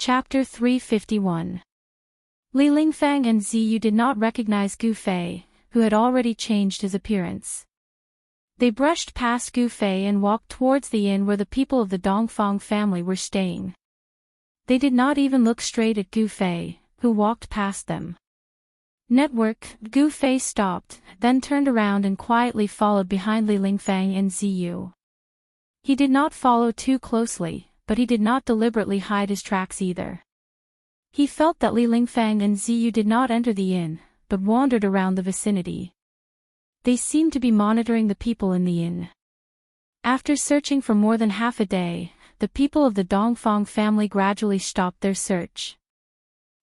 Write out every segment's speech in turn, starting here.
Chapter 351. Li Lingfang and Ziyu did not recognize Gu Fei, who had already changed his appearance. They brushed past Gu Fei and walked towards the inn where the people of the Dongfang family were staying. They did not even look straight at Gu Fei, who walked past them. Network, Gu Fei stopped, then turned around and quietly followed behind Li Lingfang and Ziyu. He did not follow too closely, but he did not deliberately hide his tracks either. He felt that Li Lingfang and Ziyu did not enter the inn, but wandered around the vicinity. They seemed to be monitoring the people in the inn. After searching for more than half a day, the people of the Dongfang family gradually stopped their search.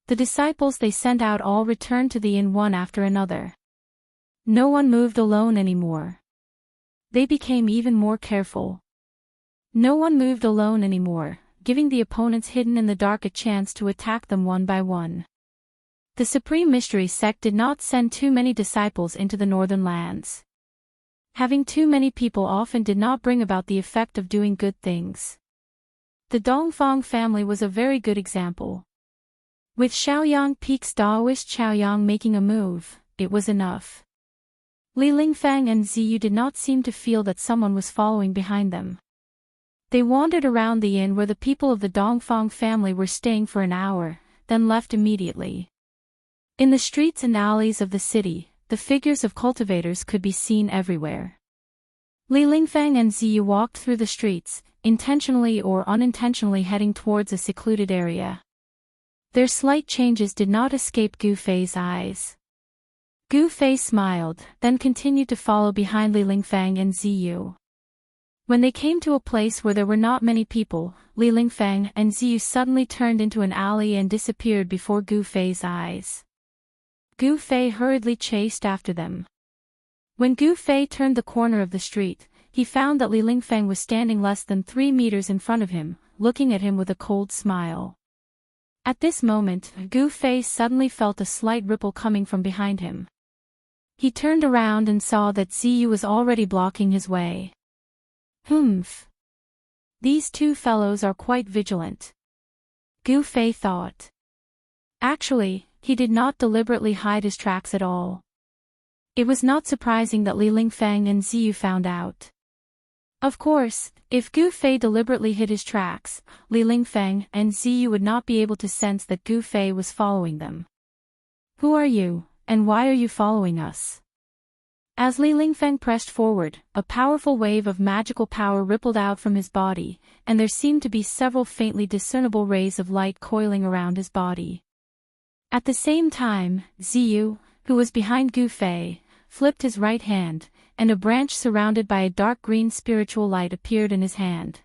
The disciples they sent out all returned to the inn one after another. No one moved alone anymore. They became even more careful. No one moved alone anymore, giving the opponents hidden in the dark a chance to attack them one by one. The Supreme Mystery Sect did not send too many disciples into the northern lands. Having too many people often did not bring about the effect of doing good things. The Dongfang family was a very good example. With Shaoyang Peak's Daoist Chaoyang making a move, it was enough. Li Lingfang and Ziyu did not seem to feel that someone was following behind them. They wandered around the inn where the people of the Dongfang family were staying for an hour, then left immediately. In the streets and alleys of the city, the figures of cultivators could be seen everywhere. Li Lingfang and Ziyu walked through the streets, intentionally or unintentionally heading towards a secluded area. Their slight changes did not escape Gu Fei's eyes. Gu Fei smiled, then continued to follow behind Li Lingfang and Ziyu. When they came to a place where there were not many people, Li Lingfang and Ziyu suddenly turned into an alley and disappeared before Gu Fei's eyes. Gu Fei hurriedly chased after them. When Gu Fei turned the corner of the street, he found that Li Lingfang was standing less than 3 meters in front of him, looking at him with a cold smile. At this moment, Gu Fei suddenly felt a slight ripple coming from behind him. He turned around and saw that Ziyu was already blocking his way. Humph. These two fellows are quite vigilant. Gu Fei thought. Actually, he did not deliberately hide his tracks at all. It was not surprising that Li Lingfang and Ziyu found out. Of course, if Gu Fei deliberately hid his tracks, Li Lingfang and Ziyu would not be able to sense that Gu Fei was following them. Who are you, and why are you following us? As Li Lingfang pressed forward, a powerful wave of magical power rippled out from his body, and there seemed to be several faintly discernible rays of light coiling around his body. At the same time, Ziyu, who was behind Gu Fei, flipped his right hand, and a branch surrounded by a dark green spiritual light appeared in his hand.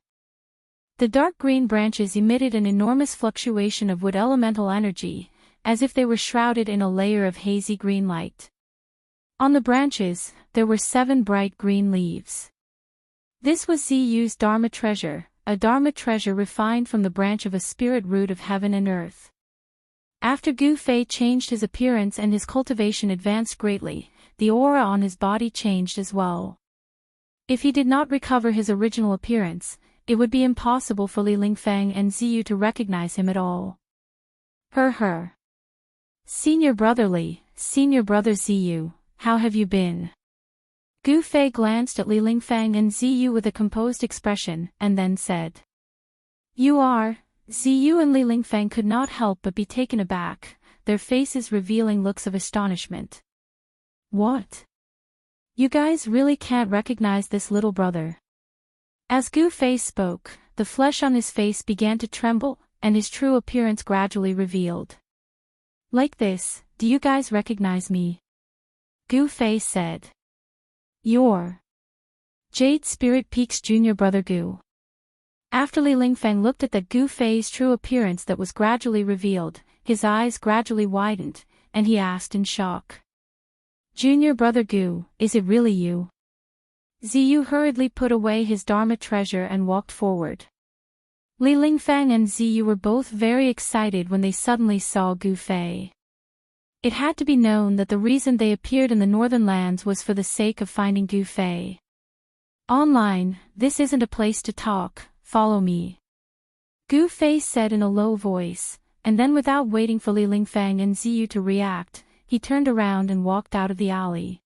The dark green branches emitted an enormous fluctuation of wood elemental energy, as if they were shrouded in a layer of hazy green light. On the branches, there were 7 bright green leaves. This was Ziyu's Dharma treasure, a Dharma treasure refined from the branch of a spirit root of heaven and earth. After Gu Fei changed his appearance and his cultivation advanced greatly, the aura on his body changed as well. If he did not recover his original appearance, it would be impossible for Li Lingfang and Ziyu to recognize him at all. Her. Senior brother Li, senior brother Ziyu, how have you been? Gu Fei glanced at Li Lingfang and Ziyu with a composed expression, and then said. You are? Ziyu and Li Lingfang could not help but be taken aback, their faces revealing looks of astonishment. What? You guys really can't recognize this little brother? As Gu Fei spoke, the flesh on his face began to tremble, and his true appearance gradually revealed. Like this, do you guys recognize me? Gu Fei said. You're Jade Spirit Peak's junior brother Gu. After Li Lingfang looked at that Gu Fei's true appearance that was gradually revealed, his eyes gradually widened, and he asked in shock. Junior brother Gu, is it really you? Ziyu hurriedly put away his Dharma treasure and walked forward. Li Lingfang and Ziyu were both very excited when they suddenly saw Gu Fei. It had to be known that the reason they appeared in the northern lands was for the sake of finding Gu Fei. Online, this isn't a place to talk, follow me. Gu Fei said in a low voice, and then without waiting for Li Lingfang and Ziyu to react, he turned around and walked out of the alley.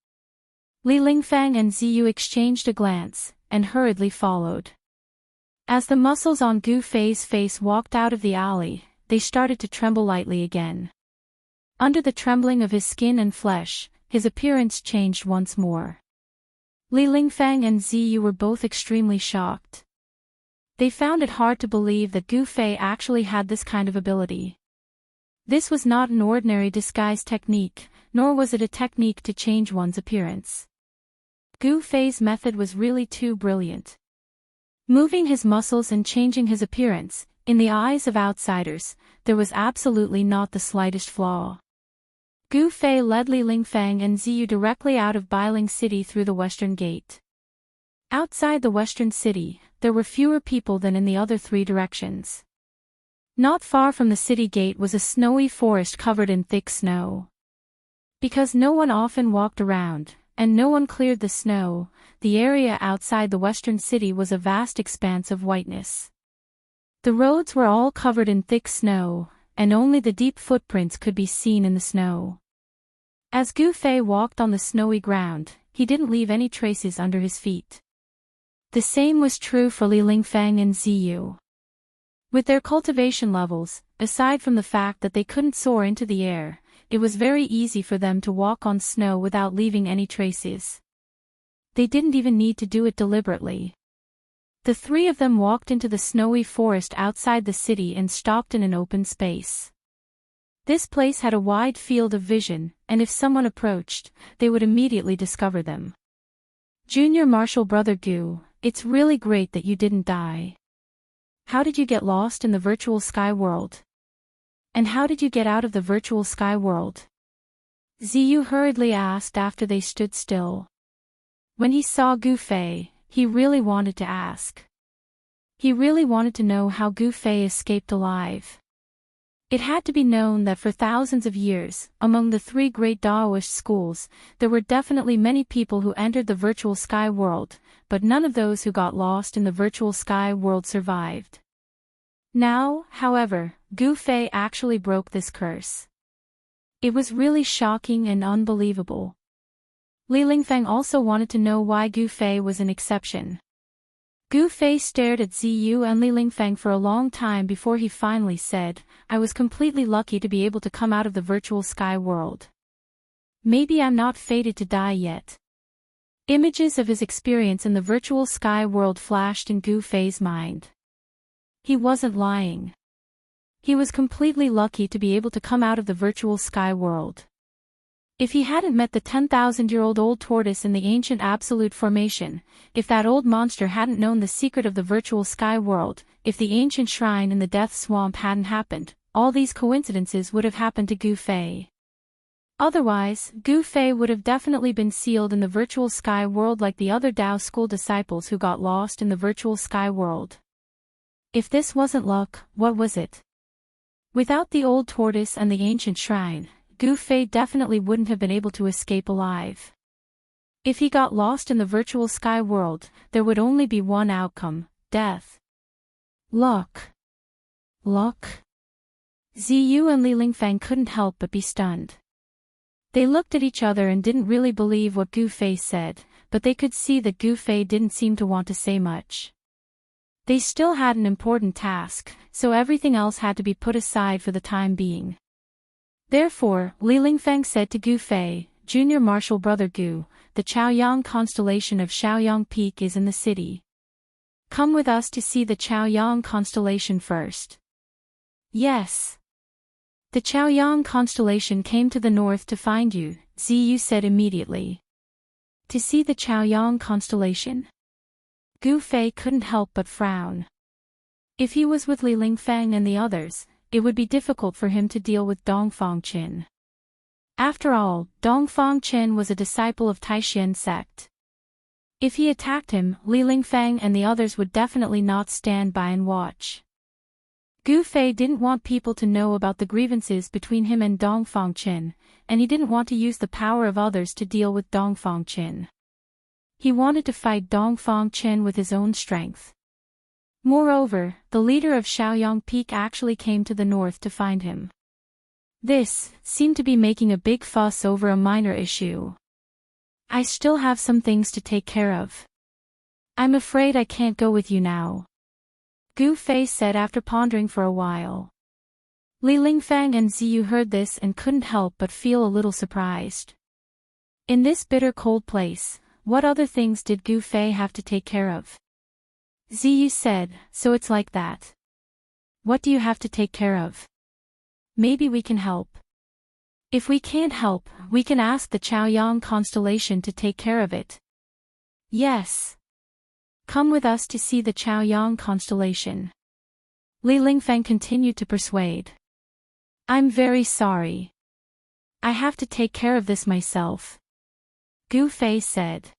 Li Lingfang and Ziyu exchanged a glance, and hurriedly followed. As the muscles on Gu Fei's face walked out of the alley, they started to tremble lightly again. Under the trembling of his skin and flesh, his appearance changed once more. Li Lingfang and Ziyu were both extremely shocked. They found it hard to believe that Gu Fei actually had this kind of ability. This was not an ordinary disguise technique, nor was it a technique to change one's appearance. Gu Fei's method was really too brilliant. Moving his muscles and changing his appearance, in the eyes of outsiders, there was absolutely not the slightest flaw. Gu Fei led Li Lingfang and Ziyu directly out of Bailing City through the western gate. Outside the western city, there were fewer people than in the other three directions. Not far from the city gate was a snowy forest covered in thick snow. Because no one often walked around, and no one cleared the snow, the area outside the western city was a vast expanse of whiteness. The roads were all covered in thick snow, and only the deep footprints could be seen in the snow. As Gu Fei walked on the snowy ground, he didn't leave any traces under his feet. The same was true for Li Lingfang and Ziyu. With their cultivation levels, aside from the fact that they couldn't soar into the air, it was very easy for them to walk on snow without leaving any traces. They didn't even need to do it deliberately. The three of them walked into the snowy forest outside the city and stopped in an open space. This place had a wide field of vision, and if someone approached, they would immediately discover them. Junior Martial Brother Gu, it's really great that you didn't die. How did you get lost in the virtual sky world? And how did you get out of the virtual sky world? Ziyu hurriedly asked after they stood still. When he saw Gu Fei, he really wanted to ask. He really wanted to know how Gu Fei escaped alive. It had to be known that for thousands of years, among the three great Daoist schools, there were definitely many people who entered the virtual sky world, but none of those who got lost in the virtual sky world survived. Now, however, Gu Fei actually broke this curse. It was really shocking and unbelievable. Li Lingfang also wanted to know why Gu Fei was an exception. Gu Fei stared at Ziyu and Li Lingfang for a long time before he finally said, I was completely lucky to be able to come out of the virtual sky world. Maybe I'm not fated to die yet. Images of his experience in the virtual sky world flashed in Gu Fei's mind. He wasn't lying. He was completely lucky to be able to come out of the virtual sky world. If he hadn't met the 10,000-year-old old tortoise in the ancient absolute formation, if that old monster hadn't known the secret of the virtual sky world, if the ancient shrine in the death swamp hadn't happened, all these coincidences would have happened to Gu Fei. Otherwise, Gu Fei would have definitely been sealed in the virtual sky world like the other Dao school disciples who got lost in the virtual sky world. If this wasn't luck, what was it? Without the old tortoise and the ancient shrine, Gu Fei definitely wouldn't have been able to escape alive. If he got lost in the virtual sky world, there would only be one outcome, death. Luck. Luck. Ziyu and Li Lingfang couldn't help but be stunned. They looked at each other and didn't really believe what Gu Fei said, but they could see that Gu Fei didn't seem to want to say much. They still had an important task, so everything else had to be put aside for the time being. Therefore, Li Lingfang said to Gu Fei, Junior Martial Brother Gu, the Chaoyang constellation of Shaoyang Peak is in the city. Come with us to see the Chaoyang constellation first. Yes. The Chaoyang constellation came to the north to find you, Ziyu said immediately. To see the Chaoyang constellation? Gu Fei couldn't help but frown. If he was with Li Lingfang and the others, it would be difficult for him to deal with Dongfang Qin. After all, Dongfang Qin was a disciple of Taishan sect. If he attacked him, Li Lingfang and the others would definitely not stand by and watch. Gu Fei didn't want people to know about the grievances between him and Dongfang Qin, and he didn't want to use the power of others to deal with Dongfang Qin. He wanted to fight Dongfang Qin with his own strength. Moreover, the leader of Shaoyang Peak actually came to the north to find him. This seemed to be making a big fuss over a minor issue. I still have some things to take care of. I'm afraid I can't go with you now, Gu Fei said after pondering for a while. Li Lingfang and Ziyu heard this and couldn't help but feel a little surprised. In this bitter cold place, what other things did Gu Fei have to take care of? Ziyu said, so it's like that. What do you have to take care of? Maybe we can help. If we can't help, we can ask the Chaoyang constellation to take care of it. Yes. Come with us to see the Chaoyang constellation. Li Lingfang continued to persuade. I'm very sorry. I have to take care of this myself, Gu Fei said.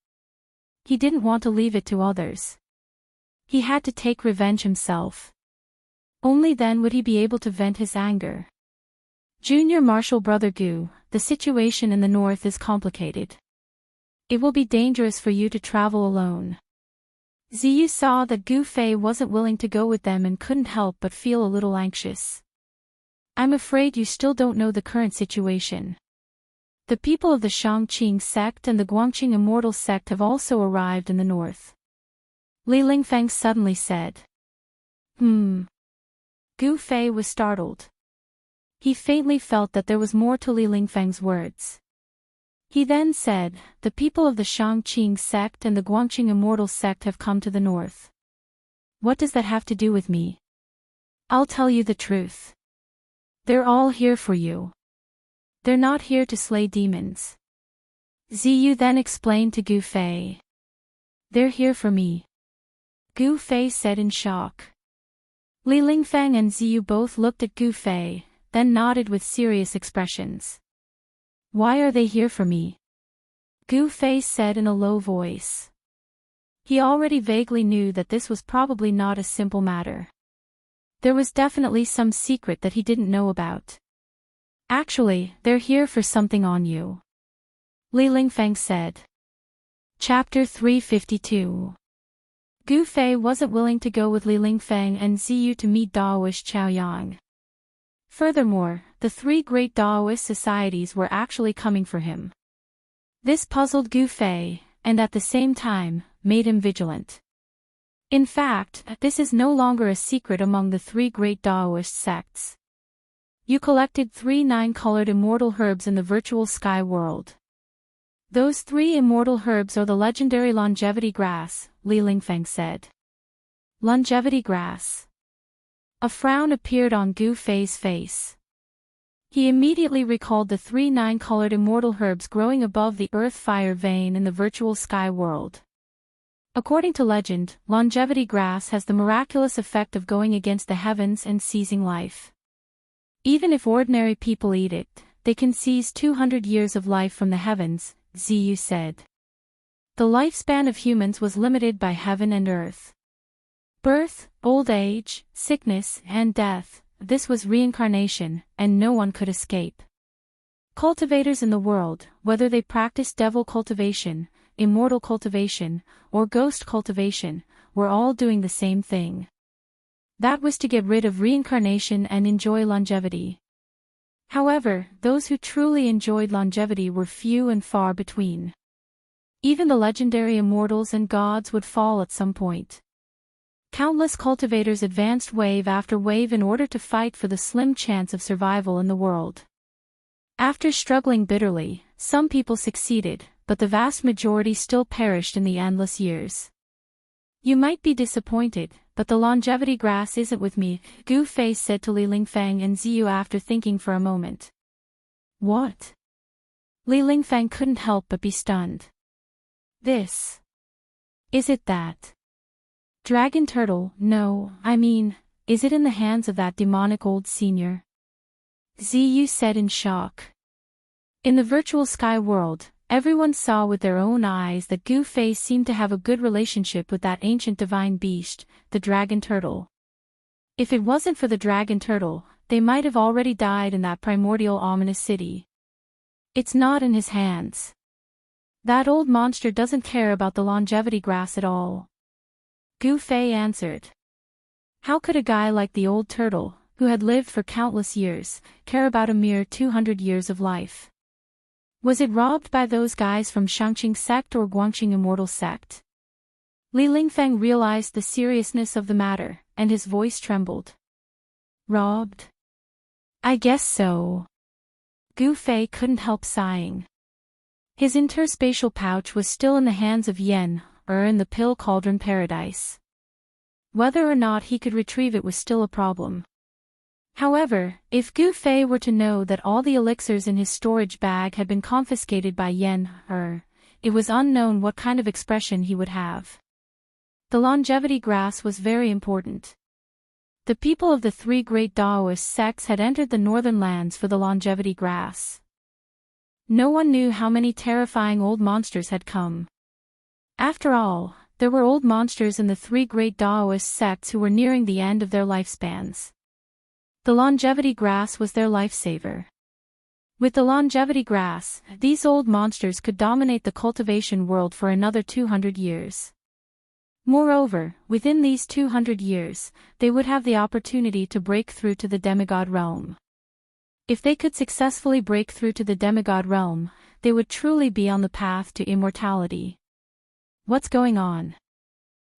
He didn't want to leave it to others. He had to take revenge himself. Only then would he be able to vent his anger. Junior Marshal Brother Gu, the situation in the north is complicated. It will be dangerous for you to travel alone. Ziyu saw that Gu Fei wasn't willing to go with them and couldn't help but feel a little anxious. I'm afraid you still don't know the current situation. The people of the Shangqing sect and the Guangqing Immortal sect have also arrived in the north. Li Lingfang suddenly said. Gu Fei was startled. He faintly felt that there was more to Li Lingfang's words. He then said, the people of the Shangqing sect and the Guangqing Immortal sect have come to the north. What does that have to do with me? I'll tell you the truth. They're all here for you. They're not here to slay demons. Ziyu then explained to Gu Fei. They're here for me, Gu Fei said in shock. Li Lingfang and Ziyu both looked at Gu Fei, then nodded with serious expressions. Why are they here for me? Gu Fei said in a low voice. He already vaguely knew that this was probably not a simple matter. There was definitely some secret that he didn't know about. Actually, they're here for something on you, Li Lingfang said. Chapter 352. Gu Fei wasn't willing to go with Li Lingfang and Ziyu to meet Daoist Chaoyang. Furthermore, the three great Daoist societies were actually coming for him. This puzzled Gu Fei, and at the same time, made him vigilant. In fact, this is no longer a secret among the three great Daoist sects. You collected 3 9-colored immortal herbs in the virtual sky world. Those 3 immortal herbs are the legendary longevity grass, Li Lingfang said. Longevity grass. A frown appeared on Gu Fei's face. He immediately recalled the 3 9-colored immortal herbs growing above the earth-fire vein in the virtual sky world. According to legend, longevity grass has the miraculous effect of going against the heavens and seizing life. Even if ordinary people eat it, they can seize 200 years of life from the heavens, Ziyu said. The lifespan of humans was limited by heaven and earth. Birth, old age, sickness, and death, this was reincarnation, and no one could escape. Cultivators in the world, whether they practiced devil cultivation, immortal cultivation, or ghost cultivation, were all doing the same thing. That was to get rid of reincarnation and enjoy longevity. However, those who truly enjoyed longevity were few and far between. Even the legendary immortals and gods would fall at some point. Countless cultivators advanced wave after wave in order to fight for the slim chance of survival in the world. After struggling bitterly, some people succeeded, but the vast majority still perished in the endless years. You might be disappointed, but the longevity grass isn't with me, Gu Fei said to Li Lingfang and Ziyu after thinking for a moment. What? Li Lingfang couldn't help but be stunned. This. Is it that? Dragon turtle? No, I mean, is it in the hands of that demonic old senior? Ziyu said in shock. In the virtual sky world, everyone saw with their own eyes that Gu Fei seemed to have a good relationship with that ancient divine beast, the dragon turtle. If it wasn't for the dragon turtle, they might have already died in that primordial ominous city. It's not in his hands. That old monster doesn't care about the longevity grass at all, Gu Fei answered. How could a guy like the old turtle, who had lived for countless years, care about a mere 200 years of life? Was it robbed by those guys from Shangqing sect or Guangqing Immortal sect? Li Lingfeng realized the seriousness of the matter, and his voice trembled. Robbed? I guess so. Gu Fei couldn't help sighing. His interspatial pouch was still in the hands of Yen, in the pill cauldron paradise. Whether or not he could retrieve it was still a problem. However, if Gu Fei were to know that all the elixirs in his storage bag had been confiscated by Yen, it was unknown what kind of expression he would have. The longevity grass was very important. The people of the three great Daoist sects had entered the northern lands for the longevity grass. No one knew how many terrifying old monsters had come. After all, there were old monsters in the three great Daoist sects who were nearing the end of their lifespans. The longevity grass was their lifesaver. With the longevity grass, these old monsters could dominate the cultivation world for another 200 years. Moreover, within these 200 years, they would have the opportunity to break through to the demigod realm. If they could successfully break through to the demigod realm, they would truly be on the path to immortality. What's going on?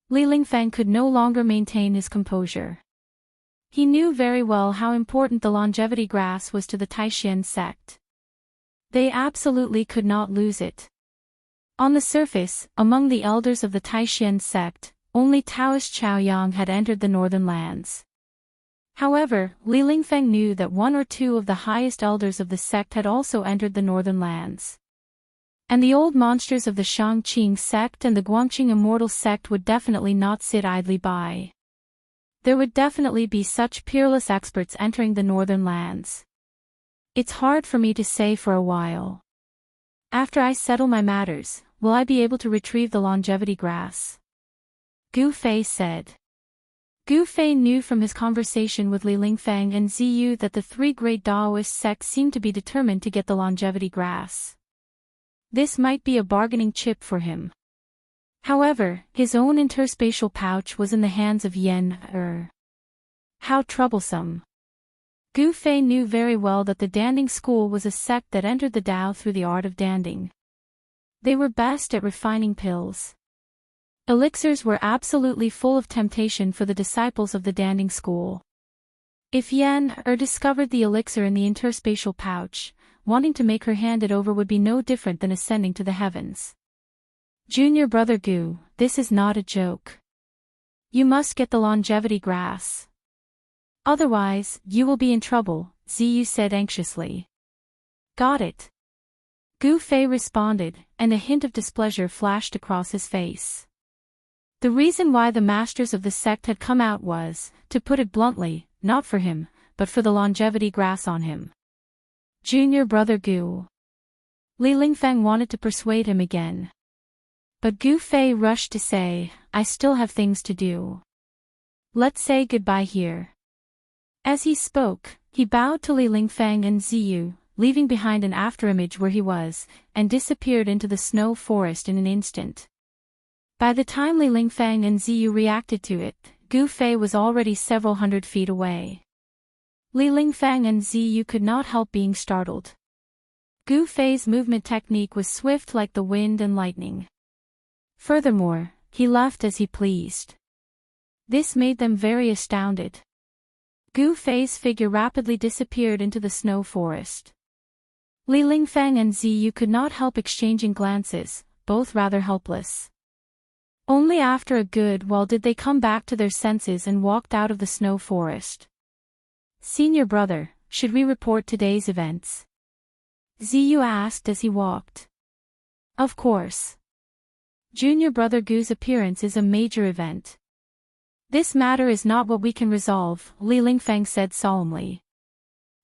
Li Lingfeng could no longer maintain his composure. He knew very well how important the longevity grass was to the Taishan sect. They absolutely could not lose it. On the surface, among the elders of the Taishan sect, only Taoist Chaoyang had entered the northern lands. However, Li Lingfeng knew that one or two of the highest elders of the sect had also entered the northern lands. And the old monsters of the Shangqing sect and the Guangqing Immortal sect would definitely not sit idly by. There would definitely be such peerless experts entering the northern lands. It's hard for me to say for a while. After I settle my matters, will I be able to retrieve the longevity grass? Gu Fei said. Gu Fei knew from his conversation with Li Lingfeng and Ziyu that the three great Daoist sects seemed to be determined to get the longevity grass. This might be a bargaining chip for him. However, his own interspatial pouch was in the hands of Yen. How troublesome. Gu Fei knew very well that the Danding school was a sect that entered the Tao through the art of danding. They were best at refining pills. Elixirs were absolutely full of temptation for the disciples of the Danding school. If Yen discovered the elixir in the interspatial pouch, wanting to make her hand it over would be no different than ascending to the heavens. Junior brother Gu, this is not a joke. You must get the longevity grass. Otherwise, you will be in trouble, Ziyu said anxiously. Got it. Gu Fei responded, and a hint of displeasure flashed across his face. The reason why the masters of the sect had come out was, to put it bluntly, not for him, but for the longevity grass on him. Junior brother Gu. Li Lingfeng wanted to persuade him again. But Gu Fei rushed to say, I still have things to do. Let's say goodbye here. As he spoke, he bowed to Li Lingfeng and Ziyu, leaving behind an afterimage where he was, and disappeared into the snow forest in an instant. By the time Li Lingfeng and Ziyu reacted to it, Gu Fei was already several hundred feet away. Li Lingfeng and Ziyu could not help being startled. Gu Fei's movement technique was swift like the wind and lightning. Furthermore, he left as he pleased. This made them very astounded. Gu Fei's figure rapidly disappeared into the snow forest. Li Lingfeng and Ziyu could not help exchanging glances, both rather helpless. Only after a good while did they come back to their senses and walked out of the snow forest. Senior brother, should we report today's events? Ziyu asked as he walked. Of course. Junior brother Gu's appearance is a major event. This matter is not what we can resolve, Li Lingfeng said solemnly.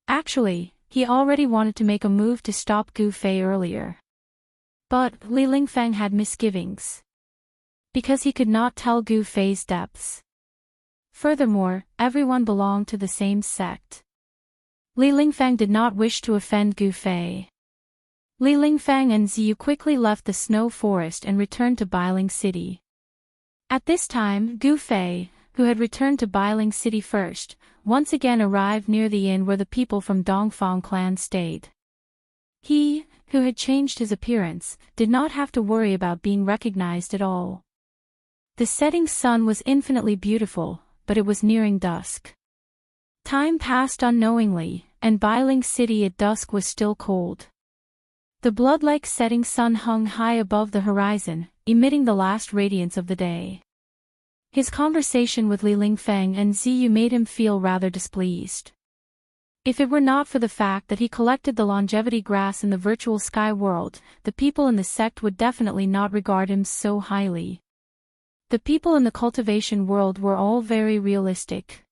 Actually, he already wanted to make a move to stop Gu Fei earlier. But Li Lingfeng had misgivings. Because he could not tell Gu Fei's depths. Furthermore, everyone belonged to the same sect. Li Lingfeng did not wish to offend Gu Fei. Li Lingfeng and Ziyu quickly left the snow forest and returned to Bailing City. At this time, Gu Fei, who had returned to Bailing City first, once again arrived near the inn where the people from Dongfang clan stayed. He, who had changed his appearance, did not have to worry about being recognized at all. The setting sun was infinitely beautiful, but it was nearing dusk. Time passed unknowingly, and Bailing City at dusk was still cold. The blood-like setting sun hung high above the horizon, emitting the last radiance of the day. His conversation with Li Lingfeng and Ziyu made him feel rather displeased. If it were not for the fact that he collected the longevity grass in the virtual sky world, the people in the sect would definitely not regard him so highly. The people in the cultivation world were all very realistic.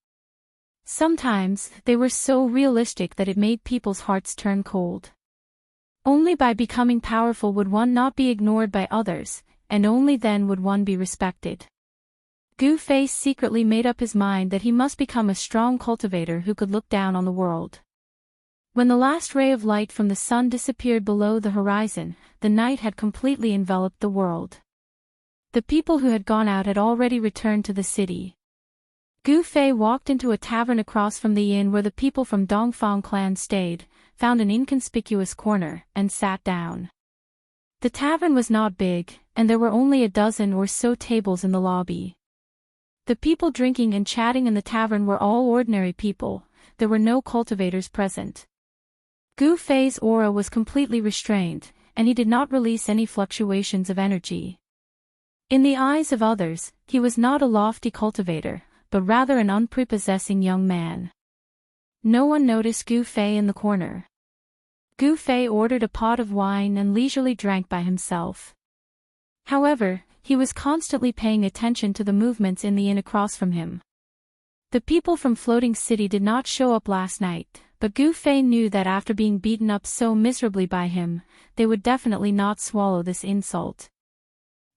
Sometimes, they were so realistic that it made people's hearts turn cold. Only by becoming powerful would one not be ignored by others, and only then would one be respected. Gu Fei secretly made up his mind that he must become a strong cultivator who could look down on the world. When the last ray of light from the sun disappeared below the horizon, the night had completely enveloped the world. The people who had gone out had already returned to the city. Gu Fei walked into a tavern across from the inn where the people from Dongfang clan stayed, found an inconspicuous corner, and sat down. The tavern was not big, and there were only a dozen or so tables in the lobby. The people drinking and chatting in the tavern were all ordinary people, there were no cultivators present. Gu Fei's aura was completely restrained, and he did not release any fluctuations of energy. In the eyes of others, he was not a lofty cultivator, but rather an unprepossessing young man. No one noticed Gu Fei in the corner. Gu Fei ordered a pot of wine and leisurely drank by himself. However, he was constantly paying attention to the movements in the inn across from him. The people from Floating City did not show up last night, but Gu Fei knew that after being beaten up so miserably by him, they would definitely not swallow this insult.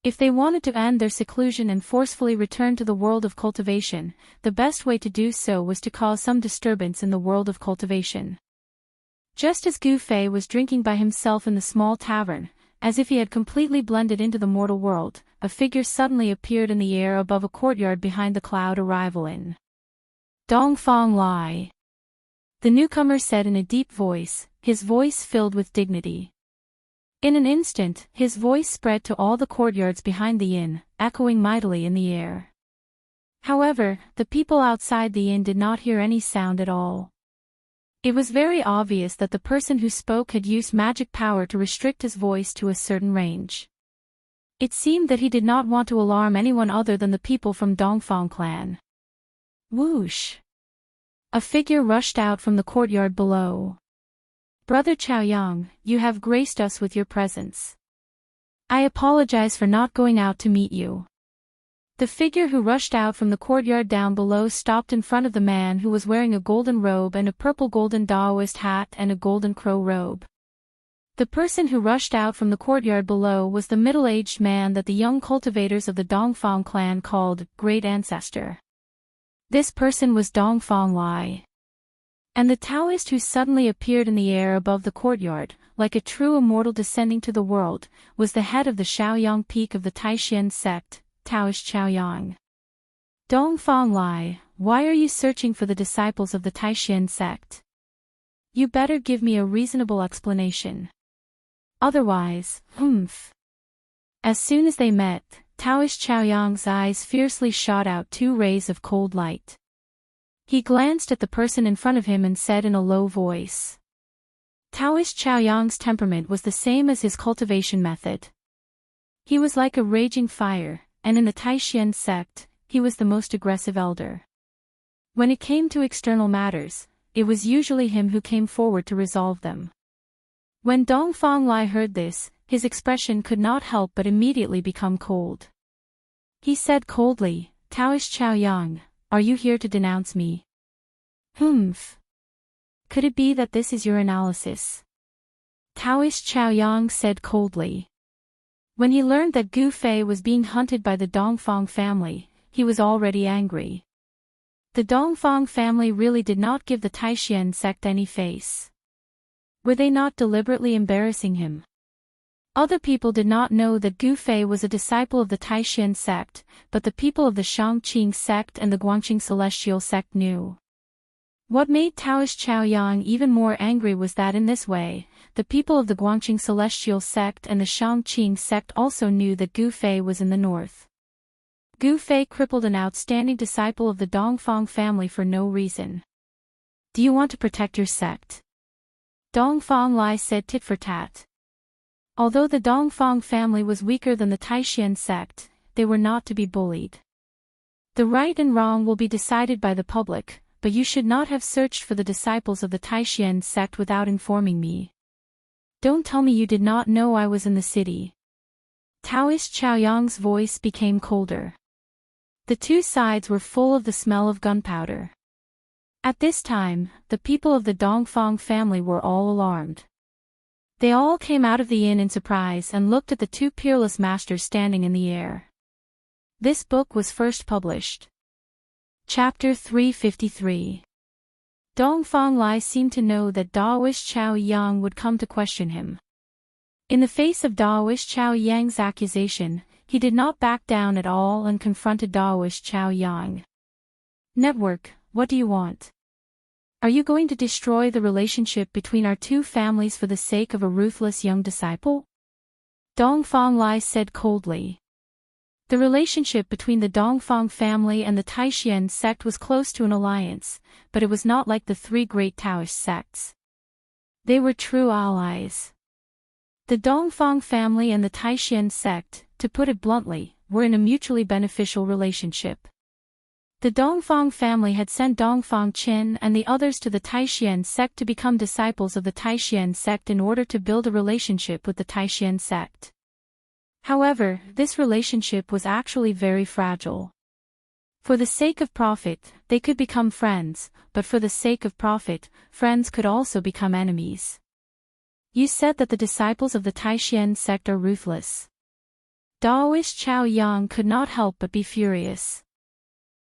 If they wanted to end their seclusion and forcefully return to the world of cultivation, the best way to do so was to cause some disturbance in the world of cultivation. Just as Gu Fei was drinking by himself in the small tavern, as if he had completely blended into the mortal world, a figure suddenly appeared in the air above a courtyard behind the cloud arrival inn. Dongfang Lai. The newcomer said in a deep voice, his voice filled with dignity. In an instant, his voice spread to all the courtyards behind the inn, echoing mightily in the air. However, the people outside the inn did not hear any sound at all. It was very obvious that the person who spoke had used magic power to restrict his voice to a certain range. It seemed that he did not want to alarm anyone other than the people from Dongfang clan. Whoosh! A figure rushed out from the courtyard below. Brother Chaoyang, you have graced us with your presence. I apologize for not going out to meet you. The figure who rushed out from the courtyard down below stopped in front of the man who was wearing a golden robe and a purple golden Daoist hat and a golden crow robe. The person who rushed out from the courtyard below was the middle-aged man that the young cultivators of the Dongfang clan called Great Ancestor. This person was Dongfang Lai. And the Taoist who suddenly appeared in the air above the courtyard, like a true immortal descending to the world, was the head of the Shaoyang peak of the Taishan sect, Taoist Chaoyang. Dongfang Lai, why are you searching for the disciples of the Taishan sect? You better give me a reasonable explanation. Otherwise, As soon as they met, Taoist Chaoyang's eyes fiercely shot out two rays of cold light. He glanced at the person in front of him and said in a low voice. Taoist Chaoyang's temperament was the same as his cultivation method. He was like a raging fire, and in the Taishan sect, he was the most aggressive elder. When it came to external matters, it was usually him who came forward to resolve them. When Dongfang Lai heard this, his expression could not help but immediately become cold. He said coldly, Taoist Chaoyang, are you here to denounce me? Could it be that this is your analysis? Taoist Chaoyang said coldly. When he learned that Gu Fei was being hunted by the Dongfang family, he was already angry. The Dongfang family really did not give the Taishan sect any face. Were they not deliberately embarrassing him? Other people did not know that Gu Fei was a disciple of the Taishan sect, but the people of the Shangqing sect and the Guangqing celestial sect knew. What made Taoist Chaoyang even more angry was that in this way, the people of the Guangqing celestial sect and the Shangqing sect also knew that Gu Fei was in the north. Gu Fei crippled an outstanding disciple of the Dongfang family for no reason. Do you want to protect your sect? Dongfang Lai said tit for tat. Although the Dongfang family was weaker than the Taishan sect, they were not to be bullied. The right and wrong will be decided by the public, but you should not have searched for the disciples of the Taishan sect without informing me. Don't tell me you did not know I was in the city. Taoist Chaoyang's voice became colder. The two sides were full of the smell of gunpowder. At this time, the people of the Dongfang family were all alarmed. They all came out of the inn in surprise and looked at the two peerless masters standing in the air. This book was first published. Chapter 353. Dongfang Lai seemed to know that Daoist Chao Yang would come to question him. In the face of Daoist Chao Yang's accusation, he did not back down at all and confronted Daoist Chao Yang. Network, what do you want? Are you going to destroy the relationship between our two families for the sake of a ruthless young disciple? Dongfang Lai said coldly. The relationship between the Dongfang family and the Taishan sect was close to an alliance, but it was not like the three great Taoist sects. They were true allies. The Dongfang family and the Taishan sect, to put it bluntly, were in a mutually beneficial relationship. The Dongfang family had sent Dongfang Qin and the others to the Taishan sect to become disciples of the Taishan sect in order to build a relationship with the Taishan sect. However, this relationship was actually very fragile. For the sake of profit, they could become friends, but for the sake of profit, friends could also become enemies. You said that the disciples of the Taishan sect are ruthless. Daoist Chao Yang could not help but be furious.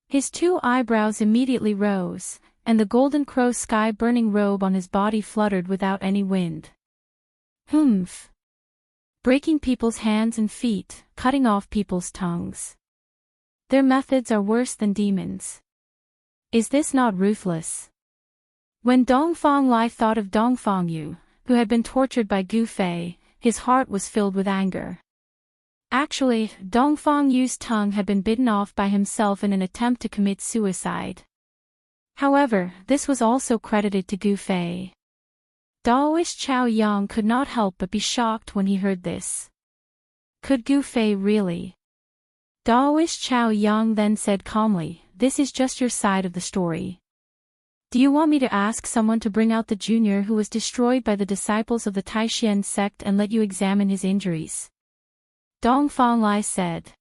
His two eyebrows immediately rose, and the golden crow sky-burning robe on his body fluttered without any wind. Humph! Breaking people's hands and feet, cutting off people's tongues. Their methods are worse than demons. Is this not ruthless? When Dongfang Lai thought of Dongfang Yu, who had been tortured by Gu Fei, his heart was filled with anger. Actually, Dongfang Yu's tongue had been bitten off by himself in an attempt to commit suicide. However, this was also credited to Gu Fei. Daoist Chao Yang could not help but be shocked when he heard this. Could Gu Fei really? Daoist Chao Yang then said calmly, "This is just your side of the story. Do you want me to ask someone to bring out the junior who was destroyed by the disciples of the Taishan sect and let you examine his injuries?" Dongfang Lai said.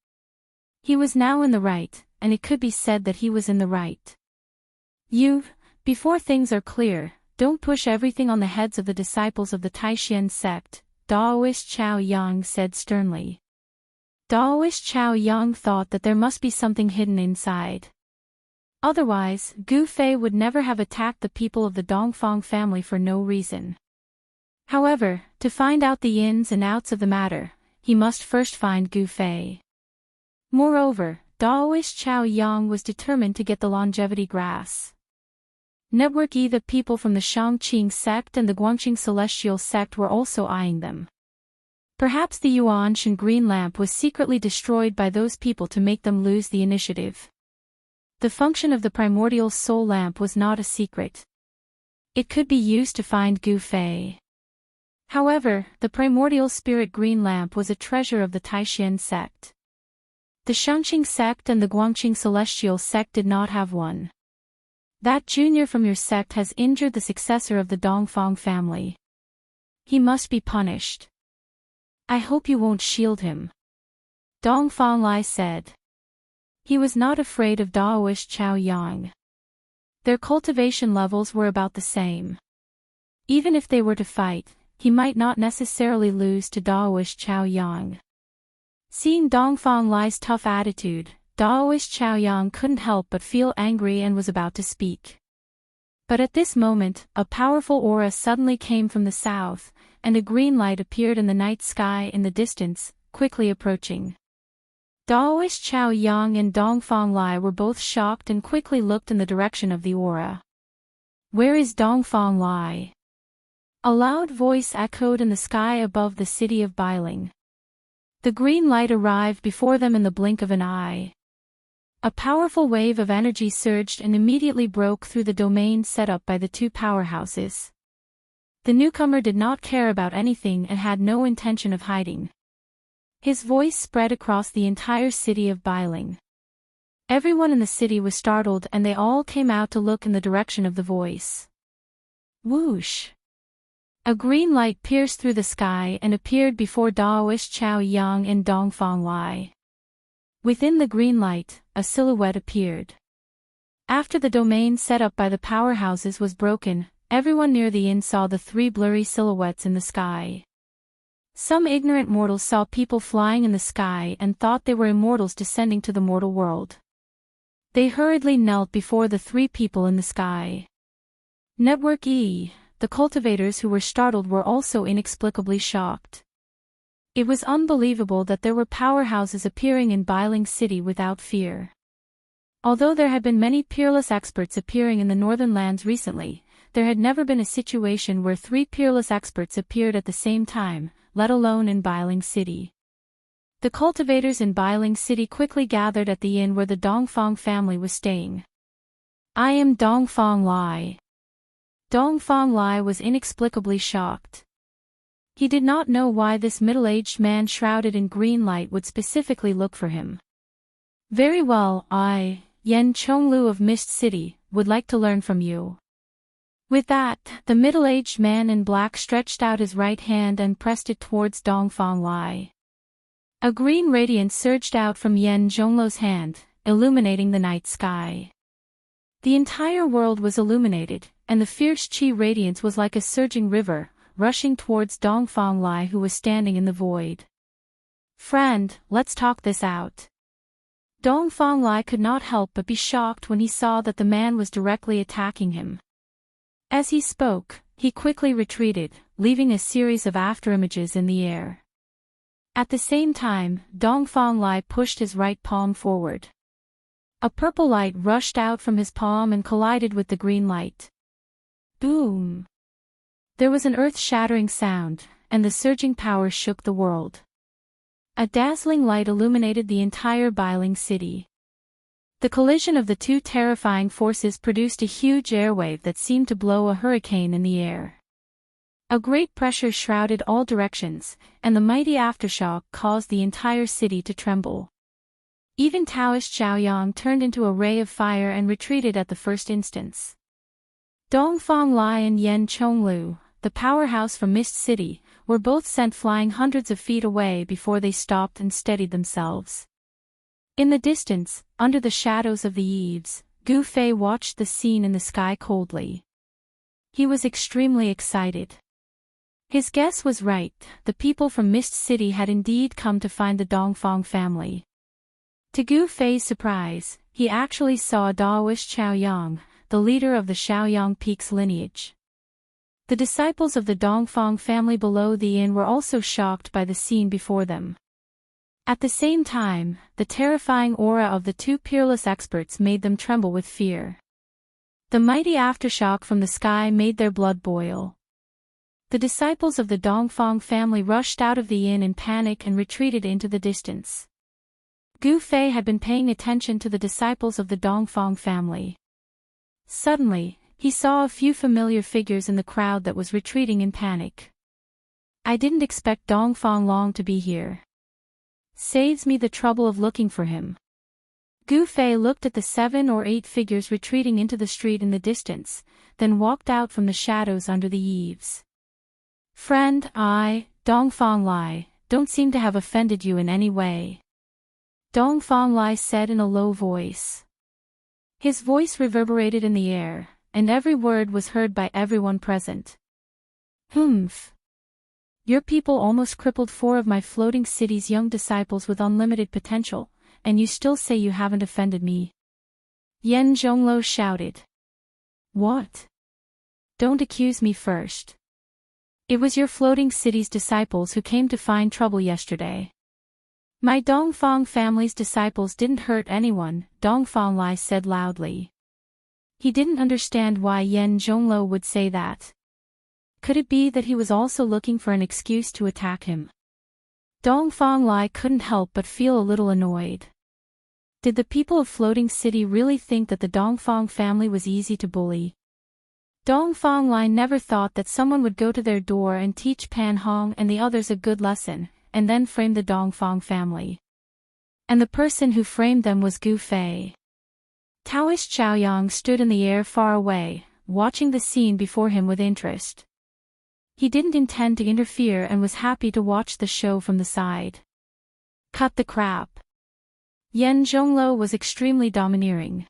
He was now in the right, and it could be said that he was in the right. Before things are clear, don't push everything on the heads of the disciples of the Taishan sect, Daoist Chao Yang said sternly. Daoist Chao Yang thought that there must be something hidden inside. Otherwise, Gu Fei would never have attacked the people of the Dongfang family for no reason. However, to find out the ins and outs of the matter, he must first find Gu Fei. Moreover, Daoist Chao Yang was determined to get the longevity grass. Network E. The people from the Shangqing sect and the Guangqing celestial sect were also eyeing them. Perhaps the Yuanshan green lamp was secretly destroyed by those people to make them lose the initiative. The function of the primordial soul lamp was not a secret. It could be used to find Gu Fei. However, the primordial spirit green lamp was a treasure of the Taishan sect. The Shangqing sect and the Guangqing celestial sect did not have one. That junior from your sect has injured the successor of the Dongfang family. He must be punished. I hope you won't shield him. Dongfang Lai said. He was not afraid of Daoist Chao Yang. Their cultivation levels were about the same. Even if they were to fight, he might not necessarily lose to Daoist Chao Yang. Seeing Dongfang Lai's tough attitude, Daoist Chao Yang couldn't help but feel angry and was about to speak. But at this moment, a powerful aura suddenly came from the south, and a green light appeared in the night sky in the distance, quickly approaching. Daoist Chao Yang and Dongfang Lai were both shocked and quickly looked in the direction of the aura. "Where is Dongfang Lai?" A loud voice echoed in the sky above the city of Bailing. The green light arrived before them in the blink of an eye. A powerful wave of energy surged and immediately broke through the domain set up by the two powerhouses. The newcomer did not care about anything and had no intention of hiding. His voice spread across the entire city of Bailing. Everyone in the city was startled and they all came out to look in the direction of the voice. Whoosh! A green light pierced through the sky and appeared before Daoist Chao Yang and Dongfang Lai. Within the green light, a silhouette appeared. After the domain set up by the powerhouses was broken, everyone near the inn saw the three blurry silhouettes in the sky. Some ignorant mortals saw people flying in the sky and thought they were immortals descending to the mortal world. They hurriedly knelt before the three people in the sky. Network E. The cultivators who were startled were also inexplicably shocked. It was unbelievable that there were powerhouses appearing in Bailing City without fear. Although there had been many peerless experts appearing in the northern lands recently, there had never been a situation where three peerless experts appeared at the same time, let alone in Bailing City. The cultivators in Bailing City quickly gathered at the inn where the Dongfang family was staying. "I am Dongfang Lai." Dongfang Lai was inexplicably shocked. He did not know why this middle-aged man shrouded in green light would specifically look for him. "Very well, I, Yen Chonglu of Mist City, would like to learn from you." With that, the middle-aged man in black stretched out his right hand and pressed it towards Dongfang Lai. A green radiance surged out from Yen Zhonglu's hand, illuminating the night sky. The entire world was illuminated, and the fierce qi radiance was like a surging river, rushing towards Dongfang Lai who was standing in the void. "Friend, let's talk this out." Dongfang Lai could not help but be shocked when he saw that the man was directly attacking him. As he spoke, he quickly retreated, leaving a series of afterimages in the air. At the same time, Dongfang Lai pushed his right palm forward. A purple light rushed out from his palm and collided with the green light. Boom! There was an earth-shattering sound, and the surging power shook the world. A dazzling light illuminated the entire Bailing City. The collision of the two terrifying forces produced a huge airwave that seemed to blow a hurricane in the air. A great pressure shrouded all directions, and the mighty aftershock caused the entire city to tremble. Even Taoist Xiaoyang turned into a ray of fire and retreated at the first instance. Dongfang Lai and Yen Chonglu, the powerhouse from Mist City, were both sent flying hundreds of feet away before they stopped and steadied themselves. In the distance, under the shadows of the eaves, Gu Fei watched the scene in the sky coldly. He was extremely excited. His guess was right, the people from Mist City had indeed come to find the Dongfang family. To Gu Fei's surprise, he actually saw Daoist Xiaoyang, the leader of the Xiaoyang Peaks lineage. The disciples of the Dongfang family below the inn were also shocked by the scene before them. At the same time, the terrifying aura of the two peerless experts made them tremble with fear. The mighty aftershock from the sky made their blood boil. The disciples of the Dongfang family rushed out of the inn in panic and retreated into the distance. Gu Fei had been paying attention to the disciples of the Dongfang family. Suddenly, he saw a few familiar figures in the crowd that was retreating in panic. "I didn't expect Dongfang Long to be here. Saves me the trouble of looking for him." Gu Fei looked at the 7 or 8 figures retreating into the street in the distance, then walked out from the shadows under the eaves. "Friend, I, Dongfang Lai, don't seem to have offended you in any way," Dongfang Lai said in a low voice. His voice reverberated in the air, and every word was heard by everyone present. "Humph. Your people almost crippled 4 of my floating city's young disciples with unlimited potential, and you still say you haven't offended me?" Yen Zhonglu shouted. "What? Don't accuse me first. It was your floating city's disciples who came to find trouble yesterday. My Dongfang family's disciples didn't hurt anyone, Dongfang Lai said loudly. He didn't understand why Yan Zhonglo would say that. Could it be that he was also looking for an excuse to attack him? Dongfang Lai couldn't help but feel a little annoyed. Did the people of Floating City really think that the Dongfang family was easy to bully? Dongfang Lai never thought that someone would go to their door and teach Pan Hong and the others a good lesson, and then frame the Dongfang family. And the person who framed them was Gu Fei. Taoist Xiaoyang stood in the air far away, watching the scene before him with interest. He didn't intend to interfere and was happy to watch the show from the side. Cut the crap. Yan Zhonglo was extremely domineering.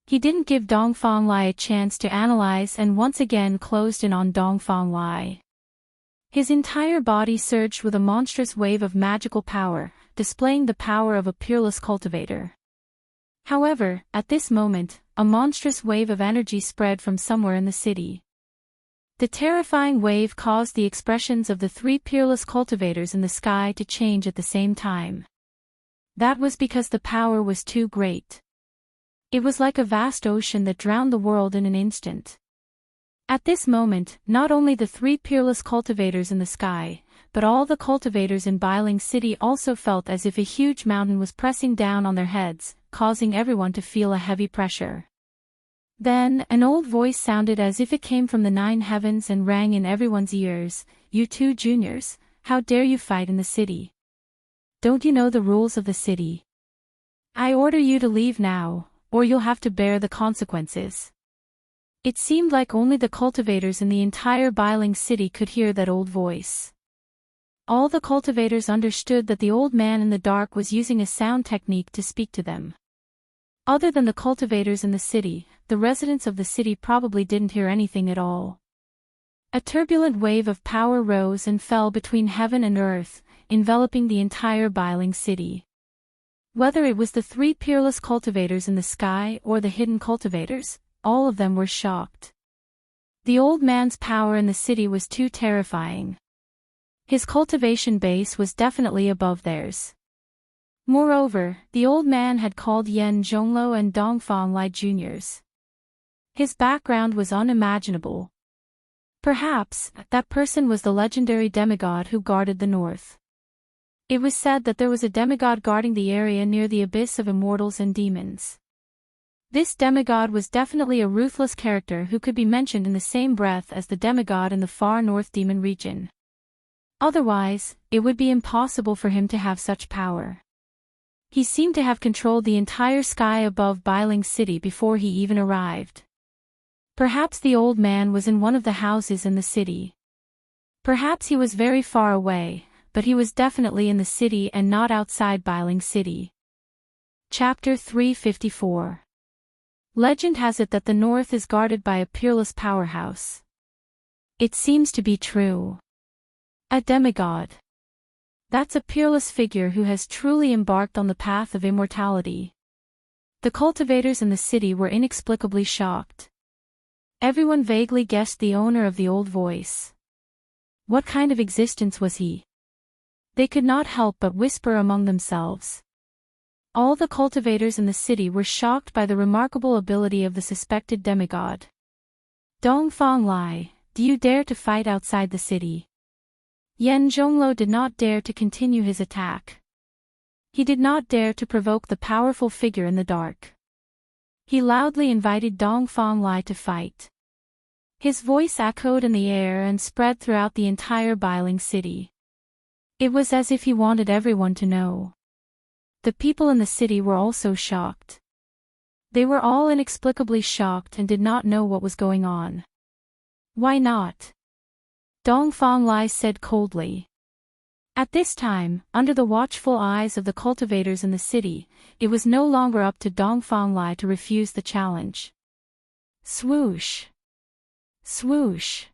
He didn't give Dongfang Lai a chance to analyze and once again closed in on Dongfang Lai. His entire body surged with a monstrous wave of magical power, displaying the power of a peerless cultivator. However, at this moment, a monstrous wave of energy spread from somewhere in the city. The terrifying wave caused the expressions of the three peerless cultivators in the sky to change at the same time. That was because the power was too great. It was like a vast ocean that drowned the world in an instant. At this moment, not only the three peerless cultivators in the sky, but all the cultivators in Bailing City also felt as if a huge mountain was pressing down on their heads, causing everyone to feel a heavy pressure. Then, an old voice sounded as if it came from the 9 heavens and rang in everyone's ears. You two juniors, how dare you fight in the city? Don't you know the rules of the city? I order you to leave now, or you'll have to bear the consequences. It seemed like only the cultivators in the entire Bailing City could hear that old voice. All the cultivators understood that the old man in the dark was using a sound technique to speak to them. Other than the cultivators in the city, the residents of the city probably didn't hear anything at all. A turbulent wave of power rose and fell between heaven and earth, enveloping the entire Bailing City. Whether it was the three peerless cultivators in the sky or the hidden cultivators, all of them were shocked. The old man's power in the city was too terrifying. His cultivation base was definitely above theirs. Moreover, the old man had called Yan Zhonglo and Dongfang Lai juniors. His background was unimaginable. Perhaps, that person was the legendary demigod who guarded the north. It was said that there was a demigod guarding the area near the abyss of immortals and demons. This demigod was definitely a ruthless character who could be mentioned in the same breath as the demigod in the far north demon region. Otherwise, it would be impossible for him to have such power. He seemed to have controlled the entire sky above Bailing City before he even arrived. Perhaps the old man was in one of the houses in the city. Perhaps he was very far away, but he was definitely in the city and not outside Bailing City. Chapter 354. Legend has it that the north is guarded by a peerless powerhouse. It seems to be true. A demigod. That's a peerless figure who has truly embarked on the path of immortality. The cultivators in the city were inexplicably shocked. Everyone vaguely guessed the owner of the old voice. What kind of existence was he? They could not help but whisper among themselves. All the cultivators in the city were shocked by the remarkable ability of the suspected demigod. Dongfang Lai, do you dare to fight outside the city? Yan Zhonglo did not dare to continue his attack. He did not dare to provoke the powerful figure in the dark. He loudly invited Dongfang Lai to fight. His voice echoed in the air and spread throughout the entire Bailing City. It was as if he wanted everyone to know. The people in the city were also shocked. They were all inexplicably shocked and did not know what was going on. Why not? Dongfang Lai said coldly. At this time, under the watchful eyes of the cultivators in the city, it was no longer up to Dongfang Lai to refuse the challenge. Swoosh! Swoosh!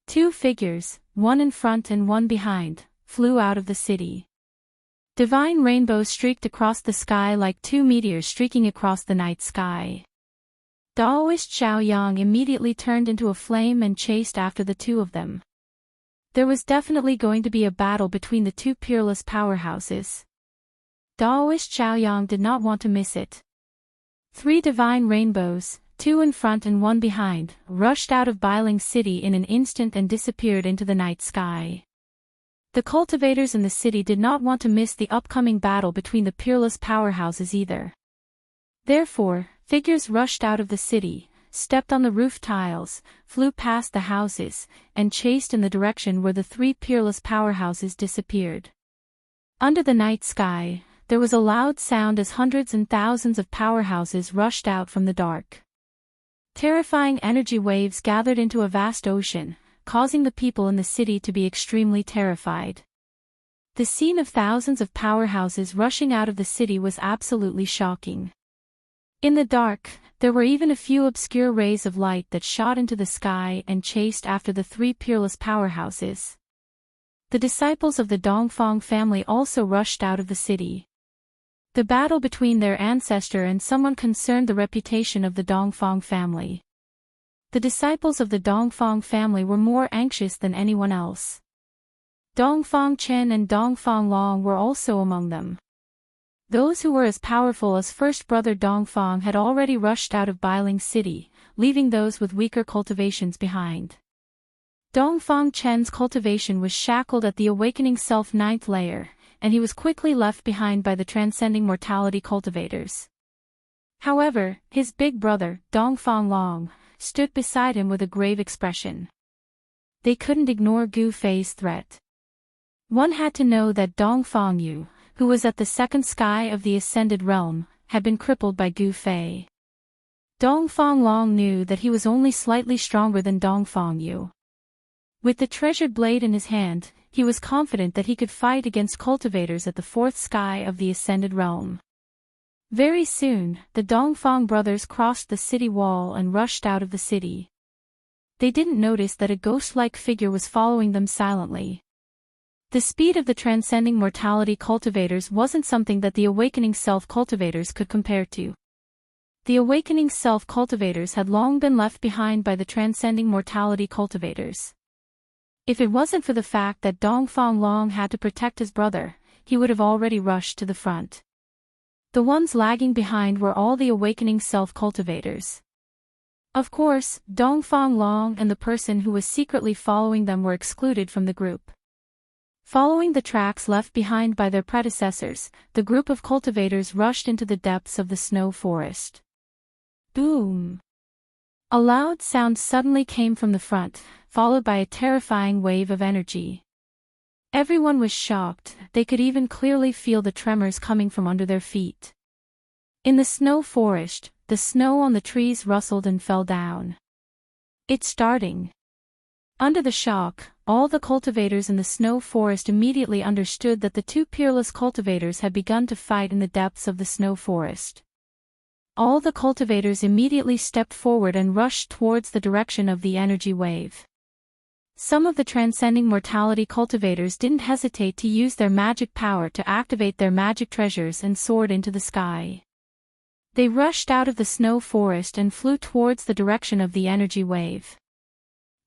2 figures, one in front and one behind, flew out of the city. Divine rainbows streaked across the sky like 2 meteors streaking across the night sky. Taoist Xiaoyang immediately turned into a flame and chased after the 2 of them. There was definitely going to be a battle between the two peerless powerhouses. Daoist Xiaoyang did not want to miss it. 3 divine rainbows, 2 in front and 1 behind, rushed out of Bailing City in an instant and disappeared into the night sky. The cultivators in the city did not want to miss the upcoming battle between the peerless powerhouses either. Therefore, figures rushed out of the city, stepped on the roof tiles, flew past the houses, and chased in the direction where the 3 peerless powerhouses disappeared. Under the night sky, there was a loud sound as hundreds and thousands of powerhouses rushed out from the dark. Terrifying energy waves gathered into a vast ocean, causing the people in the city to be extremely terrified. The scene of thousands of powerhouses rushing out of the city was absolutely shocking. In the dark, there were even a few obscure rays of light that shot into the sky and chased after the 3 peerless powerhouses. The disciples of the Dongfang family also rushed out of the city. The battle between their ancestor and someone concerned the reputation of the Dongfang family. The disciples of the Dongfang family were more anxious than anyone else. Dongfang Chen and Dongfang Long were also among them. Those who were as powerful as first brother Dongfang had already rushed out of Bailing City, leaving those with weaker cultivations behind. Dongfang Chen's cultivation was shackled at the awakening self 9th layer, and he was quickly left behind by the transcending mortality cultivators. However, his big brother, Dongfang Long, stood beside him with a grave expression. They couldn't ignore Gu Fei's threat. One had to know that Dongfang Yu, who was at the second sky of the ascended realm, had been crippled by Gu Fei. Dongfang Long knew that he was only slightly stronger than Dongfang Yu. With the treasured blade in his hand, he was confident that he could fight against cultivators at the 4th sky of the ascended realm. Very soon, the Dongfang brothers crossed the city wall and rushed out of the city. They didn't notice that a ghost-like figure was following them silently. The speed of the transcending mortality cultivators wasn't something that the awakening self cultivators could compare to. The awakening self cultivators had long been left behind by the transcending mortality cultivators. If it wasn't for the fact that Dongfang Long had to protect his brother, he would have already rushed to the front. The ones lagging behind were all the awakening self-cultivators. Of course, Dongfang Long and the person who was secretly following them were excluded from the group. Following the tracks left behind by their predecessors, the group of cultivators rushed into the depths of the snow forest. Boom! A loud sound suddenly came from the front, followed by a terrifying wave of energy. Everyone was shocked, they could even clearly feel the tremors coming from under their feet. In the snow forest, the snow on the trees rustled and fell down. It's starting. Under the shock, all the cultivators in the snow forest immediately understood that the 2 peerless cultivators had begun to fight in the depths of the snow forest. All the cultivators immediately stepped forward and rushed towards the direction of the energy wave. Some of the transcending mortality cultivators didn't hesitate to use their magic power to activate their magic treasures and soared into the sky. They rushed out of the snow forest and flew towards the direction of the energy wave.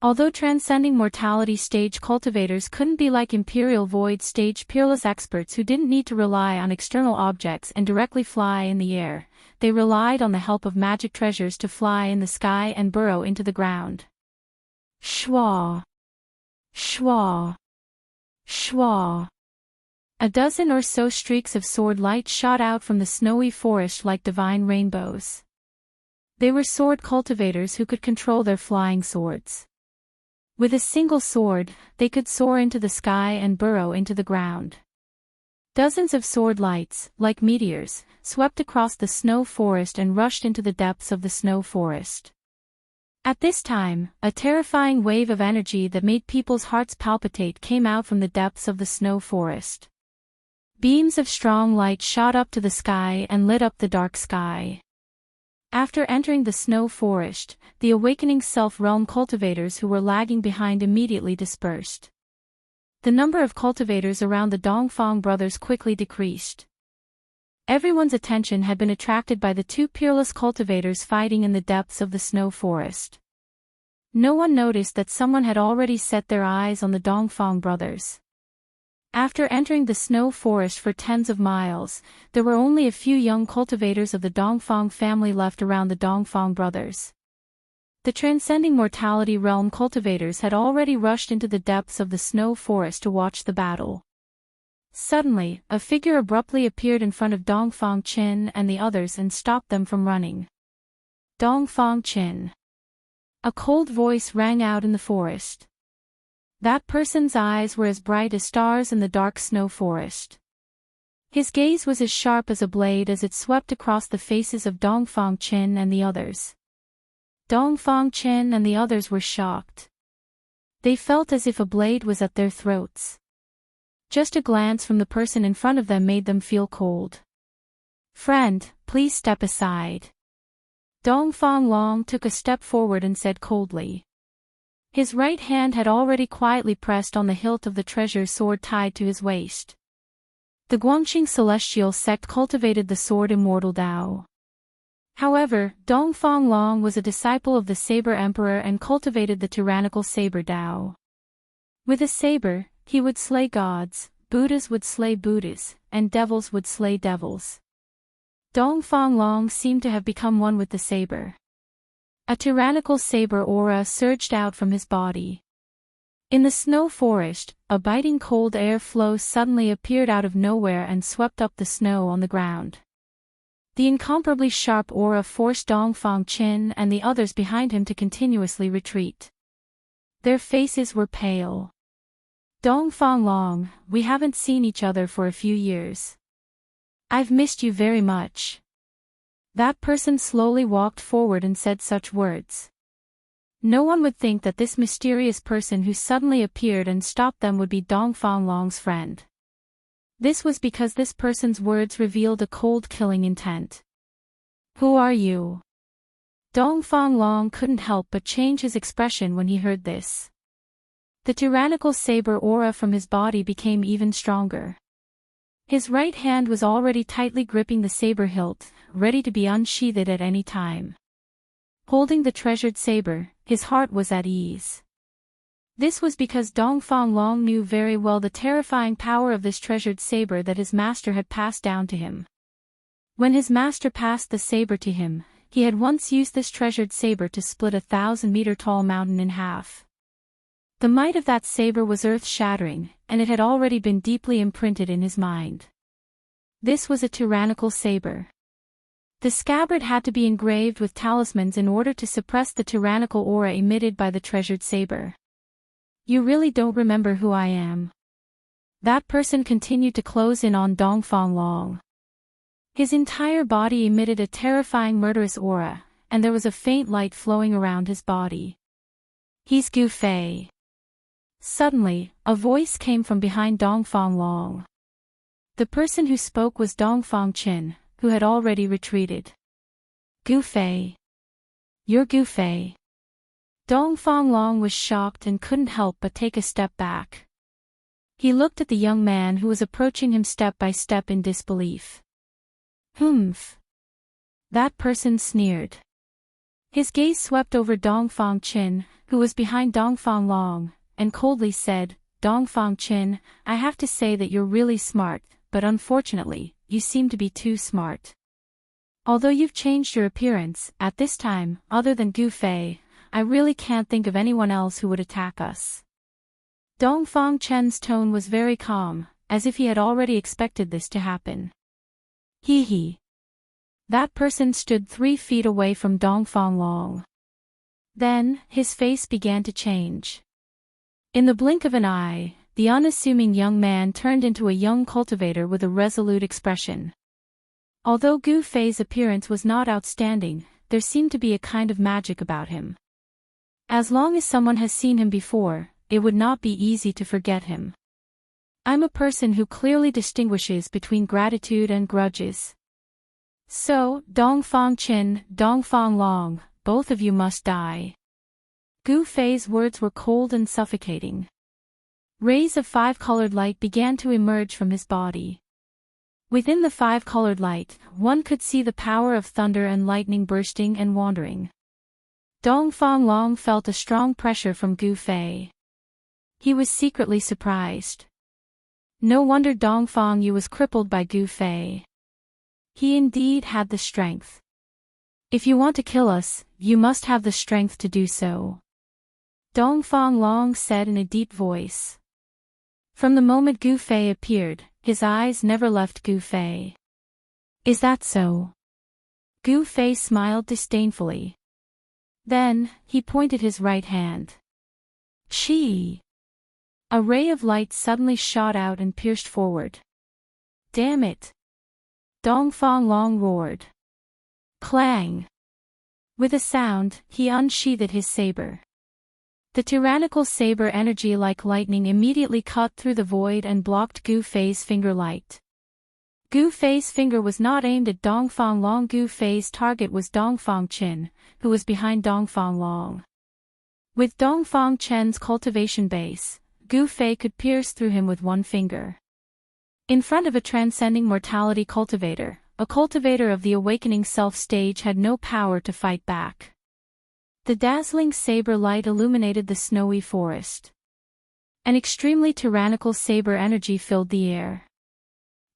Although transcending mortality stage cultivators couldn't be like Imperial Void stage peerless experts who didn't need to rely on external objects and directly fly in the air, they relied on the help of magic treasures to fly in the sky and burrow into the ground. Shwa! Shwa! Shwa! A dozen or so streaks of sword light shot out from the snowy forest like divine rainbows. They were sword cultivators who could control their flying swords. With a single sword, they could soar into the sky and burrow into the ground. Dozens of sword lights, like meteors, swept across the snow forest and rushed into the depths of the snow forest. At this time, a terrifying wave of energy that made people's hearts palpitate came out from the depths of the snow forest. Beams of strong light shot up to the sky and lit up the dark sky. After entering the snow forest, the awakening self-realm cultivators who were lagging behind immediately dispersed. The number of cultivators around the Dongfang brothers quickly decreased. Everyone's attention had been attracted by the 2 peerless cultivators fighting in the depths of the snow forest. No one noticed that someone had already set their eyes on the Dongfang brothers. After entering the snow forest for tens of miles, there were only a few young cultivators of the Dongfang family left around the Dongfang brothers. The transcending mortality realm cultivators had already rushed into the depths of the snow forest to watch the battle. Suddenly, a figure abruptly appeared in front of Dongfang Qin and the others and stopped them from running. Dongfang Qin. A cold voice rang out in the forest. That person's eyes were as bright as stars in the dark snow forest. His gaze was as sharp as a blade as it swept across the faces of Dongfang Qin and the others. Dongfang Qin and the others were shocked. They felt as if a blade was at their throats. Just a glance from the person in front of them made them feel cold. "Friend, please step aside." Dongfang Long took a step forward and said coldly. His right hand had already quietly pressed on the hilt of the treasure sword tied to his waist. The Guangxing celestial sect cultivated the sword Immortal Dao. However, Dongfang Long was a disciple of the Saber Emperor and cultivated the tyrannical Saber Dao. With a saber, he would slay gods, Buddhas would slay Buddhas, and devils would slay devils. Dongfang Long seemed to have become one with the saber. A tyrannical saber aura surged out from his body. In the snow forest, a biting cold air flow suddenly appeared out of nowhere and swept up the snow on the ground. The incomparably sharp aura forced Dongfang Qin and the others behind him to continuously retreat. Their faces were pale. "Dongfang Long, we haven't seen each other for a few years. I've missed you very much." That person slowly walked forward and said such words. No one would think that this mysterious person who suddenly appeared and stopped them would be Dongfang Long's friend. This was because this person's words revealed a cold killing intent. "Who are you?" Dongfang Long couldn't help but change his expression when he heard this. The tyrannical saber aura from his body became even stronger. His right hand was already tightly gripping the saber hilt, ready to be unsheathed at any time. Holding the treasured saber, his heart was at ease. This was because Dongfang Long knew very well the terrifying power of this treasured saber that his master had passed down to him. When his master passed the saber to him, he had once used this treasured saber to split a 1,000-meter-tall mountain in half. The might of that saber was earth-shattering, and it had already been deeply imprinted in his mind. This was a tyrannical saber. The scabbard had to be engraved with talismans in order to suppress the tyrannical aura emitted by the treasured saber. "You really don't remember who I am." That person continued to close in on Dongfang Long. His entire body emitted a terrifying murderous aura, and there was a faint light flowing around his body. "He's Gu Fei." Suddenly, a voice came from behind Dongfang Long. The person who spoke was Dongfang Qin, who had already retreated. "Gu Fei. You're Gu Fei." Dongfang Long was shocked and couldn't help but take a step back. He looked at the young man who was approaching him step by step in disbelief. "Humph." That person sneered. His gaze swept over Dongfang Qin, who was behind Dongfang Long, and coldly said, "Dongfang Qin, I have to say that you're really smart, but unfortunately, you seem to be too smart. Although you've changed your appearance, at this time, other than Gu Fei, I really can't think of anyone else who would attack us." Dongfang Qin's tone was very calm, as if he had already expected this to happen. "Hee hee." That person stood 3 feet away from Dongfang Long. Then, his face began to change. In the blink of an eye, the unassuming young man turned into a young cultivator with a resolute expression. Although Gu Fei's appearance was not outstanding, there seemed to be a kind of magic about him. As long as someone has seen him before, it would not be easy to forget him. I'm a person who clearly distinguishes between gratitude and grudges. So, Dongfang Qin, Dongfang Long, both of you must die. Gu Fei's words were cold and suffocating. Rays of 5-colored light began to emerge from his body. Within the 5-colored light, one could see the power of thunder and lightning bursting and wandering. Dongfang Long felt a strong pressure from Gu Fei. He was secretly surprised. No wonder Dongfang Yu was crippled by Gu Fei. He indeed had the strength. If you want to kill us, you must have the strength to do so, Dongfang Long said in a deep voice. From the moment Gu Fei appeared, his eyes never left Gu Fei. Is that so? Gu Fei smiled disdainfully. Then, he pointed his right hand. She! A ray of light suddenly shot out and pierced forward. Damn it! Dongfang Long roared. Clang! With a sound, he unsheathed his saber. The tyrannical saber energy like lightning immediately cut through the void and blocked Gu Fei's finger light. Gu Fei's finger was not aimed at Dongfang Long. Gu Fei's target was Dongfang Chen, who was behind Dongfang Long. With Dongfang Chen's cultivation base, Gu Fei could pierce through him with one finger. In front of a transcending mortality cultivator, a cultivator of the awakening self stage had no power to fight back. The dazzling saber light illuminated the snowy forest. An extremely tyrannical saber energy filled the air.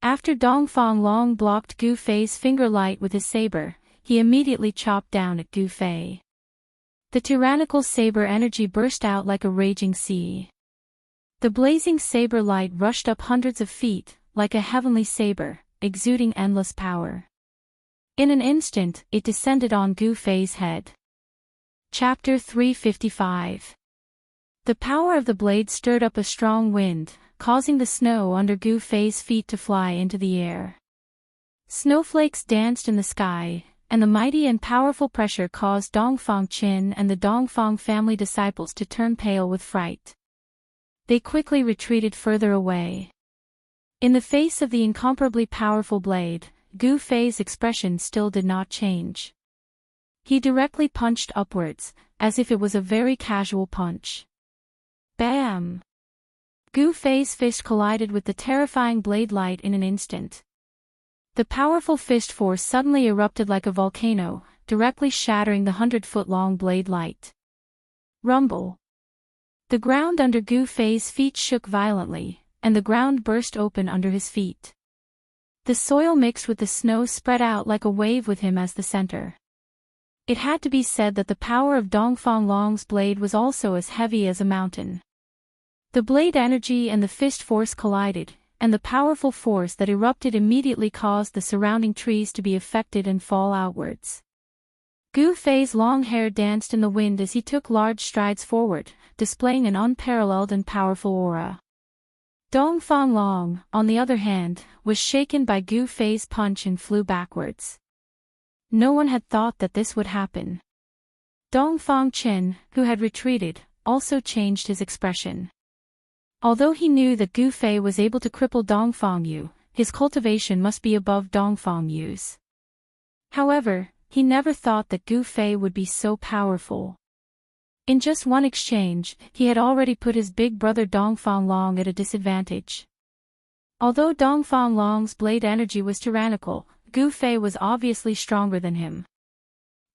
After Dongfang Long blocked Gu Fei's finger light with his saber, he immediately chopped down at Gu Fei. The tyrannical saber energy burst out like a raging sea. The blazing saber light rushed up hundreds of feet, like a heavenly saber, exuding endless power. In an instant, it descended on Gu Fei's head. Chapter 355. The power of the blade stirred up a strong wind, causing the snow under Gu Fei's feet to fly into the air. Snowflakes danced in the sky, and the mighty and powerful pressure caused Dongfang Qin and the Dongfang family disciples to turn pale with fright. They quickly retreated further away. In the face of the incomparably powerful blade, Gu Fei's expression still did not change. He directly punched upwards, as if it was a very casual punch. Bam! Gu Fei's fist collided with the terrifying blade light in an instant. The powerful fist force suddenly erupted like a volcano, directly shattering the 100-foot-long blade light. Rumble! The ground under Gu Fei's feet shook violently, and the ground burst open under his feet. The soil mixed with the snow spread out like a wave with him as the center. It had to be said that the power of Dongfang Long's blade was also as heavy as a mountain. The blade energy and the fist force collided, and the powerful force that erupted immediately caused the surrounding trees to be affected and fall outwards. Gu Fei's long hair danced in the wind as he took large strides forward, displaying an unparalleled and powerful aura. Dongfang Long, on the other hand, was shaken by Gu Fei's punch and flew backwards. No one had thought that this would happen. Dongfang Chen, who had retreated, also changed his expression. Although he knew that Gu Fei was able to cripple Dongfang Yu, his cultivation must be above Dongfang Yu's. However, he never thought that Gu Fei would be so powerful. In just one exchange, he had already put his big brother Dongfang Long at a disadvantage. Although Dongfang Long's blade energy was tyrannical, Gu Fei was obviously stronger than him.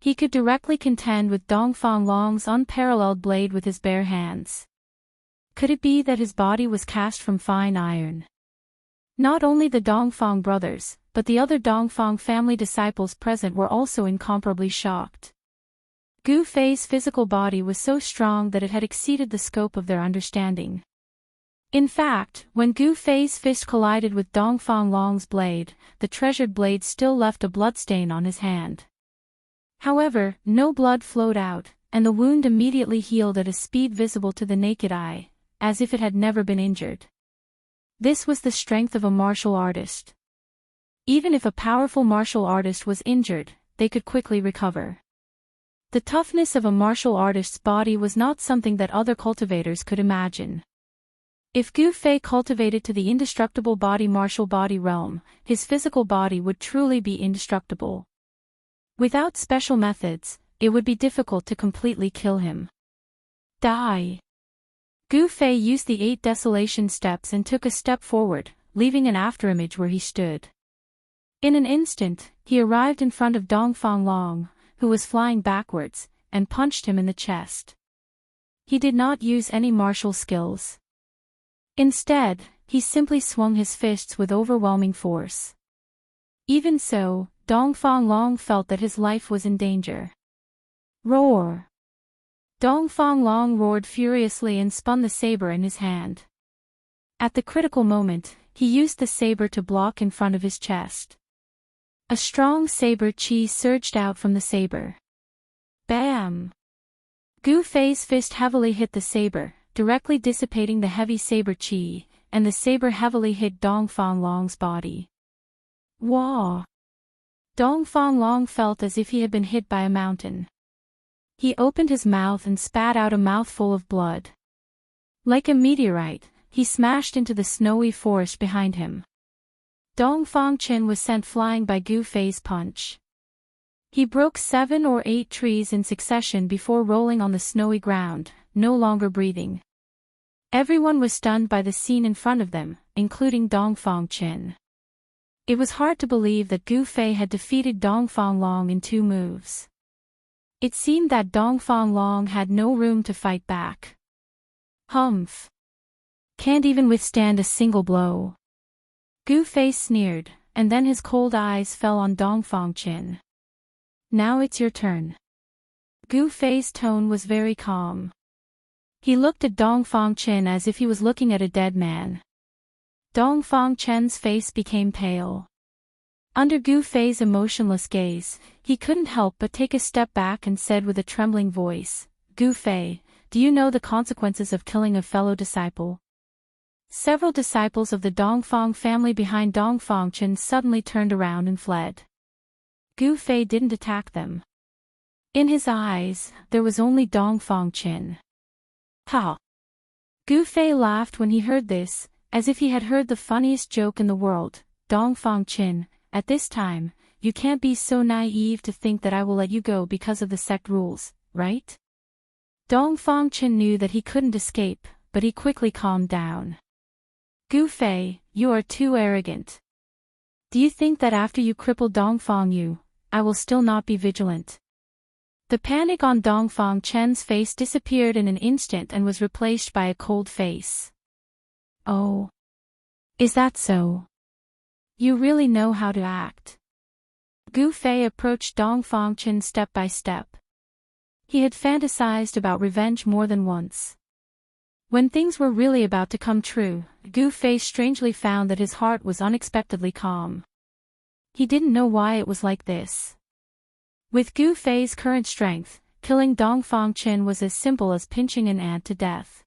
He could directly contend with Dongfang Long's unparalleled blade with his bare hands. Could it be that his body was cast from fine iron? Not only the Dongfang brothers, but the other Dongfang family disciples present were also incomparably shocked. Gu Fei's physical body was so strong that it had exceeded the scope of their understanding. In fact, when Gu Fei's fist collided with Dongfang Long's blade, the treasured blade still left a bloodstain on his hand. However, no blood flowed out, and the wound immediately healed at a speed visible to the naked eye, as if it had never been injured. This was the strength of a martial artist. Even if a powerful martial artist was injured, they could quickly recover. The toughness of a martial artist's body was not something that other cultivators could imagine. If Gu Fei cultivated to the indestructible body martial body realm, his physical body would truly be indestructible. Without special methods, it would be difficult to completely kill him. Die! Gu Fei used the 8 desolation steps and took a step forward, leaving an afterimage where he stood. In an instant, he arrived in front of Dongfang Long, who was flying backwards, and punched him in the chest. He did not use any martial skills. Instead, he simply swung his fists with overwhelming force. Even so, Dongfang Long felt that his life was in danger. Roar! Dongfang Long roared furiously and spun the saber in his hand. At the critical moment, he used the saber to block in front of his chest. A strong saber chi surged out from the saber. Bam! Gu Fei's fist heavily hit the saber, directly dissipating the heavy saber chi, and the saber heavily hit Dongfang Long's body. Wah! Dongfang Long felt as if he had been hit by a mountain. He opened his mouth and spat out a mouthful of blood. Like a meteorite, he smashed into the snowy forest behind him. Dongfang Chen was sent flying by Gu Fei's punch. He broke 7 or 8 trees in succession before rolling on the snowy ground, no longer breathing. Everyone was stunned by the scene in front of them, including Dongfang Chen. It was hard to believe that Gu Fei had defeated Dongfang Long in 2 moves. It seemed that Dongfang Long had no room to fight back. Humph! Can't even withstand a single blow. Gu Fei sneered, and then his cold eyes fell on Dongfang Chen. Now it's your turn. Gu Fei's tone was very calm. He looked at Dongfang Chen as if he was looking at a dead man. Dongfang Chen's face became pale. Under Gu Fei's emotionless gaze, he couldn't help but take a step back and said with a trembling voice, Gu Fei, do you know the consequences of killing a fellow disciple? Several disciples of the Dongfang family behind Dongfang Chen suddenly turned around and fled. Gu Fei didn't attack them. In his eyes, there was only Dongfang Chen. Ha! Gu Fei laughed when he heard this, as if he had heard the funniest joke in the world. Dongfang Chen, at this time, you can't be so naive to think that I will let you go because of the sect rules, right? Dongfang Chen knew that he couldn't escape, but he quickly calmed down. Gu Fei, you are too arrogant. Do you think that after you cripple Dongfang Yu, I will still not be vigilant? The panic on Dongfang Chen's face disappeared in an instant and was replaced by a cold face. Oh. Is that so? You really know how to act. Gu Fei approached Dongfang Chen step by step. He had fantasized about revenge more than once. When things were really about to come true, Gu Fei strangely found that his heart was unexpectedly calm. He didn't know why it was like this. With Gu Fei's current strength, killing Dongfang Chen was as simple as pinching an ant to death.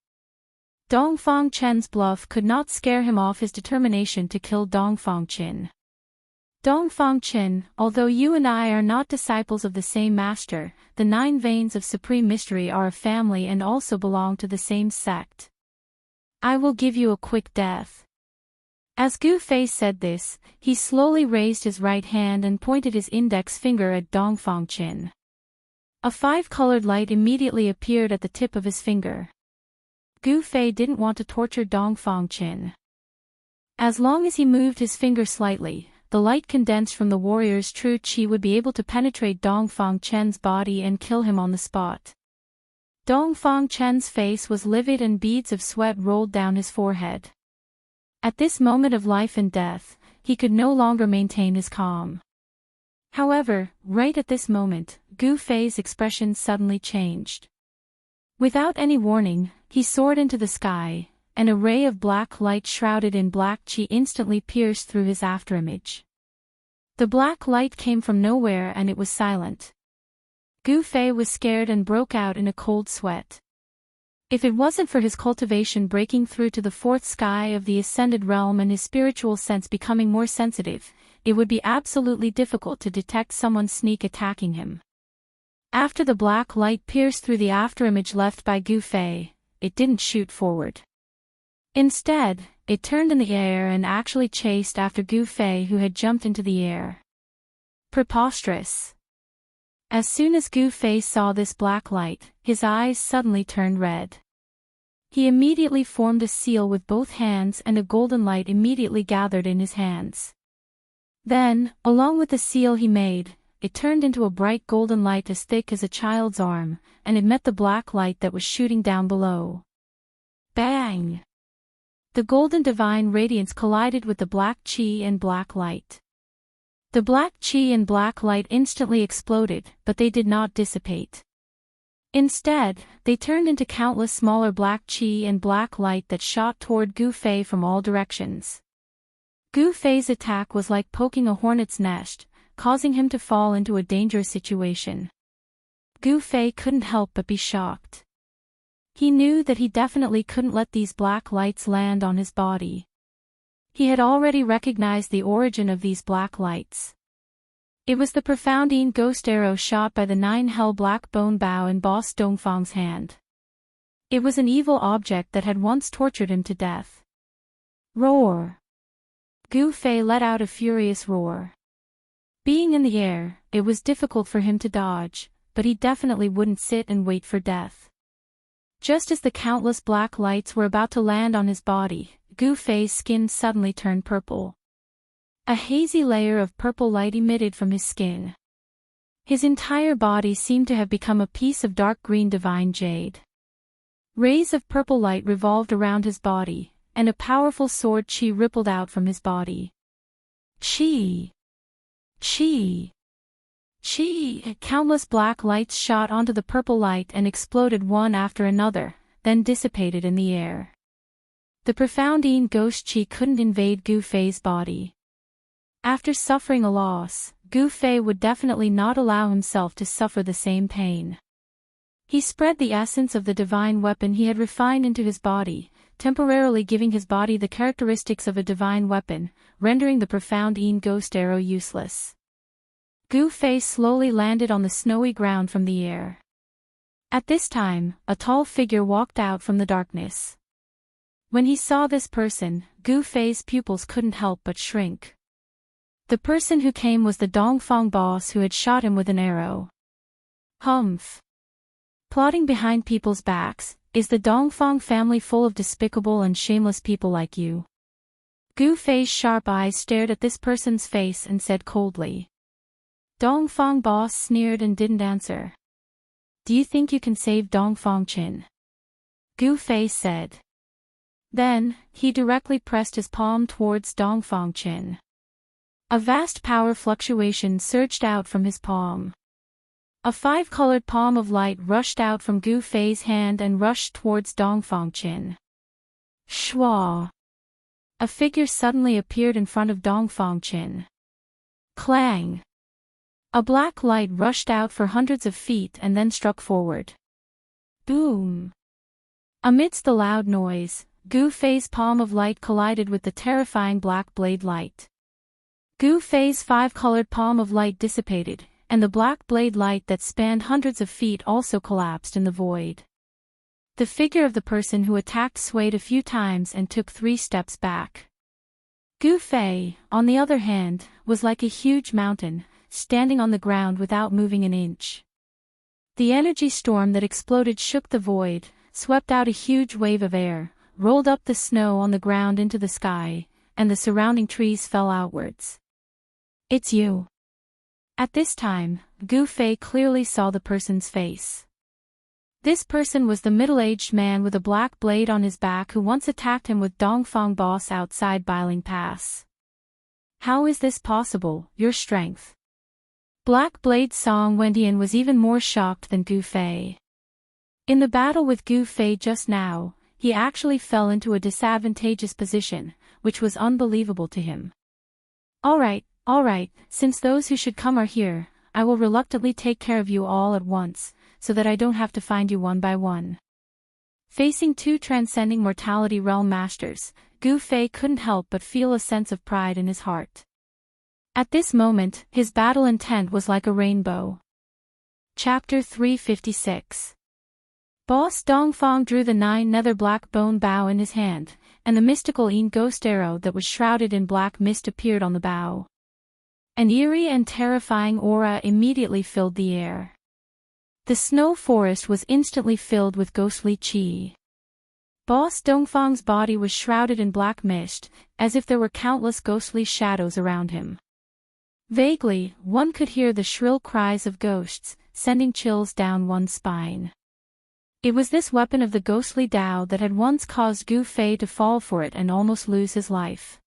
Dongfang Chen's bluff could not scare him off his determination to kill Dongfang Chen. Dongfang Chen, although you and I are not disciples of the same master, the 9 veins of supreme mystery are a family and also belong to the same sect. I will give you a quick death. As Gu Fei said this, he slowly raised his right hand and pointed his index finger at Dongfang Chen. A 5-colored light immediately appeared at the tip of his finger. Gu Fei didn't want to torture Dongfang Chen. As long as he moved his finger slightly, the light condensed from the warrior's true chi would be able to penetrate Dongfang Chen's body and kill him on the spot. Dongfang Chen's face was livid and beads of sweat rolled down his forehead. At this moment of life and death, he could no longer maintain his calm. However, right at this moment, Gu Fei's expression suddenly changed. Without any warning, he soared into the sky, and a ray of black light shrouded in black chi instantly pierced through his afterimage. The black light came from nowhere and it was silent. Gu Fei was scared and broke out in a cold sweat. If it wasn't for his cultivation breaking through to the 4th sky of the ascended realm and his spiritual sense becoming more sensitive, it would be absolutely difficult to detect someone sneak attacking him. After the black light pierced through the afterimage left by Gu Fei, it didn't shoot forward. Instead, it turned in the air and actually chased after Gu Fei, who had jumped into the air. Preposterous. As soon as Gu Fei saw this black light, his eyes suddenly turned red. He immediately formed a seal with both hands and a golden light immediately gathered in his hands. Then, along with the seal he made, it turned into a bright golden light as thick as a child's arm, and it met the black light that was shooting down below. Bang! The golden divine radiance collided with the black chi and black light. The black chi and black light instantly exploded, but they did not dissipate. Instead, they turned into countless smaller black chi and black light that shot toward Gu Fei from all directions. Gu Fei's attack was like poking a hornet's nest, causing him to fall into a dangerous situation. Gu Fei couldn't help but be shocked. He knew that he definitely couldn't let these black lights land on his body. He had already recognized the origin of these black lights. It was the profoundine ghost arrow shot by the 9 hell black bone bow in Boss Dongfang's hand. It was an evil object that had once tortured him to death. Roar! Gu Fei let out a furious roar. Being in the air, it was difficult for him to dodge, but he definitely wouldn't sit and wait for death. Just as the countless black lights were about to land on his body, Gu Fei's skin suddenly turned purple. A hazy layer of purple light emitted from his skin. His entire body seemed to have become a piece of dark green divine jade. Rays of purple light revolved around his body, and a powerful sword chi rippled out from his body. Chi! Chi! Chi! Countless black lights shot onto the purple light and exploded one after another, then dissipated in the air. The profoundine ghost chi couldn't invade Gu Fei's body. After suffering a loss, Gu Fei would definitely not allow himself to suffer the same pain. He spread the essence of the divine weapon he had refined into his body, temporarily giving his body the characteristics of a divine weapon, rendering the profoundine ghost arrow useless. Gu Fei slowly landed on the snowy ground from the air. At this time, a tall figure walked out from the darkness. When he saw this person, Gu Fei's pupils couldn't help but shrink. The person who came was the Dongfang boss who had shot him with an arrow. Humph! Plotting behind people's backs, is the Dongfang family full of despicable and shameless people like you? Gu Fei's sharp eyes stared at this person's face and said coldly. Dongfang boss sneered and didn't answer. Do you think you can save Dongfang Qin? Gu Fei said. Then, he directly pressed his palm towards Dongfang Qin. A vast power fluctuation surged out from his palm. A 5-colored palm of light rushed out from Gu Fei's hand and rushed towards Dongfang Qin. Shwa! A figure suddenly appeared in front of Dongfang Qin. Clang! A black light rushed out for hundreds of feet and then struck forward. Boom! Amidst the loud noise, Gu Fei's palm of light collided with the terrifying black blade light. Gu Fei's 5-colored palm of light dissipated, and the black blade light that spanned hundreds of feet also collapsed in the void. The figure of the person who attacked swayed a few times and took 3 steps back. Gu Fei, on the other hand, was like a huge mountain, standing on the ground without moving an inch. The energy storm that exploded shook the void, swept out a huge wave of air, rolled up the snow on the ground into the sky, and the surrounding trees fell outwards. It's you. At this time, Gu Fei clearly saw the person's face. This person was the middle-aged man with a black blade on his back who once attacked him with Dongfang boss outside Biling Pass. How is this possible, your strength? Black Blade Song Wendian was even more shocked than Gu Fei. In the battle with Gu Fei just now, he actually fell into a disadvantageous position, which was unbelievable to him. Alright, since those who should come are here, I will reluctantly take care of you all at once, so that I don't have to find you one by one. Facing 2 transcending mortality realm masters, Gu Fei couldn't help but feel a sense of pride in his heart. At this moment, his battle intent was like a rainbow. Chapter 356. Boss Dongfang drew the 9 nether black bone bow in his hand, and the mystical ghost arrow that was shrouded in black mist appeared on the bow. An eerie and terrifying aura immediately filled the air. The snow forest was instantly filled with ghostly chi. Boss Dongfang's body was shrouded in black mist, as if there were countless ghostly shadows around him. Vaguely, one could hear the shrill cries of ghosts, sending chills down one's spine. It was this weapon of the ghostly Tao that had once caused Gu Fei to fall for it and almost lose his life.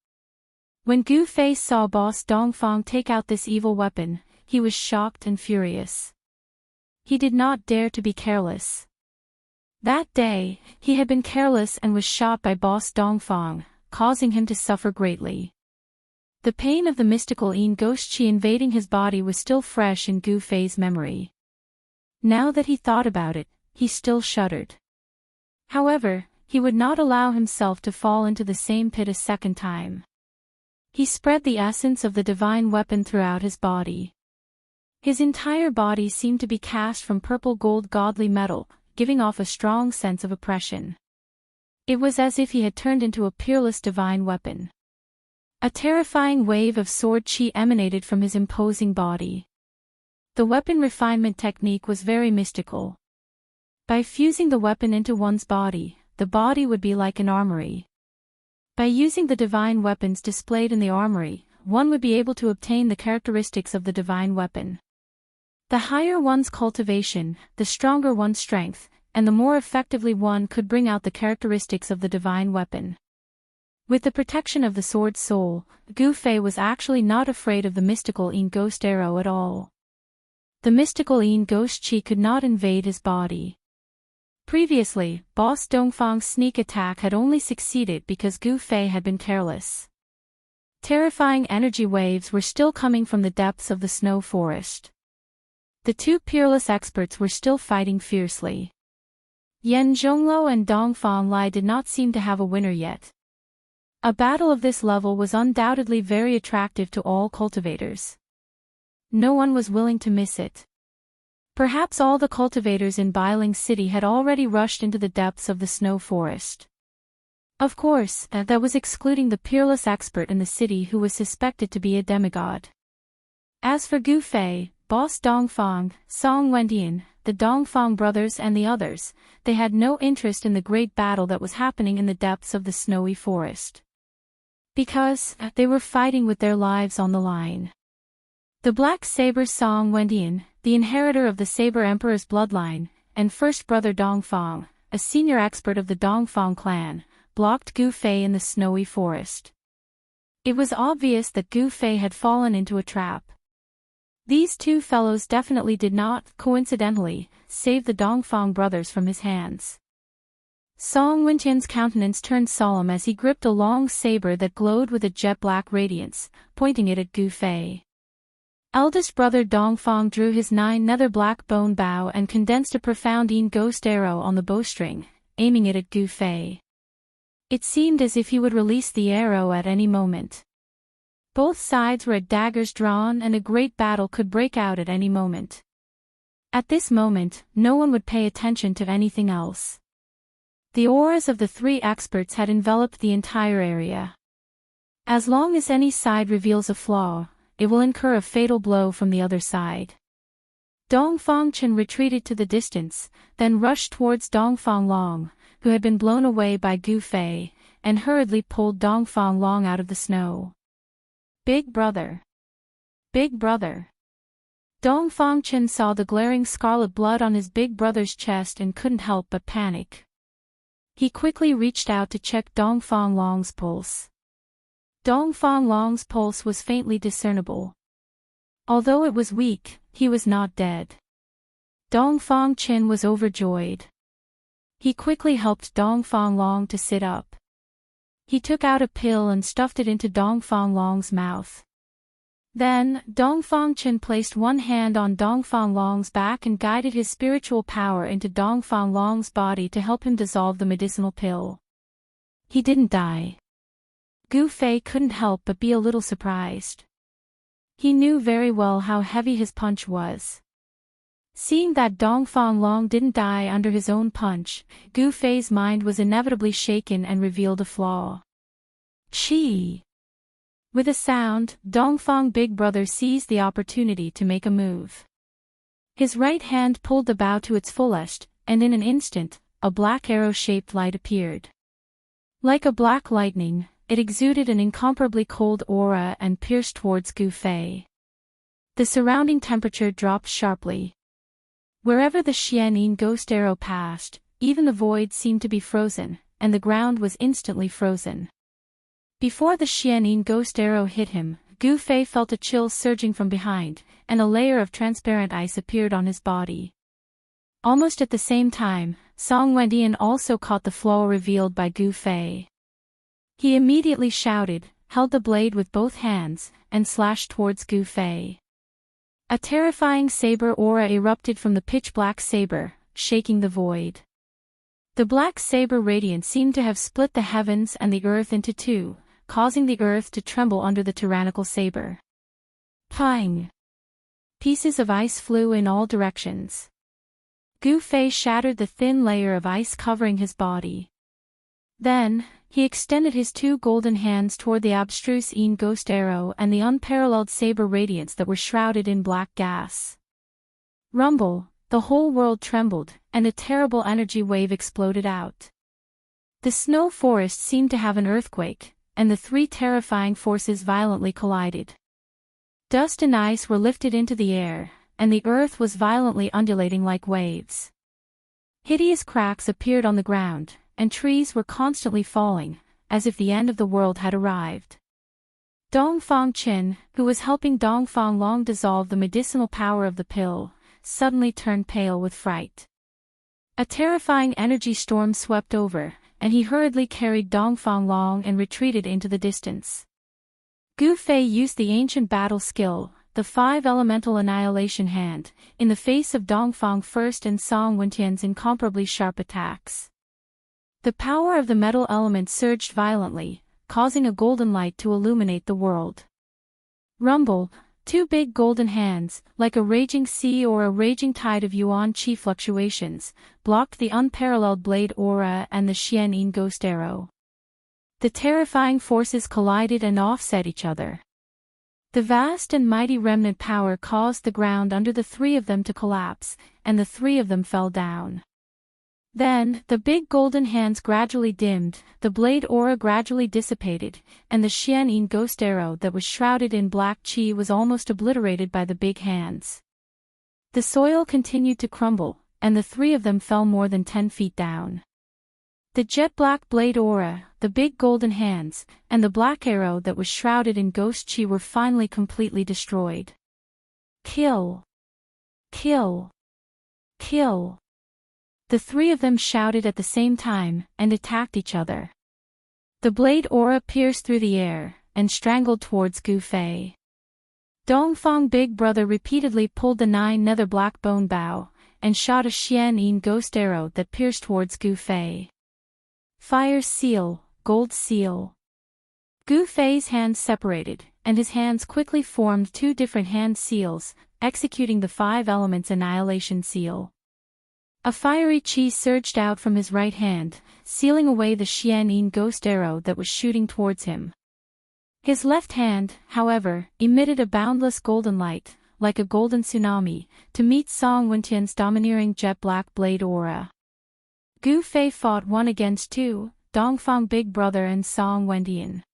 When Gu Fei saw Boss Dongfang take out this evil weapon, he was shocked and furious. He did not dare to be careless. That day, he had been careless and was shot by Boss Dongfang, causing him to suffer greatly. The pain of the mystical Yin ghost chi invading his body was still fresh in Gu Fei's memory. Now that he thought about it, he still shuddered. However, he would not allow himself to fall into the same pit a second time. He spread the essence of the divine weapon throughout his body. His entire body seemed to be cast from purple gold godly metal, giving off a strong sense of oppression. It was as if he had turned into a peerless divine weapon. A terrifying wave of sword chi emanated from his imposing body. The weapon refinement technique was very mystical. By fusing the weapon into one's body, the body would be like an armory. By using the divine weapons displayed in the armory, one would be able to obtain the characteristics of the divine weapon. The higher one's cultivation, the stronger one's strength, and the more effectively one could bring out the characteristics of the divine weapon. With the protection of the sword soul, Gu Fei was actually not afraid of the mystical Yin ghost arrow at all. The mystical Yin ghost chi could not invade his body. Previously, Boss Dongfang's sneak attack had only succeeded because Gu Fei had been careless. Terrifying energy waves were still coming from the depths of the snow forest. The two peerless experts were still fighting fiercely. Yan Zhongluo and Dongfang Lai did not seem to have a winner yet. A battle of this level was undoubtedly very attractive to all cultivators. No one was willing to miss it. Perhaps all the cultivators in Bailing City had already rushed into the depths of the snow forest. Of course, that was excluding the peerless expert in the city who was suspected to be a demigod. As for Gu Fei, Boss Dongfang, Song Wendian, the Dongfang brothers and the others, they had no interest in the great battle that was happening in the depths of the snowy forest. Because, they were fighting with their lives on the line. The Black Saber Song Wendian, the inheritor of the Saber Emperor's bloodline, and first brother Dongfang, a senior expert of the Dongfang clan, blocked Gu Fei in the snowy forest. It was obvious that Gu Fei had fallen into a trap. These two fellows definitely did not, coincidentally, save the Dongfang brothers from his hands. Song Wendian's countenance turned solemn as he gripped a long saber that glowed with a jet-black radiance, pointing it at Gu Fei. Eldest brother Dongfang drew his 9 nether black bone bow and condensed a profound Yin ghost arrow on the bowstring, aiming it at Gu Fei. It seemed as if he would release the arrow at any moment. Both sides were at daggers drawn and a great battle could break out at any moment. At this moment, no one would pay attention to anything else. The auras of the 3 experts had enveloped the entire area. As long as any side reveals a flaw, it will incur a fatal blow from the other side. Dongfang Chen retreated to the distance, then rushed towards Dongfang Long, who had been blown away by Gu Fei, and hurriedly pulled Dongfang Long out of the snow. Big brother! Big brother! Dongfang Chen saw the glaring scarlet blood on his big brother's chest and couldn't help but panic. He quickly reached out to check Dongfang Long's pulse. Dongfang Long's pulse was faintly discernible. Although it was weak, he was not dead. Dongfang Chen was overjoyed. He quickly helped Dongfang Long to sit up. He took out a pill and stuffed it into Dongfang Long's mouth. Then, Dongfang Chen placed one hand on Dongfang Long's back and guided his spiritual power into Dongfang Long's body to help him dissolve the medicinal pill. He didn't die. Gu Fei couldn't help but be a little surprised. He knew very well how heavy his punch was. Seeing that Dongfang Long didn't die under his own punch, Gu Fei's mind was inevitably shaken and revealed a flaw. Chi! With a sound, Dongfang Big Brother seized the opportunity to make a move. His right hand pulled the bow to its fullest, and in an instant, a black arrow-shaped light appeared. Like a black lightning, it exuded an incomparably cold aura and pierced towards Gu Fei. The surrounding temperature dropped sharply. Wherever the Xianyin ghost arrow passed, even the void seemed to be frozen, and the ground was instantly frozen. Before the Xianyin ghost arrow hit him, Gu Fei felt a chill surging from behind, and a layer of transparent ice appeared on his body. Almost at the same time, Song Wendian also caught the flaw revealed by Gu Fei. He immediately shouted, held the blade with both hands, and slashed towards Gu Fei. A terrifying saber aura erupted from the pitch-black saber, shaking the void. The black saber radiance seemed to have split the heavens and the earth into two, causing the earth to tremble under the tyrannical saber. Pang! Pieces of ice flew in all directions. Gu Fei shattered the thin layer of ice covering his body. Then, he extended his two golden hands toward the abstruse Yin ghost arrow and the unparalleled saber radiance that were shrouded in black gas. Rumble, the whole world trembled, and a terrible energy wave exploded out. The snow forest seemed to have an earthquake, and the three terrifying forces violently collided. Dust and ice were lifted into the air, and the earth was violently undulating like waves. Hideous cracks appeared on the ground, and trees were constantly falling, as if the end of the world had arrived. Dongfang Qin, who was helping Dongfang Long dissolve the medicinal power of the pill, suddenly turned pale with fright. A terrifying energy storm swept over, and he hurriedly carried Dongfang Long and retreated into the distance. Gu Fei used the ancient battle skill, the 5-elemental annihilation hand, in the face of Dongfang First and Song Wentian's incomparably sharp attacks. The power of the metal element surged violently, causing a golden light to illuminate the world. Rumble, two big golden hands, like a raging sea or a raging tide of yuan qi fluctuations, blocked the unparalleled blade aura and the Xianyin ghost arrow. The terrifying forces collided and offset each other. The vast and mighty remnant power caused the ground under the three of them to collapse, and the three of them fell down. Then, the big golden hands gradually dimmed, the blade aura gradually dissipated, and the Xianyin ghost arrow that was shrouded in black qi was almost obliterated by the big hands. The soil continued to crumble, and the three of them fell more than 10 feet down. The jet-black blade aura, the big golden hands, and the black arrow that was shrouded in ghost qi were finally completely destroyed. Kill! Kill! Kill! The three of them shouted at the same time, and attacked each other. The blade aura pierced through the air, and strangled towards Gu Fei. Dongfang Big Brother repeatedly pulled the 9-nether black bone bow, and shot a Xianyin ghost arrow that pierced towards Gu Fei. Fire seal, gold seal. Gu Fei's hands separated, and his hands quickly formed two different hand seals, executing the 5 elements annihilation seal. A fiery qi surged out from his right hand, sealing away the Xianyin ghost arrow that was shooting towards him. His left hand, however, emitted a boundless golden light, like a golden tsunami, to meet Song Wentian's domineering jet-black blade aura. Gu Fei fought 1 against 2, Dongfang Big Brother and Song Wendian.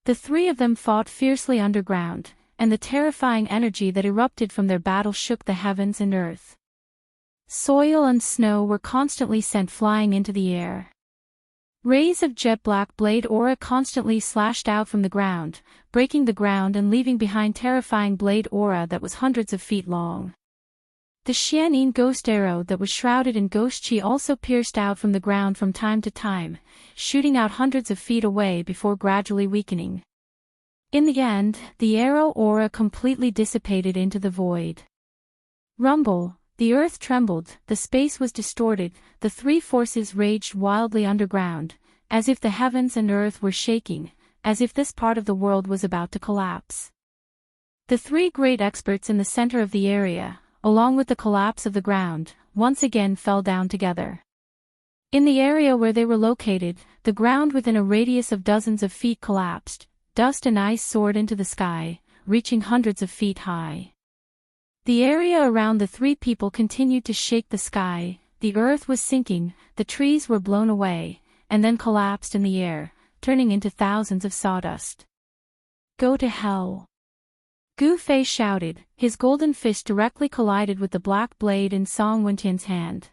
The three of them fought fiercely underground, and the terrifying energy that erupted from their battle shook the heavens and earth. Soil and snow were constantly sent flying into the air. Rays of jet-black blade aura constantly slashed out from the ground, breaking the ground and leaving behind terrifying blade aura that was hundreds of feet long. The Xianyin ghost arrow that was shrouded in ghost qi also pierced out from the ground from time to time, shooting out hundreds of feet away before gradually weakening. In the end, the arrow aura completely dissipated into the void. Rumble. The earth trembled, the space was distorted, the three forces raged wildly underground, as if the heavens and earth were shaking, as if this part of the world was about to collapse. The three great experts in the center of the area, along with the collapse of the ground, once again fell down together. In the area where they were located, the ground within a radius of dozens of feet collapsed, dust and ice soared into the sky, reaching hundreds of feet high. The area around the three people continued to shake the sky, the earth was sinking, the trees were blown away, and then collapsed in the air, turning into thousands of sawdust. Go to hell. Gu Fei shouted, his golden fist directly collided with the black blade in Song Wendian's hand.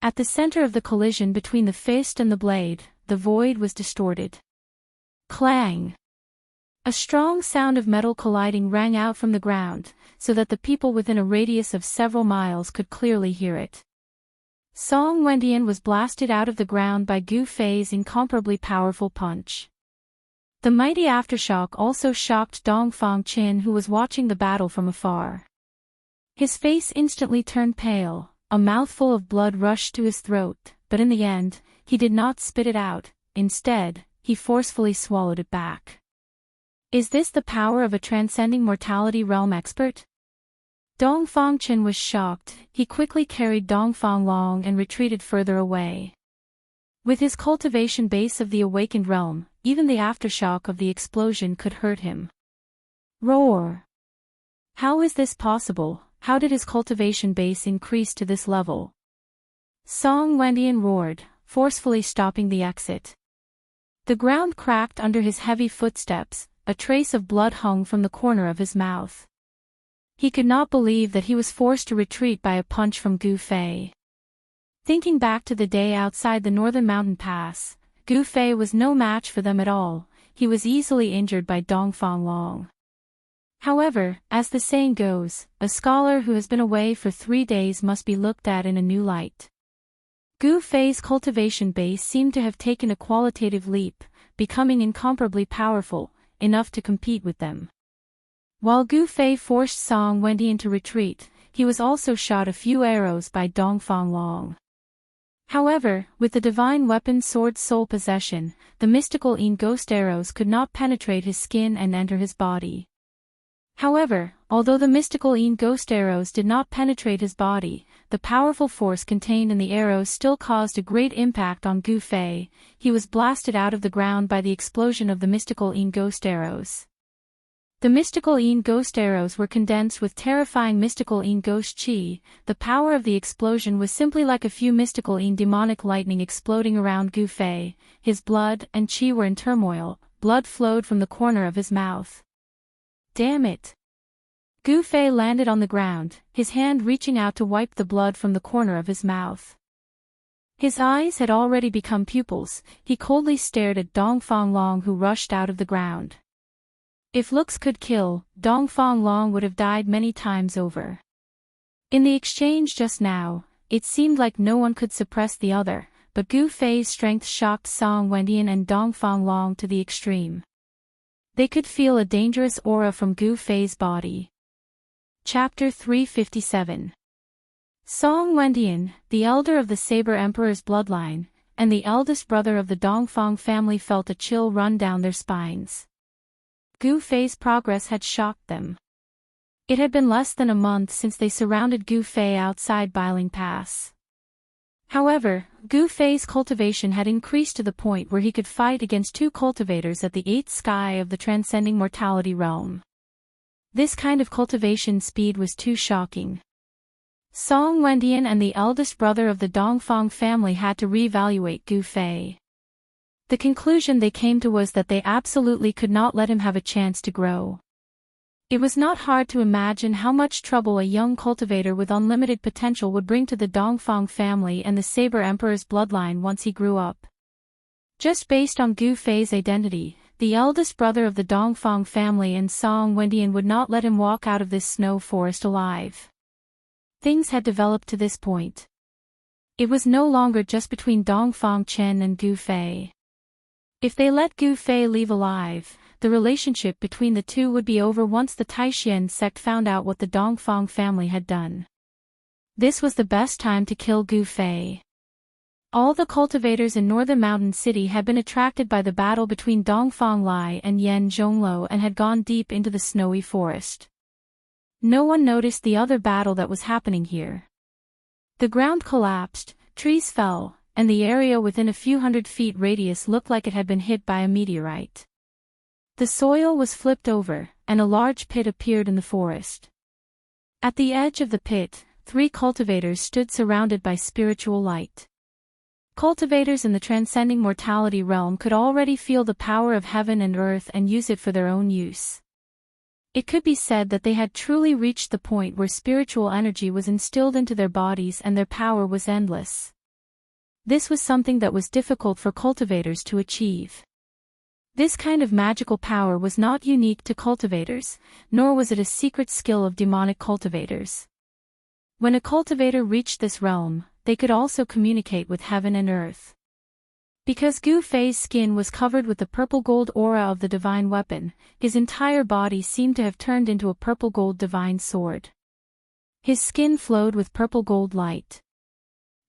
At the center of the collision between the fist and the blade, the void was distorted. Clang! A strong sound of metal colliding rang out from the ground, so that the people within a radius of several miles could clearly hear it. Song Wendian was blasted out of the ground by Gu Fei's incomparably powerful punch. The mighty aftershock also shocked Dongfang Qin, who was watching the battle from afar. His face instantly turned pale, a mouthful of blood rushed to his throat, but in the end, he did not spit it out. Instead, he forcefully swallowed it back. Is this the power of a transcending mortality realm expert? Dongfang Qin was shocked. He quickly carried Dongfang Long and retreated further away. With his cultivation base of the awakened realm, even the aftershock of the explosion could hurt him. Roar! How is this possible? How did his cultivation base increase to this level? Song Wendian roared, forcefully stopping the exit. The ground cracked under his heavy footsteps, a trace of blood hung from the corner of his mouth. He could not believe that he was forced to retreat by a punch from Gu Fei. Thinking back to the day outside the northern mountain pass, Gu Fei was no match for them at all. He was easily injured by Dongfang Long. However, as the saying goes, a scholar who has been away for 3 days must be looked at in a new light. Gu Fei's cultivation base seemed to have taken a qualitative leap, becoming incomparably powerful, enough to compete with them. While Gu Fei forced Song Wendian to retreat, he was also shot a few arrows by Dongfang Long. However, with the divine weapon sword soul possession, the mystical Yin ghost arrows could not penetrate his skin and enter his body. However, although the mystical Yin ghost arrows did not penetrate his body, the powerful force contained in the arrows still caused a great impact on Gu Fei. He was blasted out of the ground by the explosion of the mystical Yin ghost arrows. The mystical Yin ghost arrows were condensed with terrifying mystical Yin ghost chi. The power of the explosion was simply like a few mystical Yin demonic lightning exploding around Gu Fei. His blood and chi were in turmoil, blood flowed from the corner of his mouth. Damn it! Gu Fei landed on the ground, his hand reaching out to wipe the blood from the corner of his mouth. His eyes had already become pupils. He coldly stared at Dongfang Long, who rushed out of the ground. If looks could kill, Dongfang Long would have died many times over. In the exchange just now, it seemed like no one could suppress the other, but Gu Fei's strength shocked Song Wendian and Dongfang Long to the extreme. They could feel a dangerous aura from Gu Fei's body. Chapter 357. Song Wendian, the elder of the Saber Emperor's bloodline, and the eldest brother of the Dongfang family felt a chill run down their spines. Gu Fei's progress had shocked them. It had been less than a month since they surrounded Gu Fei outside Biling Pass. However, Gu Fei's cultivation had increased to the point where he could fight against 2 cultivators at the 8th sky of the transcending mortality realm. This kind of cultivation speed was too shocking. Song Wendian and the eldest brother of the Dongfang family had to reevaluate Gu Fei. The conclusion they came to was that they absolutely could not let him have a chance to grow. It was not hard to imagine how much trouble a young cultivator with unlimited potential would bring to the Dongfang family and the Saber Emperor's bloodline once he grew up. Just based on Gu Fei's identity, the eldest brother of the Dongfang family and Song Wendian would not let him walk out of this snow forest alive. Things had developed to this point. It was no longer just between Dongfang Chen and Gu Fei. If they let Gu Fei leave alive, the relationship between the two would be over once the Taishan sect found out what the Dongfang family had done. This was the best time to kill Gu Fei. All the cultivators in Northern Mountain City had been attracted by the battle between Dongfang Lai and Yan Zhongluo and had gone deep into the snowy forest. No one noticed the other battle that was happening here. The ground collapsed, trees fell, and the area within a few hundred feet radius looked like it had been hit by a meteorite. The soil was flipped over, and a large pit appeared in the forest. At the edge of the pit, 3 cultivators stood surrounded by spiritual light. Cultivators in the transcending mortality realm could already feel the power of heaven and earth and use it for their own use. It could be said that they had truly reached the point where spiritual energy was instilled into their bodies and their power was endless. This was something that was difficult for cultivators to achieve. This kind of magical power was not unique to cultivators, nor was it a secret skill of demonic cultivators. When a cultivator reached this realm, they could also communicate with heaven and earth. Because Gu Fei's skin was covered with the purple-gold aura of the divine weapon, his entire body seemed to have turned into a purple-gold divine sword. His skin flowed with purple-gold light.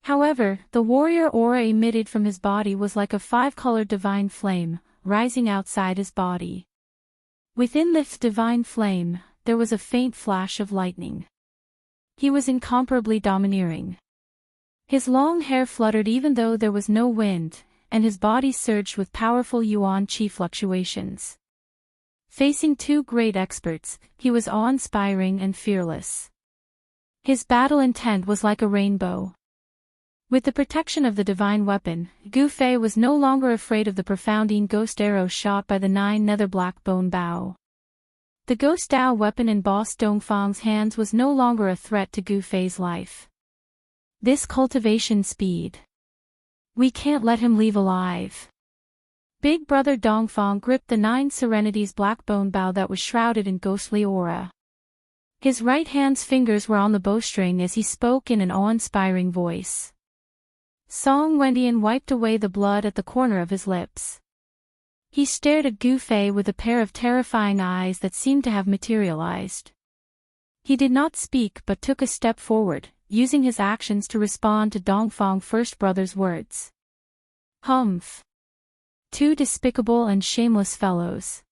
However, the warrior aura emitted from his body was like a five-colored divine flame, rising outside his body. Within this divine flame, there was a faint flash of lightning. He was incomparably domineering. His long hair fluttered even though there was no wind, and his body surged with powerful yuan qi fluctuations. Facing two great experts, he was awe-inspiring and fearless. His battle intent was like a rainbow. With the protection of the divine weapon, Gu Fei was no longer afraid of the profounding ghost arrow shot by the 9 nether black bone bow. The ghost Dao weapon in Boss Dongfang's hands was no longer a threat to Gu Fei's life. This cultivation speed. We can't let him leave alive. Big brother Dongfang gripped the 9 Serenity's black bone bow that was shrouded in ghostly aura. His right hand's fingers were on the bowstring as he spoke in an awe-inspiring voice. Song Wendian wiped away the blood at the corner of his lips. He stared at Gu Fei with a pair of terrifying eyes that seemed to have materialized. He did not speak but took a step forward, using his actions to respond to Dongfang First Brother's words. Humph. 2 despicable and shameless fellows.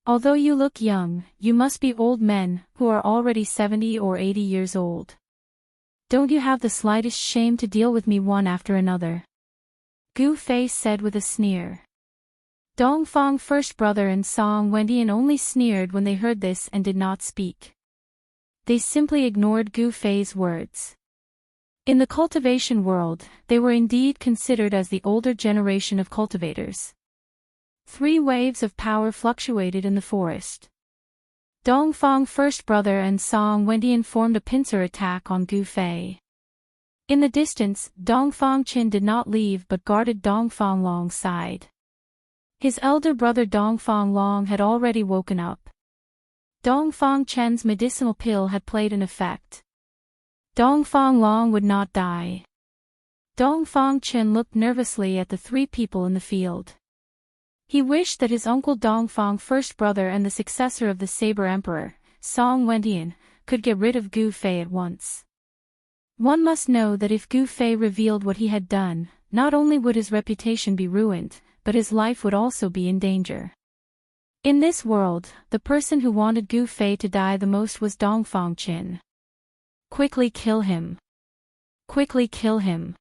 Although you look young, you must be old men, who are already 70 or 80 years old. Don't you have the slightest shame to deal with me one after another? Gu Fei said with a sneer. Dongfang First Brother and Song Wendian only sneered when they heard this and did not speak. They simply ignored Gu Fei's words. In the cultivation world, they were indeed considered as the older generation of cultivators. 3 waves of power fluctuated in the forest. Dongfang First Brother and Song Wendian formed a pincer attack on Gu Fei. In the distance, Dongfang Qin did not leave but guarded Dongfang Long's side. His elder brother Dongfang Long had already woken up. Dongfang Chen's medicinal pill had played an effect. Dongfang Long would not die. Dongfang Chen looked nervously at the 3 people in the field. He wished that his uncle Dongfang First Brother and the successor of the Saber Emperor, Song Wendian, could get rid of Gu Fei at once. One must know that if Gu Fei revealed what he had done, not only would his reputation be ruined, but his life would also be in danger. In this world, the person who wanted Gu Fei to die the most was Dongfang Qin. Quickly kill him. Quickly kill him.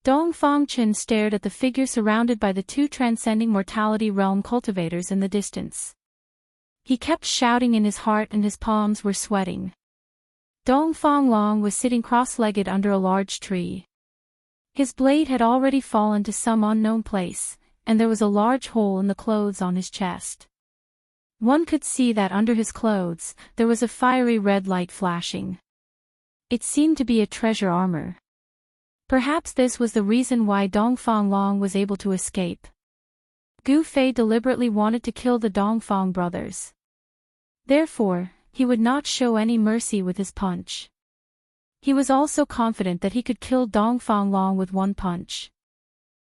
Dongfang Qin stared at the figure surrounded by the 2 transcending mortality realm cultivators in the distance. He kept shouting in his heart and his palms were sweating. Dongfang Long was sitting cross-legged under a large tree. His blade had already fallen to some unknown place, and there was a large hole in the clothes on his chest. One could see that under his clothes, there was a fiery red light flashing. It seemed to be a treasure armor. Perhaps this was the reason why Dongfang Long was able to escape. Gu Fei deliberately wanted to kill the Dongfang brothers. Therefore, he would not show any mercy with his punch. He was also confident that he could kill Dongfang Long with one punch.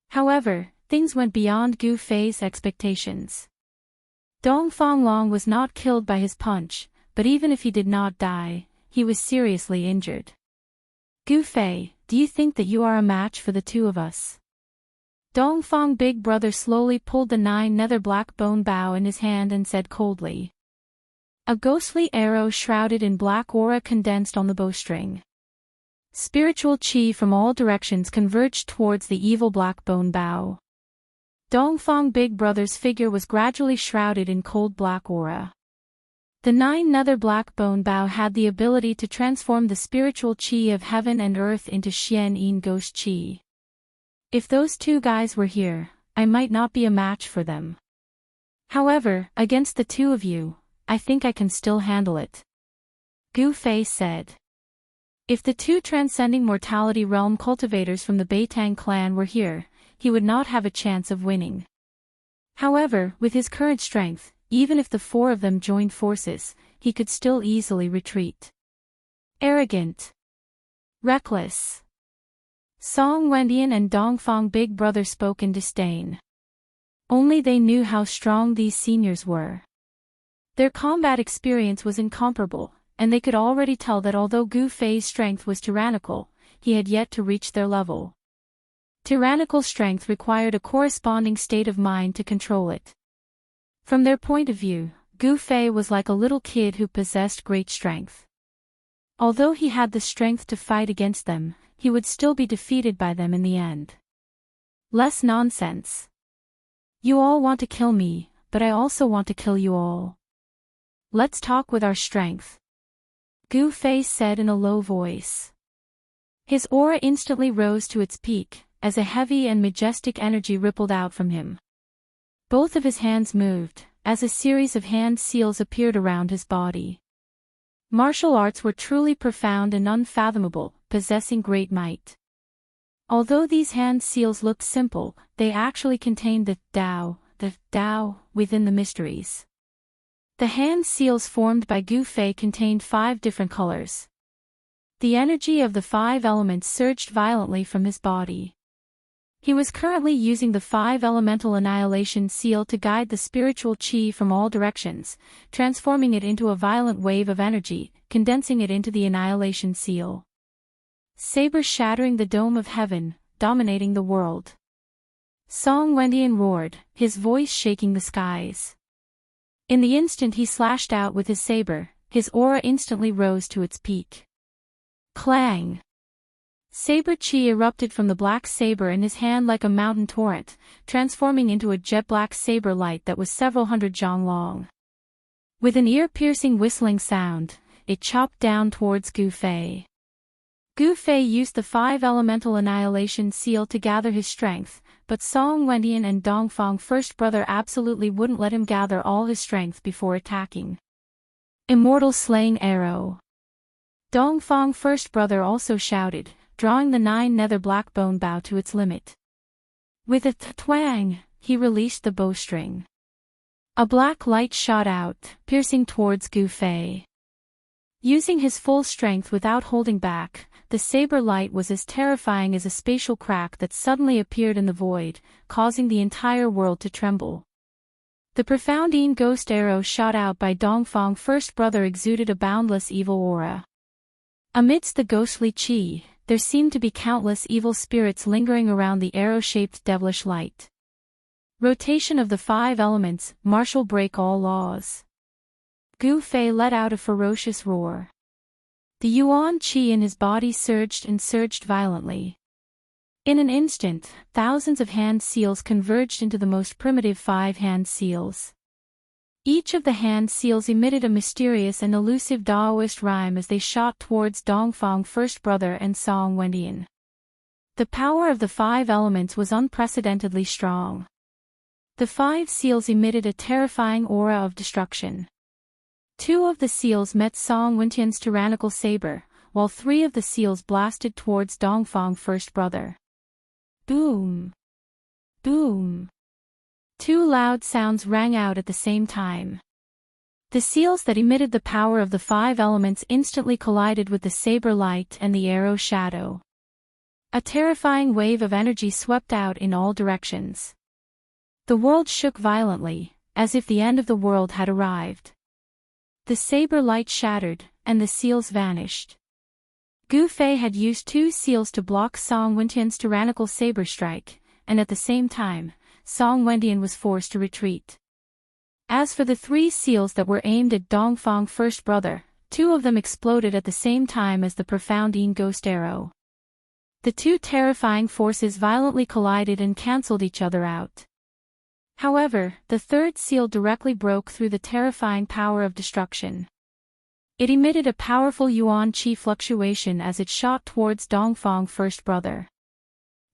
However, things went beyond Gu Fei's expectations. Dongfang Long was not killed by his punch, but even if he did not die, he was seriously injured. Gu Fei, do you think that you are a match for the 2 of us? Dongfang Big Brother slowly pulled the 9 nether black bone bow in his hand and said coldly. A ghostly arrow shrouded in black aura condensed on the bowstring. Spiritual qi from all directions converged towards the evil black bone bow. Dongfang Big Brother's figure was gradually shrouded in cold black aura. The 9 nether black bone bow had the ability to transform the spiritual qi of heaven and earth into Xian Yin ghost qi. If those 2 guys were here, I might not be a match for them. However, against the 2 of you, I think I can still handle it. Gu Fei said. If the two transcending mortality realm cultivators from the Beitang clan were here, he would not have a chance of winning. However, with his current strength, even if the four of them joined forces, he could still easily retreat. Arrogant. Reckless. Song Wendian and Dongfang Big Brother spoke in disdain. Only they knew how strong these seniors were. Their combat experience was incomparable, and they could already tell that although Gu Fei's strength was tyrannical, he had yet to reach their level. Tyrannical strength required a corresponding state of mind to control it. From their point of view, Gu Fei was like a little kid who possessed great strength. Although he had the strength to fight against them, he would still be defeated by them in the end. Less nonsense. You all want to kill me, but I also want to kill you all. Let's talk with our strength. Gu Fei said in a low voice. His aura instantly rose to its peak, as a heavy and majestic energy rippled out from him. Both of his hands moved, as a series of hand seals appeared around his body. Martial arts were truly profound and unfathomable, possessing great might. Although these hand seals looked simple, they actually contained the Tao, within the mysteries. The hand seals formed by Gu Fei contained 5 different colors. The energy of the 5 elements surged violently from his body. He was currently using the 5 elemental annihilation seal to guide the spiritual qi from all directions, transforming it into a violent wave of energy, condensing it into the annihilation seal. Saber shattering the dome of heaven, dominating the world. Song Wendian roared, his voice shaking the skies. In the instant he slashed out with his saber, his aura instantly rose to its peak. Clang! Saber chi erupted from the black saber in his hand like a mountain torrent, transforming into a jet-black saber light that was several hundred zhang long. With an ear-piercing whistling sound, it chopped down towards Gu Fei. Gu Fei used the 5 elemental annihilation seal to gather his strength, but Song Wendian and Dongfang First Brother absolutely wouldn't let him gather all his strength before attacking. Immortal slaying arrow. Dongfang First Brother also shouted, drawing the 9 nether black bone bow to its limit. With a twang, he released the bowstring. A black light shot out, piercing towards Gu Fei. Using his full strength without holding back, the saber light was as terrifying as a spatial crack that suddenly appeared in the void, causing the entire world to tremble. The profound ghost arrow shot out by Dongfang First Brother exuded a boundless evil aura. Amidst the ghostly qi, there seemed to be countless evil spirits lingering around the arrow-shaped devilish light. Rotation of the 5 elements, martial break all laws. Gu Fei let out a ferocious roar. The yuan qi in his body surged and surged violently. In an instant, thousands of hand seals converged into the most primitive 5 hand seals. Each of the hand seals emitted a mysterious and elusive Daoist rhyme as they shot towards Dongfang First Brother and Song Wendian. The power of the 5 elements was unprecedentedly strong. The 5 seals emitted a terrifying aura of destruction. 2 of the seals met Song Wendian's tyrannical saber, while 3 of the seals blasted towards Dongfang First Brother. Boom! Boom! 2 loud sounds rang out at the same time. The seals that emitted the power of the 5 elements instantly collided with the saber light and the arrow shadow. A terrifying wave of energy swept out in all directions. The world shook violently, as if the end of the world had arrived. The saber light shattered, and the seals vanished. Gu Fei had used 2 seals to block Song Wendian's tyrannical saber strike, and at the same time, Song Wendian was forced to retreat. As for the 3 seals that were aimed at Dongfang First Brother, 2 of them exploded at the same time as the profound ghost arrow. The 2 terrifying forces violently collided and cancelled each other out. However, the 3rd seal directly broke through the terrifying power of destruction. It emitted a powerful yuan qi fluctuation as it shot towards Dongfang First Brother.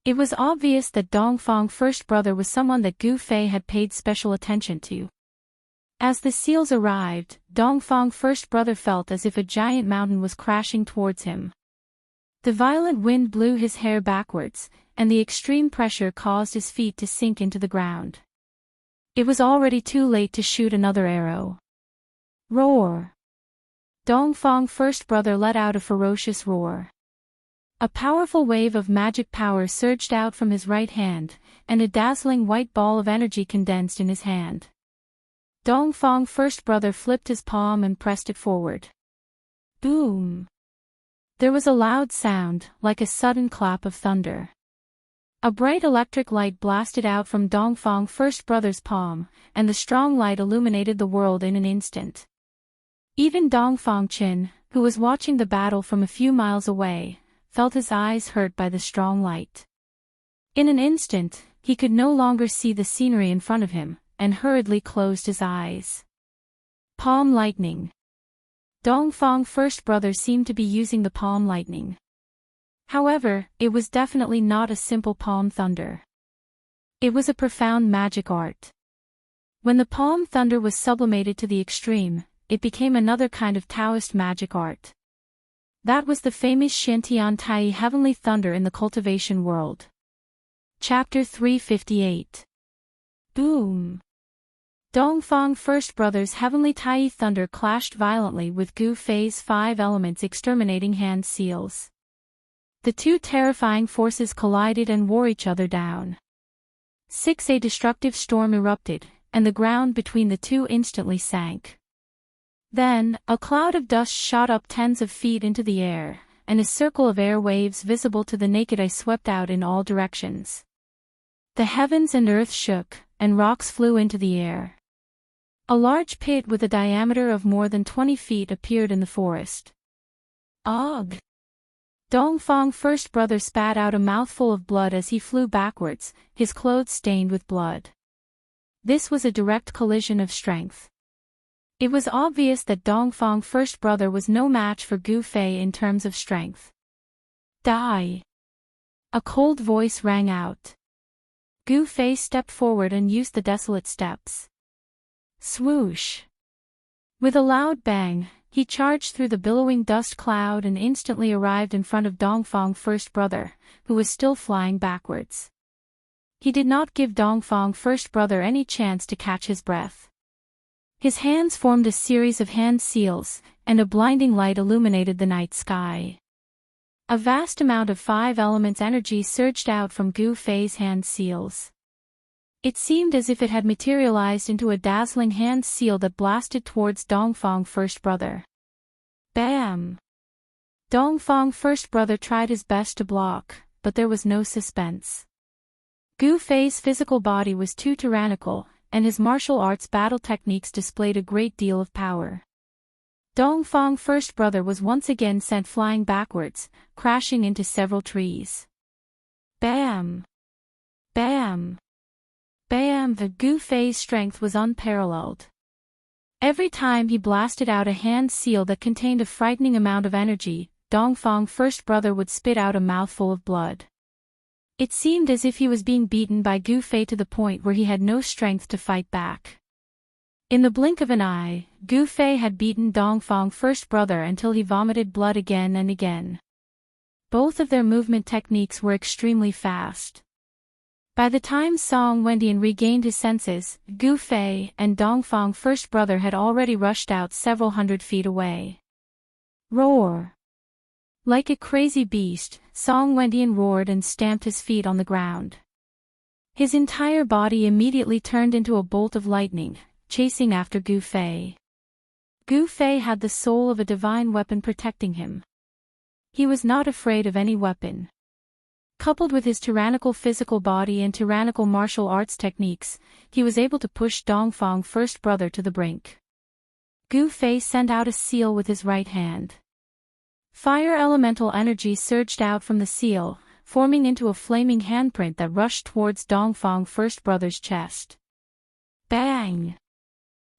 It was obvious that Dongfang First Brother was someone that Gu Fei had paid special attention to. As the seals arrived, Dongfang first brother felt as if a giant mountain was crashing towards him. The violent wind blew his hair backwards, and the extreme pressure caused his feet to sink into the ground. It was already too late to shoot another arrow. Roar! Dongfang first brother let out a ferocious roar. A powerful wave of magic power surged out from his right hand, and a dazzling white ball of energy condensed in his hand. Dongfang first brother flipped his palm and pressed it forward. Boom! There was a loud sound, like a sudden clap of thunder. A bright electric light blasted out from Dongfang first brother's palm, and the strong light illuminated the world in an instant. Even Dongfang Qin, who was watching the battle from a few miles away, felt his eyes hurt by the strong light. In an instant, he could no longer see the scenery in front of him, and hurriedly closed his eyes. Palm lightning. Dongfang first brother seemed to be using the palm lightning. However, it was definitely not a simple palm thunder. It was a profound magic art. When the palm thunder was sublimated to the extreme, it became another kind of Taoist magic art. That was the famous Xiantian Tai heavenly thunder in the cultivation world. Chapter 358. Boom! Dongfang first brother's heavenly Tai thunder clashed violently with Gu Fei's 5 elements exterminating hand seals. The two terrifying forces collided and wore each other down. A destructive storm erupted, and the ground between the two instantly sank. Then, a cloud of dust shot up tens of feet into the air, and a circle of air waves visible to the naked eye swept out in all directions. The heavens and earth shook, and rocks flew into the air. A large pit with a diameter of more than 20 feet appeared in the forest. Ugh! Dongfang first brother spat out a mouthful of blood as he flew backwards, his clothes stained with blood. This was a direct collision of strength. It was obvious that Dongfang first brother was no match for Gu Fei in terms of strength. Die! A cold voice rang out. Gu Fei stepped forward and used the desolate steps. Swoosh! With a loud bang, he charged through the billowing dust cloud and instantly arrived in front of Dongfang first brother, who was still flying backwards. He did not give Dongfang first brother any chance to catch his breath. His hands formed a series of hand seals, and a blinding light illuminated the night sky. A vast amount of 5 elements energy surged out from Gu Fei's hand seals. It seemed as if it had materialized into a dazzling hand seal that blasted towards Dongfang first brother. Bam! Dongfang first brother tried his best to block, but there was no suspense. Gu Fei's physical body was too tyrannical, and his martial arts battle techniques displayed a great deal of power. Dongfang first brother was once again sent flying backwards, crashing into several trees. Bam! Bam! Bam! The Gu Fei's strength was unparalleled. Every time he blasted out a hand seal that contained a frightening amount of energy, Dongfang first brother would spit out a mouthful of blood. It seemed as if he was being beaten by Gu Fei to the point where he had no strength to fight back. In the blink of an eye, Gu Fei had beaten Dongfang first brother until he vomited blood again and again. Both of their movement techniques were extremely fast. By the time Song Wendian regained his senses, Gu Fei and Dongfang first brother had already rushed out several hundred feet away. Roar! Like a crazy beast, Song Wendian roared and stamped his feet on the ground. His entire body immediately turned into a bolt of lightning, chasing after Gu Fei. Gu Fei had the soul of a divine weapon protecting him. He was not afraid of any weapon. Coupled with his tyrannical physical body and tyrannical martial arts techniques, he was able to push Dongfang first brother to the brink. Gu Fei sent out a seal with his right hand. Fire elemental energy surged out from the seal, forming into a flaming handprint that rushed towards Dongfang first brother's chest. Bang!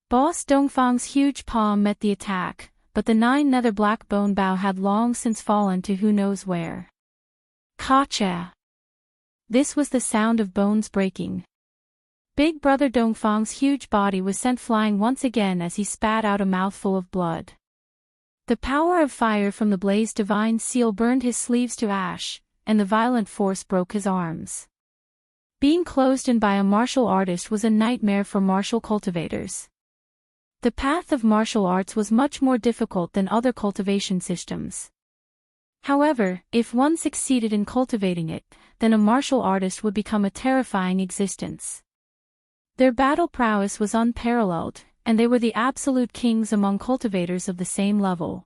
Boss Dongfang's huge palm met the attack, but the 9 nether black bone bow had long since fallen to who knows where. Kacha! This was the sound of bones breaking. Big Brother Dongfang's huge body was sent flying once again as he spat out a mouthful of blood. The power of fire from the blaze divine seal burned his sleeves to ash, and the violent force broke his arms. Being closed in by a martial artist was a nightmare for martial cultivators. The path of martial arts was much more difficult than other cultivation systems. However, if one succeeded in cultivating it, then a martial artist would become a terrifying existence. Their battle prowess was unparalleled, and they were the absolute kings among cultivators of the same level.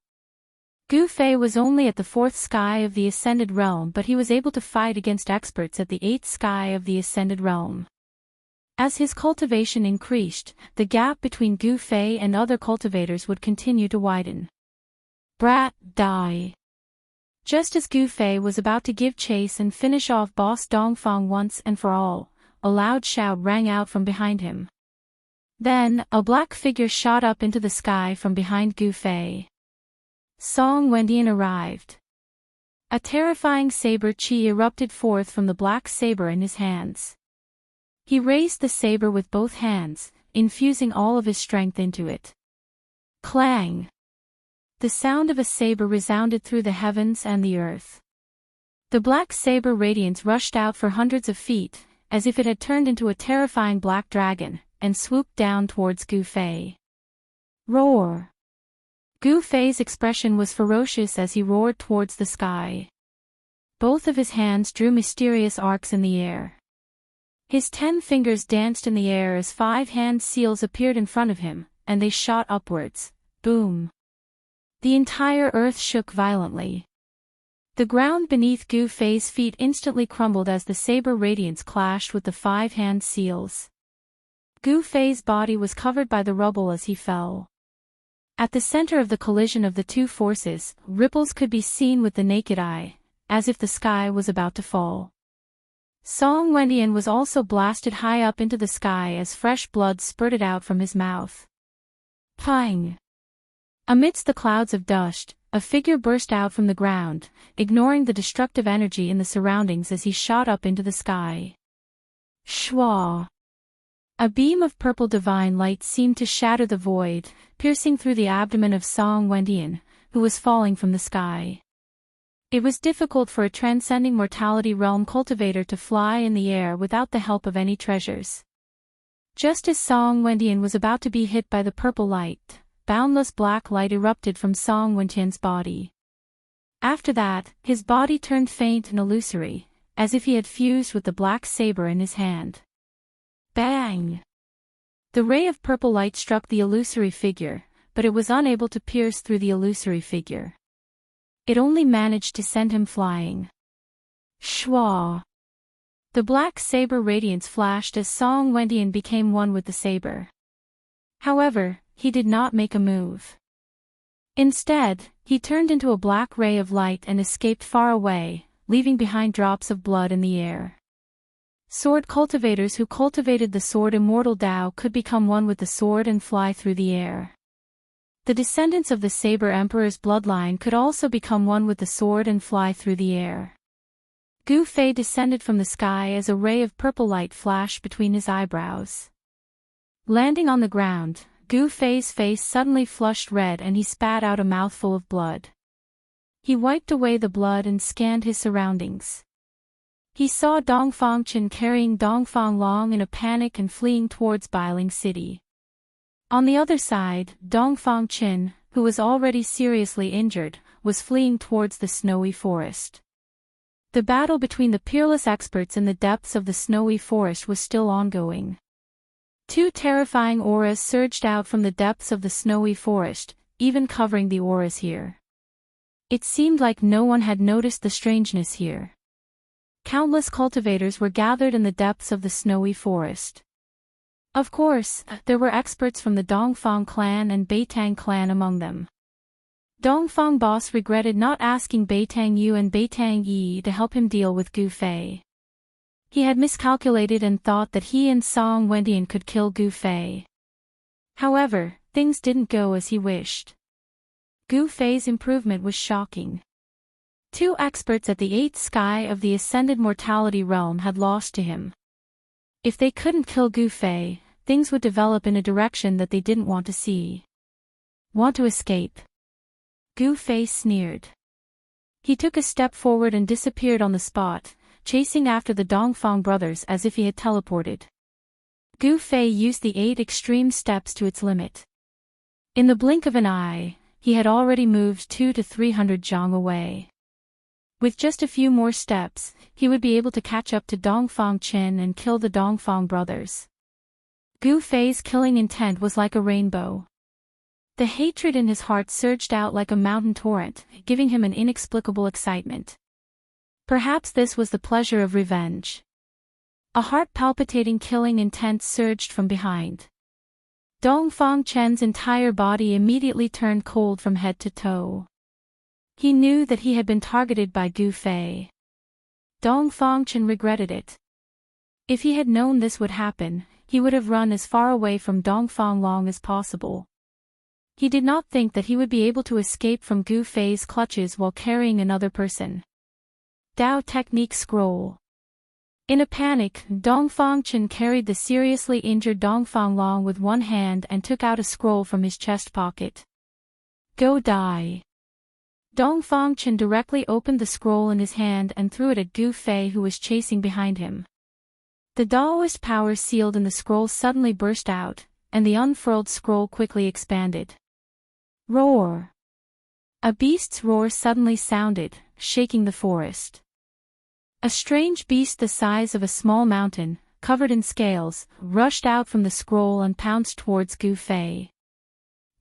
Gu Fei was only at the 4th sky of the Ascended Realm, but he was able to fight against experts at the 8th sky of the Ascended Realm. As his cultivation increased, the gap between Gu Fei and other cultivators would continue to widen. Brat, die! Just as Gu Fei was about to give chase and finish off Boss Dongfang once and for all, a loud shout rang out from behind him. Then, a black figure shot up into the sky from behind Gu Fei. Song Wendian arrived. A terrifying saber chi erupted forth from the black saber in his hands. He raised the saber with both hands, infusing all of his strength into it. Clang! The sound of a saber resounded through the heavens and the earth. The black saber radiance rushed out for hundreds of feet, as if it had turned into a terrifying black dragon, and swooped down towards Gu Fei. Roar! Gu Fei's expression was ferocious as he roared towards the sky. Both of his hands drew mysterious arcs in the air. His 10 fingers danced in the air as 5 hand seals appeared in front of him, and they shot upwards. Boom! The entire earth shook violently. The ground beneath Gu Fei's feet instantly crumbled as the saber radiance clashed with the 5 hand seals. Gu Fei's body was covered by the rubble as he fell. At the center of the collision of the two forces, ripples could be seen with the naked eye, as if the sky was about to fall. Song Wendian was also blasted high up into the sky as fresh blood spurted out from his mouth. Pang! Amidst the clouds of dust, a figure burst out from the ground, ignoring the destructive energy in the surroundings as he shot up into the sky. Shwa! A beam of purple divine light seemed to shatter the void, piercing through the abdomen of Song Wendian, who was falling from the sky. It was difficult for a transcending mortality realm cultivator to fly in the air without the help of any treasures. Just as Song Wendian was about to be hit by the purple light, boundless black light erupted from Song Wendian's body. After that, his body turned faint and illusory, as if he had fused with the black saber in his hand. Bang! The ray of purple light struck the illusory figure, but it was unable to pierce through the illusory figure. It only managed to send him flying. Shwa! The black saber radiance flashed as Song Wendian became one with the saber. However, he did not make a move. Instead, he turned into a black ray of light and escaped far away, leaving behind drops of blood in the air. Sword cultivators who cultivated the sword Immortal Tao could become one with the sword and fly through the air. The descendants of the Saber Emperor's bloodline could also become one with the sword and fly through the air. Gu Fei descended from the sky as a ray of purple light flashed between his eyebrows. Landing on the ground, Gu Fei's face suddenly flushed red and he spat out a mouthful of blood. He wiped away the blood and scanned his surroundings. He saw Dongfang Qin carrying Dongfang Long in a panic and fleeing towards Bailing City. On the other side, Dongfang Qin, who was already seriously injured, was fleeing towards the snowy forest. The battle between the peerless experts in the depths of the snowy forest was still ongoing. 2 terrifying auras surged out from the depths of the snowy forest, even covering the auras here. It seemed like no one had noticed the strangeness here. Countless cultivators were gathered in the depths of the snowy forest. Of course, there were experts from the Dongfang clan and Beitang clan among them. Dongfang boss regretted not asking Beitang Yu and Beitang Yi to help him deal with Gu Fei. He had miscalculated and thought that he and Song Wendian could kill Gu Fei. However, things didn't go as he wished. Gu Fei's improvement was shocking. 2 experts at the 8th sky of the Ascended Mortality Realm had lost to him. If they couldn't kill Gu Fei, things would develop in a direction that they didn't want to see. Want to escape? Gu Fei sneered. He took a step forward and disappeared on the spot, chasing after the Dongfang brothers as if he had teleported. Gu Fei used the 8 extreme steps to its limit. In the blink of an eye, he had already moved 200 to 300 zhang away. With just a few more steps, he would be able to catch up to Dongfang Chen and kill the Dongfang brothers. Gu Fei's killing intent was like a rainbow. The hatred in his heart surged out like a mountain torrent, giving him an inexplicable excitement. Perhaps this was the pleasure of revenge. A heart-palpitating killing intent surged from behind. Dongfang Chen's entire body immediately turned cold from head to toe. He knew that he had been targeted by Gu Fei. Dongfang Chen regretted it. If he had known this would happen, he would have run as far away from Dongfang Long as possible. He did not think that he would be able to escape from Gu Fei's clutches while carrying another person. Dao Technique Scroll. In a panic, Dongfang Chen carried the seriously injured Dongfang Long with one hand and took out a scroll from his chest pocket. Go die. Dongfang Chen directly opened the scroll in his hand and threw it at Gu Fei, who was chasing behind him. The Daoist power sealed in the scroll suddenly burst out, and the unfurled scroll quickly expanded. Roar! A beast's roar suddenly sounded, shaking the forest. A strange beast the size of a small mountain, covered in scales, rushed out from the scroll and pounced towards Gu Fei.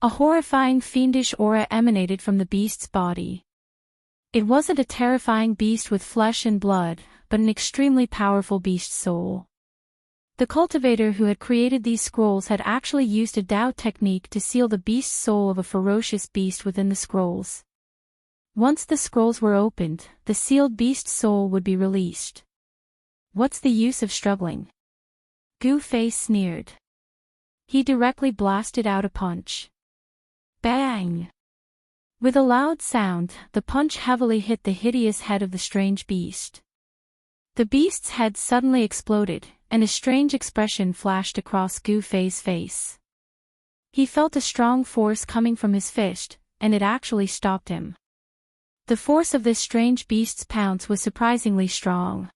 A horrifying fiendish aura emanated from the beast's body. It wasn't a terrifying beast with flesh and blood, but an extremely powerful beast soul. The cultivator who had created these scrolls had actually used a Dao technique to seal the beast's soul of a ferocious beast within the scrolls. Once the scrolls were opened, the sealed beast's soul would be released. What's the use of struggling? Gu Fei sneered. He directly blasted out a punch. Bang! With a loud sound, the punch heavily hit the hideous head of the strange beast. The beast's head suddenly exploded, and a strange expression flashed across Gu Fei's face. He felt a strong force coming from his fist, and it actually stopped him. The force of this strange beast's pounce was surprisingly strong.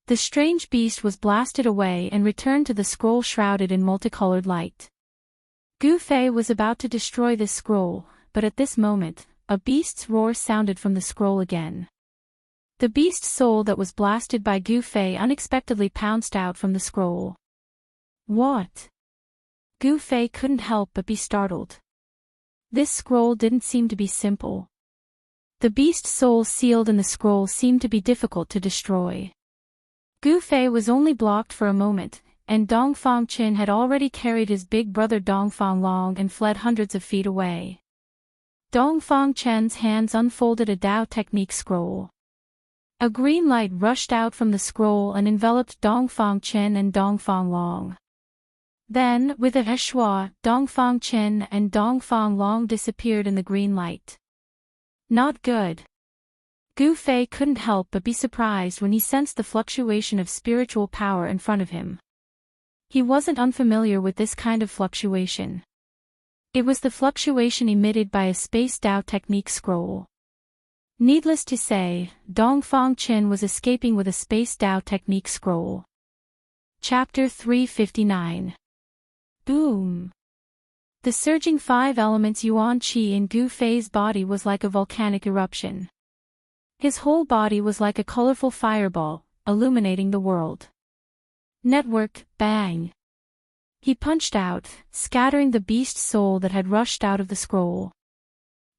The strange beast was blasted away and returned to the scroll shrouded in multicolored light. Gu Fei was about to destroy this scroll, but at this moment, a beast's roar sounded from the scroll again. The beast's soul that was blasted by Gu Fei unexpectedly pounced out from the scroll. What? Gu Fei couldn't help but be startled. This scroll didn't seem to be simple. The beast's soul sealed in the scroll seemed to be difficult to destroy. Gu Fei was only blocked for a moment, and Dongfang Chen had already carried his big brother Dongfang Long and fled hundreds of feet away. Dongfang Chen's hands unfolded a Dao technique scroll. A green light rushed out from the scroll and enveloped Dongfang Chen and Dongfang Long. Then, with a heshua, Dongfang Chen and Dongfang Long disappeared in the green light. Not good. Gu Fei couldn't help but be surprised when he sensed the fluctuation of spiritual power in front of him. He wasn't unfamiliar with this kind of fluctuation. It was the fluctuation emitted by a space Dao technique scroll. Needless to say, Dongfang Chen was escaping with a space Dao technique scroll. Chapter 359. Boom! The surging 5 elements Yuan Qi in Gu Fei's body was like a volcanic eruption. His whole body was like a colorful fireball, illuminating the world. Network, bang! He punched out, scattering the beast's soul that had rushed out of the scroll.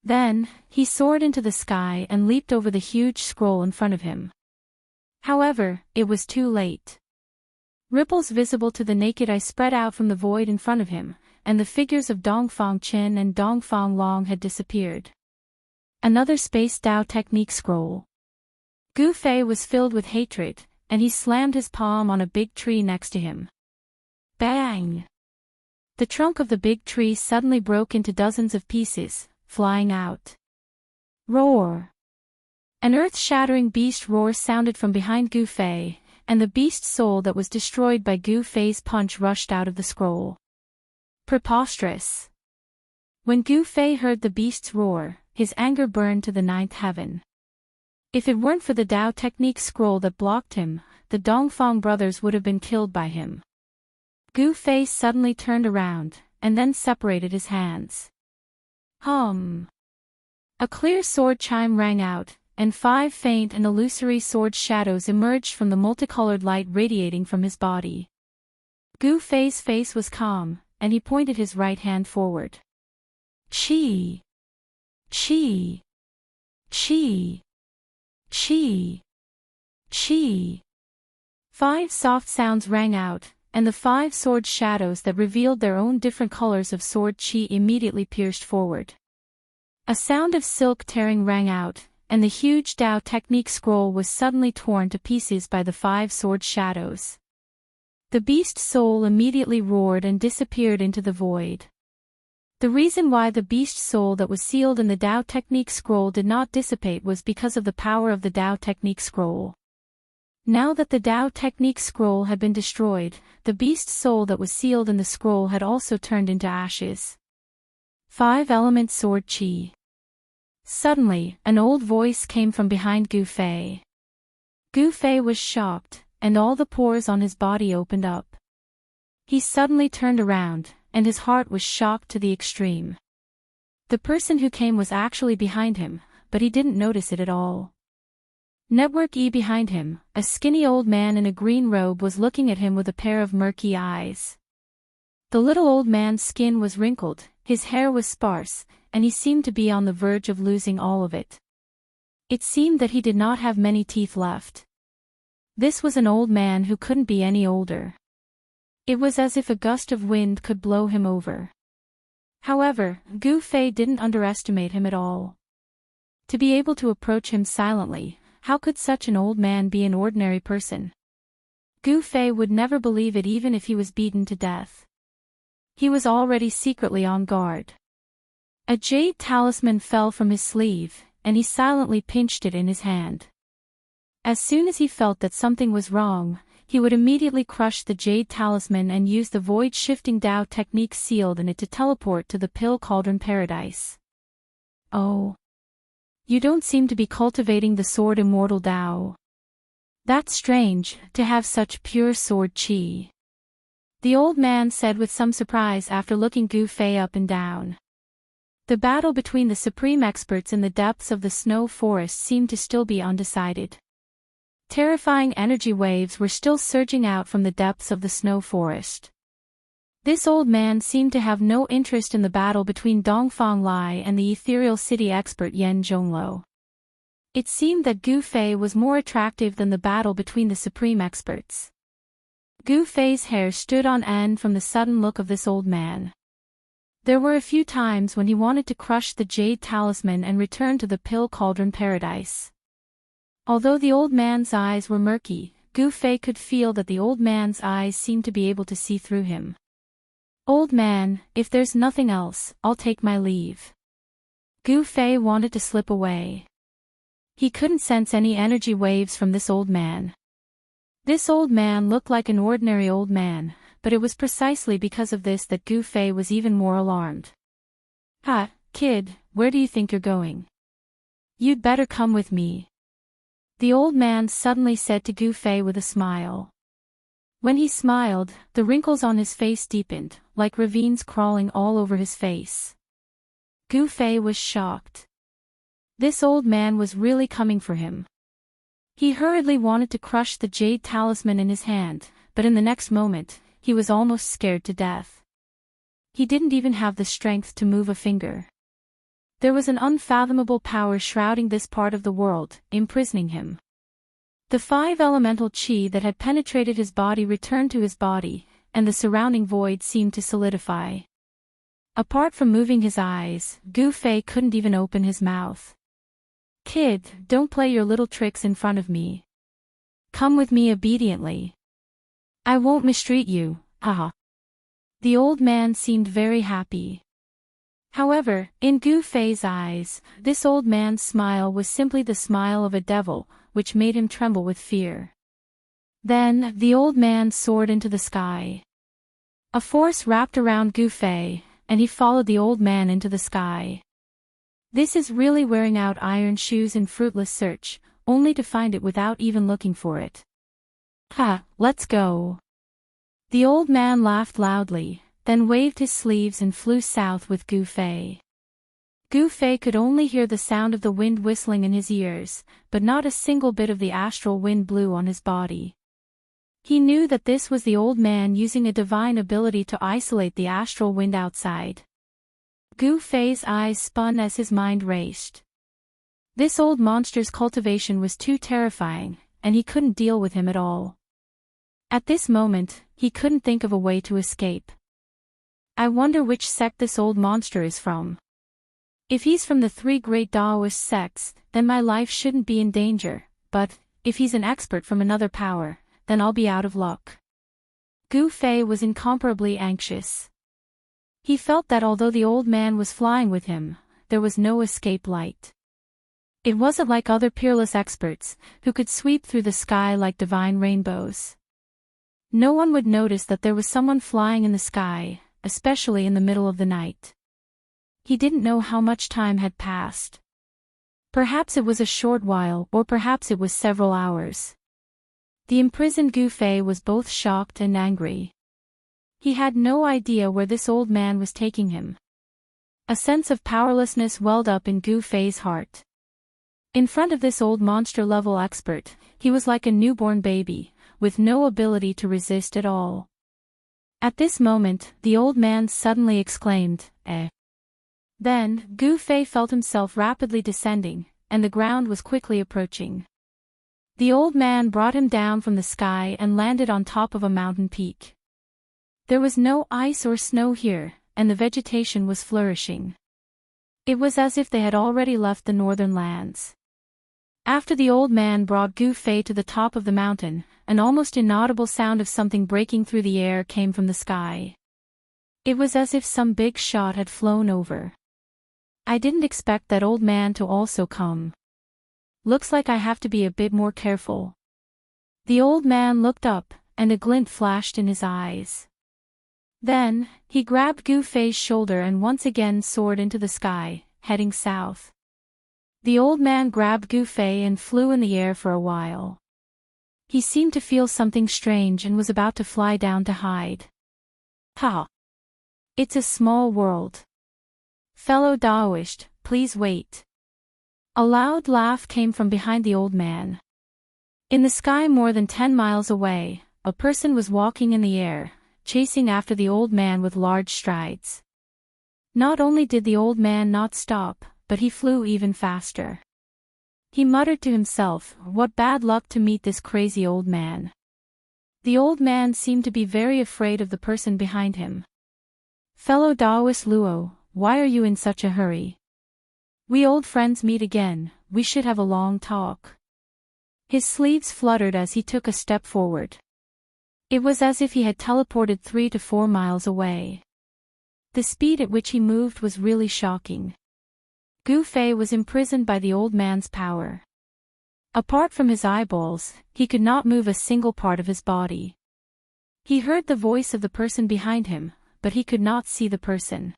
Then, he soared into the sky and leaped over the huge scroll in front of him. However, it was too late. Ripples visible to the naked eye spread out from the void in front of him, and the figures of Dongfang Chen and Dongfang Long had disappeared. Another space Dao technique scroll. Gu Fei was filled with hatred, and he slammed his palm on a big tree next to him. Bang! The trunk of the big tree suddenly broke into dozens of pieces, flying out. Roar! An earth-shattering beast roar sounded from behind Gu Fei, and the beast soul that was destroyed by Gu Fei's punch rushed out of the scroll. Preposterous! When Gu Fei heard the beast's roar, his anger burned to the ninth heaven. If it weren't for the Dao technique scroll that blocked him, the Dongfang brothers would have been killed by him. Gu Fei suddenly turned around, and then separated his hands. Hum! A clear sword chime rang out, and 5 faint and illusory sword shadows emerged from the multicolored light radiating from his body. Gu Fei's face was calm, and he pointed his right hand forward. Qi! Qi! Qi! Qi! Qi! 5 soft sounds rang out, and the 5 sword shadows that revealed their own different colors of sword qi immediately pierced forward. A sound of silk tearing rang out, and the huge Dao technique scroll was suddenly torn to pieces by the 5 sword shadows. The beast soul immediately roared and disappeared into the void. The reason why the beast soul that was sealed in the Dao technique scroll did not dissipate was because of the power of the Dao technique scroll. Now that the Dao technique scroll had been destroyed, the beast soul that was sealed in the scroll had also turned into ashes. 5-element sword qi. Suddenly, an old voice came from behind Gu Fei. Gu Fei was shocked, and all the pores on his body opened up. He suddenly turned around, and his heart was shocked to the extreme. The person who came was actually behind him, but he didn't notice it at all. Network E behind him, a skinny old man in a green robe was looking at him with a pair of murky eyes. The little old man's skin was wrinkled, his hair was sparse, and he seemed to be on the verge of losing all of it. It seemed that he did not have many teeth left. This was an old man who couldn't be any older. It was as if a gust of wind could blow him over. However, Gu Fei didn't underestimate him at all. To be able to approach him silently, how could such an old man be an ordinary person? Gu Fei would never believe it even if he was beaten to death. He was already secretly on guard. A jade talisman fell from his sleeve, and he silently pinched it in his hand. As soon as he felt that something was wrong, he would immediately crush the jade talisman and use the void-shifting Dao technique sealed in it to teleport to the Pill Cauldron Paradise. Oh. You don't seem to be cultivating the sword Immortal Dao. That's strange, to have such pure sword qi. The old man said with some surprise after looking Gu Fei up and down. The battle between the supreme experts in the depths of the snow forest seemed to still be undecided. Terrifying energy waves were still surging out from the depths of the snow forest. This old man seemed to have no interest in the battle between Dongfang Lai and the ethereal city expert Yan Zhongluo. It seemed that Gu Fei was more attractive than the battle between the supreme experts. Gu Fei's hair stood on end from the sudden look of this old man. There were a few times when he wanted to crush the jade talisman and return to the Pill Cauldron Paradise. Although the old man's eyes were murky, Gu Fei could feel that the old man's eyes seemed to be able to see through him. Old man, if there's nothing else, I'll take my leave. Gu Fei wanted to slip away. He couldn't sense any energy waves from this old man. This old man looked like an ordinary old man, but it was precisely because of this that Gu Fei was even more alarmed. "Ha, kid, where do you think you're going? You'd better come with me," the old man suddenly said to Gu Fei with a smile. When he smiled, the wrinkles on his face deepened, like ravines crawling all over his face. Gu Fei was shocked. This old man was really coming for him. He hurriedly wanted to crush the jade talisman in his hand, but in the next moment, he was almost scared to death. He didn't even have the strength to move a finger. There was an unfathomable power shrouding this part of the world, imprisoning him. The 5 elemental qi that had penetrated his body returned to his body, and the surrounding void seemed to solidify. Apart from moving his eyes, Gu Fei couldn't even open his mouth. "Kid, don't play your little tricks in front of me. Come with me obediently. I won't mistreat you, haha." The old man seemed very happy. However, in Gu Fei's eyes, this old man's smile was simply the smile of a devil, which made him tremble with fear. Then, the old man soared into the sky. A force wrapped around Gu Fei, and he followed the old man into the sky. This is really wearing out iron shoes in fruitless search, only to find it without even looking for it. Ha, let's go. The old man laughed loudly, then waved his sleeves and flew south with Gu Fei. Gu Fei could only hear the sound of the wind whistling in his ears, but not a single bit of the astral wind blew on his body. He knew that this was the old man using a divine ability to isolate the astral wind outside. Gu Fei's eyes spun as his mind raced. This old monster's cultivation was too terrifying, and he couldn't deal with him at all. At this moment, he couldn't think of a way to escape. I wonder which sect this old monster is from. If he's from the three great Taoist sects, then my life shouldn't be in danger, but, if he's an expert from another power, then I'll be out of luck. Gu Fei was incomparably anxious. He felt that although the old man was flying with him, there was no escape light. It wasn't like other peerless experts, who could sweep through the sky like divine rainbows. No one would notice that there was someone flying in the sky, especially in the middle of the night. He didn't know how much time had passed. Perhaps it was a short while, or perhaps it was several hours. The imprisoned Gu Fei was both shocked and angry. He had no idea where this old man was taking him. A sense of powerlessness welled up in Gu Fei's heart. In front of this old monster-level expert, he was like a newborn baby, with no ability to resist at all. At this moment, the old man suddenly exclaimed, "Eh!" Then, Gu Fei felt himself rapidly descending, and the ground was quickly approaching. The old man brought him down from the sky and landed on top of a mountain peak. There was no ice or snow here, and the vegetation was flourishing. It was as if they had already left the northern lands. After the old man brought Gu Fei to the top of the mountain, an almost inaudible sound of something breaking through the air came from the sky. It was as if some big shot had flown over. I didn't expect that old man to also come. Looks like I have to be a bit more careful. The old man looked up, and a glint flashed in his eyes. Then, he grabbed Gu Fei's shoulder and once again soared into the sky, heading south. The old man grabbed Gu Fei and flew in the air for a while. He seemed to feel something strange and was about to fly down to hide. Ha! It's a small world. Fellow Taoist, please wait. A loud laugh came from behind the old man. In the sky more than 10 miles away, a person was walking in the air, chasing after the old man with large strides. Not only did the old man not stop, but he flew even faster. He muttered to himself, "What bad luck to meet this crazy old man." The old man seemed to be very afraid of the person behind him. "Fellow Taoist Luo, why are you in such a hurry? We old friends meet again, we should have a long talk." His sleeves fluttered as he took a step forward. It was as if he had teleported 3 to 4 miles away. The speed at which he moved was really shocking. Gu Fei was imprisoned by the old man's power. Apart from his eyeballs, he could not move a single part of his body. He heard the voice of the person behind him, but he could not see the person.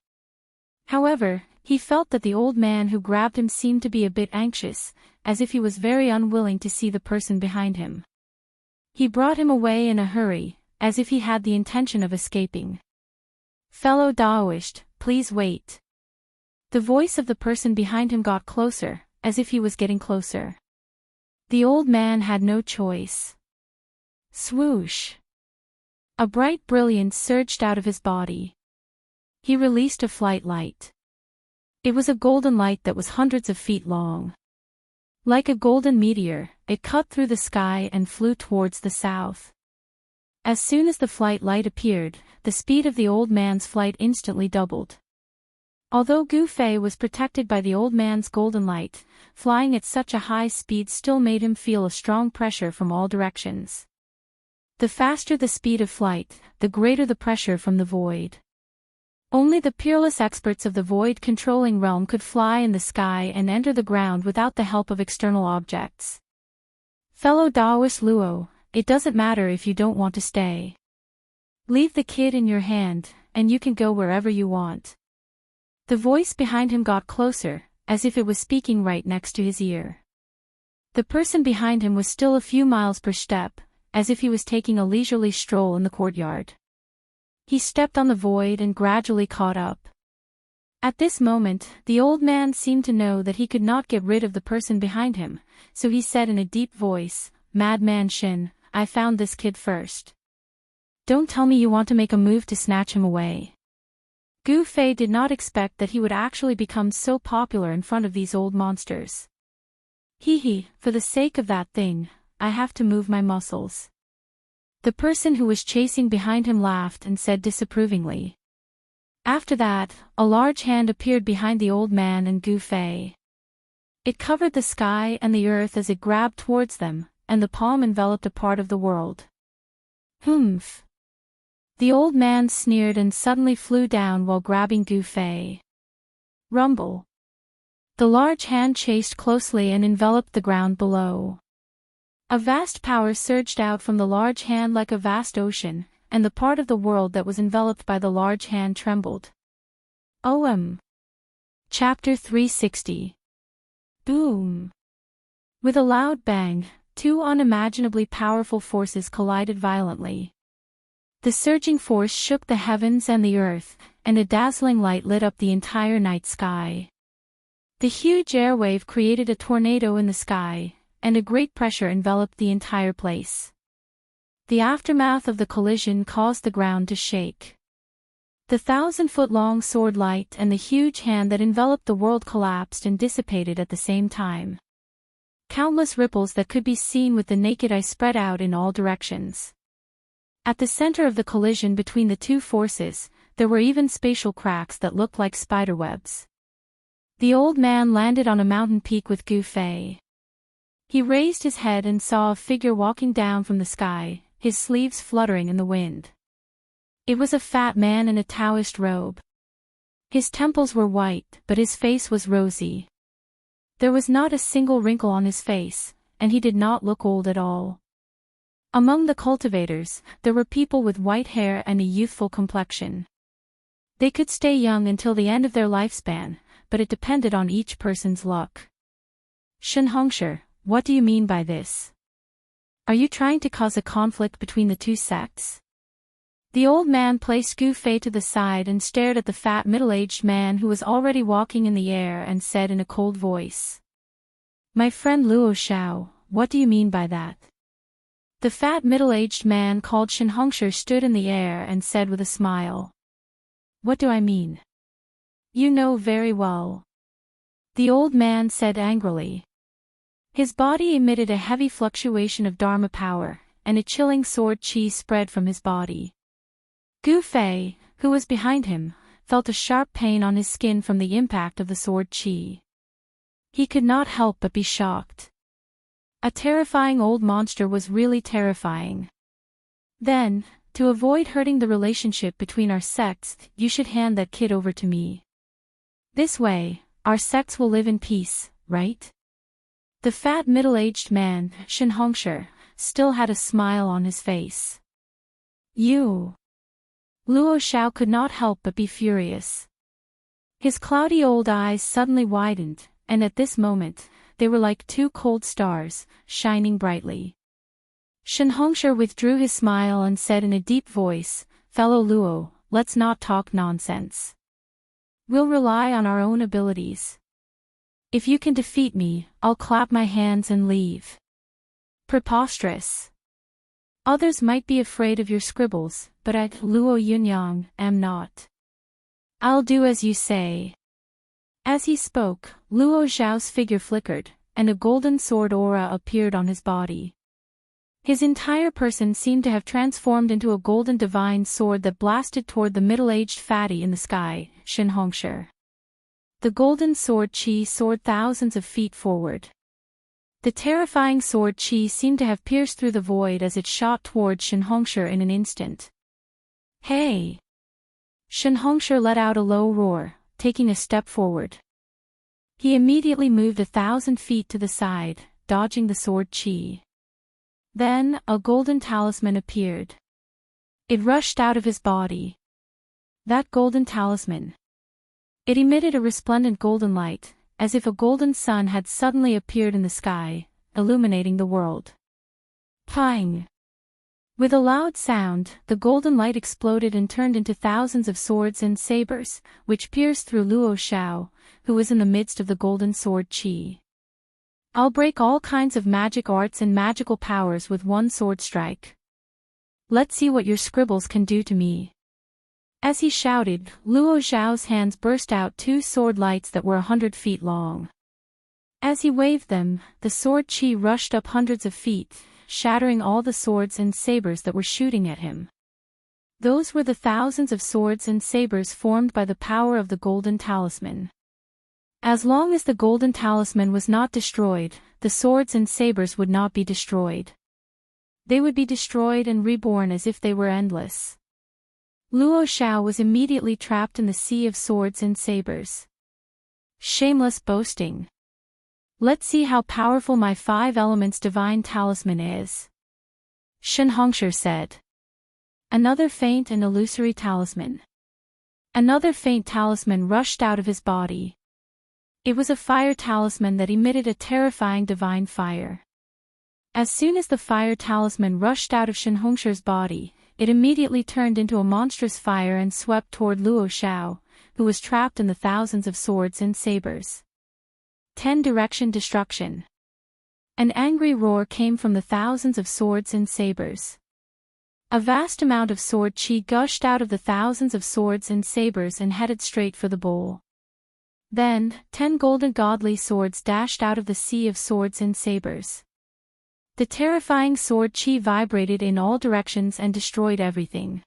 However, he felt that the old man who grabbed him seemed to be a bit anxious, as if he was very unwilling to see the person behind him. He brought him away in a hurry, as if he had the intention of escaping. "Fellow Taoist, please wait." The voice of the person behind him got closer, as if he was getting closer. The old man had no choice. Swoosh! A bright brilliance surged out of his body. He released a flight light. It was a golden light that was hundreds of feet long. Like a golden meteor, it cut through the sky and flew towards the south. As soon as the flight light appeared, the speed of the old man's flight instantly doubled. Although Gu Fei was protected by the old man's golden light, flying at such a high speed still made him feel a strong pressure from all directions. The faster the speed of flight, the greater the pressure from the void. Only the peerless experts of the void-controlling realm could fly in the sky and enter the ground without the help of external objects. "Fellow Taoist Luo, it doesn't matter if you don't want to stay. Leave the kid in your hand, and you can go wherever you want. The voice behind him got closer, as if it was speaking right next to his ear. The person behind him was still a few miles per step, as if he was taking a leisurely stroll in the courtyard. He stepped on the void and gradually caught up. At this moment, the old man seemed to know that he could not get rid of the person behind him, so he said in a deep voice, "Madman Shin, I found this kid first. Don't tell me you want to make a move to snatch him away." Gu Fei did not expect that he would actually become so popular in front of these old monsters. Hee, for the sake of that thing, I have to move my muscles. The person who was chasing behind him laughed and said disapprovingly. After that, a large hand appeared behind the old man and Gu Fei. It covered the sky and the earth as it grabbed towards them, and the palm enveloped a part of the world. Humph. The old man sneered and suddenly flew down while grabbing Gu Fei. Rumble. The large hand chased closely and enveloped the ground below. A vast power surged out from the large hand like a vast ocean, and the part of the world that was enveloped by the large hand trembled. Chapter 360. Boom. With a loud bang, two unimaginably powerful forces collided violently. The surging force shook the heavens and the earth, and a dazzling light lit up the entire night sky. The huge airwave created a tornado in the sky, and a great pressure enveloped the entire place. The aftermath of the collision caused the ground to shake. The 1,000-foot-long sword light and the huge hand that enveloped the world collapsed and dissipated at the same time. Countless ripples that could be seen with the naked eye spread out in all directions. At the center of the collision between the two forces, there were even spatial cracks that looked like spiderwebs. The old man landed on a mountain peak with Gu Fei. He raised his head and saw a figure walking down from the sky, his sleeves fluttering in the wind. It was a fat man in a Taoist robe. His temples were white, but his face was rosy. There was not a single wrinkle on his face, and he did not look old at all. Among the cultivators, there were people with white hair and a youthful complexion. They could stay young until the end of their lifespan, but it depended on each person's luck. Shenhongsher, what do you mean by this? Are you trying to cause a conflict between the two sects? The old man placed Gu Fei to the side and stared at the fat middle-aged man who was already walking in the air and said in a cold voice. My friend Luo Xiao, what do you mean by that? The fat middle-aged man called Shenhongsher stood in the air and said with a smile. What do I mean? You know very well. The old man said angrily. His body emitted a heavy fluctuation of Dharma power, and a chilling sword chi spread from his body. Gu Fei, who was behind him, felt a sharp pain on his skin from the impact of the sword chi. He could not help but be shocked. A terrifying old monster was really terrifying. Then, to avoid hurting the relationship between our sects, you should hand that kid over to me. This way, our sects will live in peace, right? The fat middle-aged man, Shenhongsher, still had a smile on his face. You. Luo Xiao could not help but be furious. His cloudy old eyes suddenly widened, and at this moment, they were like two cold stars, shining brightly. Shenhongsher withdrew his smile and said in a deep voice, Fellow Luo, let's not talk nonsense. We'll rely on our own abilities. If you can defeat me, I'll clap my hands and leave. Preposterous. Others might be afraid of your scribbles, but I, Luo Yunyang, am not. I'll do as you say. As he spoke, Luo Xiao's figure flickered, and a golden sword aura appeared on his body. His entire person seemed to have transformed into a golden divine sword that blasted toward the middle-aged fatty in the sky, Shenhongsher. The golden sword chi soared thousands of feet forward. The terrifying sword chi seemed to have pierced through the void as it shot toward Shenhongsher in an instant. Hey! Shenhongsher let out a low roar, taking a step forward. He immediately moved 1,000 feet to the side, dodging the sword chi. Then, a golden talisman appeared. It rushed out of his body. That golden talisman. It emitted a resplendent golden light, as if a golden sun had suddenly appeared in the sky, illuminating the world. Pang! With a loud sound, the golden light exploded and turned into thousands of swords and sabers, which pierced through Luo Xiao, who was in the midst of the golden sword qi. I'll break all kinds of magic arts and magical powers with one sword strike. Let's see what your scribbles can do to me. As he shouted, Luo Xiao's hands burst out two sword lights that were 100 feet long. As he waved them, the sword qi rushed up hundreds of feet, shattering all the swords and sabers that were shooting at him. Those were the thousands of swords and sabers formed by the power of the golden talisman. As long as the golden talisman was not destroyed, the swords and sabers would not be destroyed. They would be destroyed and reborn as if they were endless. Luo Xiao was immediately trapped in the sea of swords and sabers. Shameless boasting. Let's see how powerful my 5 elements divine talisman is. Shen Hongshi said. Another faint and illusory talisman. Another faint talisman rushed out of his body. It was a fire talisman that emitted a terrifying divine fire. As soon as the fire talisman rushed out of Shen Hongshi's body, it immediately turned into a monstrous fire and swept toward Luo Xiao, who was trapped in the thousands of swords and sabers. 10 Direction Destruction. An angry roar came from the thousands of swords and sabers. A vast amount of sword qi gushed out of the thousands of swords and sabers and headed straight for the bowl. Then, 10 golden godly swords dashed out of the sea of swords and sabers. The terrifying sword qi vibrated in all directions and destroyed everything.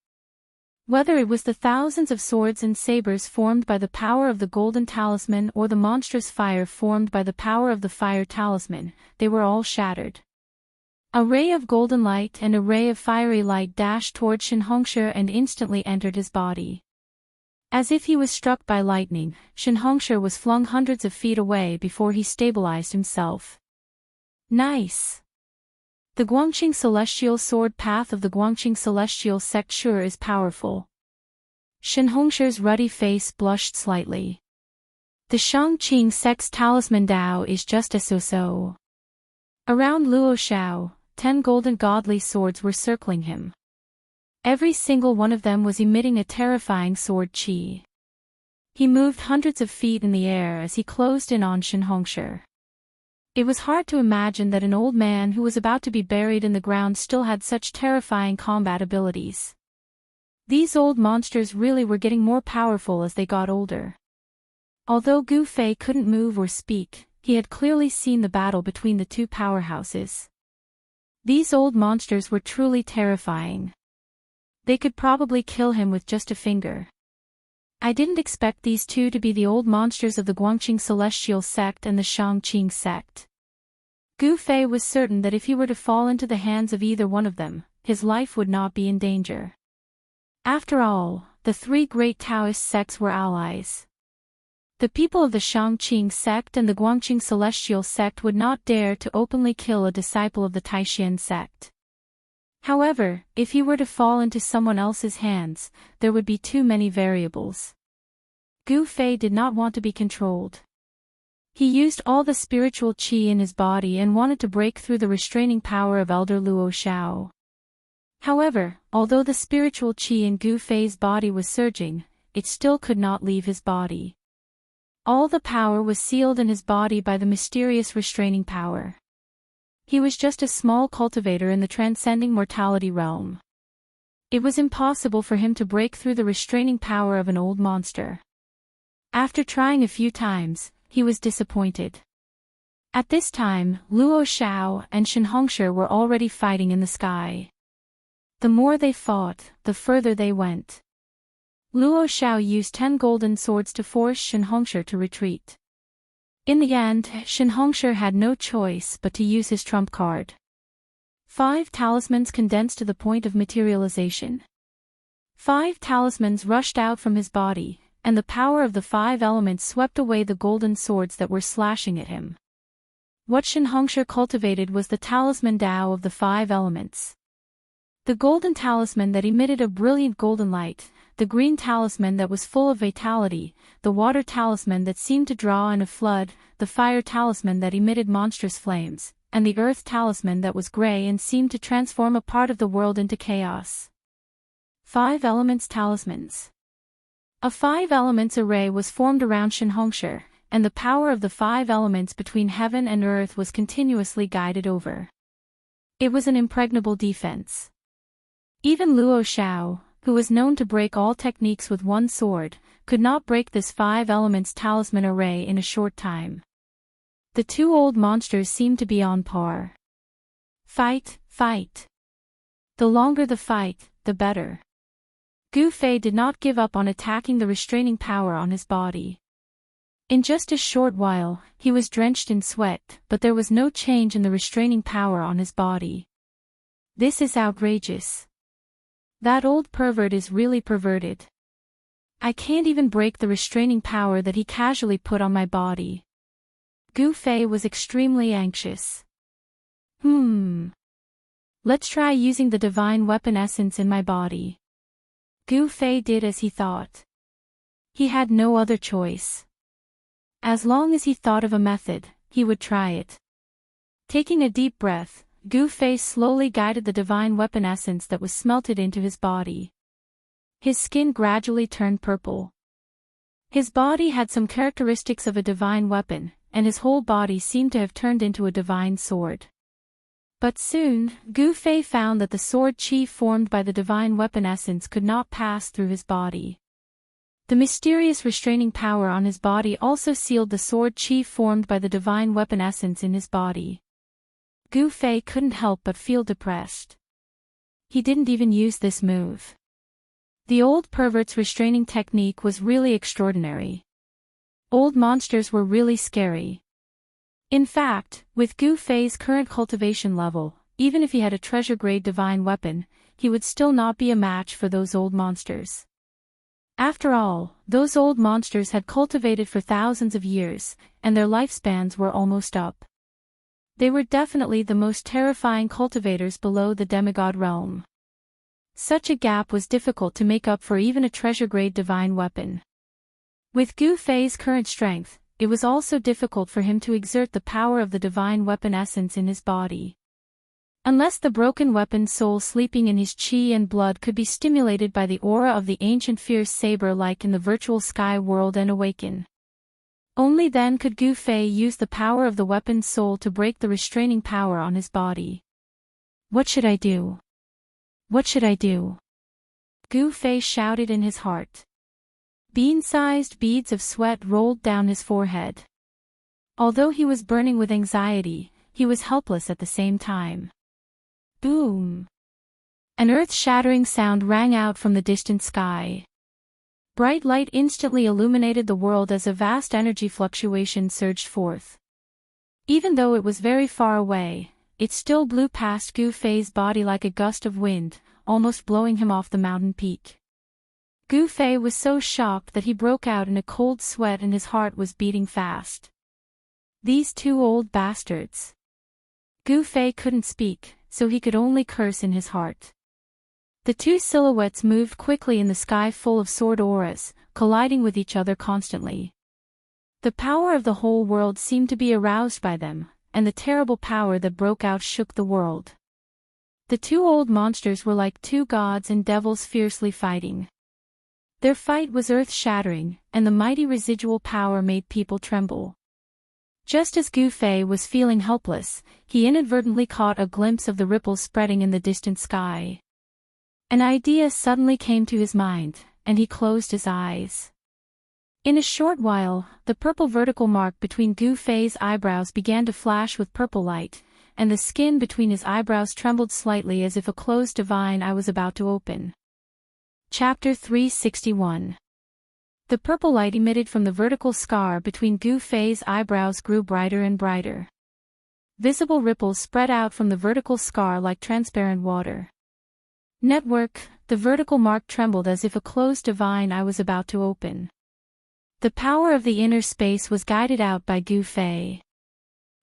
Whether it was the thousands of swords and sabers formed by the power of the golden talisman or the monstrous fire formed by the power of the fire talisman, they were all shattered. A ray of golden light and a ray of fiery light dashed toward Shen Hongshi and instantly entered his body. As if he was struck by lightning, Shen Hongshi was flung hundreds of feet away before he stabilized himself. Nice! The Guangqing Celestial Sword Path of the Guangqing Celestial Sect sure is powerful. Shen Hongshi's ruddy face blushed slightly. The Shangqing Sect's Talisman Dao is just a so-so. Around Luo Xiao, 10 golden godly swords were circling him. Every single one of them was emitting a terrifying sword qi. He moved hundreds of feet in the air as he closed in on Shen Hongshi. It was hard to imagine that an old man who was about to be buried in the ground still had such terrifying combat abilities. These old monsters really were getting more powerful as they got older. Although Gu Fei couldn't move or speak, he had clearly seen the battle between the two powerhouses. These old monsters were truly terrifying. They could probably kill him with just a finger. I didn't expect these two to be the old monsters of the Guangqing Celestial Sect and the Shangqing Sect. Gu Fei was certain that if he were to fall into the hands of either one of them, his life would not be in danger. After all, the 3 great Taoist sects were allies. The people of the Shangqing Sect and the Guangqing Celestial Sect would not dare to openly kill a disciple of the Taishan Sect. However, if he were to fall into someone else's hands, there would be too many variables. Gu Fei did not want to be controlled. He used all the spiritual qi in his body and wanted to break through the restraining power of Elder Luo Xiao. However, although the spiritual qi in Gu Fei's body was surging, it still could not leave his body. All the power was sealed in his body by the mysterious restraining power. He was just a small cultivator in the transcending mortality realm. It was impossible for him to break through the restraining power of an old monster. After trying a few times, he was disappointed. At this time, Luo Xiao and Shen Hongshi were already fighting in the sky. The more they fought, the further they went. Luo Xiao used 10 golden swords to force Shen Hongshi to retreat. In the end, Shen Hongshi had no choice but to use his trump card. 5 talismans condensed to the point of materialization. 5 talismans rushed out from his body, and the power of the 5 elements swept away the golden swords that were slashing at him. What Shinhongsha cultivated was the talisman Tao of the 5 elements. The golden talisman that emitted a brilliant golden light, the green talisman that was full of vitality, the water talisman that seemed to draw in a flood, the fire talisman that emitted monstrous flames, and the earth talisman that was gray and seemed to transform a part of the world into chaos. 5 elements talismans. A 5 elements array was formed around Shinhongsha, and the power of the 5 elements between heaven and earth was continuously guided over. It was an impregnable defense. Even Luo Xiao, who was known to break all techniques with one sword, could not break this 5 elements talisman array in a short time. The 2 old monsters seemed to be on par. Fight, fight. The longer the fight, the better. Gu Fei did not give up on attacking the restraining power on his body. In just a short while, he was drenched in sweat, but there was no change in the restraining power on his body. This is outrageous. That old pervert is really perverted. I can't even break the restraining power that he casually put on my body. Gu Fei was extremely anxious. Let's try using the divine weapon essence in my body. Gu Fei did as he thought. He had no other choice. As long as he thought of a method, he would try it. Taking a deep breath, Gu Fei slowly guided the divine weapon essence that was smelted into his body. His skin gradually turned purple. His body had some characteristics of a divine weapon, and his whole body seemed to have turned into a divine sword. But soon, Gu Fei found that the sword chi formed by the divine weapon essence could not pass through his body. The mysterious restraining power on his body also sealed the sword chi formed by the divine weapon essence in his body. Gu Fei couldn't help but feel depressed. He didn't even use this move. The old pervert's restraining technique was really extraordinary. Old monsters were really scary. In fact, with Gu Fei's current cultivation level, even if he had a treasure-grade divine weapon, he would still not be a match for those old monsters. After all, those old monsters had cultivated for thousands of years, and their lifespans were almost up. They were definitely the most terrifying cultivators below the demigod realm. Such a gap was difficult to make up for even a treasure-grade divine weapon. With Gu Fei's current strength, it was also difficult for him to exert the power of the divine weapon essence in his body. Unless the broken weapon soul sleeping in his chi and blood could be stimulated by the aura of the ancient fierce saber like in the virtual sky world and awaken. Only then could Gu Fei use the power of the weapon's soul to break the restraining power on his body. What should I do? What should I do? Gu Fei shouted in his heart. Bean-sized beads of sweat rolled down his forehead. Although he was burning with anxiety, he was helpless at the same time. Boom! An earth-shattering sound rang out from the distant sky. Bright light instantly illuminated the world as a vast energy fluctuation surged forth. Even though it was very far away, it still blew past Gu Fei's body like a gust of wind, almost blowing him off the mountain peak. Gu Fei was so shocked that he broke out in a cold sweat and his heart was beating fast. These 2 old bastards. Gu Fei couldn't speak, so he could only curse in his heart. The 2 silhouettes moved quickly in the sky full of sword auras, colliding with each other constantly. The power of the whole world seemed to be aroused by them, and the terrible power that broke out shook the world. The 2 old monsters were like 2 gods and devils fiercely fighting. Their fight was earth-shattering, and the mighty residual power made people tremble. Just as Gu Fei was feeling helpless, he inadvertently caught a glimpse of the ripples spreading in the distant sky. An idea suddenly came to his mind, and he closed his eyes. In a short while, the purple vertical mark between Gu Fei's eyebrows began to flash with purple light, and the skin between his eyebrows trembled slightly as if a closed divine eye was about to open. Chapter 361. The purple light emitted from the vertical scar between Gu Fei's eyebrows grew brighter and brighter. Visible ripples spread out from the vertical scar like transparent water. Network, the vertical mark trembled as if a closed divine eye was about to open. The power of the inner space was guided out by Gu Fei.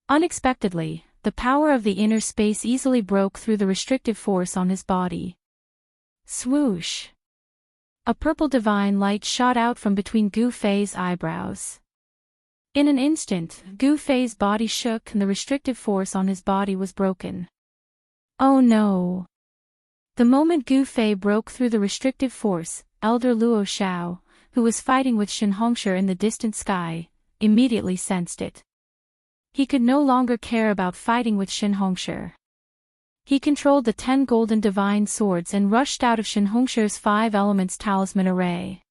Unexpectedly, the power of the inner space easily broke through the restrictive force on his body. Swoosh! A purple divine light shot out from between Gu Fei's eyebrows. In an instant, Gu Fei's body shook and the restrictive force on his body was broken. Oh no! The moment Gu Fei broke through the restrictive force, Elder Luo Xiao, who was fighting with Shen Hongshi in the distant sky, immediately sensed it. He could no longer care about fighting with Shen Hongshi. He controlled the 10 golden divine swords and rushed out of Shen Hongshi's 5 elements talisman array.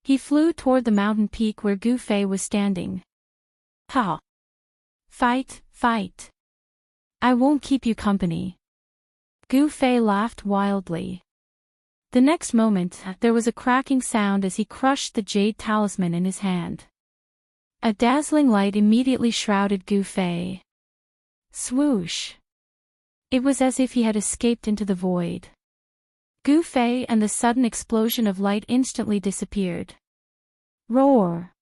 He flew toward the mountain peak where Gu Fei was standing. Ha! Fight, fight! I won't keep you company. Gu Fei laughed wildly. The next moment, there was a cracking sound as he crushed the jade talisman in his hand. A dazzling light immediately shrouded Gu Fei. Swoosh! It was as if he had escaped into the void. Gu Fei and the sudden explosion of light instantly disappeared. Roar!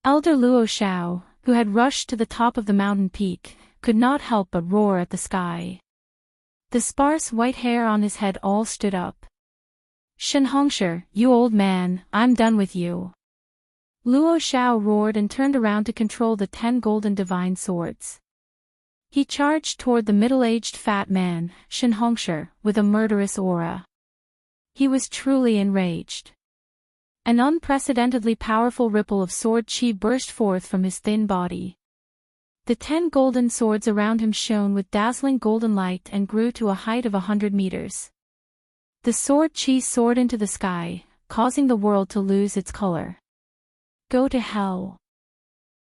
Elder Luo Xiao, who had rushed to the top of the mountain peak, could not help but roar at the sky. The sparse white hair on his head all stood up. Shen Hongshi, you old man, I'm done with you. Luo Xiao roared and turned around to control the 10 golden divine swords. He charged toward the middle-aged fat man, Shen Hongshi, with a murderous aura. He was truly enraged. An unprecedentedly powerful ripple of sword chi burst forth from his thin body. The 10 golden swords around him shone with dazzling golden light and grew to a height of 100 meters. The sword chi soared into the sky, causing the world to lose its color. Go to hell!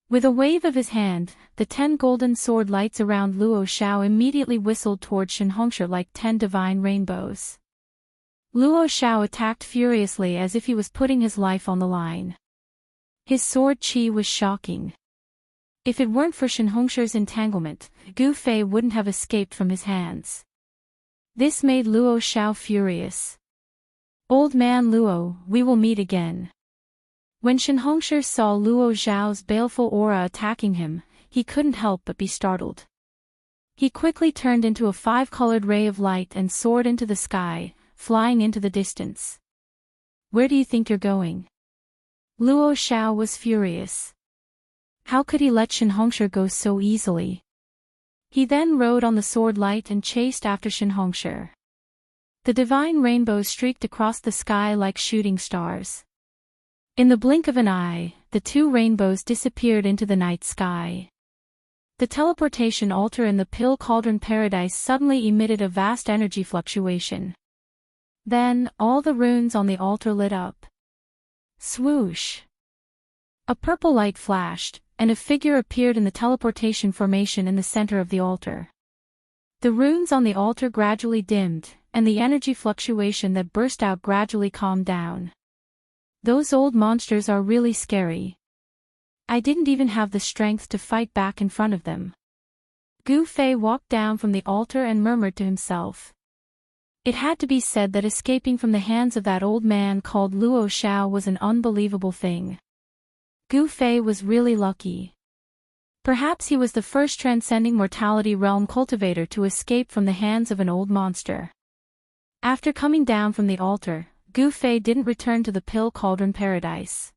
With a wave of his hand, the 10 golden sword lights around Luo Xiao immediately whistled toward Shen Hongshi like 10 divine rainbows. Luo Xiao attacked furiously as if he was putting his life on the line. His sword chi was shocking. If it weren't for Shen Hongshi's entanglement, Gu Fei wouldn't have escaped from his hands. This made Luo Xiao furious. Old man Luo, we will meet again. When Shen Hongshi saw Luo Xiao's baleful aura attacking him, he couldn't help but be startled. He quickly turned into a 5-colored ray of light and soared into the sky, flying into the distance. Where do you think you're going? Luo Xiao was furious. How could he let Shen Hongshi go so easily? He then rode on the sword light and chased after Shen Hongshi. The divine rainbows streaked across the sky like shooting stars. In the blink of an eye, the 2 rainbows disappeared into the night sky. The teleportation altar in the Pill Cauldron Paradise suddenly emitted a vast energy fluctuation. Then, all the runes on the altar lit up. Swoosh! A purple light flashed, and a figure appeared in the teleportation formation in the center of the altar. The runes on the altar gradually dimmed, and the energy fluctuation that burst out gradually calmed down. Those old monsters are really scary. I didn't even have the strength to fight back in front of them. Gu Fei walked down from the altar and murmured to himself. It had to be said that escaping from the hands of that old man called Luo Xiao was an unbelievable thing. Gu Fei was really lucky. Perhaps he was the first transcending mortality realm cultivator to escape from the hands of an old monster. After coming down from the altar, Gu Fei didn't return to the Pill Cauldron Paradise.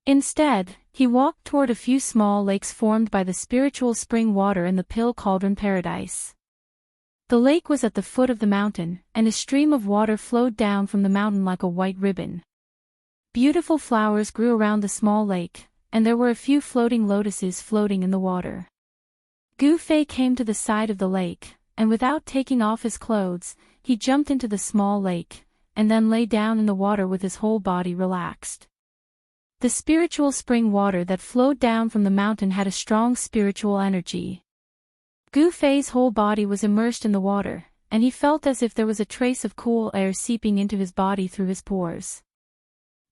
Instead, he walked toward a few small lakes formed by the spiritual spring water in the Pill Cauldron Paradise. The lake was at the foot of the mountain, and a stream of water flowed down from the mountain like a white ribbon. Beautiful flowers grew around the small lake, and there were a few floating lotuses floating in the water. Gu Fei came to the side of the lake, and without taking off his clothes, he jumped into the small lake, and then lay down in the water with his whole body relaxed. The spiritual spring water that flowed down from the mountain had a strong spiritual energy. Gu Fei's whole body was immersed in the water, and he felt as if there was a trace of cool air seeping into his body through his pores.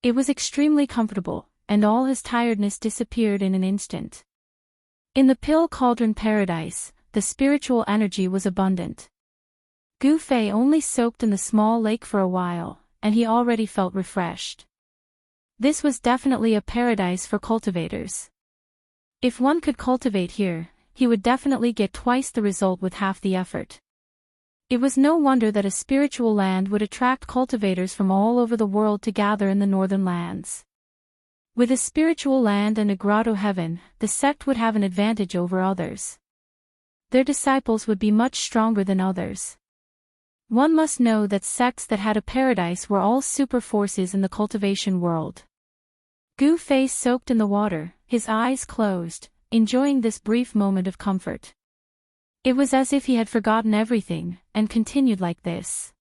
It was extremely comfortable, and all his tiredness disappeared in an instant. In the Pill Cauldron Paradise, the spiritual energy was abundant. Gu Fei only soaked in the small lake for a while, and he already felt refreshed. This was definitely a paradise for cultivators. If one could cultivate here, he would definitely get twice the result with half the effort. It was no wonder that a spiritual land would attract cultivators from all over the world to gather in the northern lands. With a spiritual land and a grotto heaven, the sect would have an advantage over others. Their disciples would be much stronger than others. One must know that sects that had a paradise were all super forces in the cultivation world. Gu Fei soaked in the water, his eyes closed, enjoying this brief moment of comfort. It was as if he had forgotten everything, and continued like this.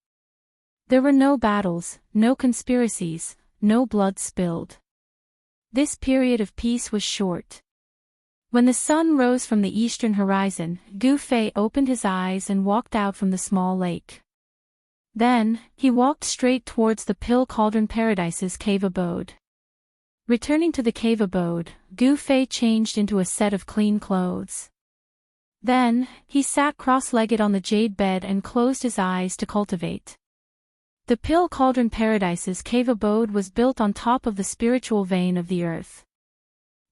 There were no battles, no conspiracies, no blood spilled. This period of peace was short. When the sun rose from the eastern horizon, Gu Fei opened his eyes and walked out from the small lake. Then, he walked straight towards the Pill Cauldron Paradise's cave abode. Returning to the cave abode, Gu Fei changed into a set of clean clothes. Then, he sat cross-legged on the jade bed and closed his eyes to cultivate. The Pill Cauldron Paradise's cave abode was built on top of the spiritual vein of the earth.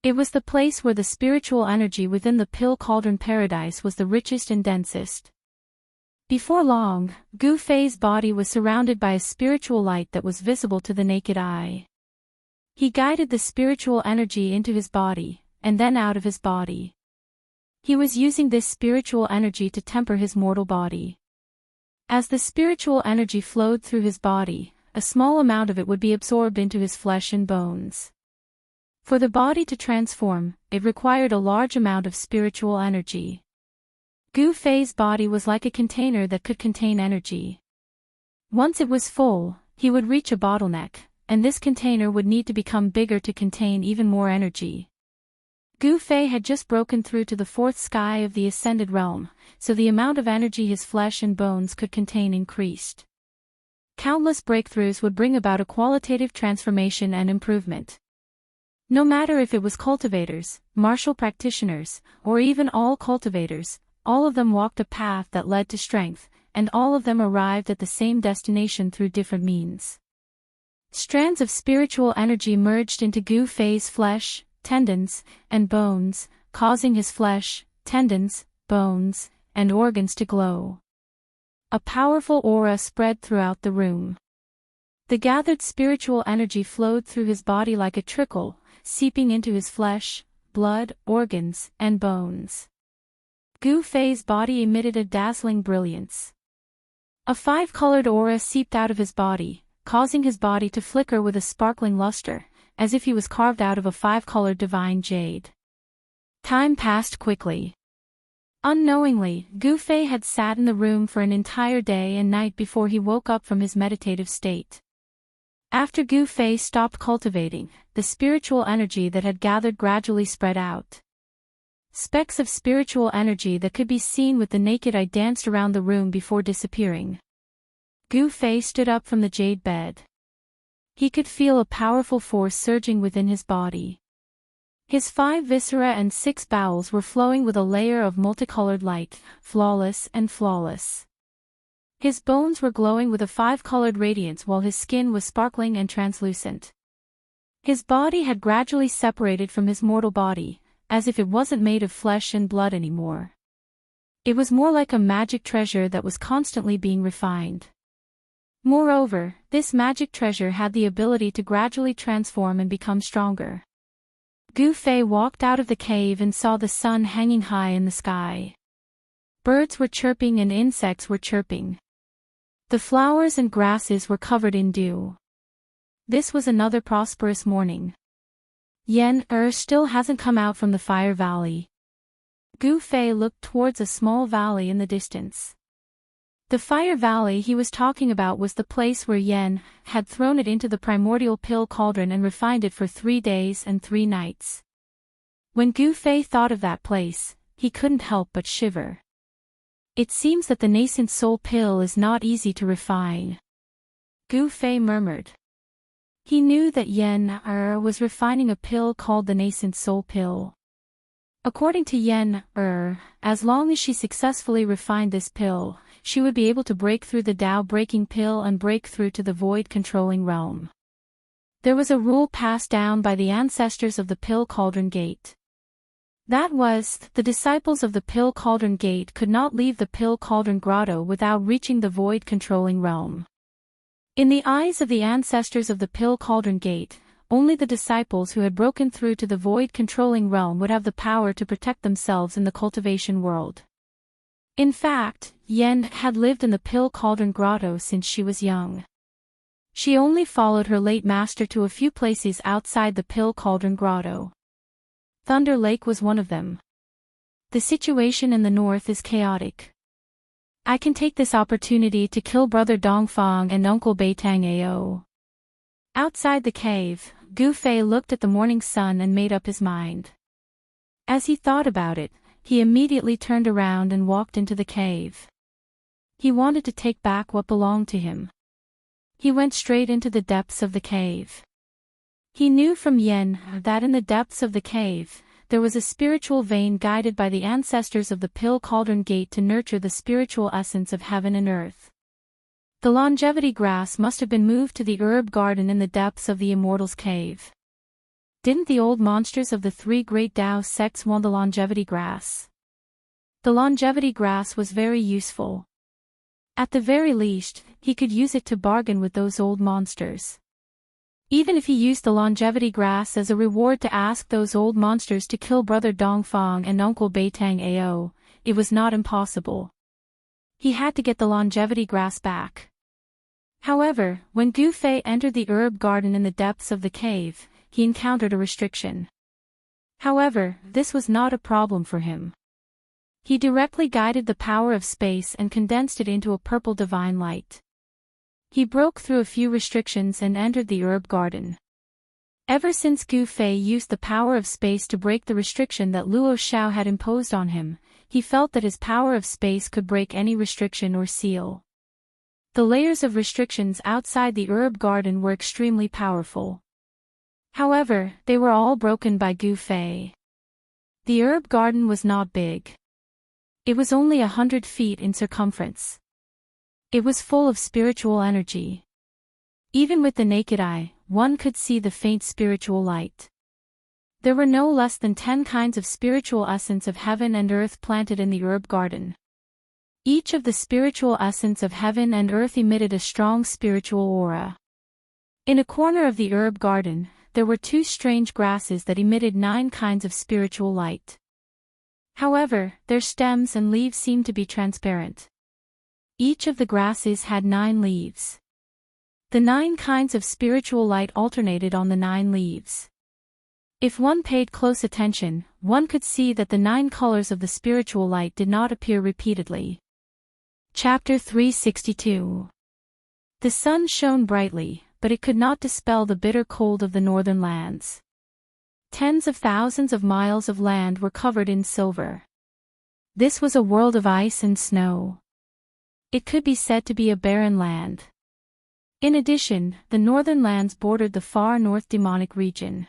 It was the place where the spiritual energy within the Pill Cauldron Paradise was the richest and densest. Before long, Gu Fei's body was surrounded by a spiritual light that was visible to the naked eye. He guided the spiritual energy into his body, and then out of his body. He was using this spiritual energy to temper his mortal body. As the spiritual energy flowed through his body, a small amount of it would be absorbed into his flesh and bones. For the body to transform, it required a large amount of spiritual energy. Gu Fei's body was like a container that could contain energy. Once it was full, he would reach a bottleneck, and this container would need to become bigger to contain even more energy. Gu Fei had just broken through to the fourth sky of the ascended realm, so the amount of energy his flesh and bones could contain increased. Countless breakthroughs would bring about a qualitative transformation and improvement. No matter if it was cultivators, martial practitioners, or even all cultivators, all of them walked a path that led to strength, and all of them arrived at the same destination through different means. Strands of spiritual energy merged into Gu Fei's flesh, tendons, and bones, causing his flesh, tendons, bones, and organs to glow. A powerful aura spread throughout the room. The gathered spiritual energy flowed through his body like a trickle, seeping into his flesh, blood, organs, and bones. Gu Fei's body emitted a dazzling brilliance. A five-colored aura seeped out of his body, causing his body to flicker with a sparkling luster, as if he was carved out of a five-colored divine jade. Time passed quickly. Unknowingly, Gu Fei had sat in the room for an entire day and night before he woke up from his meditative state. After Gu Fei stopped cultivating, the spiritual energy that had gathered gradually spread out. Specks of spiritual energy that could be seen with the naked eye danced around the room before disappearing. Gu Fei stood up from the jade bed. He could feel a powerful force surging within his body. His 5 viscera and 6 bowels were flowing with a layer of multicolored light, flawless and flawless. His bones were glowing with a 5-colored radiance while his skin was sparkling and translucent. His body had gradually separated from his mortal body, as if it wasn't made of flesh and blood anymore. It was more like a magic treasure that was constantly being refined. Moreover, this magic treasure had the ability to gradually transform and become stronger. Gu Fei walked out of the cave and saw the sun hanging high in the sky. Birds were chirping and insects were chirping. The flowers and grasses were covered in dew. This was another prosperous morning. Yen still hasn't come out from the Fire Valley. Gu Fei looked towards a small valley in the distance. The Fire Valley he was talking about was the place where Yen had thrown it into the primordial pill cauldron and refined it for 3 days and 3 nights. When Gu Fei thought of that place, he couldn't help but shiver. It seems that the nascent soul pill is not easy to refine. Gu Fei murmured. He knew that Yen was refining a pill called the nascent soul pill. According to Yen as long as she successfully refined this pill, she would be able to break through the Tao-breaking pill and break through to the void-controlling realm. There was a rule passed down by the ancestors of the Pill Cauldron Gate. That was, the disciples of the Pill Cauldron Gate could not leave the Pill Cauldron Grotto without reaching the void-controlling realm. In the eyes of the ancestors of the Pill Cauldron Gate, only the disciples who had broken through to the void-controlling realm would have the power to protect themselves in the cultivation world. In fact, Yen had lived in the Pill Cauldron Grotto since she was young. She only followed her late master to a few places outside the Pill Cauldron Grotto. Thunder Lake was one of them. The situation in the north is chaotic. I can take this opportunity to kill Brother Dongfang and Uncle Beitang Ao. Outside the cave, Gu Fei looked at the morning sun and made up his mind. As he thought about it, he immediately turned around and walked into the cave. He wanted to take back what belonged to him. He went straight into the depths of the cave. He knew from Yen that in the depths of the cave, there was a spiritual vein guided by the ancestors of the Pill Cauldron Gate to nurture the spiritual essence of heaven and earth. The longevity grass must have been moved to the herb garden in the depths of the Immortal's cave. Didn't the old monsters of the three great Tao sects want the longevity grass? The longevity grass was very useful. At the very least, he could use it to bargain with those old monsters. Even if he used the longevity grass as a reward to ask those old monsters to kill Brother Dongfang and Uncle Beitang Ao, it was not impossible. He had to get the longevity grass back. However, when Gu Fei entered the herb garden in the depths of the cave, he encountered a restriction. However, this was not a problem for him. He directly guided the power of space and condensed it into a purple divine light. He broke through a few restrictions and entered the herb garden. Ever since Gu Fei used the power of space to break the restriction that Luo Xiao had imposed on him, he felt that his power of space could break any restriction or seal. The layers of restrictions outside the herb garden were extremely powerful. However, they were all broken by Gu Fei. The herb garden was not big. It was only 100 feet in circumference. It was full of spiritual energy. Even with the naked eye, one could see the faint spiritual light. There were no less than 10 kinds of spiritual essence of heaven and earth planted in the herb garden. Each of the spiritual essence of heaven and earth emitted a strong spiritual aura. In a corner of the herb garden, there were 2 strange grasses that emitted 9 kinds of spiritual light. However, their stems and leaves seemed to be transparent. Each of the grasses had 9 leaves. The 9 kinds of spiritual light alternated on the 9 leaves. If one paid close attention, one could see that the 9 colors of the spiritual light did not appear repeatedly. Chapter 362. The sun shone brightly, but it could not dispel the bitter cold of the northern lands. Tens of thousands of miles of land were covered in silver. This was a world of ice and snow. It could be said to be a barren land. In addition, the northern lands bordered the far north demonic region.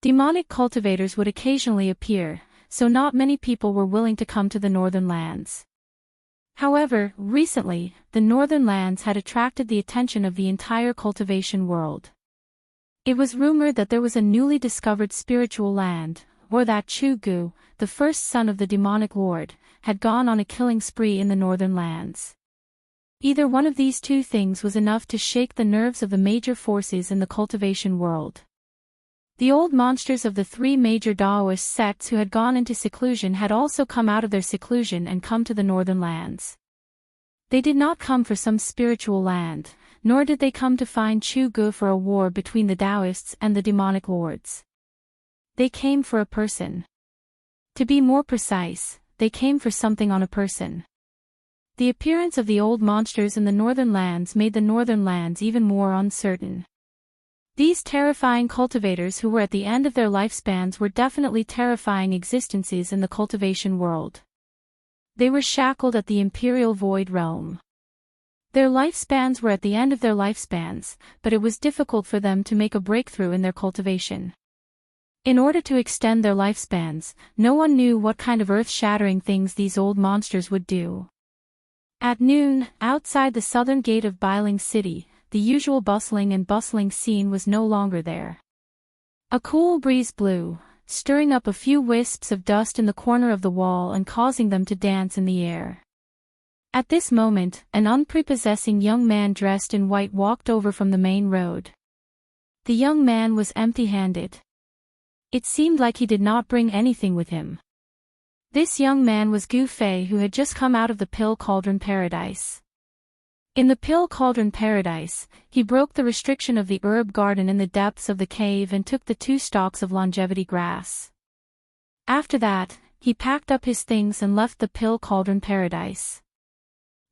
Demonic cultivators would occasionally appear, so not many people were willing to come to the northern lands. However, recently, the northern lands had attracted the attention of the entire cultivation world. It was rumored that there was a newly discovered spiritual land, or that Chu Gu, the first son of the demonic lord, had gone on a killing spree in the northern lands. Either one of these 2 things was enough to shake the nerves of the major forces in the cultivation world. The old monsters of the 3 major Daoist sects who had gone into seclusion had also come out of their seclusion and come to the northern lands. They did not come for some spiritual land, nor did they come to find Chu Gu for a war between the Taoists and the demonic lords. They came for a person. To be more precise, they came for something on a person. The appearance of the old monsters in the northern lands made the northern lands even more uncertain. These terrifying cultivators who were at the end of their lifespans were definitely terrifying existences in the cultivation world. They were shackled at the Imperial Void Realm. Their lifespans were at the end of their lifespans, but it was difficult for them to make a breakthrough in their cultivation. In order to extend their lifespans, no one knew what kind of earth-shattering things these old monsters would do. At noon, outside the southern gate of Bailing City, the usual bustling scene was no longer there. A cool breeze blew, stirring up a few wisps of dust in the corner of the wall and causing them to dance in the air. At this moment, an unprepossessing young man dressed in white walked over from the main road. The young man was empty-handed. It seemed like he did not bring anything with him. This young man was Gu Fei, who had just come out of the Pill Cauldron Paradise. In the Pill Cauldron Paradise, he broke the restriction of the herb garden in the depths of the cave and took the 2 stalks of longevity grass. After that, he packed up his things and left the Pill Cauldron Paradise.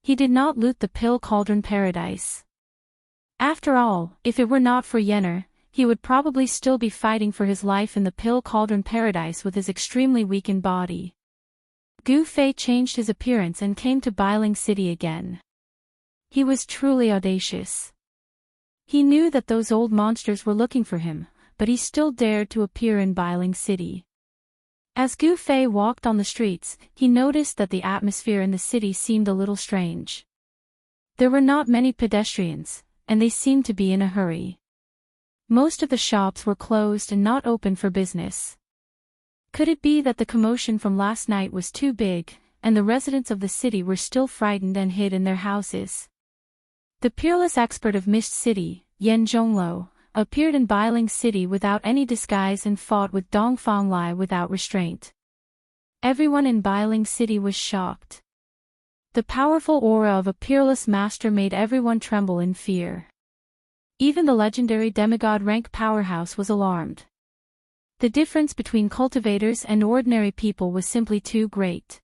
He did not loot the Pill Cauldron Paradise. After all, if it were not for Yenner, he would probably still be fighting for his life in the Pill Cauldron Paradise with his extremely weakened body. Gu Fei changed his appearance and came to Bailing City again. He was truly audacious. He knew that those old monsters were looking for him, but he still dared to appear in Bailing City. As Gu Fei walked on the streets, he noticed that the atmosphere in the city seemed a little strange. There were not many pedestrians, and they seemed to be in a hurry. Most of the shops were closed and not open for business. Could it be that the commotion from last night was too big, and the residents of the city were still frightened and hid in their houses? The peerless expert of Mist City, Yan Zhongluo, appeared in Bailing City without any disguise and fought with Dongfang Lai without restraint. Everyone in Bailing City was shocked. The powerful aura of a peerless master made everyone tremble in fear. Even the legendary demigod rank powerhouse was alarmed. The difference between cultivators and ordinary people was simply too great.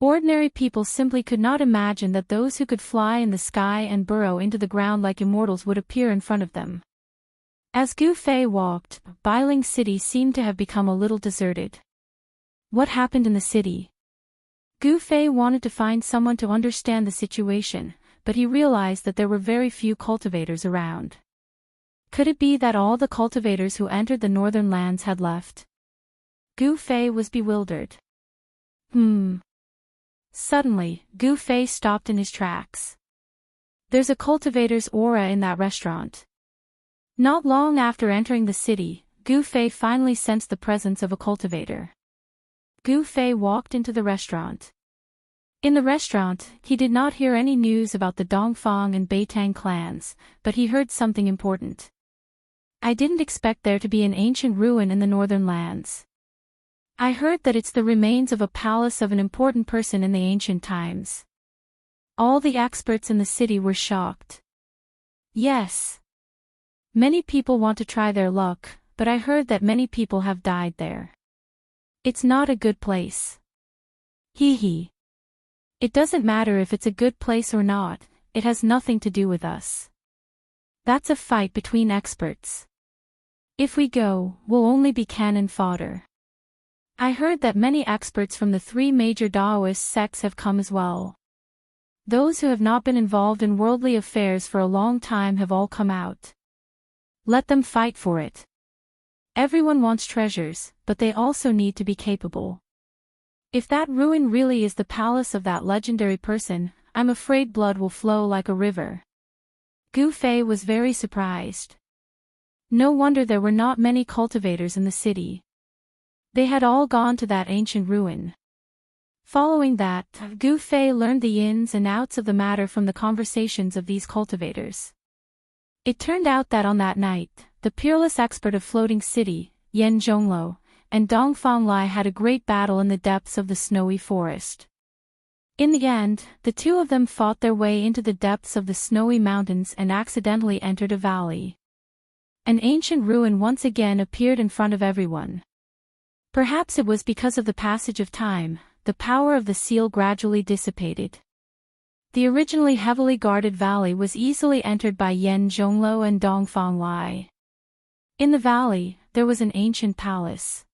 Ordinary people simply could not imagine that those who could fly in the sky and burrow into the ground like immortals would appear in front of them. As Gu Fei walked, Bailing City seemed to have become a little deserted. What happened in the city? Gu Fei wanted to find someone to understand the situation, but he realized that there were very few cultivators around. Could it be that all the cultivators who entered the northern lands had left? Gu Fei was bewildered. Suddenly, Gu Fei stopped in his tracks. There's a cultivator's aura in that restaurant. Not long after entering the city, Gu Fei finally sensed the presence of a cultivator. Gu Fei walked into the restaurant. In the restaurant, he did not hear any news about the Dongfang and Beitang clans, but he heard something important. I didn't expect there to be an ancient ruin in the northern lands. I heard that it's the remains of a palace of an important person in the ancient times. All the experts in the city were shocked. Yes. Many people want to try their luck, but I heard that many people have died there. It's not a good place. Hee. It doesn't matter if it's a good place or not, it has nothing to do with us. That's a fight between experts. If we go, we'll only be cannon fodder. I heard that many experts from the 3 major Taoist sects have come as well. Those who have not been involved in worldly affairs for a long time have all come out. Let them fight for it. Everyone wants treasures, but they also need to be capable. If that ruin really is the palace of that legendary person, I'm afraid blood will flow like a river. Gu Fei was very surprised. No wonder there were not many cultivators in the city. They had all gone to that ancient ruin. Following that, Gu Fei learned the ins and outs of the matter from the conversations of these cultivators. It turned out that on that night, the peerless expert of Floating City, Yan Zhongluo, and Dongfang Lai had a great battle in the depths of the snowy forest. In the end, the 2 of them fought their way into the depths of the snowy mountains and accidentally entered a valley. An ancient ruin once again appeared in front of everyone. Perhaps it was because of the passage of time, the power of the seal gradually dissipated. The originally heavily guarded valley was easily entered by Yan Zhongluo and Dongfang Lai. In the valley, there was an ancient palace.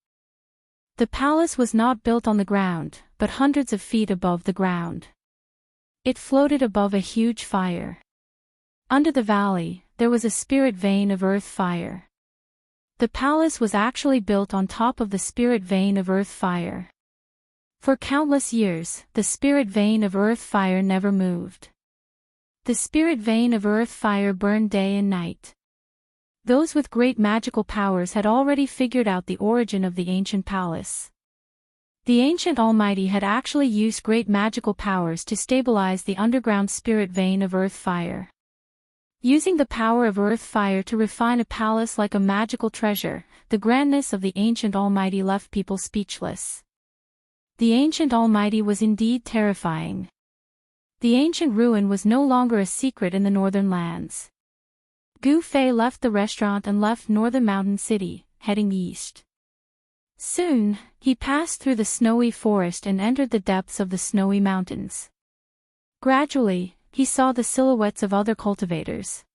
The palace was not built on the ground, but hundreds of feet above the ground. It floated above a huge fire. Under the valley, there was a spirit vein of earth fire. The palace was actually built on top of the spirit vein of earth fire. For countless years, the spirit vein of earth fire never moved. The spirit vein of earth fire burned day and night. Those with great magical powers had already figured out the origin of the ancient palace. The ancient Almighty had actually used great magical powers to stabilize the underground spirit vein of earth fire. Using the power of earth fire to refine a palace like a magical treasure, the grandness of the ancient Almighty left people speechless. The ancient Almighty was indeed terrifying. The ancient ruin was no longer a secret in the northern lands. Gu Fei left the restaurant and left Northern Mountain City, heading east. Soon, he passed through the snowy forest and entered the depths of the snowy mountains. Gradually, he saw the silhouettes of other cultivators.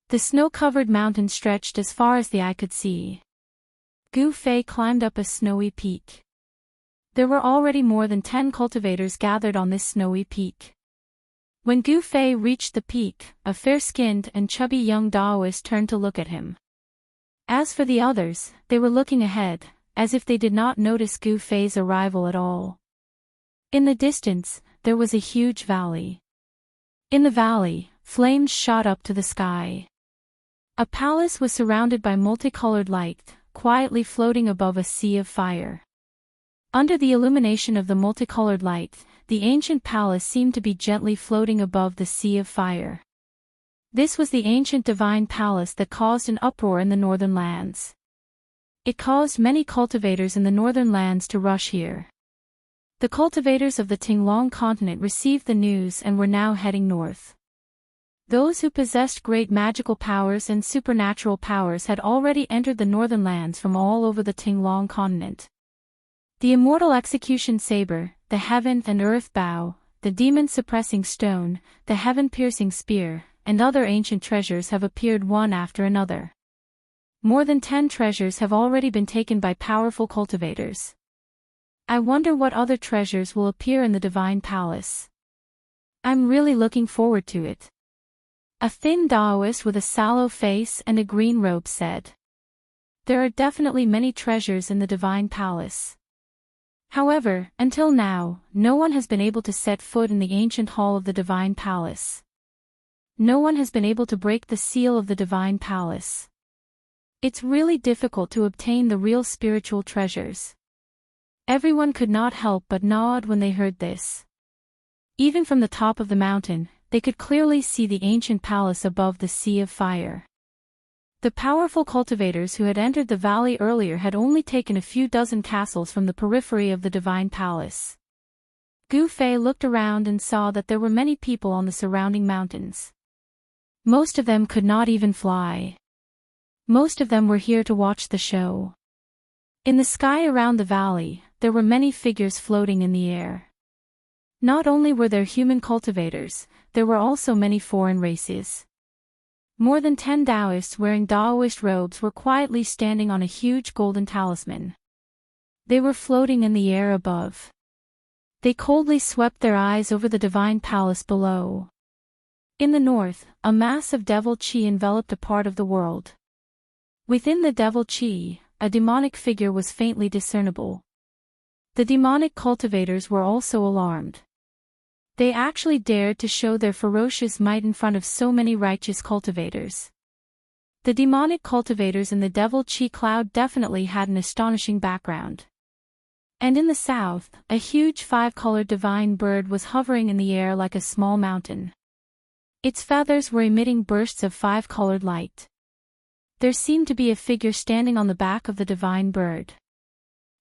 The snow-covered mountain stretched as far as the eye could see. Gu Fei climbed up a snowy peak. There were already more than 10 cultivators gathered on this snowy peak. When Gu Fei reached the peak, a fair-skinned and chubby young Taoist turned to look at him. As for the others, they were looking ahead, as if they did not notice Gu Fei's arrival at all. In the distance, there was a huge valley. In the valley, flames shot up to the sky. A palace was surrounded by multicolored light, quietly floating above a sea of fire. Under the illumination of the multicolored light, the ancient palace seemed to be gently floating above the sea of fire. This was the ancient divine palace that caused an uproar in the northern lands. It caused many cultivators in the northern lands to rush here. The cultivators of the Tinglong continent received the news and were now heading north. Those who possessed great magical powers and supernatural powers had already entered the northern lands from all over the Tinglong continent. The immortal execution saber, the heaven and earth bow, the demon-suppressing stone, the heaven-piercing spear, and other ancient treasures have appeared one after another. More than 10 treasures have already been taken by powerful cultivators. I wonder what other treasures will appear in the divine palace. I'm really looking forward to it. A thin Taoist with a sallow face and a green robe said. There are definitely many treasures in the divine palace. However, until now, no one has been able to set foot in the ancient hall of the divine palace. No one has been able to break the seal of the divine palace. It's really difficult to obtain the real spiritual treasures. Everyone could not help but nod when they heard this. Even from the top of the mountain, they could clearly see the ancient palace above the sea of fire. The powerful cultivators who had entered the valley earlier had only taken a few dozen castles from the periphery of the divine palace. Gu Fei looked around and saw that there were many people on the surrounding mountains. Most of them could not even fly. Most of them were here to watch the show. In the sky around the valley, there were many figures floating in the air. Not only were there human cultivators, there were also many foreign races. More than 10 Taoists wearing Taoist robes were quietly standing on a huge golden talisman. They were floating in the air above. They coldly swept their eyes over the divine palace below. In the north, a mass of devil chi enveloped a part of the world. Within the devil chi, a demonic figure was faintly discernible. The demonic cultivators were also alarmed. They actually dared to show their ferocious might in front of so many righteous cultivators. The demonic cultivators in the devil chi cloud definitely had an astonishing background. And in the south, a huge 5-colored divine bird was hovering in the air like a small mountain. Its feathers were emitting bursts of 5-colored light. There seemed to be a figure standing on the back of the divine bird.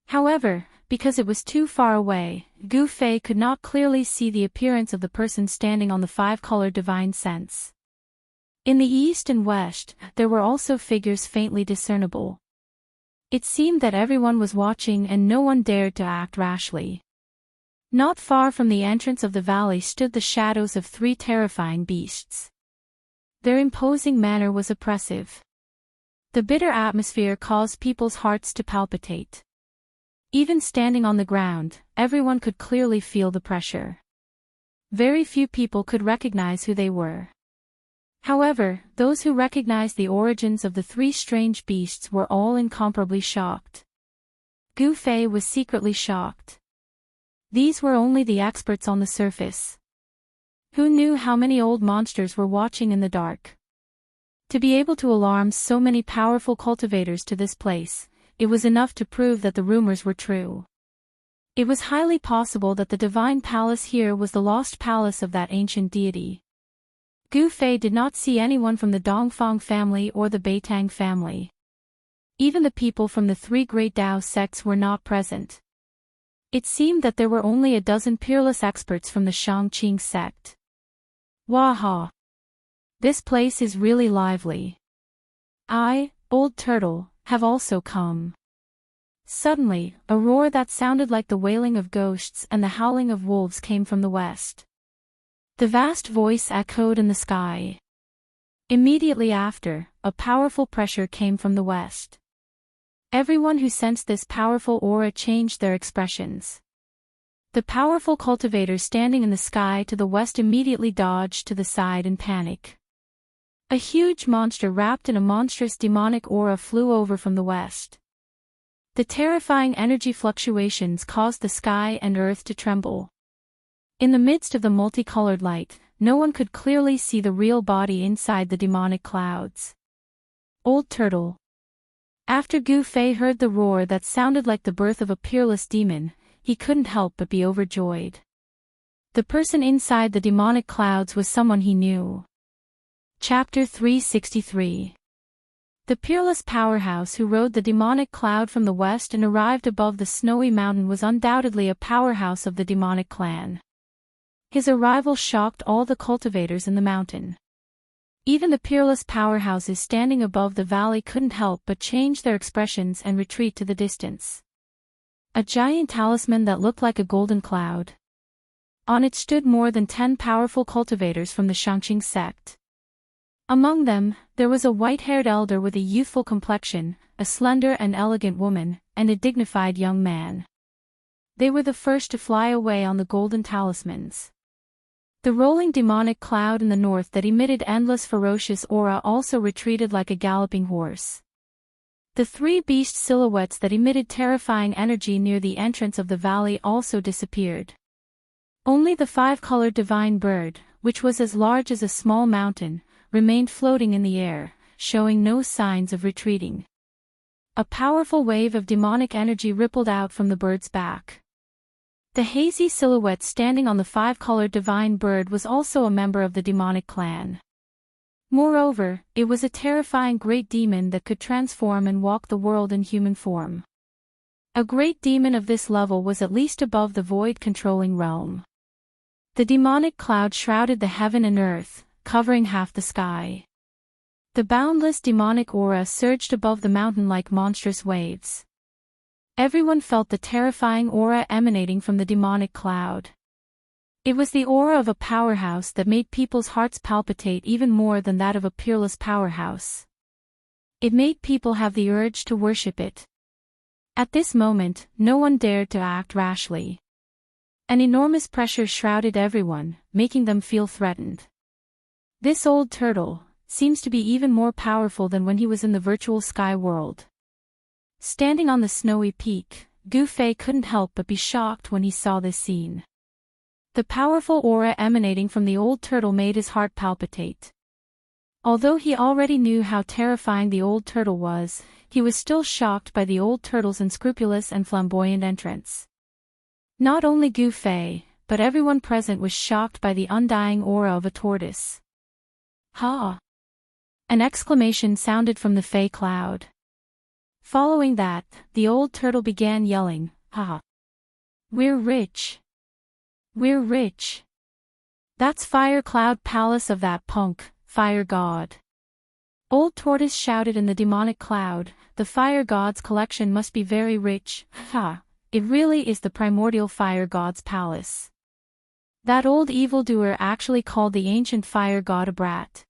However, because it was too far away, Gu Fei could not clearly see the appearance of the person standing on the 5-colored divine sense. In the east and west, there were also figures faintly discernible. It seemed that everyone was watching and no one dared to act rashly. Not far from the entrance of the valley stood the shadows of 3 terrifying beasts. Their imposing manner was oppressive. The bitter atmosphere caused people's hearts to palpitate. Even standing on the ground, everyone could clearly feel the pressure. Very few people could recognize who they were. However, those who recognized the origins of the 3 strange beasts were all incomparably shocked. Gu Fei was secretly shocked. These were only the experts on the surface. Who knew how many old monsters were watching in the dark? To be able to alarm so many powerful cultivators to this place, it was enough to prove that the rumors were true. It was highly possible that the divine palace here was the lost palace of that ancient deity. Gu Fei did not see anyone from the Dongfang family or the Beitang family. Even the people from the three great Dao sects were not present. It seemed that there were only a dozen peerless experts from the Shangqing sect. Waha! This place is really lively. I, Old Turtle, have also come. Suddenly, a roar that sounded like the wailing of ghosts and the howling of wolves came from the west. The vast voice echoed in the sky. Immediately after, a powerful pressure came from the west. Everyone who sensed this powerful aura changed their expressions. The powerful cultivators standing in the sky to the west immediately dodged to the side in panic. A huge monster wrapped in a monstrous demonic aura flew over from the west. The terrifying energy fluctuations caused the sky and earth to tremble. In the midst of the multicolored light, no one could clearly see the real body inside the demonic clouds. Old Turtle. After Gu Fei heard the roar that sounded like the birth of a peerless demon, he couldn't help but be overjoyed. The person inside the demonic clouds was someone he knew. Chapter 363. The peerless powerhouse who rode the demonic cloud from the west and arrived above the snowy mountain was undoubtedly a powerhouse of the demonic clan. His arrival shocked all the cultivators in the mountain. Even the peerless powerhouses standing above the valley couldn't help but change their expressions and retreat to the distance. A giant talisman that looked like a golden cloud. On it stood more than 10 powerful cultivators from the Shangqing sect. Among them, there was a white-haired elder with a youthful complexion, a slender and elegant woman, and a dignified young man. They were the first to fly away on the golden talismans. The rolling demonic cloud in the north that emitted endless ferocious aura also retreated like a galloping horse. The three beast silhouettes that emitted terrifying energy near the entrance of the valley also disappeared. Only the five-colored divine bird, which was as large as a small mountain, remained floating in the air, showing no signs of retreating. A powerful wave of demonic energy rippled out from the bird's back. The hazy silhouette standing on the five-colored divine bird was also a member of the demonic clan. Moreover, it was a terrifying great demon that could transform and walk the world in human form. A great demon of this level was at least above the void-controlling realm. The demonic cloud shrouded the heaven and earth, covering half the sky. The boundless demonic aura surged above the mountain like monstrous waves. Everyone felt the terrifying aura emanating from the demonic cloud. It was the aura of a powerhouse that made people's hearts palpitate even more than that of a peerless powerhouse. It made people have the urge to worship it. At this moment, no one dared to act rashly. An enormous pressure shrouded everyone, making them feel threatened. This old turtle seems to be even more powerful than when he was in the virtual sky world. Standing on the snowy peak, Gu Fei couldn't help but be shocked when he saw this scene. The powerful aura emanating from the old turtle made his heart palpitate. Although he already knew how terrifying the old turtle was, he was still shocked by the old turtle's unscrupulous and flamboyant entrance. Not only Gu Fei, but everyone present was shocked by the undying aura of a tortoise. Ha! An exclamation sounded from the Fey cloud. Following that, the old turtle began yelling, "Ha! We're rich! We're rich! That's Fire Cloud Palace of that punk, Fire God!" Old Tortoise shouted in the demonic cloud, "The Fire God's collection must be very rich, ha! It really is the primordial Fire God's palace. That old evildoer actually called the ancient Fire God a brat.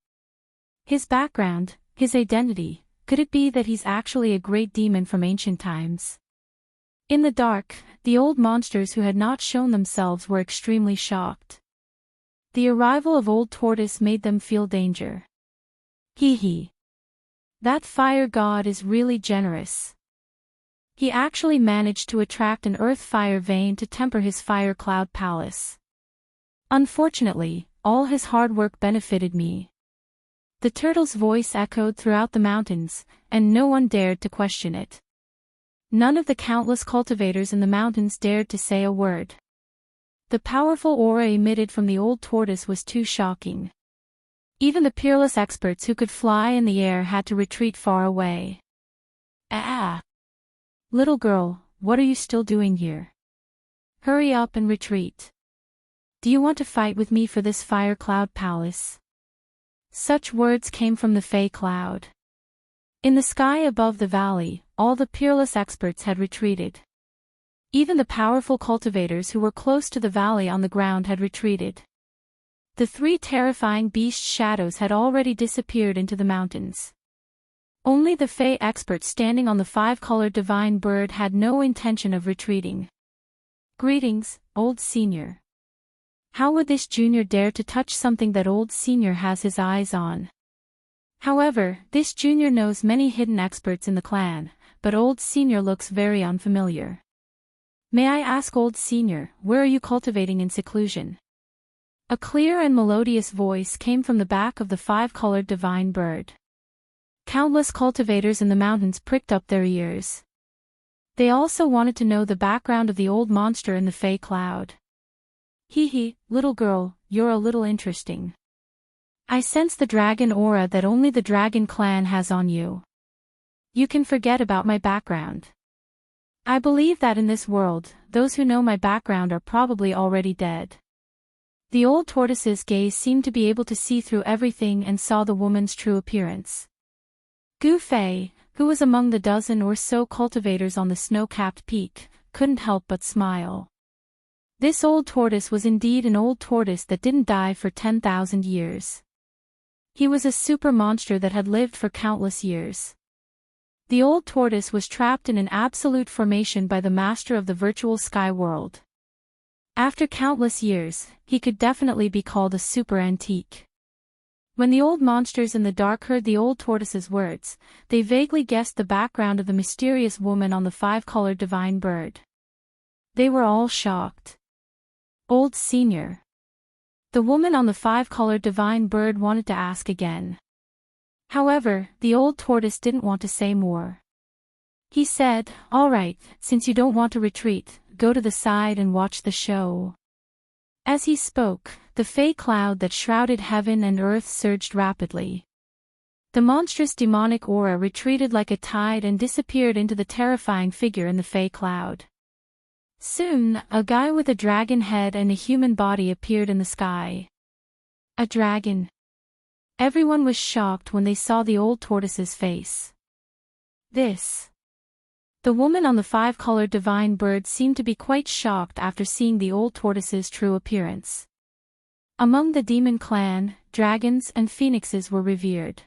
His background, his identity, could it be that he's actually a great demon from ancient times?" In the dark, the old monsters who had not shown themselves were extremely shocked. The arrival of Old Tortoise made them feel danger. Hee hee. That Fire God is really generous. He actually managed to attract an earth fire vein to temper his Fire Cloud Palace. Unfortunately, all his hard work benefited me. The turtle's voice echoed throughout the mountains, and no one dared to question it. None of the countless cultivators in the mountains dared to say a word. The powerful aura emitted from the old tortoise was too shocking. Even the peerless experts who could fly in the air had to retreat far away. Ah! Little girl, what are you still doing here? Hurry up and retreat. Do you want to fight with me for this fire cloud palace? Such words came from the Fey cloud. In the sky above the valley, all the peerless experts had retreated. Even the powerful cultivators who were close to the valley on the ground had retreated. The three terrifying beast shadows had already disappeared into the mountains. Only the Fey expert standing on the five-colored divine bird had no intention of retreating. Greetings, old senior. How would this junior dare to touch something that old senior has his eyes on? However, this junior knows many hidden experts in the clan, but old senior looks very unfamiliar. May I ask old senior, where are you cultivating in seclusion? A clear and melodious voice came from the back of the five-colored divine bird. Countless cultivators in the mountains pricked up their ears. They also wanted to know the background of the old monster in the Fey cloud. Hee, little girl, you're a little interesting. I sense the dragon aura that only the dragon clan has on you. You can forget about my background. I believe that in this world, those who know my background are probably already dead. The old tortoise's gaze seemed to be able to see through everything and saw the woman's true appearance. Gu Fei, who was among the dozen or so cultivators on the snow-capped peak, couldn't help but smile. This old tortoise was indeed an old tortoise that didn't die for 10,000 years. He was a super monster that had lived for countless years. The old tortoise was trapped in an absolute formation by the master of the virtual sky world. After countless years, he could definitely be called a super antique. When the old monsters in the dark heard the old tortoise's words, they vaguely guessed the background of the mysterious woman on the five-colored divine bird. They were all shocked. Old senior. The woman on the five-colored divine bird wanted to ask again. However, the old tortoise didn't want to say more. He said, "All right, since you don't want to retreat, go to the side and watch the show." As he spoke, the Fey cloud that shrouded heaven and earth surged rapidly. The monstrous demonic aura retreated like a tide and disappeared into the terrifying figure in the Fey cloud. Soon, a guy with a dragon head and a human body appeared in the sky. A dragon. Everyone was shocked when they saw the old tortoise's face. The woman on the five-colored divine bird seemed to be quite shocked after seeing the old tortoise's true appearance. Among the demon clan, dragons and phoenixes were revered.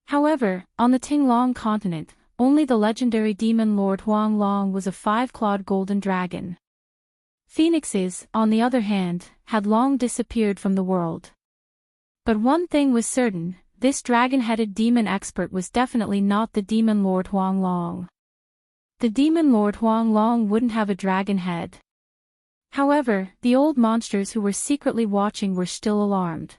However, on the Tinglong continent, only the legendary demon lord Huang Long was a five-clawed golden dragon. Phoenixes, on the other hand, had long disappeared from the world. But one thing was certain, this dragon-headed demon expert was definitely not the demon lord Huang Long. The demon lord Huang Long wouldn't have a dragon head. However, the old monsters who were secretly watching were still alarmed.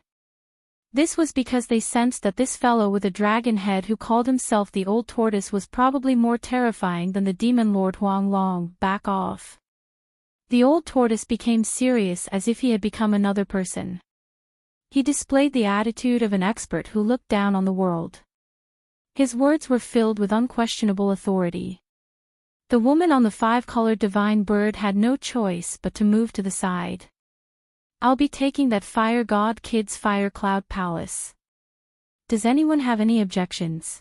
This was because they sensed that this fellow with a dragon head who called himself the old tortoise was probably more terrifying than the demon lord Huang Long. Back off. The old tortoise became serious as if he had become another person. He displayed the attitude of an expert who looked down on the world. His words were filled with unquestionable authority. The woman on the five-colored divine bird had no choice but to move to the side. I'll be taking that fire god kid's fire cloud palace. Does anyone have any objections?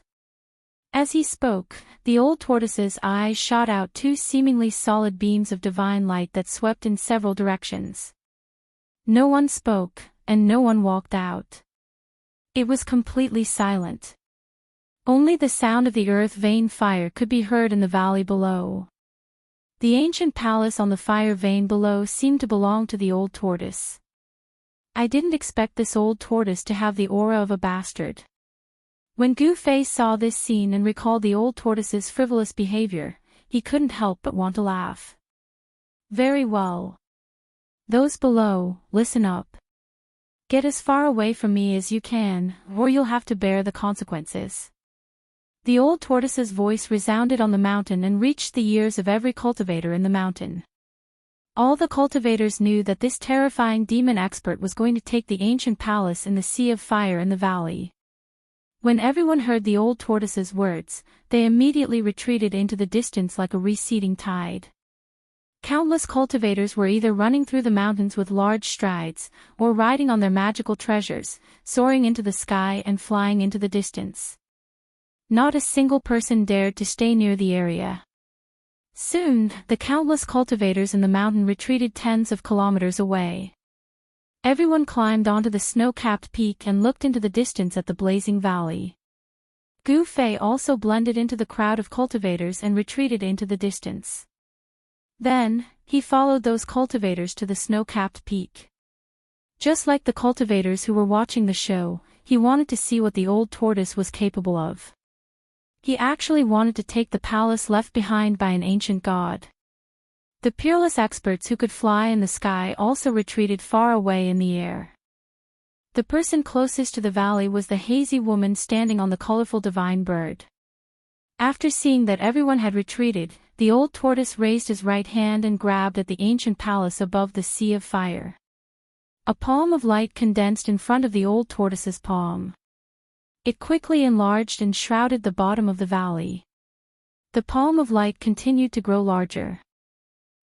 As he spoke, the old tortoise's eyes shot out two seemingly solid beams of divine light that swept in several directions. No one spoke, and no one walked out. It was completely silent. Only the sound of the earth vein fire could be heard in the valley below. The ancient palace on the fire vein below seemed to belong to the old tortoise. I didn't expect this old tortoise to have the aura of a bastard. When Gu Fei saw this scene and recalled the old tortoise's frivolous behavior, he couldn't help but want to laugh. Very well. Those below, listen up. Get as far away from me as you can, or you'll have to bear the consequences. The old tortoise's voice resounded on the mountain and reached the ears of every cultivator in the mountain. All the cultivators knew that this terrifying demon expert was going to take the ancient palace in the sea of fire in the valley. When everyone heard the old tortoise's words, they immediately retreated into the distance like a receding tide. Countless cultivators were either running through the mountains with large strides, or riding on their magical treasures, soaring into the sky and flying into the distance. Not a single person dared to stay near the area. Soon, the countless cultivators in the mountain retreated tens of kilometers away. Everyone climbed onto the snow-capped peak and looked into the distance at the blazing valley. Gu Fei also blended into the crowd of cultivators and retreated into the distance. Then, he followed those cultivators to the snow-capped peak. Just like the cultivators who were watching the show, he wanted to see what the old tortoise was capable of. He actually wanted to take the palace left behind by an ancient god. The peerless experts who could fly in the sky also retreated far away in the air. The person closest to the valley was the hazy woman standing on the colorful divine bird. After seeing that everyone had retreated, the old tortoise raised his right hand and grabbed at the ancient palace above the sea of fire. A palm of light condensed in front of the old tortoise's palm. It quickly enlarged and shrouded the bottom of the valley. The palm of light continued to grow larger.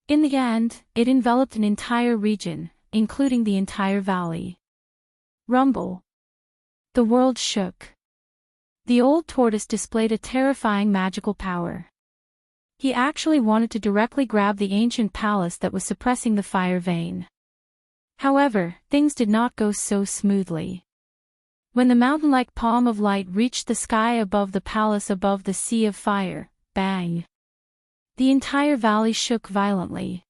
In the end, it enveloped an entire region, including the entire valley. Rumble. The world shook. The old tortoise displayed a terrifying magical power. He actually wanted to directly grab the ancient palace that was suppressing the fire vein. However, things did not go so smoothly. When the mountain-like palm of light reached the sky above the palace above the sea of fire, bang! The entire valley shook violently.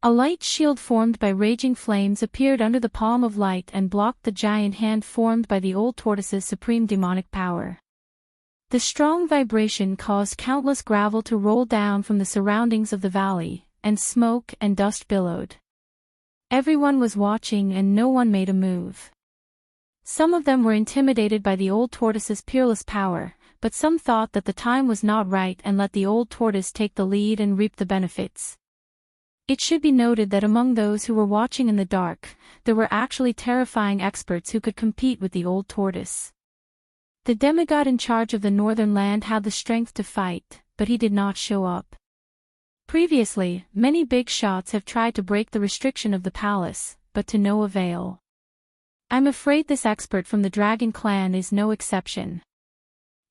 A light shield formed by raging flames appeared under the palm of light and blocked the giant hand formed by the old tortoise's supreme demonic power. The strong vibration caused countless gravel to roll down from the surroundings of the valley, and smoke and dust billowed. Everyone was watching and no one made a move. Some of them were intimidated by the old tortoise's peerless power, but some thought that the time was not right and let the old tortoise take the lead and reap the benefits. It should be noted that among those who were watching in the dark, there were actually terrifying experts who could compete with the old tortoise. The demigod in charge of the northern land had the strength to fight, but he did not show up. Previously, many big shots have tried to break the restriction of the palace, but to no avail. I'm afraid this expert from the dragon clan is no exception.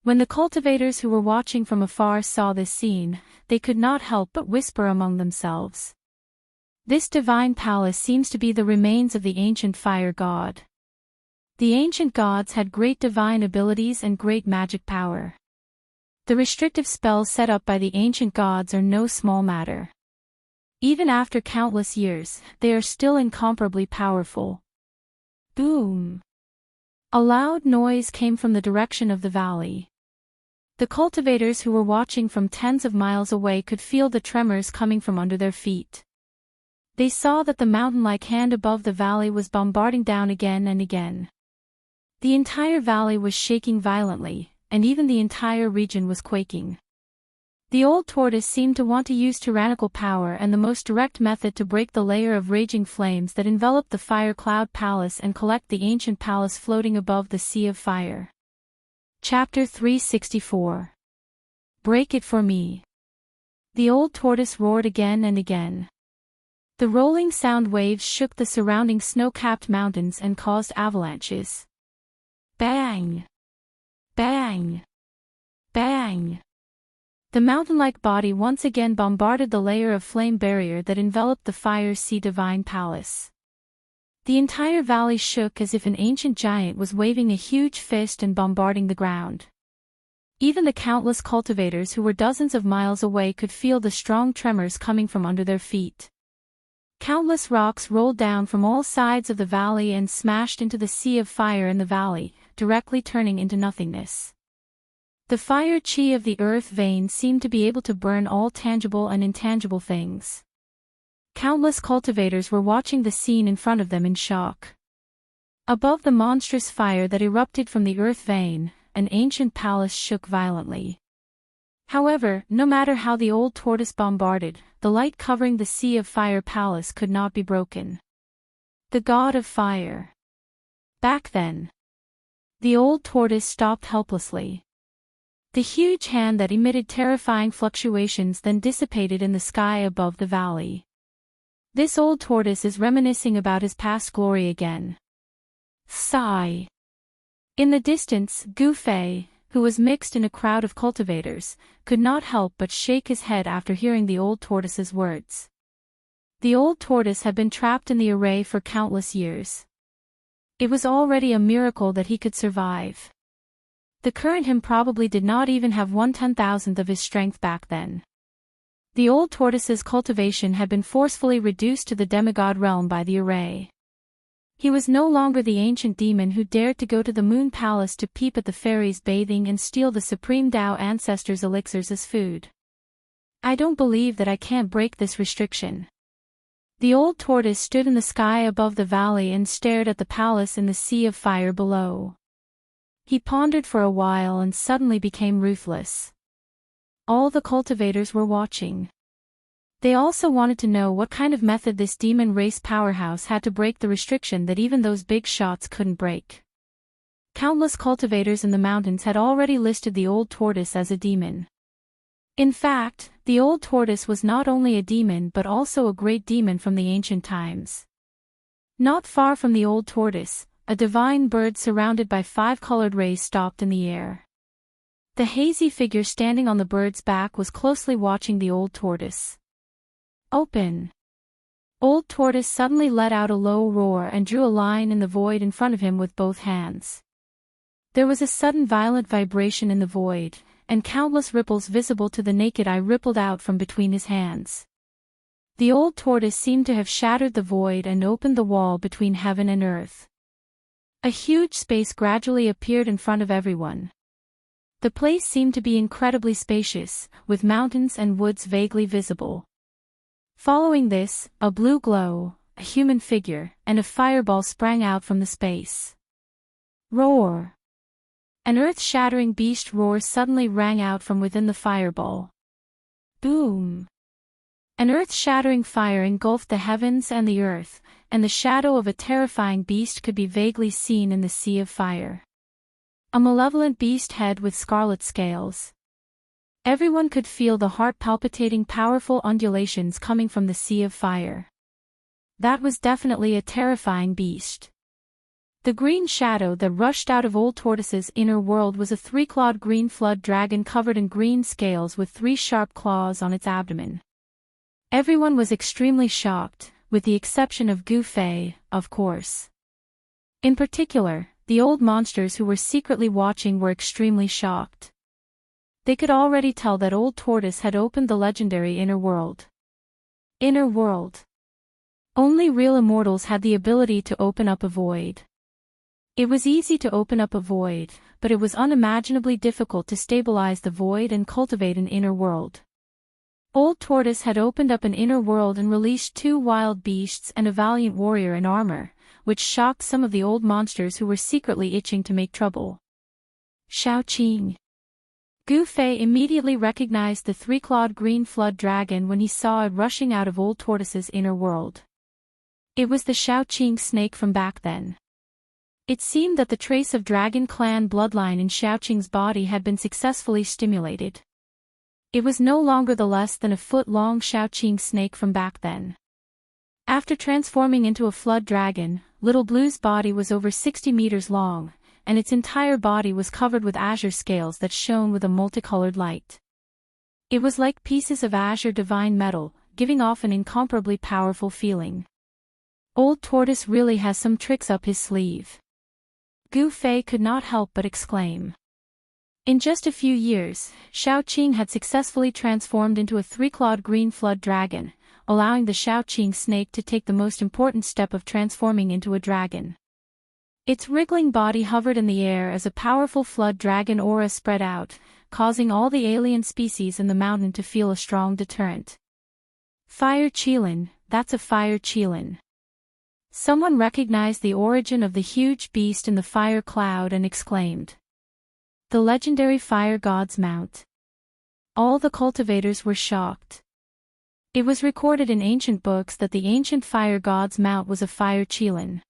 When the cultivators who were watching from afar saw this scene, they could not help but whisper among themselves. This divine palace seems to be the remains of the ancient fire god. The ancient gods had great divine abilities and great magic power. The restrictive spells set up by the ancient gods are no small matter. Even after countless years, they are still incomparably powerful. Boom! A loud noise came from the direction of the valley. The cultivators who were watching from tens of miles away could feel the tremors coming from under their feet. They saw that the mountain-like hand above the valley was bombarding down again and again. The entire valley was shaking violently, and even the entire region was quaking. The old tortoise seemed to want to use tyrannical power and the most direct method to break the layer of raging flames that enveloped the fire cloud palace and collect the ancient palace floating above the sea of fire. Chapter 364. Break it for me. The old tortoise roared again and again. The rolling sound waves shook the surrounding snow-capped mountains and caused avalanches. Bang! Bang! Bang! The mountain-like body once again bombarded the layer of flame barrier that enveloped the fire sea divine palace. The entire valley shook as if an ancient giant was waving a huge fist and bombarding the ground. Even the countless cultivators who were dozens of miles away could feel the strong tremors coming from under their feet. Countless rocks rolled down from all sides of the valley and smashed into the sea of fire in the valley, directly turning into nothingness. The fire chi of the earth vein seemed to be able to burn all tangible and intangible things. Countless cultivators were watching the scene in front of them in shock. Above the monstrous fire that erupted from the earth vein, an ancient palace shook violently. However, no matter how the old tortoise bombarded, the light covering the sea of fire palace could not be broken. The god of fire. Back then. The old tortoise stopped helplessly. The huge hand that emitted terrifying fluctuations then dissipated in the sky above the valley. This old tortoise is reminiscing about his past glory again. Sigh. In the distance, Gu Fei, who was mixed in a crowd of cultivators, could not help but shake his head after hearing the old tortoise's words. The old tortoise had been trapped in the array for countless years. It was already a miracle that he could survive. The current him probably did not even have 1/10,000th of his strength back then. The old tortoise's cultivation had been forcefully reduced to the demigod realm by the array. He was no longer the ancient demon who dared to go to the moon palace to peep at the fairies bathing and steal the supreme Tao ancestors' elixirs as food. I don't believe that I can't break this restriction. The old tortoise stood in the sky above the valley and stared at the palace in the sea of fire below. He pondered for a while and suddenly became ruthless. All the cultivators were watching. They also wanted to know what kind of method this demon race powerhouse had to break the restriction that even those big shots couldn't break. Countless cultivators in the mountains had already listed the old tortoise as a demon. In fact, the old tortoise was not only a demon but also a great demon from the ancient times. Not far from the old tortoise, a divine bird surrounded by 5-colored rays stopped in the air. The hazy figure standing on the bird's back was closely watching the old tortoise. Open. Old tortoise suddenly let out a low roar and drew a line in the void in front of him with both hands. There was a sudden violent vibration in the void, and countless ripples visible to the naked eye rippled out from between his hands. The old tortoise seemed to have shattered the void and opened the wall between heaven and earth. A huge space gradually appeared in front of everyone. The place seemed to be incredibly spacious, with mountains and woods vaguely visible. Following this, a blue glow, a human figure, and a fireball sprang out from the space. Roar! An earth-shattering beast roar suddenly rang out from within the fireball. Boom! An earth-shattering fire engulfed the heavens and the earth, and the shadow of a terrifying beast could be vaguely seen in the sea of fire. A malevolent beast head with scarlet scales. Everyone could feel the heart-palpitating powerful undulations coming from the sea of fire. That was definitely a terrifying beast. The green shadow that rushed out of old tortoise's inner world was a 3-clawed green flood dragon covered in green scales with 3 sharp claws on its abdomen. Everyone was extremely shocked, with the exception of Gu Fei, of course. In particular, the old monsters who were secretly watching were extremely shocked. They could already tell that old tortoise had opened the legendary inner world. Inner world. Only real immortals had the ability to open up a void. It was easy to open up a void, but it was unimaginably difficult to stabilize the void and cultivate an inner world. Old tortoise had opened up an inner world and released 2 wild beasts and a valiant warrior in armor, which shocked some of the old monsters who were secretly itching to make trouble. Xiaoqing. Gu Fei immediately recognized the 3-clawed green flood dragon when he saw it rushing out of old tortoise's inner world. It was the Xiaoqing snake from back then. It seemed that the trace of dragon clan bloodline in Xiaoqing's body had been successfully stimulated. It was no longer the less than a foot-long Xiaoqing snake from back then. After transforming into a flood dragon, Little Blue's body was over 60 meters long, and its entire body was covered with azure scales that shone with a multicolored light. It was like pieces of azure divine metal, giving off an incomparably powerful feeling. Old tortoise really has some tricks up his sleeve. Gu Fei could not help but exclaim. In just a few years, Xiaoqing had successfully transformed into a 3-clawed green flood dragon, allowing the Xiaoqing snake to take the most important step of transforming into a dragon. Its wriggling body hovered in the air as a powerful flood dragon aura spread out, causing all the alien species in the mountain to feel a strong deterrent. Fire Qilin, that's a fire Qilin. Someone recognized the origin of the huge beast in the fire cloud and exclaimed, "The legendary fire god's mount." All the cultivators were shocked. It was recorded in ancient books that the ancient fire god's mount was a fire qilin.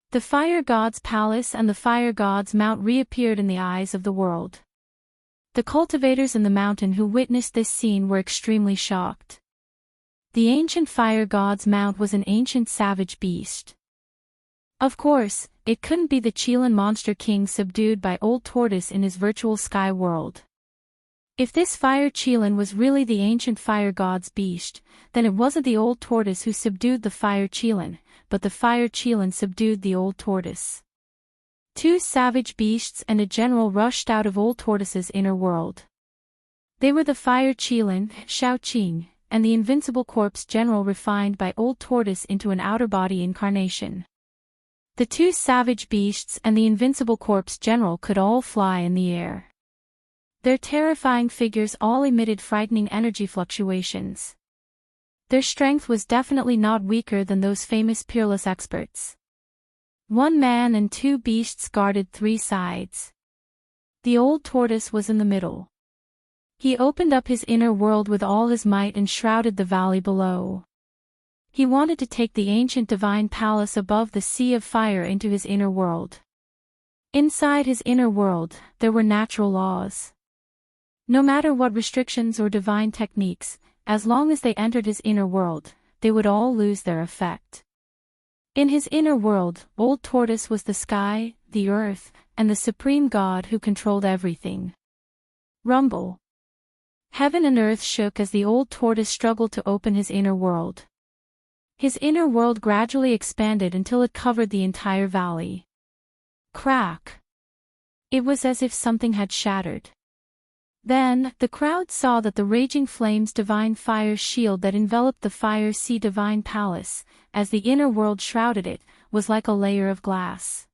The fire god's palace and the fire god's mount reappeared in the eyes of the world. The cultivators in the mountain who witnessed this scene were extremely shocked. The ancient fire god's mount was an ancient savage beast. Of course, it couldn't be the qilin monster king subdued by Old Tortoise in his virtual sky world. If this fire qilin was really the ancient fire god's beast, then it wasn't the Old Tortoise who subdued the fire qilin, but the fire qilin subdued the Old Tortoise. Two savage beasts and a general rushed out of Old Tortoise's inner world. They were the fire qilin, Shaoqing, and the invincible corpse general refined by Old Tortoise into an outer body incarnation. The two savage beasts and the invincible corpse general could all fly in the air. Their terrifying figures all emitted frightening energy fluctuations. Their strength was definitely not weaker than those famous peerless experts. One man and two beasts guarded three sides. The Old Tortoise was in the middle. He opened up his inner world with all his might and shrouded the valley below. He wanted to take the ancient divine palace above the sea of fire into his inner world. Inside his inner world, there were natural laws. No matter what restrictions or divine techniques, as long as they entered his inner world, they would all lose their effect. In his inner world, Old Tortoise was the sky, the earth, and the supreme god who controlled everything. Rumble. Heaven and earth shook as the Old Tortoise struggled to open his inner world. His inner world gradually expanded until it covered the entire valley. Crack. It was as if something had shattered. Then, the crowd saw that the raging flames divine fire shield that enveloped the fire sea divine palace, as the inner world shrouded it, was like a layer of glass.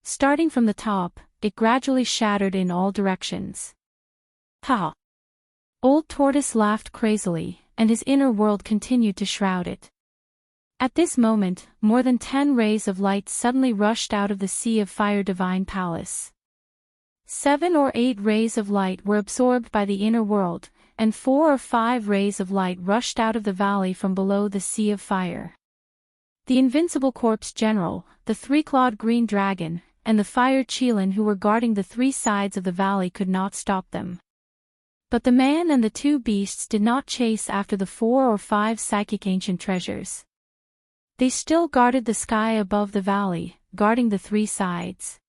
Starting from the top, it gradually shattered in all directions. Ha! Old Tortoise laughed crazily, and his inner world continued to shroud it. At this moment, more than 10 rays of light suddenly rushed out of the sea of fire divine palace. 7 or 8 rays of light were absorbed by the inner world, and 4 or 5 rays of light rushed out of the valley from below the sea of fire. The invincible corpse general, the three-clawed green dragon, and the fire qilin who were guarding the three sides of the valley could not stop them. But the man and the two beasts did not chase after the 4 or 5 psychic ancient treasures. They still guarded the sky above the valley, guarding the three sides.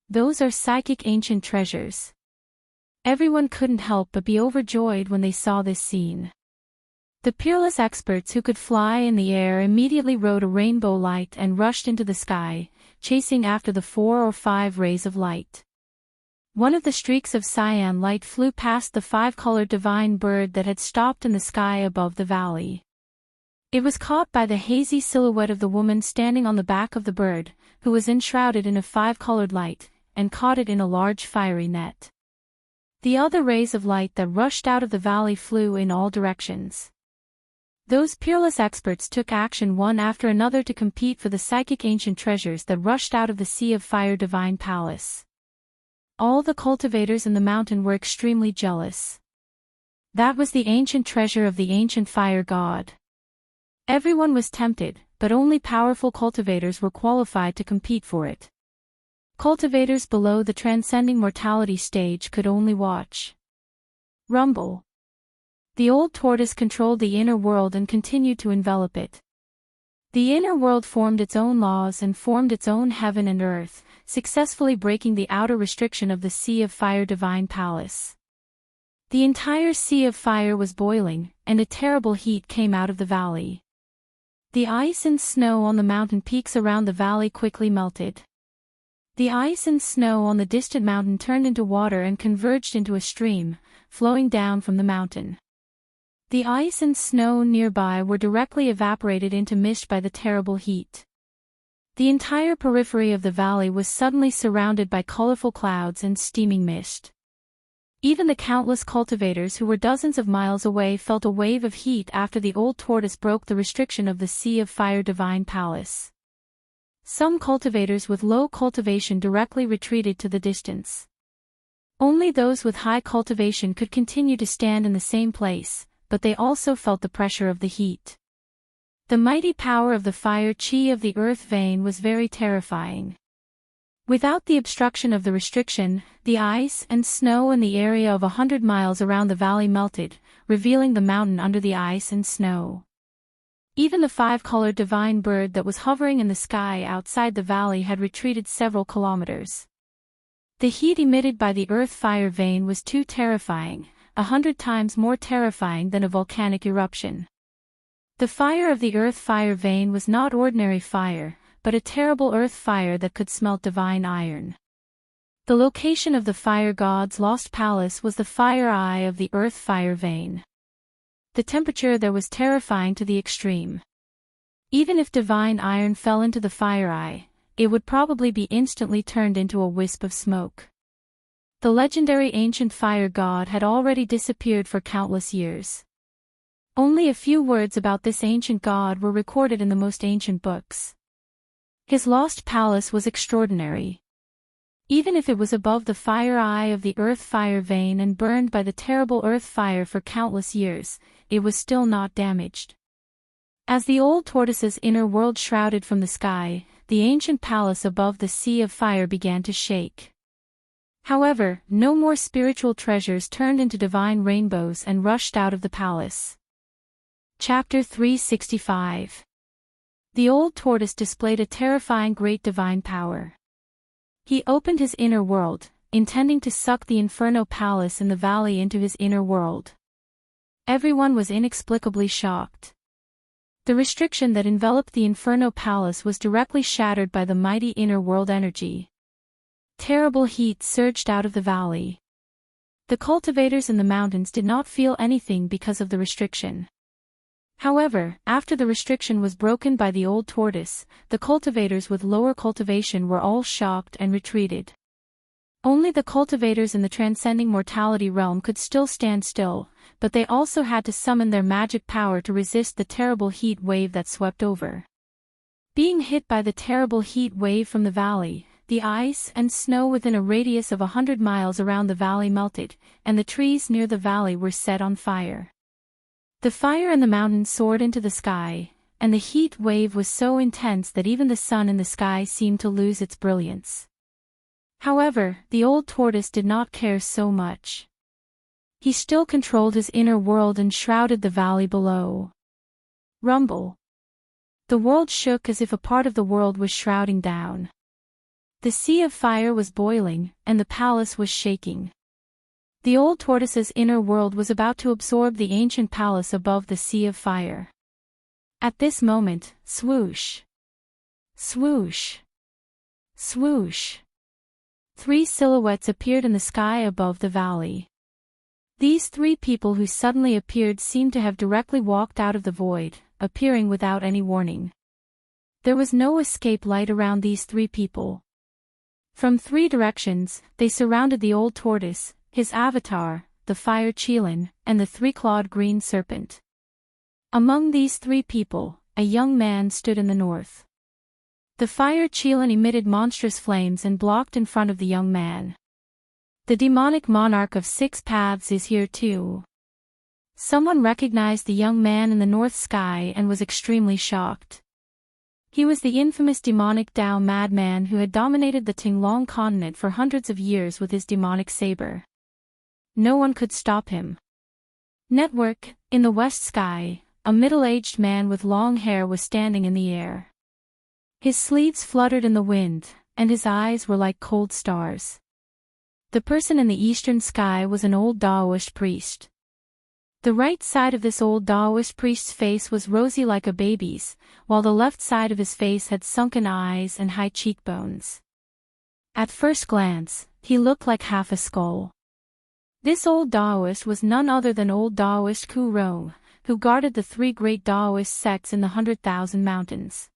Those are psychic ancient treasures. Everyone couldn't help but be overjoyed when they saw this scene. The peerless experts who could fly in the air immediately rode a rainbow light and rushed into the sky, chasing after the 4 or 5 rays of light. One of the streaks of cyan light flew past the 5-colored divine bird that had stopped in the sky above the valley. It was caught by the hazy silhouette of the woman standing on the back of the bird, who was enshrouded in a 5-colored light, and caught it in a large fiery net. The other rays of light that rushed out of the valley flew in all directions. Those peerless experts took action one after another to compete for the psychic ancient treasures that rushed out of the sea of fire divine palace. All the cultivators in the mountain were extremely jealous. That was the ancient treasure of the ancient fire god. Everyone was tempted, but only powerful cultivators were qualified to compete for it. Cultivators below the transcending mortality stage could only watch. Rumble. The Old Tortoise controlled the inner world and continued to envelop it. The inner world formed its own laws and formed its own heaven and earth, successfully breaking the outer restriction of the Sea of Fire divine palace. The entire Sea of Fire was boiling, and a terrible heat came out of the valley. The ice and snow on the mountain peaks around the valley quickly melted. The ice and snow on the distant mountain turned into water and converged into a stream, flowing down from the mountain. The ice and snow nearby were directly evaporated into mist by the terrible heat. The entire periphery of the valley was suddenly surrounded by colorful clouds and steaming mist. Even the countless cultivators who were dozens of miles away felt a wave of heat after the old tortoise broke the restriction of the Sea of Fire Divine Palace. Some cultivators with low cultivation directly retreated to the distance. Only those with high cultivation could continue to stand in the same place, but they also felt the pressure of the heat. The mighty power of the fire chi of the earth vein was very terrifying. Without the obstruction of the restriction, the ice and snow in the area of 100 miles around the valley melted, revealing the mountain under the ice and snow. Even the five-colored divine bird that was hovering in the sky outside the valley had retreated several kilometers. The heat emitted by the earth fire vein was too terrifying, 100 times more terrifying than a volcanic eruption. The fire of the earth fire vein was not ordinary fire, but a terrible earth fire that could smelt divine iron. The location of the fire god's lost palace was the fire eye of the earth fire vein. The temperature there was terrifying to the extreme. Even if divine iron fell into the fire eye, it would probably be instantly turned into a wisp of smoke. The legendary ancient fire god had already disappeared for countless years. Only a few words about this ancient god were recorded in the most ancient books. His lost palace was extraordinary. Even if it was above the fire eye of the earth fire vein and burned by the terrible earth fire for countless years, it was still not damaged. As the old tortoise's inner world shrouded from the sky, the ancient palace above the Sea of Fire began to shake. However, no more spiritual treasures turned into divine rainbows and rushed out of the palace. Chapter 365. The old tortoise displayed a terrifying great divine power. He opened his inner world, intending to suck the Inferno Palace in the valley into his inner world. Everyone was inexplicably shocked. The restriction that enveloped the Inferno Palace was directly shattered by the mighty inner world energy. Terrible heat surged out of the valley. The cultivators in the mountains did not feel anything because of the restriction. However, after the restriction was broken by the old tortoise, the cultivators with lower cultivation were all shocked and retreated. Only the cultivators in the transcending mortality realm could still stand still, but they also had to summon their magic power to resist the terrible heat wave that swept over. Being hit by the terrible heat wave from the valley, the ice and snow within a radius of 100 miles around the valley melted, and the trees near the valley were set on fire. The fire in the mountains soared into the sky, and the heat wave was so intense that even the sun in the sky seemed to lose its brilliance. However, the old tortoise did not care so much. He still controlled his inner world and shrouded the valley below. Rumble. The world shook as if a part of the world was shrouding down. The sea of fire was boiling, and the palace was shaking. The old tortoise's inner world was about to absorb the ancient palace above the Sea of Fire. At this moment, swoosh, swoosh, swoosh. 3 silhouettes appeared in the sky above the valley. These 3 people who suddenly appeared seemed to have directly walked out of the void, appearing without any warning. There was no escape light around these 3 people. From 3 directions, they surrounded the old tortoise, his avatar, the fire Qilin, and the 3-clawed green serpent. Among these 3 people, a young man stood in the north. The fire Qilin emitted monstrous flames and blocked in front of the young man. The demonic monarch of 6 paths is here too. Someone recognized the young man in the north sky and was extremely shocked. He was the infamous demonic Tao madman who had dominated the Tinglong continent for hundreds of years with his demonic saber. No one could stop him. Network, in the west sky, a middle-aged man with long hair was standing in the air. His sleeves fluttered in the wind, and his eyes were like cold stars. The person in the eastern sky was an old Taoist priest. The right side of this old Taoist priest's face was rosy like a baby's, while the left side of his face had sunken eyes and high cheekbones. At first glance, he looked like half a skull. This old Taoist was none other than old Taoist Ku Rong, who guarded the 3 great Taoist sects in the 100,000 mountains.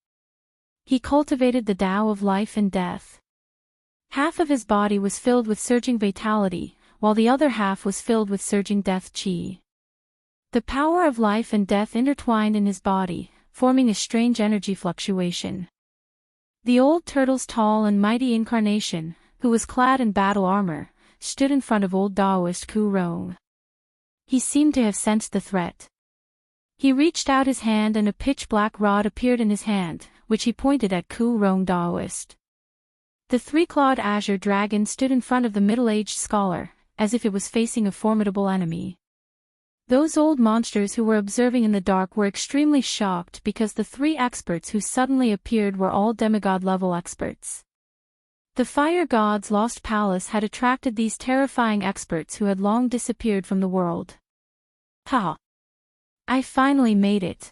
He cultivated the Tao of life and death. Half of his body was filled with surging vitality, while the other half was filled with surging death chi. The power of life and death intertwined in his body, forming a strange energy fluctuation. The old turtle's tall and mighty incarnation, who was clad in battle armor, stood in front of old Daoist Ku Rong. He seemed to have sensed the threat. He reached out his hand and a pitch-black rod appeared in his hand, which he pointed at Ku Rong Daoist. The three-clawed azure dragon stood in front of the middle-aged scholar, as if it was facing a formidable enemy. Those old monsters who were observing in the dark were extremely shocked because the three experts who suddenly appeared were all demigod-level experts. The fire god's lost palace had attracted these terrifying experts who had long disappeared from the world. Ha! I finally made it.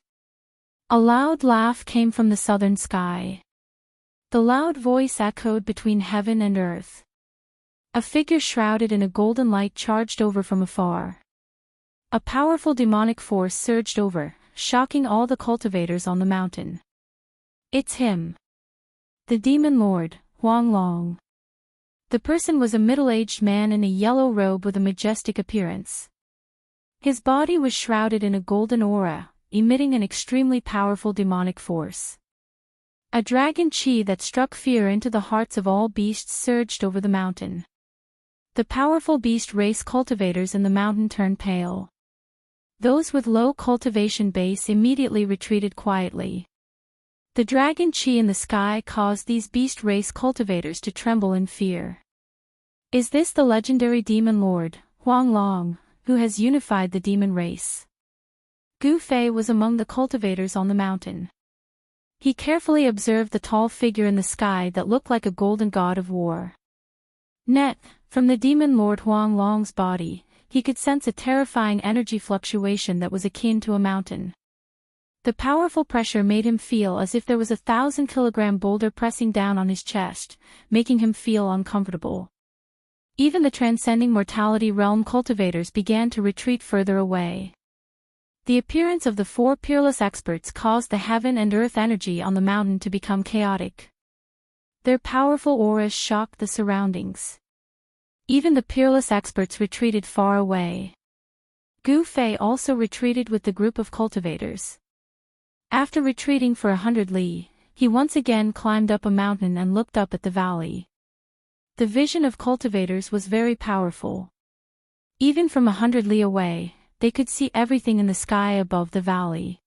A loud laugh came from the southern sky. The loud voice echoed between heaven and earth. A figure shrouded in a golden light charged over from afar. A powerful demonic force surged over, shocking all the cultivators on the mountain. It's him. The demon lord, Huang Long. The person was a middle-aged man in a yellow robe with a majestic appearance. His body was shrouded in a golden aura, emitting an extremely powerful demonic force. A dragon chi that struck fear into the hearts of all beasts surged over the mountain. The powerful beast race cultivators in the mountain turned pale. Those with low cultivation base immediately retreated quietly. The dragon chi in the sky caused these beast race cultivators to tremble in fear. Is this the legendary demon lord, Huang Long, who has unified the demon race? Gu Fei was among the cultivators on the mountain. He carefully observed the tall figure in the sky that looked like a golden god of war. From the demon lord Huang Long's body, he could sense a terrifying energy fluctuation that was akin to a mountain. The powerful pressure made him feel as if there was a 1,000-kilogram boulder pressing down on his chest, making him feel uncomfortable. Even the transcending mortality realm cultivators began to retreat further away. The appearance of the four peerless experts caused the heaven and earth energy on the mountain to become chaotic. Their powerful auras shocked the surroundings. Even the peerless experts retreated far away. Gu Fei also retreated with the group of cultivators. After retreating for 100 li, he once again climbed up a mountain and looked up at the valley. The vision of cultivators was very powerful. Even from 100 li away, they could see everything in the sky above the valley.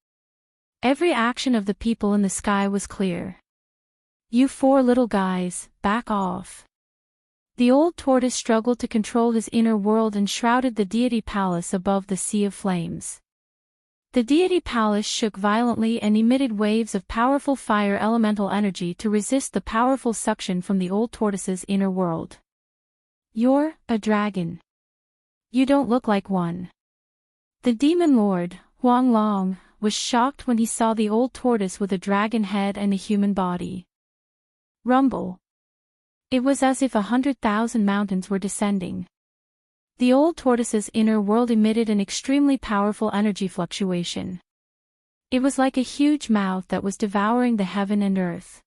Every action of the people in the sky was clear. You four little guys, back off. The old tortoise struggled to control his inner world and shrouded the deity palace above the sea of flames. The deity palace shook violently and emitted waves of powerful fire elemental energy to resist the powerful suction from the old tortoise's inner world. You're a dragon. You don't look like one. The demon lord, Huang Long, was shocked when he saw the old tortoise with a dragon head and a human body. Rumble. It was as if 100,000 mountains were descending. The old tortoise's inner world emitted an extremely powerful energy fluctuation. It was like a huge mouth that was devouring the heaven and earth.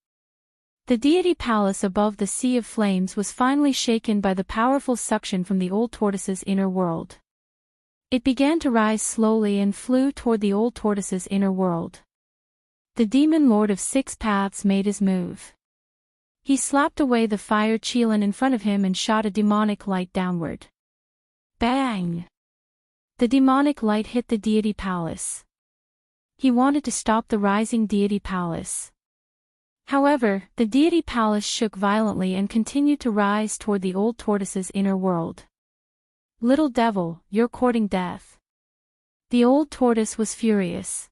The deity palace above the sea of flames was finally shaken by the powerful suction from the old tortoise's inner world. It began to rise slowly and flew toward the old tortoise's inner world. The demon lord of 6 paths made his move. He slapped away the fire qilin in front of him and shot a demonic light downward. Bang! The demonic light hit the deity palace. He wanted to stop the rising deity palace. However, the deity palace shook violently and continued to rise toward the old tortoise's inner world. Little devil, you're courting death. The old tortoise was furious.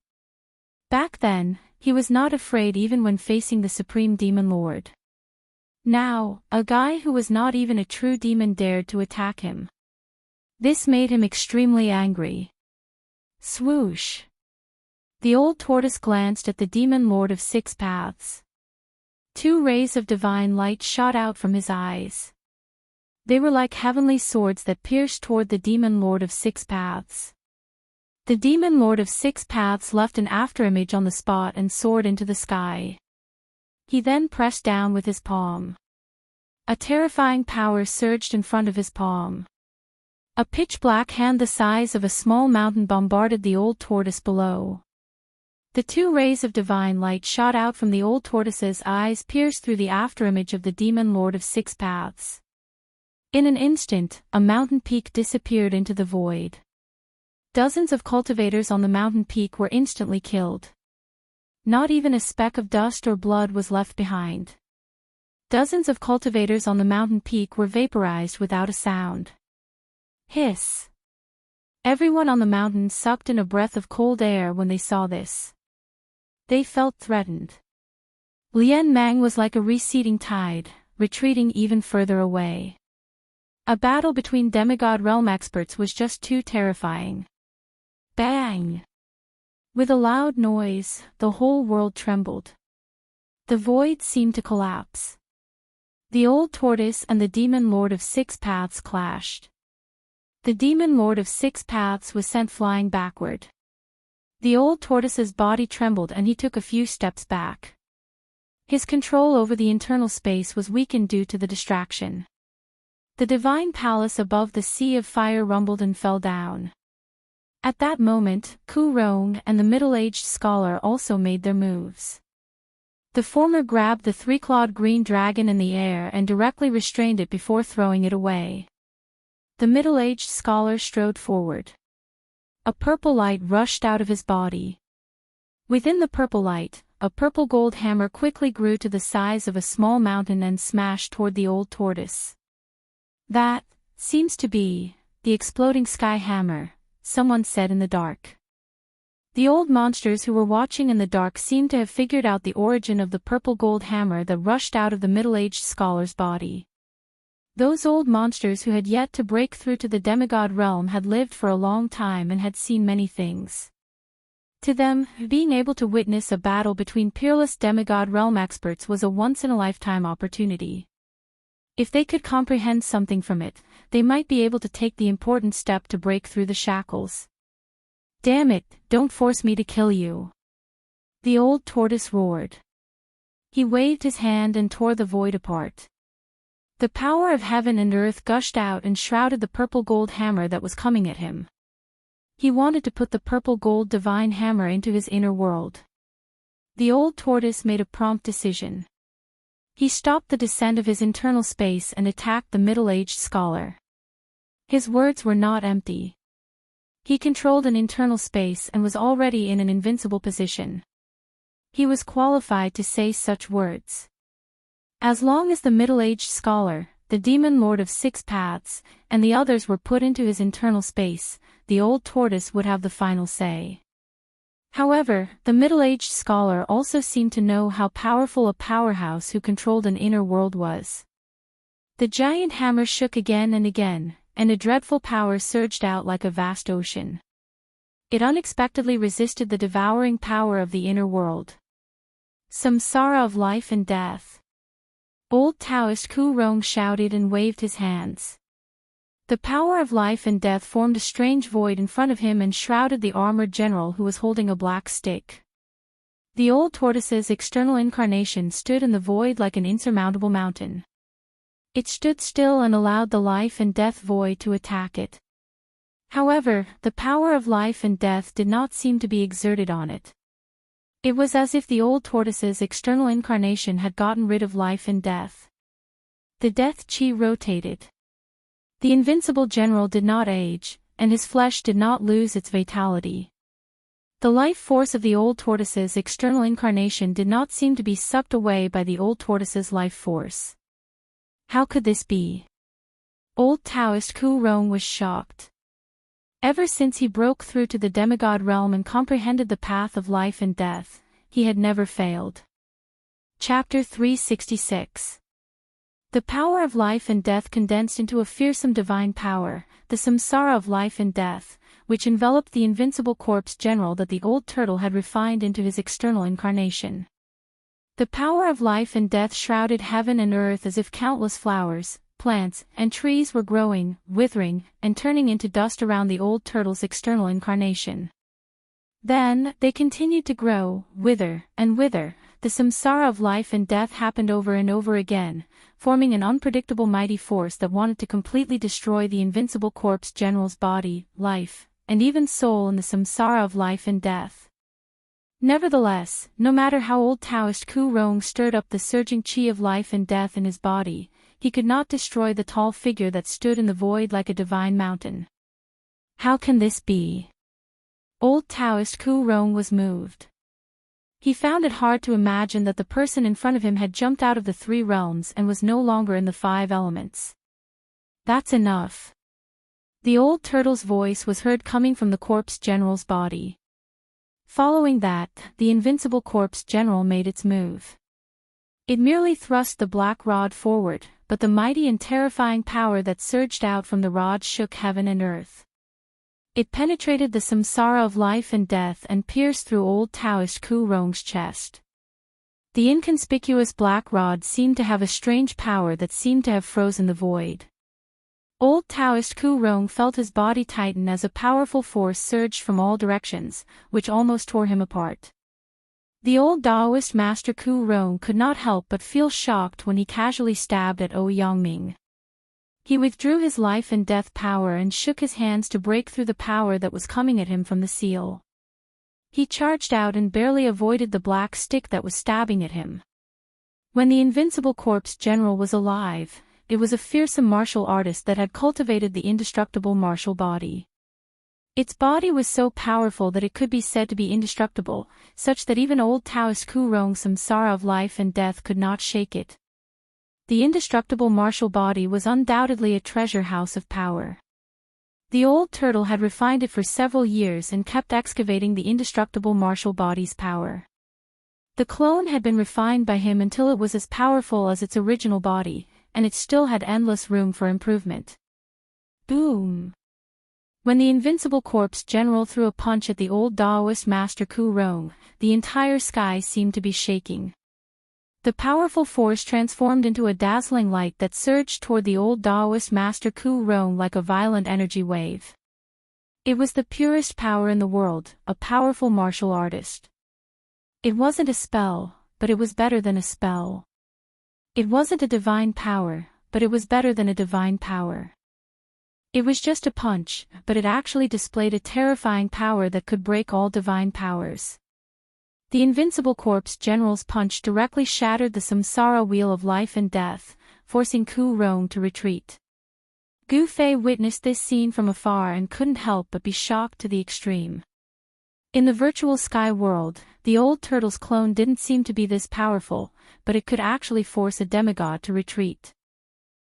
Back then, he was not afraid even when facing the supreme demon lord. Now, a guy who was not even a true demon dared to attack him. This made him extremely angry. Swoosh! The old tortoise glanced at the demon lord of 6 paths. 2 rays of divine light shot out from his eyes. They were like heavenly swords that pierced toward the demon lord of 6 paths. The demon lord of 6 paths left an afterimage on the spot and soared into the sky. He then pressed down with his palm. A terrifying power surged in front of his palm. A pitch-black hand the size of a small mountain bombarded the old tortoise below. The two rays of divine light shot out from the old tortoise's eyes, pierced through the afterimage of the demon lord of six paths. In an instant, a mountain peak disappeared into the void. Dozens of cultivators on the mountain peak were instantly killed. Not even a speck of dust or blood was left behind. Dozens of cultivators on the mountain peak were vaporized without a sound. Hiss! Everyone on the mountain sucked in a breath of cold air when they saw this. They felt threatened. Lian Mang was like a receding tide, retreating even further away. A battle between demigod realm experts was just too terrifying. Bang! With a loud noise, the whole world trembled. The void seemed to collapse. The old tortoise and the demon lord of six paths clashed. The demon lord of six paths was sent flying backward. The old tortoise's body trembled and he took a few steps back. His control over the internal space was weakened due to the distraction. The divine palace above the sea of fire rumbled and fell down. At that moment, Ku Rong and the middle-aged scholar also made their moves. The former grabbed the three-clawed green dragon in the air and directly restrained it before throwing it away. The middle-aged scholar strode forward. A purple light rushed out of his body. Within the purple light, a purple gold hammer quickly grew to the size of a small mountain and smashed toward the old tortoise. That seems to be the exploding sky hammer, someone said in the dark. The old monsters who were watching in the dark seemed to have figured out the origin of the purple gold hammer that rushed out of the middle-aged scholar's body. Those old monsters who had yet to break through to the demigod realm had lived for a long time and had seen many things. To them, being able to witness a battle between peerless demigod realm experts was a once-in-a-lifetime opportunity. If they could comprehend something from it, they might be able to take the important step to break through the shackles. Damn it, don't force me to kill you! The old tortoise roared. He waved his hand and tore the void apart. The power of heaven and earth gushed out and shrouded the purple gold hammer that was coming at him. He wanted to put the purple gold divine hammer into his inner world. The old tortoise made a prompt decision. He stopped the descent of his internal space and attacked the middle-aged scholar. His words were not empty. He controlled an internal space and was already in an invincible position. He was qualified to say such words. As long as the middle-aged scholar, the demon lord of six paths, and the others were put into his internal space, the old tortoise would have the final say. However, the middle-aged scholar also seemed to know how powerful a powerhouse who controlled an inner world was. The giant hammer shook again, and a dreadful power surged out like a vast ocean. It unexpectedly resisted the devouring power of the inner world. Samsara of life and death. Old Taoist Ku Rong shouted and waved his hands. The power of life and death formed a strange void in front of him and shrouded the armored general who was holding a black stick. The old tortoise's external incarnation stood in the void like an insurmountable mountain. It stood still and allowed the life and death void to attack it. However, the power of life and death did not seem to be exerted on it. It was as if the old tortoise's external incarnation had gotten rid of life and death. The death chi rotated. The invincible general did not age, and his flesh did not lose its vitality. The life force of the old tortoise's external incarnation did not seem to be sucked away by the old tortoise's life force. How could this be? Old Taoist Ku Rong was shocked. Ever since he broke through to the demigod realm and comprehended the path of life and death, he had never failed. Chapter 366. The power of life and death condensed into a fearsome divine power, the samsara of life and death, which enveloped the invincible corpse general that the old turtle had refined into his external incarnation. The power of life and death shrouded heaven and earth as if countless flowers, plants, and trees were growing, withering, and turning into dust around the old turtle's external incarnation. Then, they continued to grow, wither, the samsara of life and death happened over and over again, forming an unpredictable mighty force that wanted to completely destroy the invincible corpse general's body, life, and even soul in the samsara of life and death. Nevertheless, no matter how old Taoist Ku Rong stirred up the surging chi of life and death in his body, he could not destroy the tall figure that stood in the void like a divine mountain. How can this be? Old Taoist Ku Rong was moved. He found it hard to imagine that the person in front of him had jumped out of the three realms and was no longer in the five elements. That's enough. The old turtle's voice was heard coming from the corpse general's body. Following that, the invincible corpse general made its move. It merely thrust the black rod forward, but the mighty and terrifying power that surged out from the rod shook heaven and earth. It penetrated the samsara of life and death and pierced through old Taoist Ku Rong's chest. The inconspicuous black rod seemed to have a strange power that seemed to have frozen the void. Old Taoist Ku Rong felt his body tighten as a powerful force surged from all directions, which almost tore him apart. The old Taoist master Ku Rong could not help but feel shocked when he casually stabbed at Ouyangming. He withdrew his life and death power and shook his hands to break through the power that was coming at him from the seal. He charged out and barely avoided the black stick that was stabbing at him. When the invincible corpse general was alive, it was a fearsome martial artist that had cultivated the indestructible martial body. Its body was so powerful that it could be said to be indestructible, such that even old Taoist Ku Rong's samsara of life and death could not shake it. The indestructible martial body was undoubtedly a treasure house of power. The old turtle had refined it for several years and kept excavating the indestructible martial body's power. The clone had been refined by him until it was as powerful as its original body, and it still had endless room for improvement. Boom! When the invincible corpse general threw a punch at the old Taoist master Ku Rong, the entire sky seemed to be shaking. The powerful force transformed into a dazzling light that surged toward the old Taoist master Ku Rong like a violent energy wave. It was the purest power in the world, a powerful martial artist. It wasn't a spell, but it was better than a spell. It wasn't a divine power, but it was better than a divine power. It was just a punch, but it actually displayed a terrifying power that could break all divine powers. The invincible corpse general's punch directly shattered the samsara wheel of life and death, forcing Ku Rong to retreat. Gu Fei witnessed this scene from afar and couldn't help but be shocked to the extreme. In the virtual sky world, the old turtle's clone didn't seem to be this powerful, but it could actually force a demigod to retreat.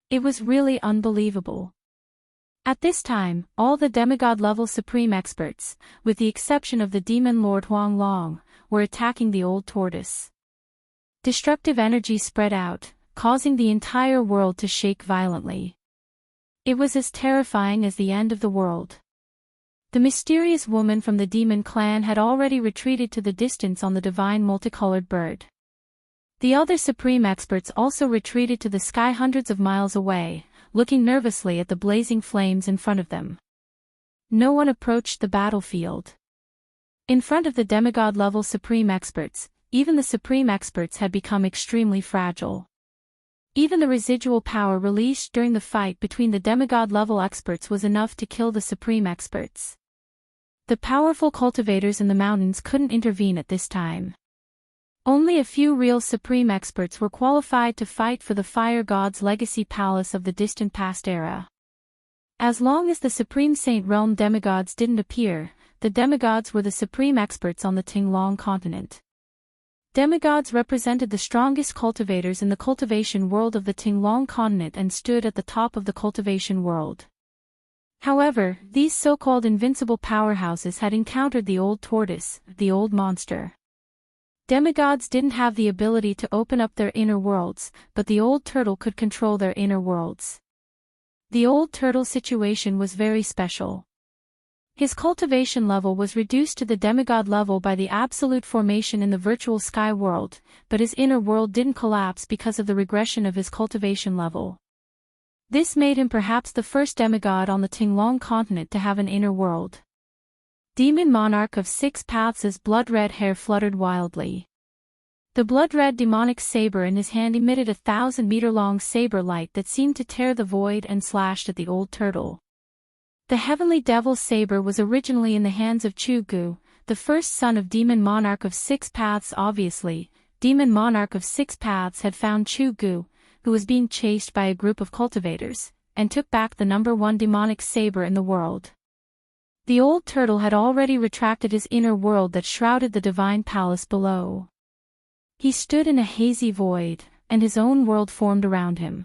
It was really unbelievable. At this time, all the demigod-level supreme experts, with the exception of the demon lord Huang Long, were attacking the old tortoise. Destructive energy spread out, causing the entire world to shake violently. It was as terrifying as the end of the world. The mysterious woman from the demon clan had already retreated to the distance on the divine multicolored bird. The other supreme experts also retreated to the sky hundreds of miles away, looking nervously at the blazing flames in front of them. No one approached the battlefield. In front of the demigod-level supreme experts, even the supreme experts had become extremely fragile. Even the residual power released during the fight between the demigod-level experts was enough to kill the supreme experts. The powerful cultivators in the mountains couldn't intervene at this time. Only a few real supreme experts were qualified to fight for the fire god's legacy palace of the distant past era. As long as the Supreme Saint Realm demigods didn't appear, the demigods were the supreme experts on the Tinglong continent. Demigods represented the strongest cultivators in the cultivation world of the Tinglong continent and stood at the top of the cultivation world. However, these so-called invincible powerhouses had encountered the old tortoise, the old monster. Demigods didn't have the ability to open up their inner worlds, but the old turtle could control their inner worlds. The old turtle's situation was very special. His cultivation level was reduced to the demigod level by the absolute formation in the virtual sky world, but his inner world didn't collapse because of the regression of his cultivation level. This made him perhaps the first demigod on the Tinglong continent to have an inner world. Demon monarch of 6 paths' blood-red hair fluttered wildly. The blood-red demonic saber in his hand emitted 1,000-meter-long saber light that seemed to tear the void and slashed at the old turtle. The heavenly devil saber was originally in the hands of Chu-gu, the first son of Demon Monarch of Six Paths. Obviously, Demon Monarch of Six Paths had found Chu-gu, who was being chased by a group of cultivators, and took back the #1 demonic saber in the world. The old turtle had already retracted his inner world that shrouded the divine palace below. He stood in a hazy void, and his own world formed around him.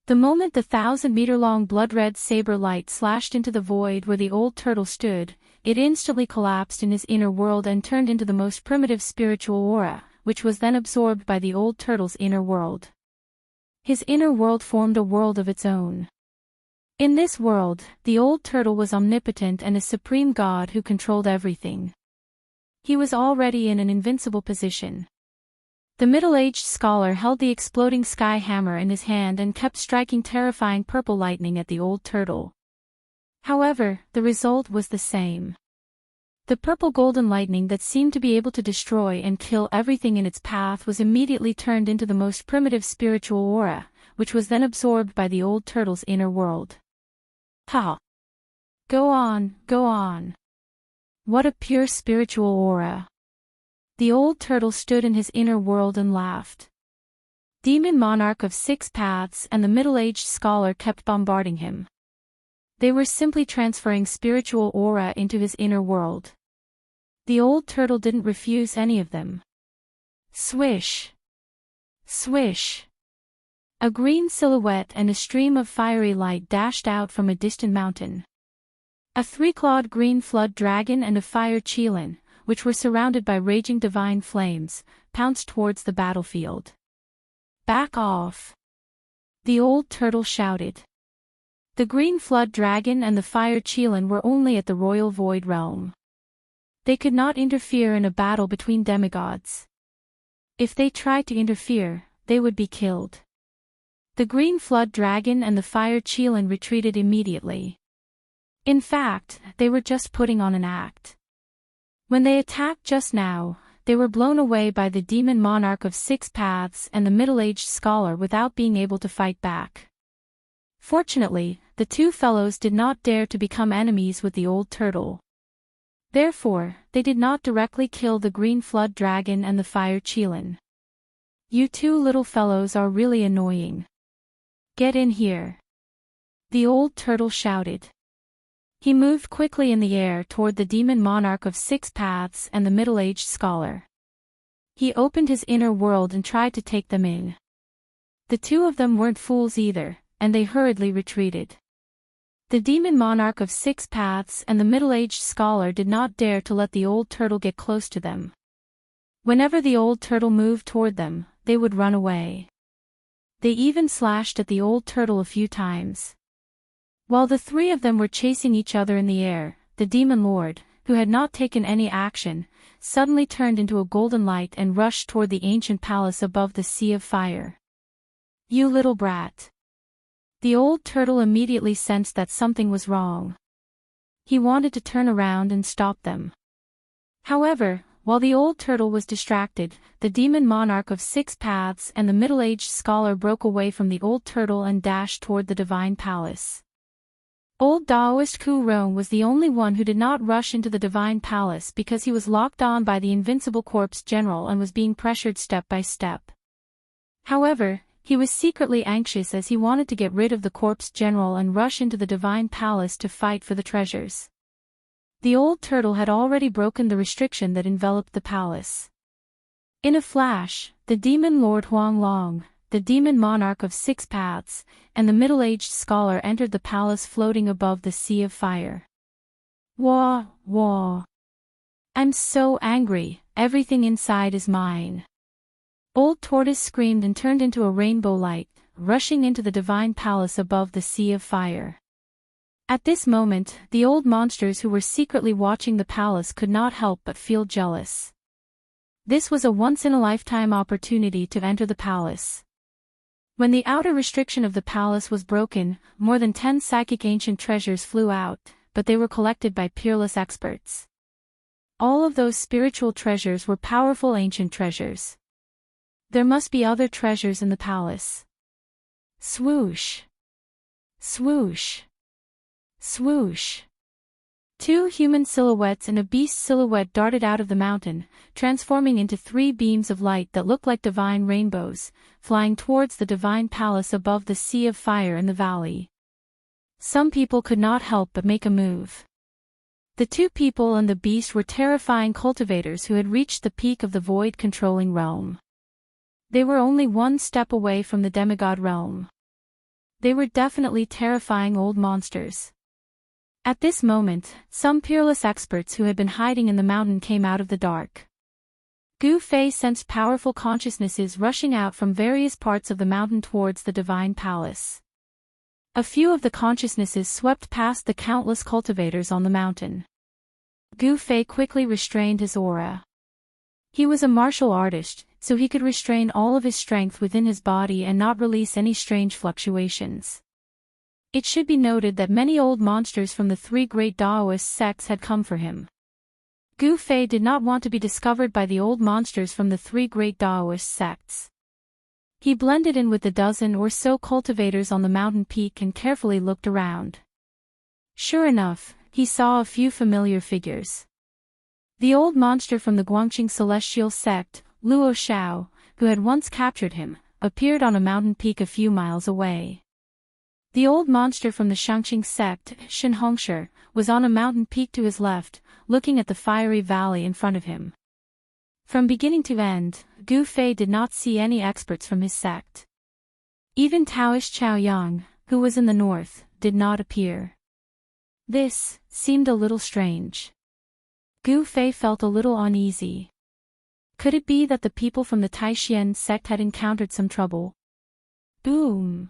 The moment the 1,000-meter-long blood-red saber light slashed into the void where the old turtle stood, it instantly collapsed in his inner world and turned into the most primitive spiritual aura, which was then absorbed by the old turtle's inner world. His inner world formed a world of its own. In this world, the old turtle was omnipotent and a supreme god who controlled everything. He was already in an invincible position. The middle-aged scholar held the exploding sky hammer in his hand and kept striking terrifying purple lightning at the old turtle. However, the result was the same. The purple-golden lightning that seemed to be able to destroy and kill everything in its path was immediately turned into the most primitive spiritual aura, which was then absorbed by the old turtle's inner world. Ha! Go on, go on. What a pure spiritual aura. The old turtle stood in his inner world and laughed. Demon Monarch of Six Paths and the middle-aged scholar kept bombarding him. They were simply transferring spiritual aura into his inner world. The old turtle didn't refuse any of them. Swish! Swish! A green silhouette and a stream of fiery light dashed out from a distant mountain. A three-clawed green flood dragon and a fire qilin, which were surrounded by raging divine flames, pounced towards the battlefield. Back off! The old turtle shouted. The green flood dragon and the fire qilin were only at the royal void realm. They could not interfere in a battle between demigods. If they tried to interfere, they would be killed. The green flood dragon and the fire qilin retreated immediately. In fact, they were just putting on an act. When they attacked just now, they were blown away by the Demon Monarch of Six Paths and the middle-aged scholar without being able to fight back. Fortunately, the two fellows did not dare to become enemies with the old turtle. Therefore, they did not directly kill the green flood dragon and the fire qilin. You two little fellows are really annoying. Get in here! The old turtle shouted. He moved quickly in the air toward the Demon Monarch of Six Paths and the middle-aged scholar. He opened his inner world and tried to take them in. The two of them weren't fools either, and they hurriedly retreated. The Demon Monarch of Six Paths and the middle-aged scholar did not dare to let the old turtle get close to them. Whenever the old turtle moved toward them, they would run away. They even slashed at the old turtle a few times. While the three of them were chasing each other in the air, the Demon Lord, who had not taken any action, suddenly turned into a golden light and rushed toward the ancient palace above the sea of fire. You little brat! The old turtle immediately sensed that something was wrong. He wanted to turn around and stop them. However, while the old turtle was distracted, the Demon Monarch of Six Paths and the middle-aged scholar broke away from the old turtle and dashed toward the divine palace. Old Daoist Ku Rong was the only one who did not rush into the divine palace because he was locked on by the invincible corpse general and was being pressured step by step. However, he was secretly anxious as he wanted to get rid of the corpse general and rush into the divine palace to fight for the treasures. The old turtle had already broken the restriction that enveloped the palace. In a flash, the Demon Lord Huang Long, the Demon Monarch of Six Paths, and the middle-aged scholar entered the palace floating above the sea of fire. Wah, wah! I'm so angry, everything inside is mine. Old Tortoise screamed and turned into a rainbow light, rushing into the divine palace above the sea of fire. At this moment, the old monsters who were secretly watching the palace could not help but feel jealous. This was a once-in-a-lifetime opportunity to enter the palace. When the outer restriction of the palace was broken, more than 10 psychic ancient treasures flew out, but they were collected by peerless experts. All of those spiritual treasures were powerful ancient treasures. There must be other treasures in the palace. Swoosh. Swoosh. Swoosh. Two human silhouettes and a beast silhouette darted out of the mountain, transforming into three beams of light that looked like divine rainbows, flying towards the divine palace above the sea of fire in the valley. Some people could not help but make a move. The two people and the beast were terrifying cultivators who had reached the peak of the void-controlling realm. They were only one step away from the demigod realm. They were definitely terrifying old monsters. At this moment, some peerless experts who had been hiding in the mountain came out of the dark. Gu Fei sensed powerful consciousnesses rushing out from various parts of the mountain towards the divine palace. A few of the consciousnesses swept past the countless cultivators on the mountain. Gu Fei quickly restrained his aura. He was a martial artist, so he could restrain all of his strength within his body and not release any strange fluctuations. It should be noted that many old monsters from the three great Daoist sects had come for him. Gu Fei did not want to be discovered by the old monsters from the three great Daoist sects. He blended in with the dozen or so cultivators on the mountain peak and carefully looked around. Sure enough, he saw a few familiar figures. The old monster from the Guangqing celestial sect, Luo Xiao, who had once captured him, appeared on a mountain peak a few miles away. The old monster from the Shangqing sect, Shen Hongshi, was on a mountain peak to his left, looking at the fiery valley in front of him. From beginning to end, Gu Fei did not see any experts from his sect. Even Taoist Chaoyang, who was in the north, did not appear. This seemed a little strange. Gu Fei felt a little uneasy. Could it be that the people from the Taishan sect had encountered some trouble? Boom!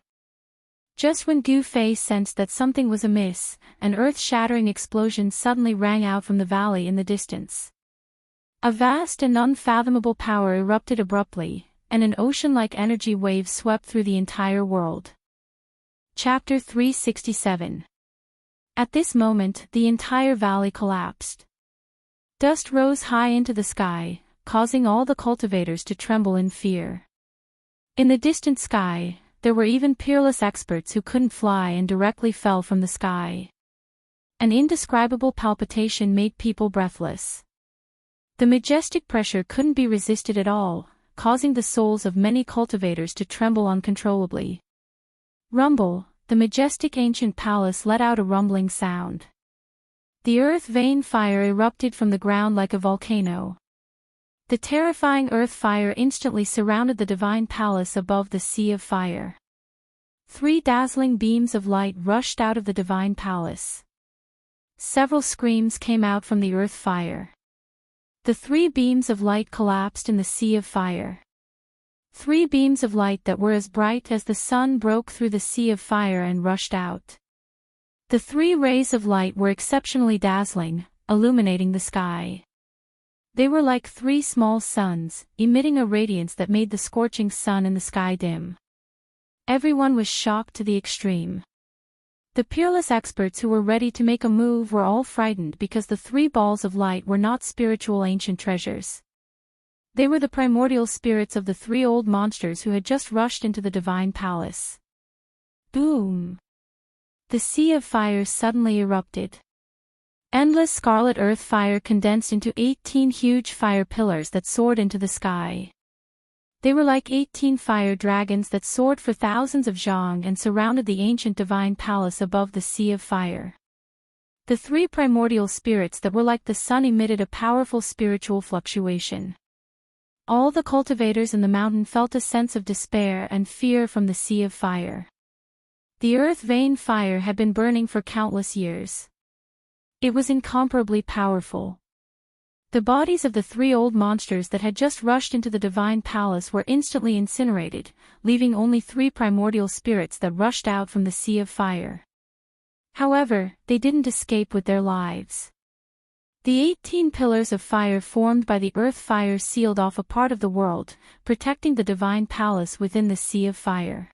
Just when Gu Fei sensed that something was amiss, an earth-shattering explosion suddenly rang out from the valley in the distance. A vast and unfathomable power erupted abruptly, and an ocean-like energy wave swept through the entire world. Chapter 367. At this moment, the entire valley collapsed. Dust rose high into the sky, causing all the cultivators to tremble in fear. In the distant sky, there were even peerless experts who couldn't fly and directly fell from the sky. An indescribable palpitation made people breathless. The majestic pressure couldn't be resisted at all, causing the souls of many cultivators to tremble uncontrollably. Rumble, the majestic ancient palace let out a rumbling sound. The earth vein fire erupted from the ground like a volcano. The terrifying earth fire instantly surrounded the divine palace above the sea of fire. Three dazzling beams of light rushed out of the divine palace. Several screams came out from the earth fire. The three beams of light collapsed in the sea of fire. Three beams of light that were as bright as the sun broke through the sea of fire and rushed out. The three rays of light were exceptionally dazzling, illuminating the sky. They were like three small suns, emitting a radiance that made the scorching sun in the sky dim. Everyone was shocked to the extreme. The peerless experts who were ready to make a move were all frightened because the three balls of light were not spiritual ancient treasures. They were the primordial spirits of the three old monsters who had just rushed into the divine palace. Boom! The sea of fire suddenly erupted. Endless scarlet earth fire condensed into 18 huge fire pillars that soared into the sky. They were like 18 fire dragons that soared for thousands of zhang and surrounded the ancient divine palace above the sea of fire. The three primordial spirits that were like the sun emitted a powerful spiritual fluctuation. All the cultivators in the mountain felt a sense of despair and fear from the sea of fire. The earth vein fire had been burning for countless years. It was incomparably powerful. The bodies of the three old monsters that had just rushed into the divine palace were instantly incinerated, leaving only three primordial spirits that rushed out from the sea of fire. However, they didn't escape with their lives. The 18 pillars of fire formed by the earth fire sealed off a part of the world, protecting the divine palace within the sea of fire.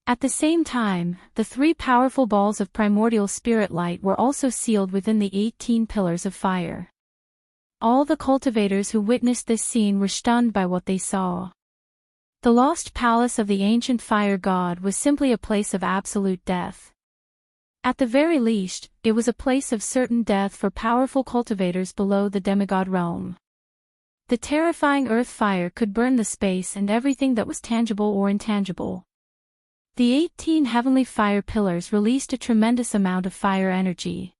At the same time, the three powerful balls of primordial spirit light were also sealed within the 18 pillars of fire. All the cultivators who witnessed this scene were stunned by what they saw. The lost palace of the ancient fire god was simply a place of absolute death. At the very least, it was a place of certain death for powerful cultivators below the demigod realm. The terrifying earth fire could burn the space and everything that was tangible or intangible. The 18 heavenly fire pillars released a tremendous amount of fire energy.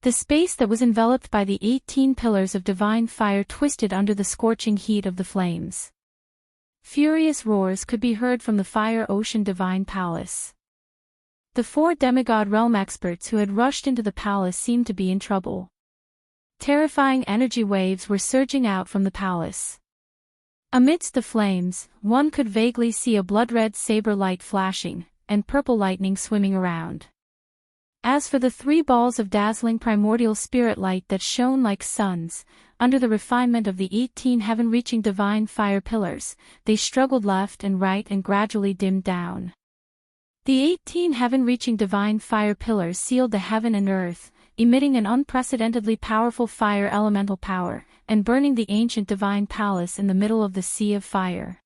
The space that was enveloped by the 18 pillars of divine fire twisted under the scorching heat of the flames. Furious roars could be heard from the fire ocean divine palace. The 4 demigod realm experts who had rushed into the palace seemed to be in trouble. Terrifying energy waves were surging out from the palace. Amidst the flames, one could vaguely see a blood-red saber light flashing, and purple lightning swimming around. As for the 3 balls of dazzling primordial spirit light that shone like suns, under the refinement of the 18 heaven-reaching divine fire pillars, they struggled left and right and gradually dimmed down. The 18 heaven-reaching divine fire pillars sealed the heaven and earth, emitting an unprecedentedly powerful fire elemental power, and burning the ancient divine palace in the middle of the sea of fire.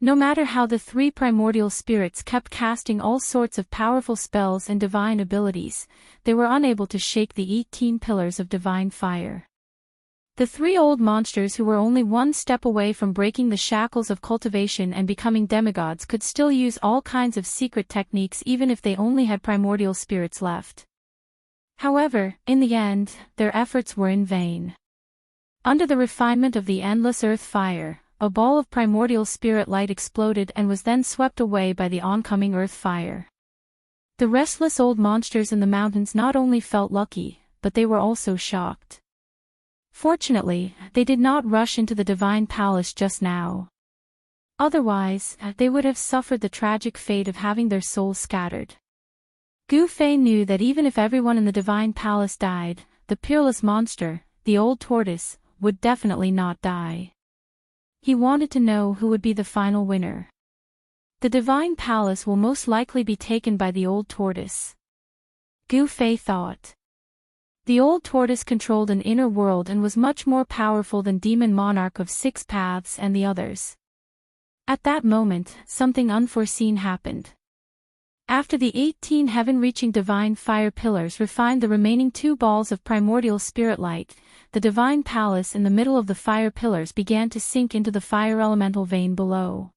No matter how the 3 primordial spirits kept casting all sorts of powerful spells and divine abilities, they were unable to shake the 18 pillars of divine fire. The 3 old monsters who were only one step away from breaking the shackles of cultivation and becoming demigods could still use all kinds of secret techniques even if they only had primordial spirits left. However, in the end, their efforts were in vain. Under the refinement of the endless earth fire, a ball of primordial spirit light exploded and was then swept away by the oncoming earth fire. The restless old monsters in the mountains not only felt lucky, but they were also shocked. Fortunately, they did not rush into the divine palace just now. Otherwise, they would have suffered the tragic fate of having their souls scattered. Gu Fei knew that even if everyone in the divine palace died, the peerless monster, the old tortoise, would definitely not die. He wanted to know who would be the final winner. The divine palace will most likely be taken by the old tortoise. Gu Fei thought. The old tortoise controlled an inner world and was much more powerful than Demon Monarch of 6 Paths and the others. At that moment, something unforeseen happened. After the 18 heaven-reaching divine fire pillars refined the remaining 2 balls of primordial spirit light, the divine palace in the middle of the fire pillars began to sink into the fire elemental vein below.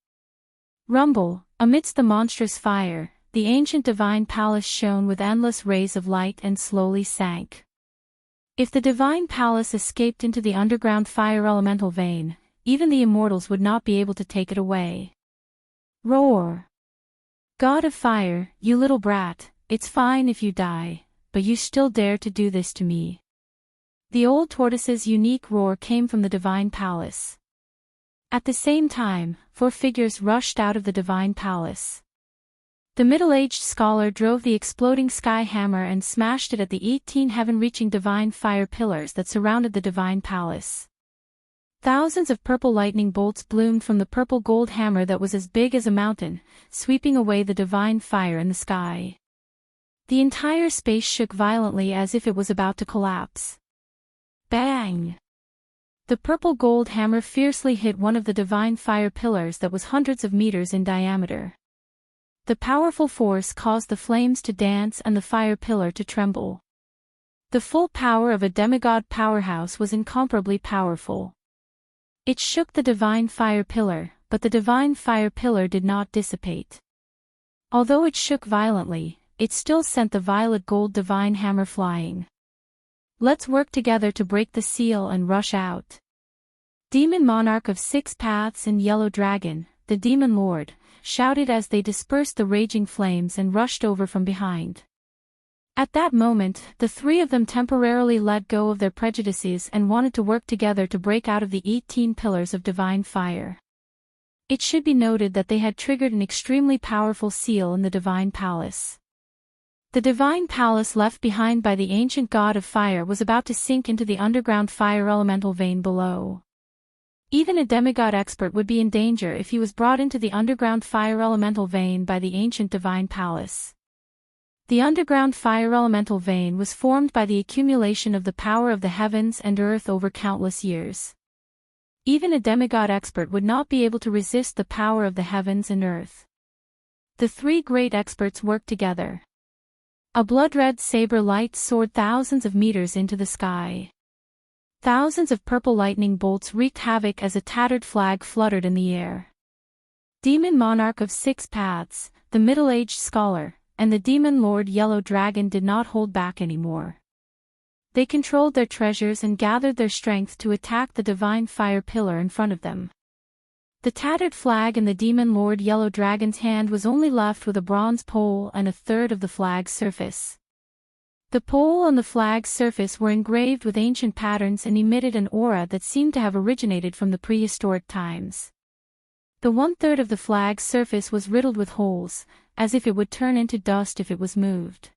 Rumble, amidst the monstrous fire, the ancient divine palace shone with endless rays of light and slowly sank. If the divine palace escaped into the underground fire elemental vein, even the immortals would not be able to take it away. Roar! God of fire, you little brat, it's fine if you die, but you still dare to do this to me. The old tortoise's unique roar came from the divine palace. At the same time, 4 figures rushed out of the divine palace. The middle-aged scholar drove the exploding sky hammer and smashed it at the 18 heaven-reaching divine fire pillars that surrounded the divine palace. Thousands of purple lightning bolts bloomed from the purple gold hammer that was as big as a mountain, sweeping away the divine fire in the sky. The entire space shook violently as if it was about to collapse. Bang! The purple gold hammer fiercely hit one of the divine fire pillars that was hundreds of meters in diameter. The powerful force caused the flames to dance and the fire pillar to tremble. The full power of a demigod powerhouse was incomparably powerful. It shook the divine fire pillar, but the divine fire pillar did not dissipate. Although it shook violently, it still sent the violet gold divine hammer flying. Let's work together to break the seal and rush out. Demon Monarch of 6 Paths and Yellow Dragon, the Demon Lord, shouted as they dispersed the raging flames and rushed over from behind. At that moment, the 3 of them temporarily let go of their prejudices and wanted to work together to break out of the 18 pillars of divine fire. It should be noted that they had triggered an extremely powerful seal in the divine palace. The divine palace left behind by the ancient god of fire was about to sink into the underground fire elemental vein below. Even a demigod expert would be in danger if he was brought into the underground fire elemental vein by the ancient divine palace. The underground fire elemental vein was formed by the accumulation of the power of the heavens and earth over countless years. Even a demigod expert would not be able to resist the power of the heavens and earth. The three great experts worked together. A blood-red saber light soared thousands of meters into the sky. Thousands of purple lightning bolts wreaked havoc as a tattered flag fluttered in the air. Demon Monarch of Six Paths, the middle-aged scholar, and the Demon Lord Yellow Dragon did not hold back anymore. They controlled their treasures and gathered their strength to attack the divine fire pillar in front of them. The tattered flag in the Demon Lord Yellow Dragon's hand was only left with a bronze pole and a third of the flag's surface. The pole and the flag's surface were engraved with ancient patterns and emitted an aura that seemed to have originated from the prehistoric times. The one-third of the flag's surface was riddled with holes, as if it would turn into dust if it was moved.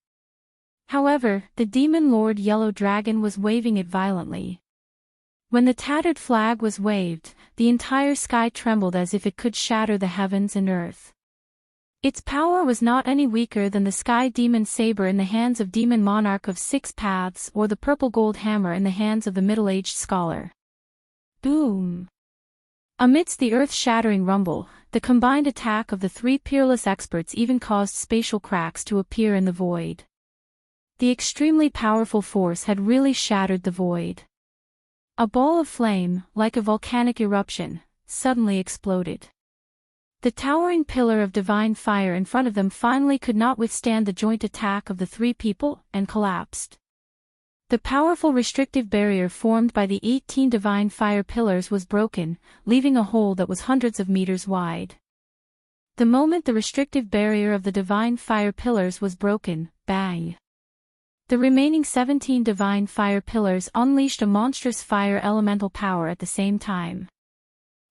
However, the Demon Lord Yellow Dragon was waving it violently. When the tattered flag was waved, the entire sky trembled as if it could shatter the heavens and earth. Its power was not any weaker than the Sky Demon Saber in the hands of Demon Monarch of Six Paths or the purple gold hammer in the hands of the middle-aged scholar. Boom! Amidst the earth-shattering rumble, the combined attack of the three peerless experts even caused spatial cracks to appear in the void. The extremely powerful force had really shattered the void. A ball of flame, like a volcanic eruption, suddenly exploded. The towering pillar of divine fire in front of them finally could not withstand the joint attack of the three people, and collapsed. The powerful restrictive barrier formed by the 18 divine fire pillars was broken, leaving a hole that was hundreds of meters wide. The moment the restrictive barrier of the divine fire pillars was broken, bang! The remaining 17 divine fire pillars unleashed a monstrous fire elemental power at the same time.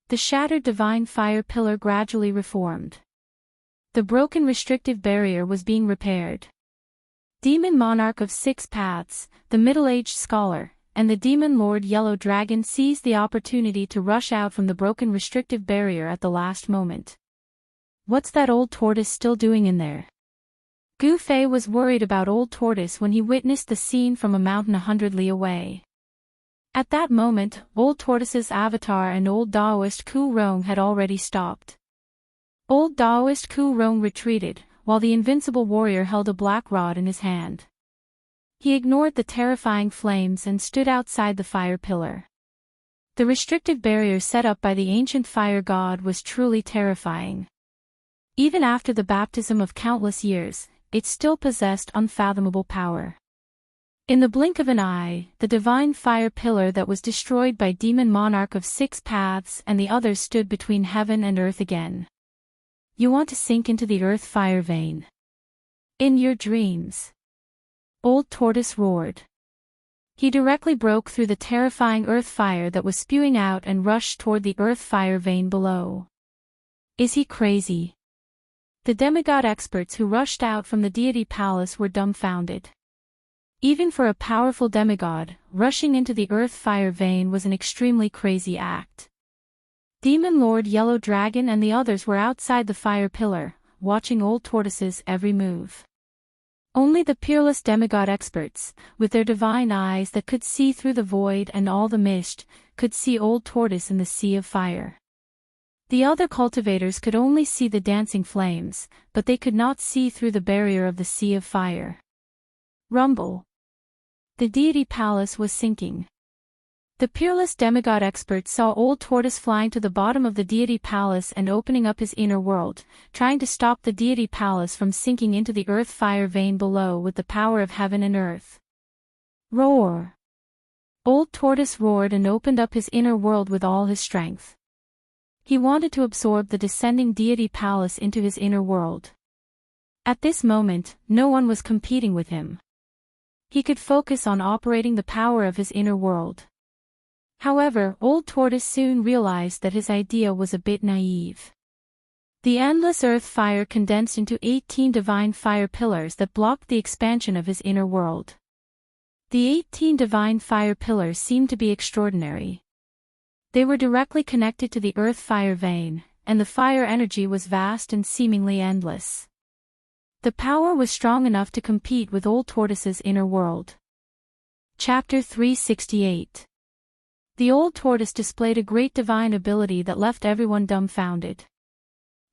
The shattered divine fire pillar gradually reformed. The broken restrictive barrier was being repaired. Demon Monarch of Six Paths, the middle-aged scholar, and the Demon Lord Yellow Dragon seized the opportunity to rush out from the broken restrictive barrier at the last moment. What's that old tortoise still doing in there? Gu Fei was worried about Old Tortoise when he witnessed the scene from a mountain 100 li away. At that moment, Old Tortoise's avatar and Old Daoist Ku Rong had already stopped. Old Daoist Ku Rong retreated, while the invincible warrior held a black rod in his hand. He ignored the terrifying flames and stood outside the fire pillar. The restrictive barrier set up by the ancient fire god was truly terrifying. Even after the baptism of countless years, it still possessed unfathomable power. In the blink of an eye, the divine fire pillar that was destroyed by Demon Monarch of Six Paths and the others stood between heaven and earth again. You want to sink into the earth fire vein? In your dreams. Old Tortoise roared. He directly broke through the terrifying earth fire that was spewing out and rushed toward the earth fire vein below. Is he crazy? The demigod experts who rushed out from the deity palace were dumbfounded. Even for a powerful demigod, rushing into the earth fire vein was an extremely crazy act. Demon Lord Yellow Dragon and the others were outside the fire pillar, watching Old Tortoise's every move. Only the peerless demigod experts, with their divine eyes that could see through the void and all the mist, could see Old Tortoise in the sea of fire. The other cultivators could only see the dancing flames, but they could not see through the barrier of the sea of fire. Rumble. The deity palace was sinking. The peerless demigod experts saw Old Tortoise flying to the bottom of the deity palace and opening up his inner world, trying to stop the deity palace from sinking into the earth fire vein below with the power of heaven and earth. Roar! Old Tortoise roared and opened up his inner world with all his strength. He wanted to absorb the descending deity palace into his inner world. At this moment, no one was competing with him. He could focus on operating the power of his inner world. However, Old Tortoise soon realized that his idea was a bit naive. The endless earth fire condensed into 18 divine fire pillars that blocked the expansion of his inner world. The 18 divine fire pillars seemed to be extraordinary. They were directly connected to the earth fire vein, and the fire energy was vast and seemingly endless. The power was strong enough to compete with Old Tortoise's inner world. Chapter 368. The old tortoise displayed a great divine ability that left everyone dumbfounded.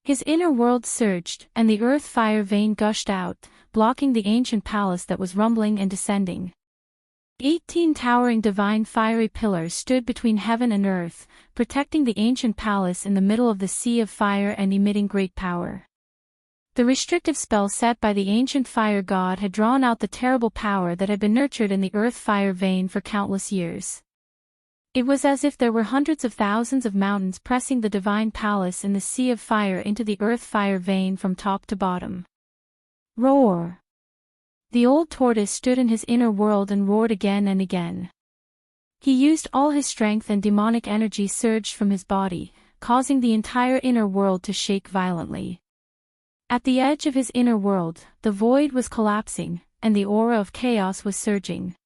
His inner world surged, and the earth fire vein gushed out, blocking the ancient palace that was rumbling and descending. 18 towering divine fiery pillars stood between heaven and earth, protecting the ancient palace in the middle of the sea of fire and emitting great power. The restrictive spell set by the ancient fire god had drawn out the terrible power that had been nurtured in the earth fire vein for countless years. It was as if there were hundreds of thousands of mountains pressing the divine palace in the sea of fire into the earth fire vein from top to bottom. Roar! The old tortoise stood in his inner world and roared again and again. He used all his strength, and demonic energy surged from his body, causing the entire inner world to shake violently. At the edge of his inner world, the void was collapsing, and the aura of chaos was surging.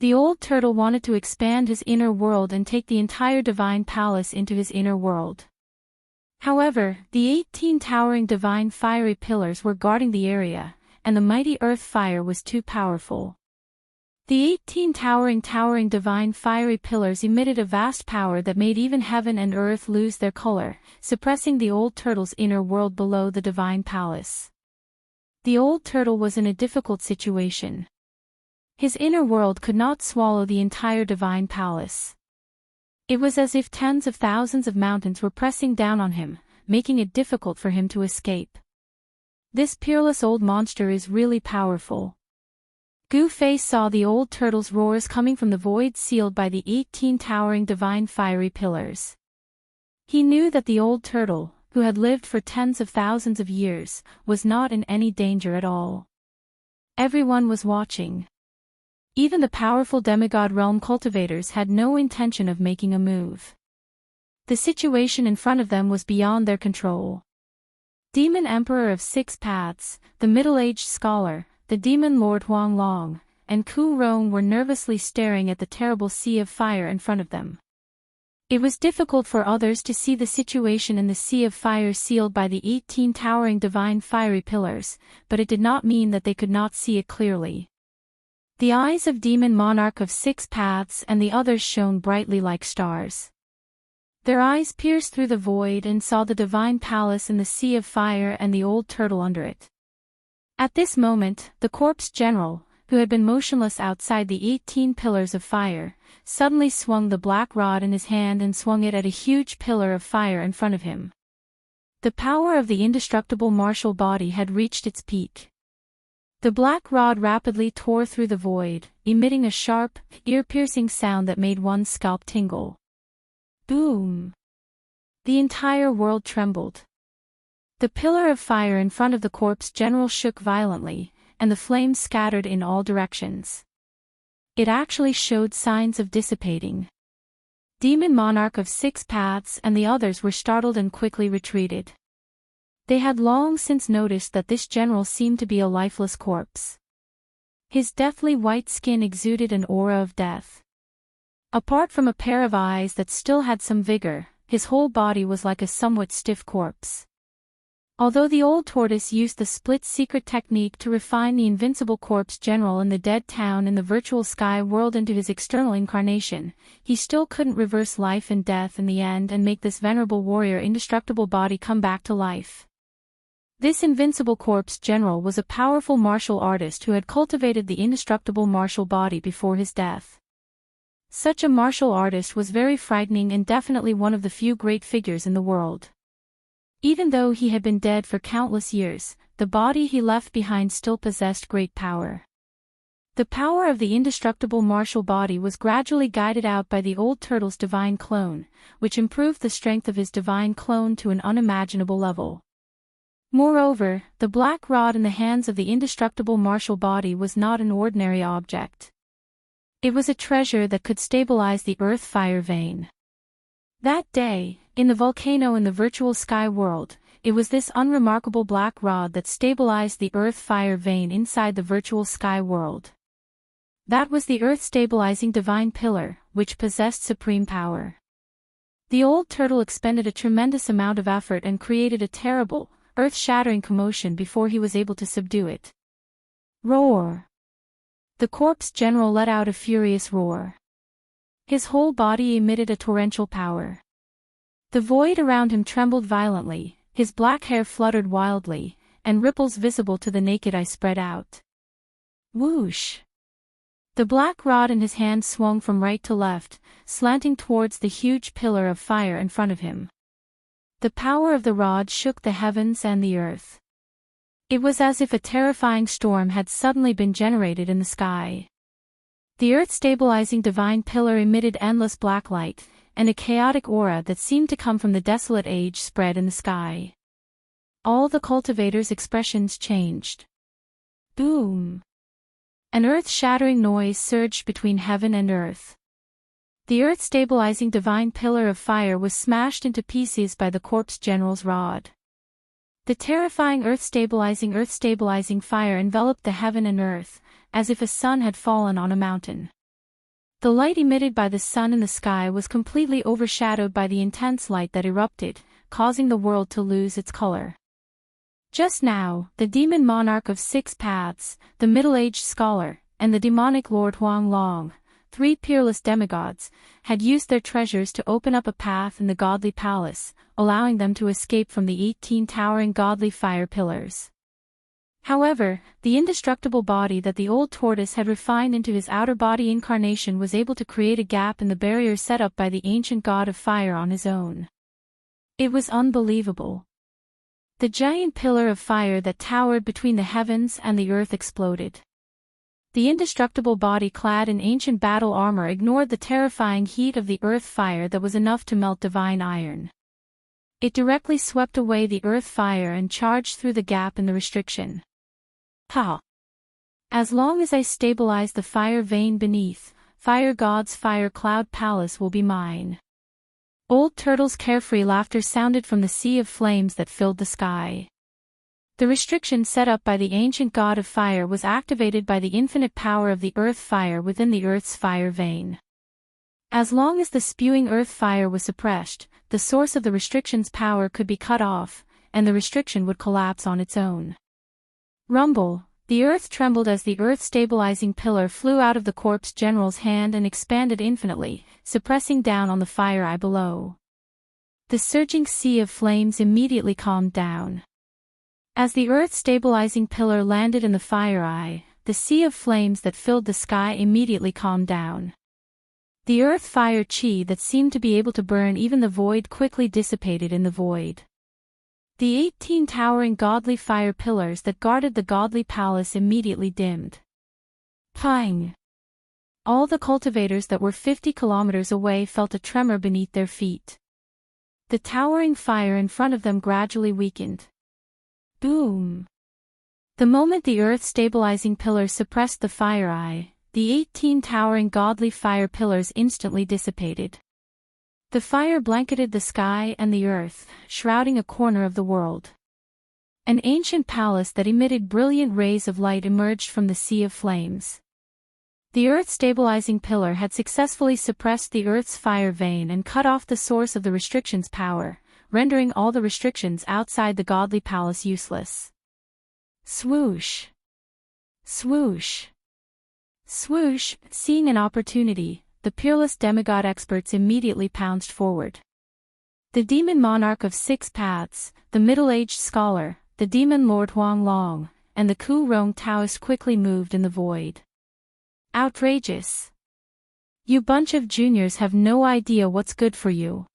The old turtle wanted to expand his inner world and take the entire divine palace into his inner world. However, the 18 towering divine fiery pillars were guarding the area, and the mighty earth fire was too powerful. The 18 towering divine fiery pillars emitted a vast power that made even heaven and earth lose their color, suppressing the old turtle's inner world below the divine palace. The old turtle was in a difficult situation. His inner world could not swallow the entire divine palace. It was as if tens of thousands of mountains were pressing down on him, making it difficult for him to escape. This peerless old monster is really powerful. Gu Fei saw the old turtle's roars coming from the void sealed by the 18 towering divine fiery pillars. He knew that the old turtle, who had lived for tens of thousands of years, was not in any danger at all. Everyone was watching. Even the powerful demigod realm cultivators had no intention of making a move. The situation in front of them was beyond their control. Demon Emperor of Six Paths, the middle-aged scholar, the demon lord Huang Long, and Ku Rong were nervously staring at the terrible sea of fire in front of them. It was difficult for others to see the situation in the sea of fire sealed by the 18 towering divine fiery pillars, but it did not mean that they could not see it clearly. The eyes of Demon Monarch of Six Paths and the others shone brightly like stars. Their eyes pierced through the void and saw the divine palace in the sea of fire and the old turtle under it. At this moment, the corpse general, who had been motionless outside the 18 pillars of fire, suddenly swung the black rod in his hand and swung it at a huge pillar of fire in front of him. The power of the indestructible martial body had reached its peak. The black rod rapidly tore through the void, emitting a sharp, ear-piercing sound that made one's scalp tingle. Boom! The entire world trembled. The pillar of fire in front of the corpse general shook violently, and the flames scattered in all directions. It actually showed signs of dissipating. Demon Monarch of Six Paths and the others were startled and quickly retreated. They had long since noticed that this general seemed to be a lifeless corpse. His deathly white skin exuded an aura of death. Apart from a pair of eyes that still had some vigor, his whole body was like a somewhat stiff corpse. Although the old tortoise used the split secret technique to refine the invincible corpse general in the dead town in the virtual sky world into his external incarnation, he still couldn't reverse life and death in the end and make this venerable warrior indestructible body come back to life. This invincible corpse general was a powerful martial artist who had cultivated the indestructible martial body before his death. Such a martial artist was very frightening and definitely one of the few great figures in the world. Even though he had been dead for countless years, the body he left behind still possessed great power. The power of the indestructible martial body was gradually guided out by the old turtle's divine clone, which improved the strength of his divine clone to an unimaginable level. Moreover, the black rod in the hands of the indestructible martial body was not an ordinary object. It was a treasure that could stabilize the earth fire vein. That day, in the volcano in the virtual sky world, it was this unremarkable black rod that stabilized the earth fire vein inside the virtual sky world. That was the earth-stabilizing divine pillar, which possessed supreme power. The old turtle expended a tremendous amount of effort and created a terrible, earth-shattering commotion before he was able to subdue it. Roar! The corpse general let out a furious roar. His whole body emitted a torrential power. The void around him trembled violently, his black hair fluttered wildly, and ripples visible to the naked eye spread out. Whoosh! The black rod in his hand swung from right to left, slanting towards the huge pillar of fire in front of him. The power of the rod shook the heavens and the earth. It was as if a terrifying storm had suddenly been generated in the sky. The earth-stabilizing divine pillar emitted endless black light, and a chaotic aura that seemed to come from the desolate age spread in the sky. All the cultivators' expressions changed. Boom! An earth-shattering noise surged between heaven and earth. The earth-stabilizing divine pillar of fire was smashed into pieces by the corpse general's rod. The terrifying earth-stabilizing fire enveloped the heaven and earth, as if a sun had fallen on a mountain. The light emitted by the sun in the sky was completely overshadowed by the intense light that erupted, causing the world to lose its color. Just now, the demon monarch of 6 paths, the middle-aged scholar, and the demonic lord Huang Long, 3 peerless demigods, had used their treasures to open up a path in the godly palace, allowing them to escape from the 18 towering godly fire pillars. However, the indestructible body that the old tortoise had refined into his outer body incarnation was able to create a gap in the barrier set up by the ancient god of fire on his own. It was unbelievable. The giant pillar of fire that towered between the heavens and the earth exploded. The indestructible body clad in ancient battle armor ignored the terrifying heat of the earth fire that was enough to melt divine iron. It directly swept away the earth fire and charged through the gap in the restriction. Ha! As long as I stabilize the fire vein beneath, Fire God's fire cloud palace will be mine. Old Turtle's carefree laughter sounded from the sea of flames that filled the sky. The restriction set up by the ancient god of fire was activated by the infinite power of the earth fire within the earth's fire vein. As long as the spewing earth fire was suppressed, the source of the restriction's power could be cut off, and the restriction would collapse on its own. Rumble, the earth trembled as the earth-stabilizing pillar flew out of the corpse general's hand and expanded infinitely, suppressing down on the fire eye below. The surging sea of flames immediately calmed down. As the earth-stabilizing pillar landed in the fire eye, the sea of flames that filled the sky immediately calmed down. The earth fire chi that seemed to be able to burn even the void quickly dissipated in the void. The 18 towering godly fire pillars that guarded the godly palace immediately dimmed. Pang! All the cultivators that were 50 kilometers away felt a tremor beneath their feet. The towering fire in front of them gradually weakened. Boom! The moment the earth-stabilizing pillar suppressed the fire eye, the 18 towering godly fire pillars instantly dissipated. The fire blanketed the sky and the earth, shrouding a corner of the world. An ancient palace that emitted brilliant rays of light emerged from the sea of flames. The earth-stabilizing pillar had successfully suppressed the earth's fire vein and cut off the source of the restriction's power, rendering all the restrictions outside the godly palace useless. Swoosh! Swoosh! Swoosh! Seeing an opportunity, the peerless demigod experts immediately pounced forward. The demon monarch of 6 paths, the middle-aged scholar, the demon lord Huang Long, and the Ku Rong Taoist quickly moved in the void. Outrageous! You bunch of juniors have no idea what's good for you.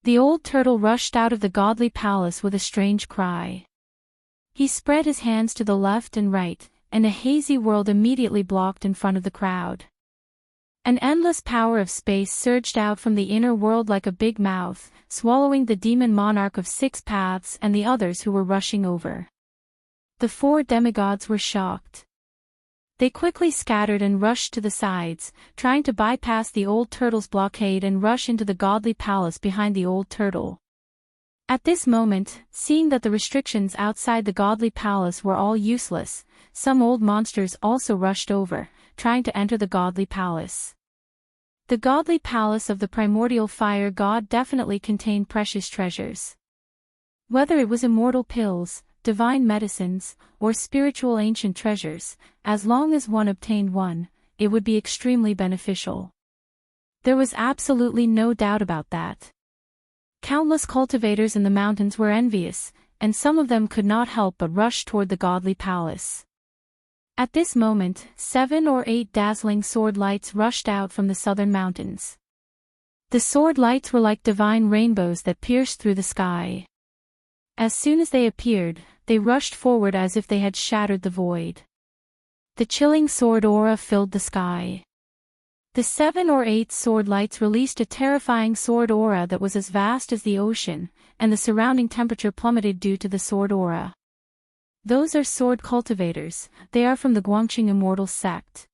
The old turtle rushed out of the godly palace with a strange cry. He spread his hands to the left and right, and a hazy world immediately blocked in front of the crowd. An endless power of space surged out from the inner world like a big mouth, swallowing the demon monarch of 6 paths and the others who were rushing over. The 4 demigods were shocked. They quickly scattered and rushed to the sides, trying to bypass the old turtle's blockade and rush into the godly palace behind the old turtle. At this moment, seeing that the restrictions outside the godly palace were all useless, some old monsters also rushed over, trying to enter the godly palace. The godly palace of the primordial fire god definitely contained precious treasures. Whether it was immortal pills, divine medicines, or spiritual ancient treasures, as long as one obtained one, it would be extremely beneficial. There was absolutely no doubt about that. Countless cultivators in the mountains were envious, and some of them could not help but rush toward the godly palace. At this moment, 7 or 8 dazzling sword lights rushed out from the southern mountains. The sword lights were like divine rainbows that pierced through the sky. As soon as they appeared, they rushed forward as if they had shattered the void. The chilling sword aura filled the sky. The 7 or 8 sword lights released a terrifying sword aura that was as vast as the ocean, and the surrounding temperature plummeted due to the sword aura. Those are sword cultivators, they are from the Guangqing Immortal sect.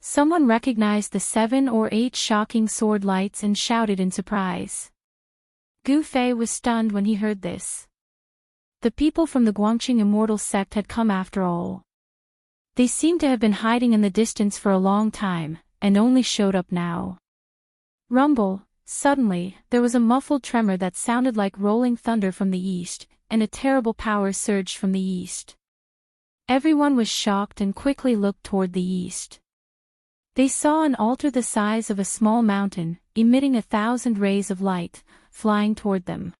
Someone recognized the 7 or 8 shocking sword lights and shouted in surprise. Gu Fei was stunned when he heard this. The people from the Guangqing Immortal sect had come after all. They seemed to have been hiding in the distance for a long time, and only showed up now. Rumble, suddenly, there was a muffled tremor that sounded like rolling thunder from the east, and a terrible power surged from the east. Everyone was shocked and quickly looked toward the east. They saw an altar the size of a small mountain, emitting 1,000 rays of light, flying toward them.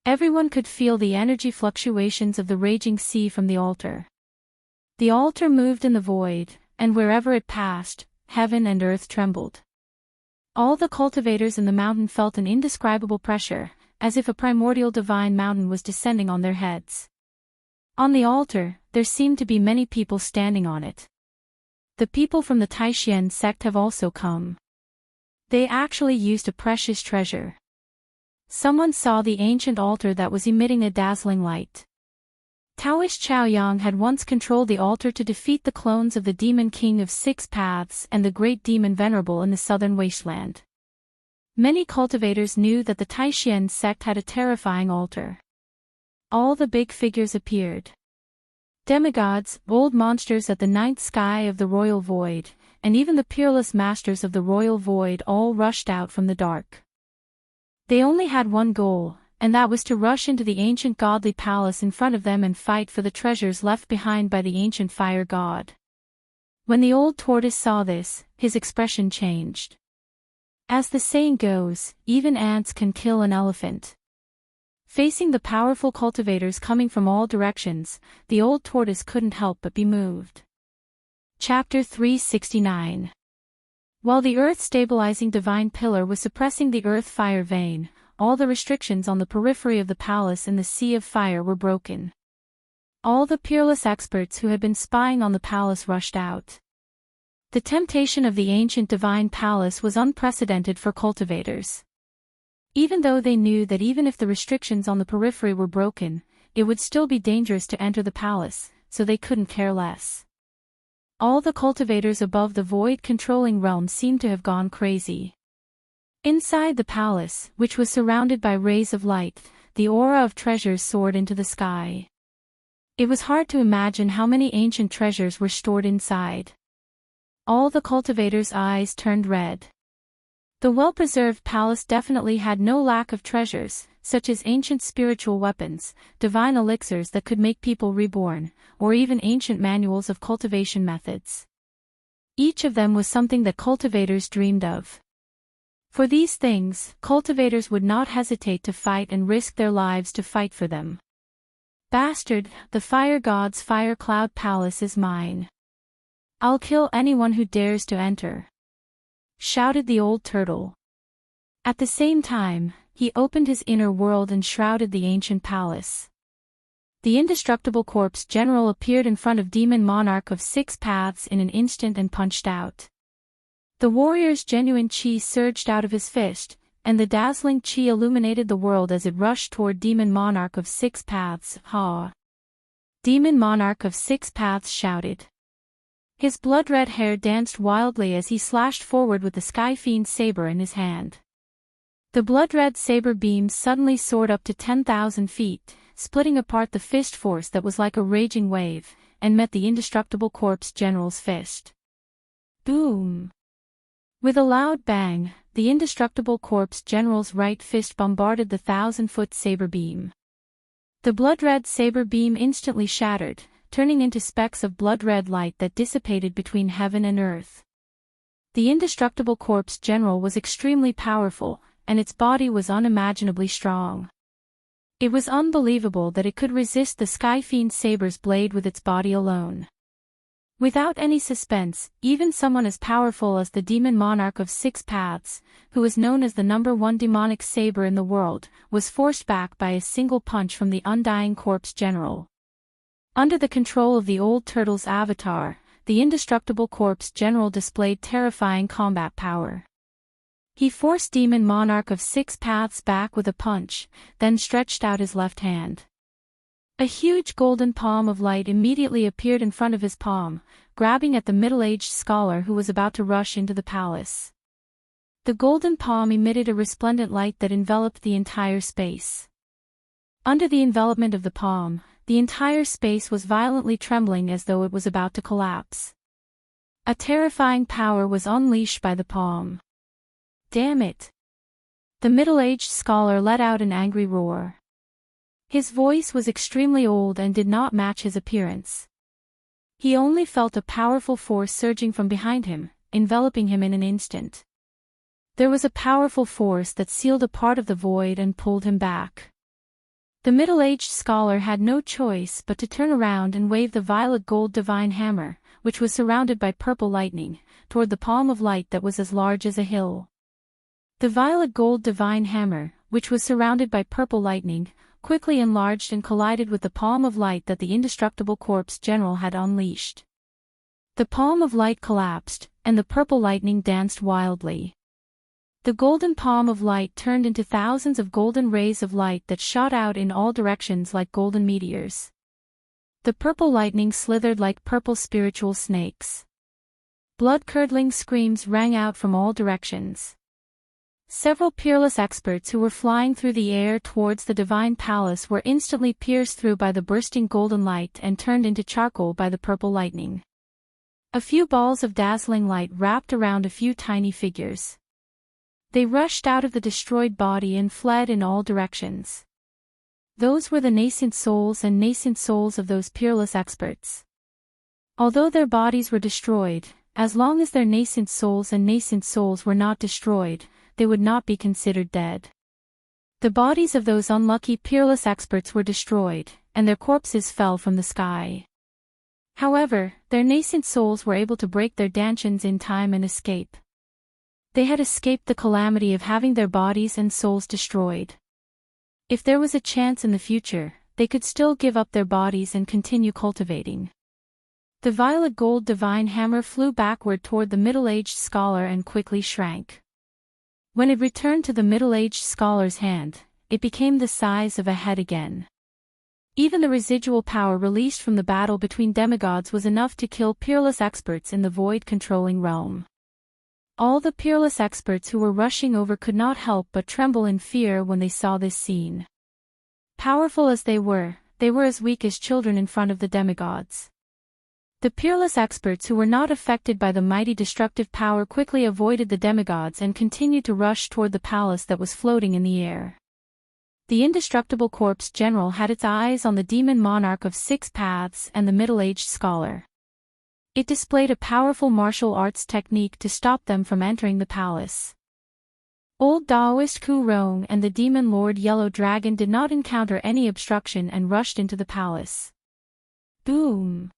Everyone could feel the energy fluctuations of the raging sea from the altar. The altar moved in the void, and wherever it passed, heaven and earth trembled. All the cultivators in the mountain felt an indescribable pressure, as if a primordial divine mountain was descending on their heads. On the altar, there seemed to be many people standing on it. The people from the Taishan sect have also come. They actually used a precious treasure. Someone saw the ancient altar that was emitting a dazzling light. Taoist Chaoyang had once controlled the altar to defeat the clones of the Demon King of 6 Paths and the Great Demon Venerable in the southern wasteland. Many cultivators knew that the Taishan sect had a terrifying altar. All the big figures appeared. Demigods, old monsters at the 9th sky of the Royal Void, and even the peerless masters of the Royal Void all rushed out from the dark. They only had one goal, and that was to rush into the ancient godly palace in front of them and fight for the treasures left behind by the ancient fire god. When the old tortoise saw this, his expression changed. As the saying goes, even ants can kill an elephant. Facing the powerful cultivators coming from all directions, the old tortoise couldn't help but be moved. Chapter 369. While the earth-stabilizing divine pillar was suppressing the earth-fire vein, all the restrictions on the periphery of the palace in the Sea of Fire were broken. All the peerless experts who had been spying on the palace rushed out. The temptation of the ancient divine palace was unprecedented for cultivators. Even though they knew that even if the restrictions on the periphery were broken, it would still be dangerous to enter the palace, so they couldn't care less. All the cultivators above the void-controlling realm seemed to have gone crazy. Inside the palace, which was surrounded by rays of light, the aura of treasures soared into the sky. It was hard to imagine how many ancient treasures were stored inside. All the cultivators' eyes turned red. The well-preserved palace definitely had no lack of treasures, such as ancient spiritual weapons, divine elixirs that could make people reborn, or even ancient manuals of cultivation methods. Each of them was something that cultivators dreamed of. For these things, cultivators would not hesitate to fight and risk their lives to fight for them. Bastard, the fire god's fire cloud palace is mine. I'll kill anyone who dares to enter, shouted the old turtle. At the same time, he opened his inner world and shrouded the ancient palace. The indestructible corpse general appeared in front of Demon Monarch of 6 Paths in an instant and punched out. The warrior's genuine chi surged out of his fist, and the dazzling chi illuminated the world as it rushed toward Demon Monarch of 6 Paths. Ha! Demon Monarch of 6 Paths shouted. His blood-red hair danced wildly as he slashed forward with the Sky Fiend's saber in his hand. The blood-red saber beam suddenly soared up to 10,000 feet, splitting apart the fist force that was like a raging wave, and met the indestructible corpse general's fist. Boom! With a loud bang, the indestructible corpse general's right fist bombarded the 1,000-foot saber beam. The blood-red saber beam instantly shattered, turning into specks of blood-red light that dissipated between heaven and earth. The indestructible corpse general was extremely powerful, and its body was unimaginably strong. It was unbelievable that it could resist the Sky Fiend Saber's blade with its body alone. Without any suspense, even someone as powerful as the demon monarch of 6 paths, who was known as the #1 demonic saber in the world, was forced back by a single punch from the undying corpse general. Under the control of the old turtle's avatar, the indestructible corpse general displayed terrifying combat power. He forced demon monarch of 6 paths back with a punch, then stretched out his left hand. A huge golden palm of light immediately appeared in front of his palm, grabbing at the middle-aged scholar who was about to rush into the palace. The golden palm emitted a resplendent light that enveloped the entire space. Under the envelopment of the palm, the entire space was violently trembling as though it was about to collapse. A terrifying power was unleashed by the palm. Damn it! The middle-aged scholar let out an angry roar. His voice was extremely old and did not match his appearance. He only felt a powerful force surging from behind him, enveloping him in an instant. There was a powerful force that sealed a part of the void and pulled him back. The middle-aged scholar had no choice but to turn around and wave the violet gold divine hammer, which was surrounded by purple lightning, toward the palm of light that was as large as a hill. The violet gold divine hammer, which was surrounded by purple lightning, quickly enlarged and collided with the palm of light that the indestructible corpse general had unleashed. The palm of light collapsed, and the purple lightning danced wildly. The golden palm of light turned into thousands of golden rays of light that shot out in all directions like golden meteors. The purple lightning slithered like purple spiritual snakes. Blood-curdling screams rang out from all directions. Several peerless experts who were flying through the air towards the divine palace were instantly pierced through by the bursting golden light and turned into charcoal by the purple lightning. A few balls of dazzling light wrapped around a few tiny figures. They rushed out of the destroyed body and fled in all directions. Those were the nascent souls of those peerless experts. Although their bodies were destroyed, as long as their nascent souls were not destroyed, they would not be considered dead. The bodies of those unlucky peerless experts were destroyed, and their corpses fell from the sky. However, their nascent souls were able to break their dantions in time and escape. They had escaped the calamity of having their bodies and souls destroyed. If there was a chance in the future, they could still give up their bodies and continue cultivating. The violet gold divine hammer flew backward toward the middle-aged scholar and quickly shrank. When it returned to the middle-aged scholar's hand, it became the size of a head again. Even the residual power released from the battle between demigods was enough to kill peerless experts in the void-controlling realm. All the peerless experts who were rushing over could not help but tremble in fear when they saw this scene. Powerful as they were as weak as children in front of the demigods. The peerless experts who were not affected by the mighty destructive power quickly avoided the demigods and continued to rush toward the palace that was floating in the air. The indestructible corpse general had its eyes on the demon monarch of 6 paths and the middle-aged scholar. It displayed a powerful martial arts technique to stop them from entering the palace. Old Daoist Ku Rong and the demon lord Yellow Dragon did not encounter any obstruction and rushed into the palace. Boom!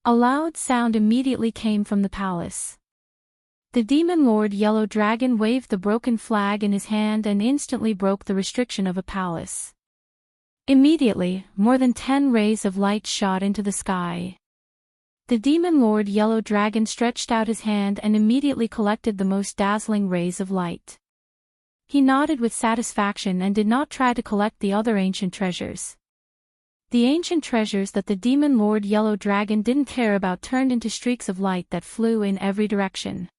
A loud sound immediately came from the palace. The demon lord Yellow Dragon waved the broken flag in his hand and instantly broke the restriction of a palace. Immediately, more than 10 rays of light shot into the sky. The demon lord Yellow Dragon stretched out his hand and immediately collected the most dazzling rays of light. He nodded with satisfaction and did not try to collect the other ancient treasures. The ancient treasures that the demon lord Yellow Dragon didn't care about turned into streaks of light that flew in every direction.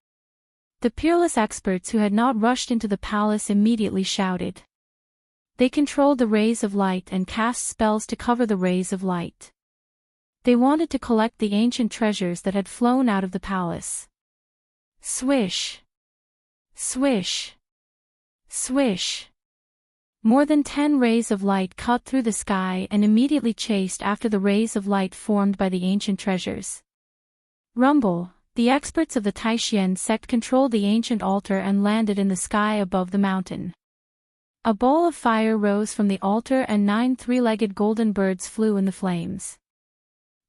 The peerless experts who had not rushed into the palace immediately shouted. They controlled the rays of light and cast spells to cover the rays of light. They wanted to collect the ancient treasures that had flown out of the palace. Swish! Swish! Swish! More than 10 rays of light cut through the sky and immediately chased after the rays of light formed by the ancient treasures. Rumble, The experts of the Taishan sect controlled the ancient altar and landed in the sky above the mountain. A ball of fire rose from the altar and 9 three-legged golden birds flew in the flames.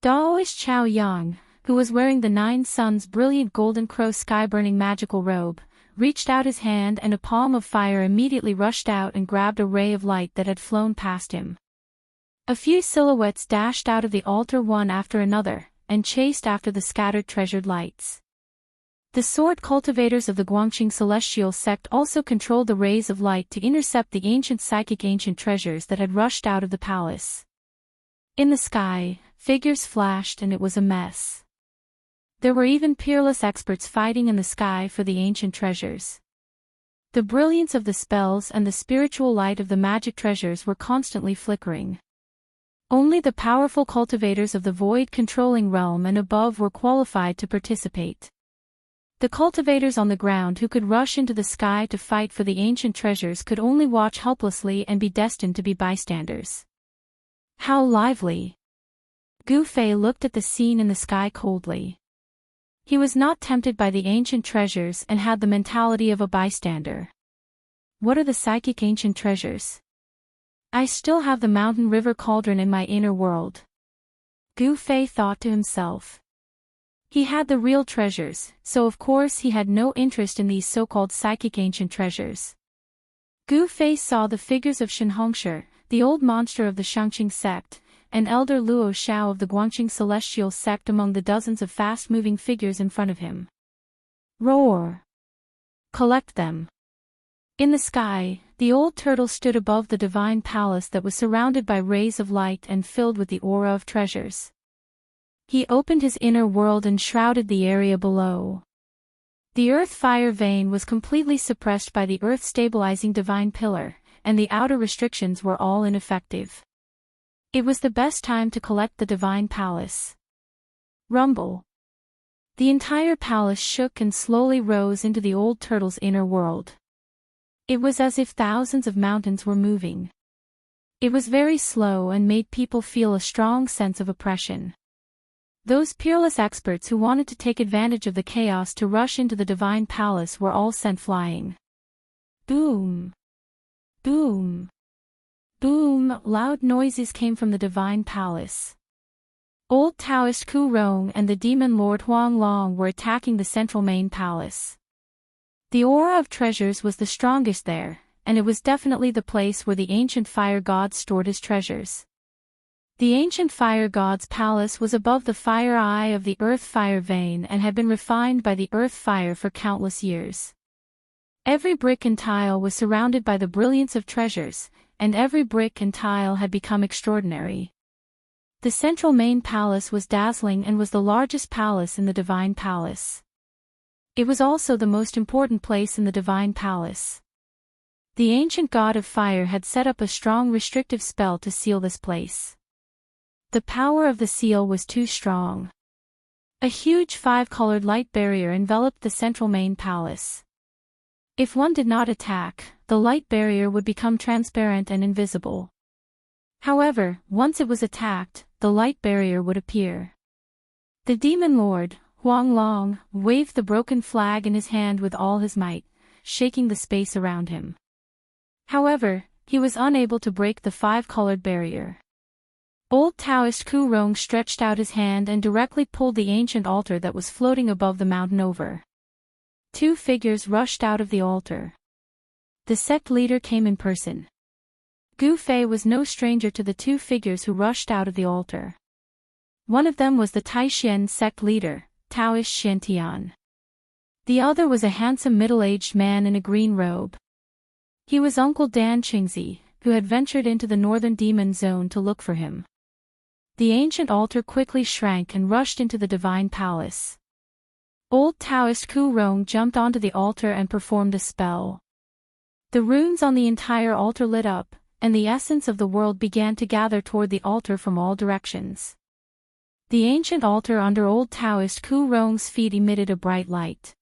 Daoist Chao Yang, who was wearing the 9 suns' brilliant golden crow sky-burning magical robe, reached out his hand and a palm of fire immediately rushed out and grabbed a ray of light that had flown past him. A few silhouettes dashed out of the altar one after another, and chased after the scattered treasured lights. The sword cultivators of the Guangqing celestial sect also controlled the rays of light to intercept the ancient treasures that had rushed out of the palace. In the sky, figures flashed and it was a mess. There were even peerless experts fighting in the sky for the ancient treasures. The brilliance of the spells and the spiritual light of the magic treasures were constantly flickering. Only the powerful cultivators of the void-controlling realm and above were qualified to participate. The cultivators on the ground who could rush into the sky to fight for the ancient treasures could only watch helplessly and be destined to be bystanders. How lively! Gu Fei looked at the scene in the sky coldly. He was not tempted by the ancient treasures and had the mentality of a bystander. What are the psychic ancient treasures? I still have the mountain river cauldron in my inner world. Gu Fei thought to himself. He had the real treasures, so of course he had no interest in these so-called psychic ancient treasures. Gu Fei saw the figures of Shen Hongshi, the old monster of the Shangqing sect, and Elder Luo Xiao of the Guangqing celestial sect among the dozens of fast-moving figures in front of him. Roar! Collect them! In the sky, the old turtle stood above the divine palace that was surrounded by rays of light and filled with the aura of treasures. He opened his inner world and shrouded the area below. The earth-fire vein was completely suppressed by the earth-stabilizing divine pillar, and the outer restrictions were all ineffective. It was the best time to collect the divine palace. Rumble. The entire palace shook and slowly rose into the old turtle's inner world. It was as if thousands of mountains were moving. It was very slow and made people feel a strong sense of oppression. Those peerless experts who wanted to take advantage of the chaos to rush into the divine palace were all sent flying. Boom! Boom! Boom! Loud noises came from the divine palace. Old Taoist Ku Rong and the demon lord Huang Long were attacking the central main palace. The aura of treasures was the strongest there, and it was definitely the place where the ancient fire god stored his treasures. The ancient fire god's palace was above the fire eye of the earth fire vein and had been refined by the earth fire for countless years. Every brick and tile was surrounded by the brilliance of treasures, and every brick and tile had become extraordinary. The central main palace was dazzling and was the largest palace in the divine palace. It was also the most important place in the divine palace. The ancient god of fire had set up a strong restrictive spell to seal this place. The power of the seal was too strong. A huge 5-colored light barrier enveloped the central main palace. If one did not attack, the light barrier would become transparent and invisible. However, once it was attacked, the light barrier would appear. The demon lord, Huang Long, waved the broken flag in his hand with all his might, shaking the space around him. However, he was unable to break the 5-colored barrier. Old Taoist Ku Rong stretched out his hand and directly pulled the ancient altar that was floating above the mountain over. 2 figures rushed out of the altar. The sect leader came in person. Gu Fei was no stranger to the 2 figures who rushed out of the altar. One of them was the Taishan sect leader, Taoist Shantian. The other was a handsome middle-aged man in a green robe. He was Uncle Dan Qingzi, who had ventured into the northern demon zone to look for him. The ancient altar quickly shrank and rushed into the divine palace. Old Taoist Ku Rong jumped onto the altar and performed a spell. The runes on the entire altar lit up, and the essence of the world began to gather toward the altar from all directions. The ancient altar under Old Taoist Ku Rong's feet emitted a bright light.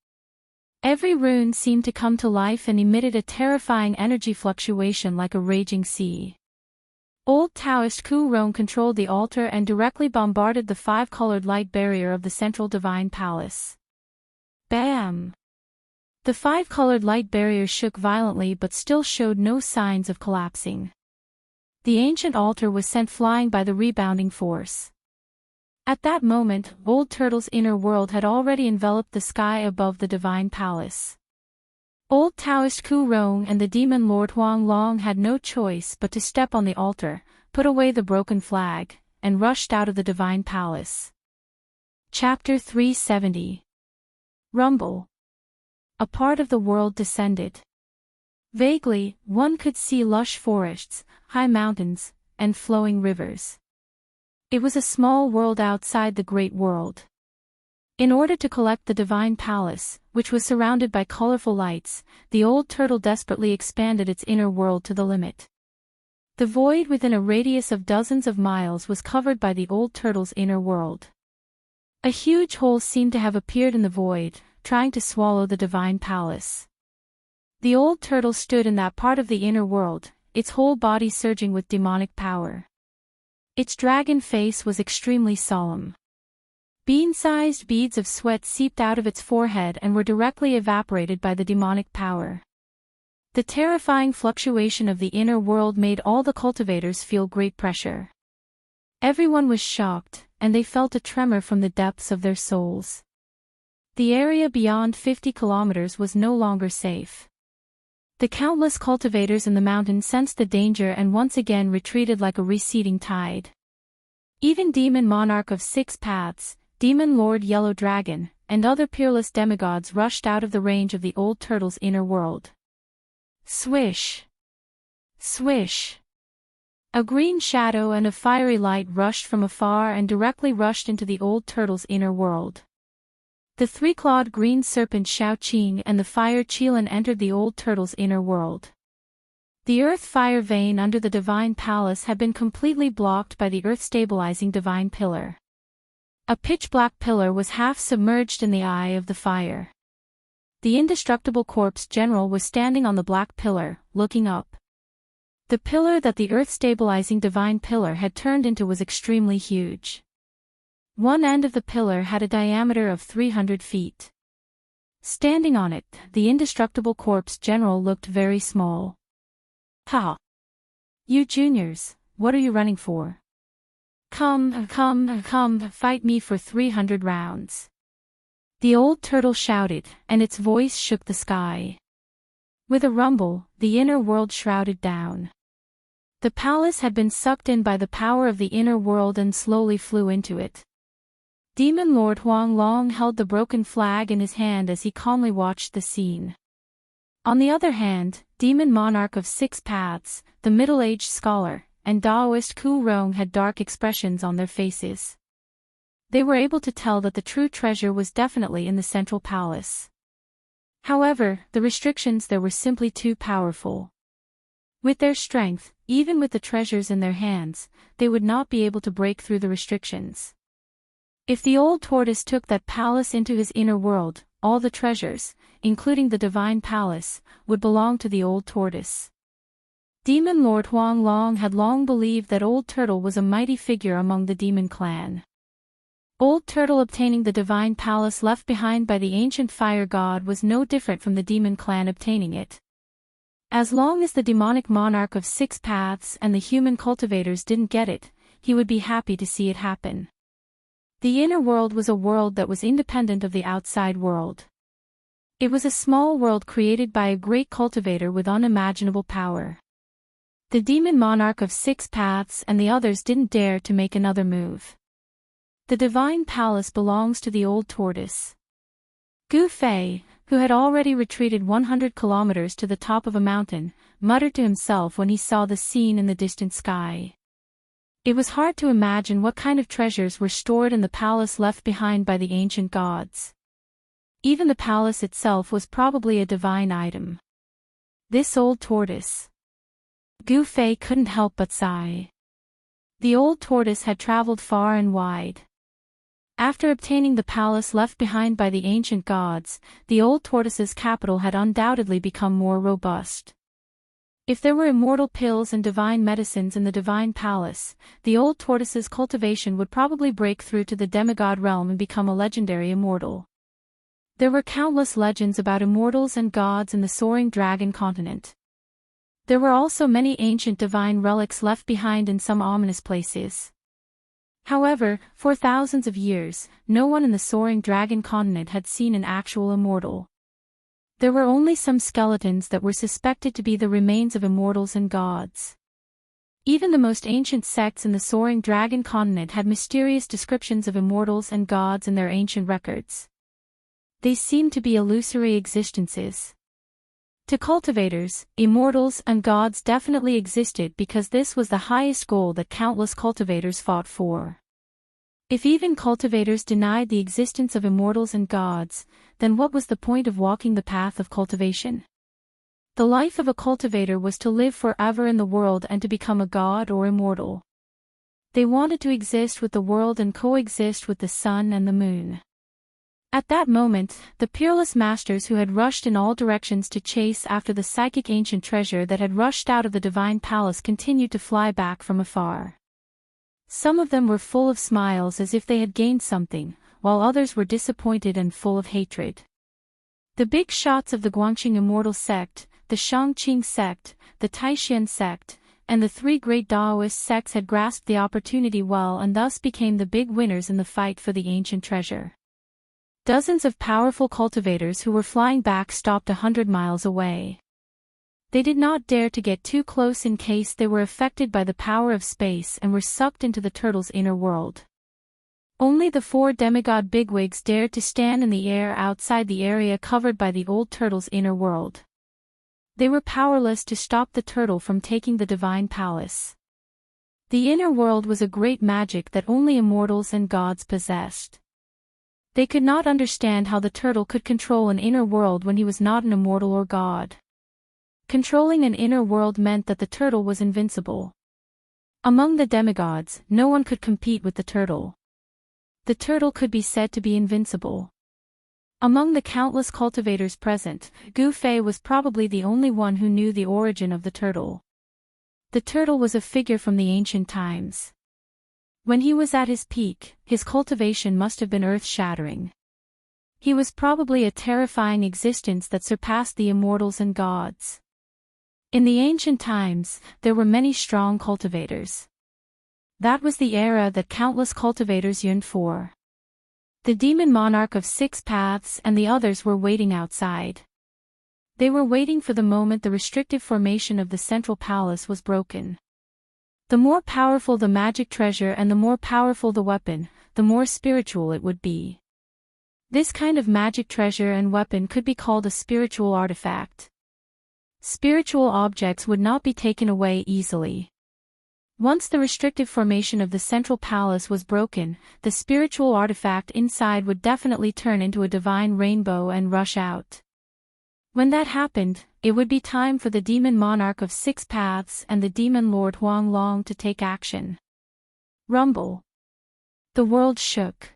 Every rune seemed to come to life and emitted a terrifying energy fluctuation like a raging sea. Old Taoist Ku Rong controlled the altar and directly bombarded the 5-colored light barrier of the central divine palace. Bam! The five-colored light barrier shook violently but still showed no signs of collapsing. The ancient altar was sent flying by the rebounding force. At that moment, Old Turtle's inner world had already enveloped the sky above the divine palace. Old Taoist Ku Rong and the demon Lord Huang Long had no choice but to step on the altar, put away the broken flag, and rushed out of the divine palace. Chapter 370. Rumble. A part of the world descended. Vaguely, one could see lush forests, high mountains, and flowing rivers. It was a small world outside the great world. In order to collect the divine palace, which was surrounded by colorful lights, the old turtle desperately expanded its inner world to the limit. The void within a radius of dozens of miles was covered by the old turtle's inner world. A huge hole seemed to have appeared in the void, trying to swallow the divine palace. The old turtle stood in that part of the inner world, its whole body surging with demonic power. Its dragon face was extremely solemn. Bean-sized beads of sweat seeped out of its forehead and were directly evaporated by the demonic power. The terrifying fluctuation of the inner world made all the cultivators feel great pressure. Everyone was shocked, and they felt a tremor from the depths of their souls. The area beyond 50 kilometers was no longer safe. The countless cultivators in the mountain sensed the danger and once again retreated like a receding tide. Even Demon Monarch of Six Paths, Demon Lord Yellow Dragon, and other peerless demigods rushed out of the range of the old turtle's inner world. Swish! Swish! A green shadow and a fiery light rushed from afar and directly rushed into the old turtle's inner world. The three-clawed green serpent Shao Qing and the fire Qilin entered the old turtle's inner world. The earth-fire vein under the divine palace had been completely blocked by the earth-stabilizing divine pillar. A pitch-black pillar was half submerged in the eye of the fire. The indestructible corpse general was standing on the black pillar, looking up. The pillar that the earth-stabilizing divine pillar had turned into was extremely huge. One end of the pillar had a diameter of 300 feet. Standing on it, the indestructible corpse general looked very small. Ha! You juniors, what are you running for? Come, fight me for 300 rounds. The old turtle shouted, and its voice shook the sky. With a rumble, the inner world shrouded down. The palace had been sucked in by the power of the inner world and slowly flew into it. Demon Lord Huang Long held the broken flag in his hand as he calmly watched the scene. On the other hand, Demon Monarch of Six Paths, the middle-aged scholar, and Taoist Ku Rong had dark expressions on their faces. They were able to tell that the true treasure was definitely in the central palace. However, the restrictions there were simply too powerful. With their strength, even with the treasures in their hands, they would not be able to break through the restrictions. If the old tortoise took that palace into his inner world, all the treasures, including the divine palace, would belong to the old tortoise. Demon Lord Huang Long had long believed that Old Turtle was a mighty figure among the demon clan. Old Turtle obtaining the divine palace left behind by the ancient fire god was no different from the demon clan obtaining it. As long as the demonic monarch of Six Paths and the human cultivators didn't get it, he would be happy to see it happen. The inner world was a world that was independent of the outside world. It was a small world created by a great cultivator with unimaginable power. The demon monarch of Six Paths and the others didn't dare to make another move. The divine palace belongs to the old tortoise. Gu Fei, who had already retreated 100 kilometers to the top of a mountain, muttered to himself when he saw the scene in the distant sky. It was hard to imagine what kind of treasures were stored in the palace left behind by the ancient gods. Even the palace itself was probably a divine item. This old tortoise. Gu Fei couldn't help but sigh. The old tortoise had traveled far and wide. After obtaining the palace left behind by the ancient gods, the old tortoise's capital had undoubtedly become more robust. If there were immortal pills and divine medicines in the divine palace, the old tortoise's cultivation would probably break through to the demigod realm and become a legendary immortal. There were countless legends about immortals and gods in the soaring dragon continent. There were also many ancient divine relics left behind in some ominous places. However, for thousands of years, no one in the soaring dragon continent had seen an actual immortal. There were only some skeletons that were suspected to be the remains of immortals and gods. Even the most ancient sects in the soaring dragon continent had mysterious descriptions of immortals and gods in their ancient records. They seemed to be illusory existences. To cultivators, immortals and gods definitely existed because this was the highest goal that countless cultivators fought for. If even cultivators denied the existence of immortals and gods, then what was the point of walking the path of cultivation? The life of a cultivator was to live forever in the world and to become a god or immortal. They wanted to exist with the world and coexist with the sun and the moon. At that moment, the peerless masters who had rushed in all directions to chase after the psychic ancient treasure that had rushed out of the divine palace continued to fly back from afar. Some of them were full of smiles as if they had gained something, while others were disappointed and full of hatred. The big shots of the Guangxing Immortal sect, the Shangqing sect, the Taishan sect, and the three great Daoist sects had grasped the opportunity well and thus became the big winners in the fight for the ancient treasure. Dozens of powerful cultivators who were flying back stopped 100 miles away. They did not dare to get too close in case they were affected by the power of space and were sucked into the turtle's inner world. Only the 4 demigod bigwigs dared to stand in the air outside the area covered by the old turtle's inner world. They were powerless to stop the turtle from taking the divine palace. The inner world was a great magic that only immortals and gods possessed. They could not understand how the turtle could control an inner world when he was not an immortal or god. Controlling an inner world meant that the turtle was invincible. Among the demigods, no one could compete with the turtle. The turtle could be said to be invincible. Among the countless cultivators present, Gu Fei was probably the only one who knew the origin of the turtle. The turtle was a figure from the ancient times. When he was at his peak, his cultivation must have been earth-shattering. He was probably a terrifying existence that surpassed the immortals and gods. In the ancient times, there were many strong cultivators. That was the era that countless cultivators yearned for. The demon monarch of 6 paths and the others were waiting outside. They were waiting for the moment the restrictive formation of the central palace was broken. The more powerful the magic treasure and the more powerful the weapon, the more spiritual it would be. This kind of magic treasure and weapon could be called a spiritual artifact. Spiritual objects would not be taken away easily. Once the restrictive formation of the central palace was broken, the spiritual artifact inside would definitely turn into a divine rainbow and rush out. When that happened, it would be time for the demon monarch of 6 paths and the demon lord Huang Long to take action. Rumble. The world shook.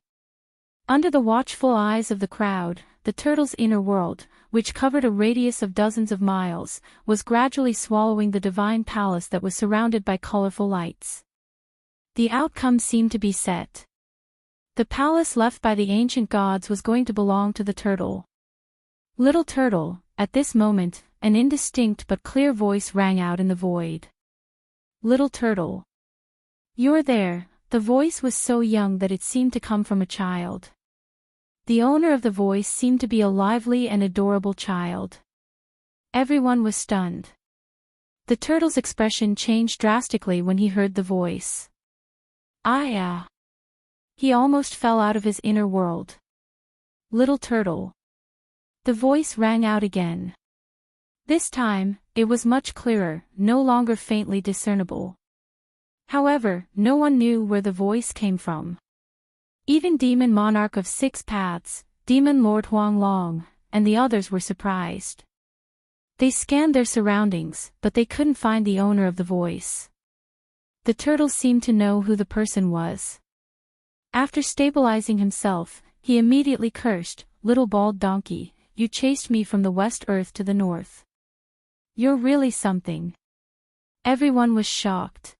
Under the watchful eyes of the crowd, the turtle's inner world, which covered a radius of dozens of miles, was gradually swallowing the divine palace that was surrounded by colorful lights. The outcome seemed to be set. The palace left by the ancient gods was going to belong to the turtle. Little turtle, at this moment, an indistinct but clear voice rang out in the void. Little turtle. You're there. The voice was so young that it seemed to come from a child. The owner of the voice seemed to be a lively and adorable child. Everyone was stunned. The turtle's expression changed drastically when he heard the voice. He almost fell out of his inner world. Little turtle. The voice rang out again. This time, it was much clearer, no longer faintly discernible. However, no one knew where the voice came from. Even Demon Monarch of 6 Paths, Demon Lord Huang Long, and the others were surprised. They scanned their surroundings, but they couldn't find the owner of the voice. The turtle seemed to know who the person was. After stabilizing himself, he immediately cursed, "Little bald donkey, you chased me from the west earth to the north. You're really something." Everyone was shocked.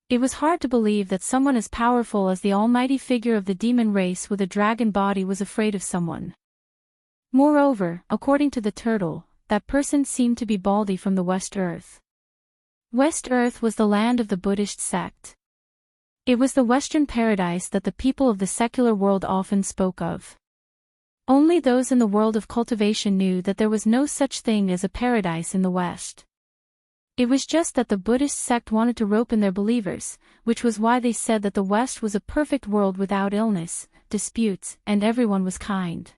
It was hard to believe that someone as powerful as the almighty figure of the demon race with a dragon body was afraid of someone. Moreover, according to the turtle, that person seemed to be Baldy from the West Earth. West Earth was the land of the Buddhist sect. It was the Western paradise that the people of the secular world often spoke of. Only those in the world of cultivation knew that there was no such thing as a paradise in the West. It was just that the Buddhist sect wanted to rope in their believers, which was why they said that the West was a perfect world without illness, disputes, and everyone was kind.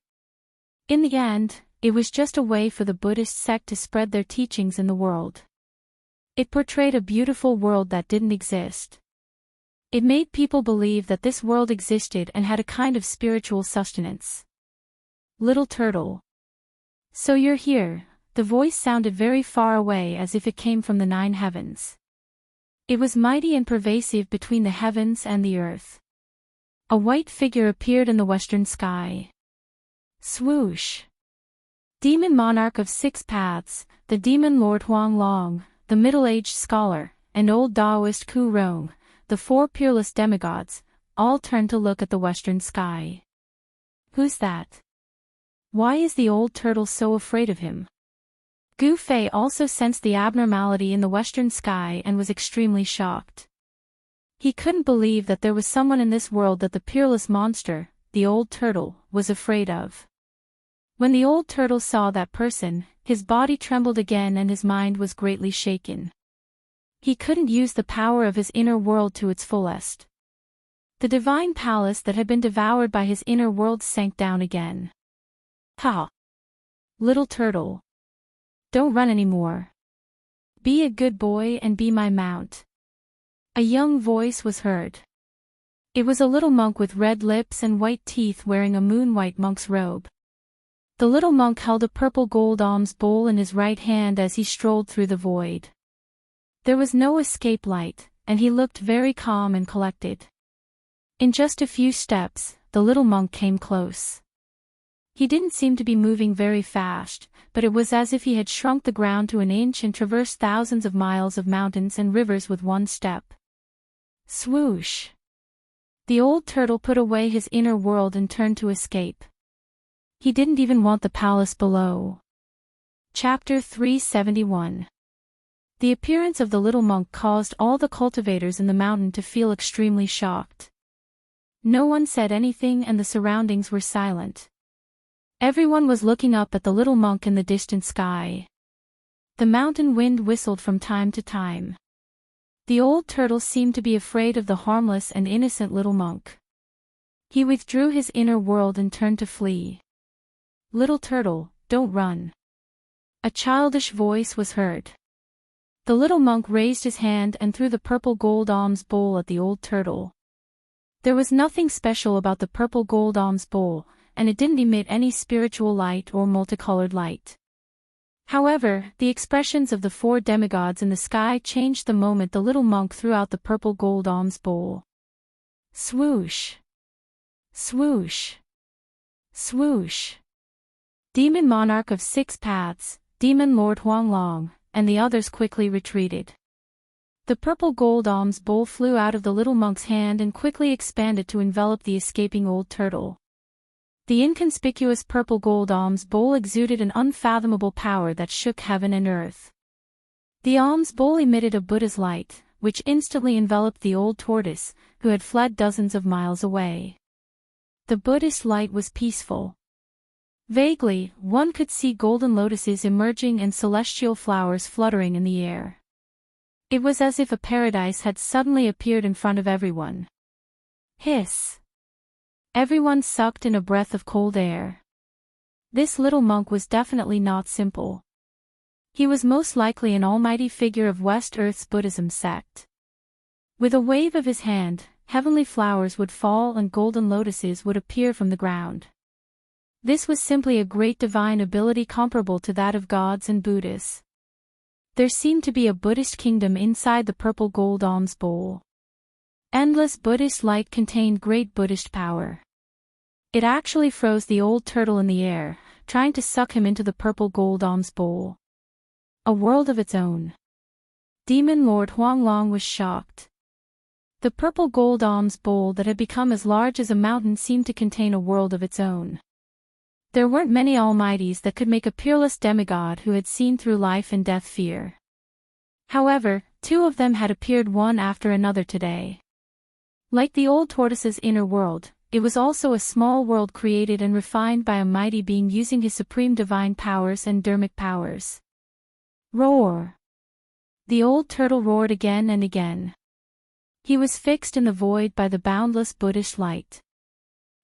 In the end, it was just a way for the Buddhist sect to spread their teachings in the world. It portrayed a beautiful world that didn't exist. It made people believe that this world existed and had a kind of spiritual sustenance. Little turtle. So you're here. The voice sounded very far away as if it came from the 9 heavens. It was mighty and pervasive between the heavens and the earth. A white figure appeared in the western sky. Swoosh! Demon monarch of 6 paths, the demon lord Huang Long, the middle-aged scholar, and old Taoist Ku Rong, the 4 peerless demigods, all turned to look at the western sky. Who's that? Why is the old turtle so afraid of him? Gu Fei also sensed the abnormality in the western sky and was extremely shocked. He couldn't believe that there was someone in this world that the peerless monster, the old turtle, was afraid of. When the old turtle saw that person, his body trembled again and his mind was greatly shaken. He couldn't use the power of his inner world to its fullest. The divine palace that had been devoured by his inner world sank down again. Ha! Little turtle. Don't run anymore. Be a good boy and be my mount. A young voice was heard. It was a little monk with red lips and white teeth wearing a moon-white monk's robe. The little monk held a purple gold alms bowl in his right hand as he strolled through the void. There was no escape light, and he looked very calm and collected. In just a few steps, the little monk came close. He didn't seem to be moving very fast, but it was as if he had shrunk the ground to an inch and traversed thousands of miles of mountains and rivers with one step. Swoosh! The old turtle put away his inner world and turned to escape. He didn't even want the palace below. Chapter 371. The appearance of the little monk caused all the cultivators in the mountain to feel extremely shocked. No one said anything and the surroundings were silent. Everyone was looking up at the little monk in the distant sky. The mountain wind whistled from time to time. The old turtle seemed to be afraid of the harmless and innocent little monk. He withdrew his inner world and turned to flee. Little turtle, don't run. A childish voice was heard. The little monk raised his hand and threw the purple gold alms bowl at the old turtle. There was nothing special about the purple gold alms bowl, and it didn't emit any spiritual light or multicolored light. However, the expressions of the 4 demigods in the sky changed the moment the little monk threw out the purple gold alms bowl. Swoosh! Swoosh! Swoosh! Demon monarch of 6 paths, demon lord Huang Long, and the others quickly retreated. The purple gold alms bowl flew out of the little monk's hand and quickly expanded to envelop the escaping old turtle. The inconspicuous purple gold alms bowl exuded an unfathomable power that shook heaven and earth. The alms bowl emitted a Buddha's light, which instantly enveloped the old tortoise, who had fled dozens of miles away. The Buddhist light was peaceful. Vaguely, one could see golden lotuses emerging and celestial flowers fluttering in the air. It was as if a paradise had suddenly appeared in front of everyone. Hiss! Everyone sucked in a breath of cold air. This little monk was definitely not simple. He was most likely an almighty figure of West Earth's Buddhism sect. With a wave of his hand, heavenly flowers would fall and golden lotuses would appear from the ground. This was simply a great divine ability comparable to that of gods and Buddhas. There seemed to be a Buddhist kingdom inside the purple gold alms bowl. Endless Buddhist light contained great Buddhist power. It actually froze the old turtle in the air, trying to suck him into the purple gold alms bowl. A world of its own. Demon Lord Huang Long was shocked. The purple gold alms bowl that had become as large as a mountain seemed to contain a world of its own. There weren't many almighties that could make a peerless demigod who had seen through life and death fear. However, two of them had appeared one after another today. Like the old tortoise's inner world, it was also a small world created and refined by a mighty being using his supreme divine powers and dermic powers. Roar! The old turtle roared again and again. He was fixed in the void by the boundless Buddhist light.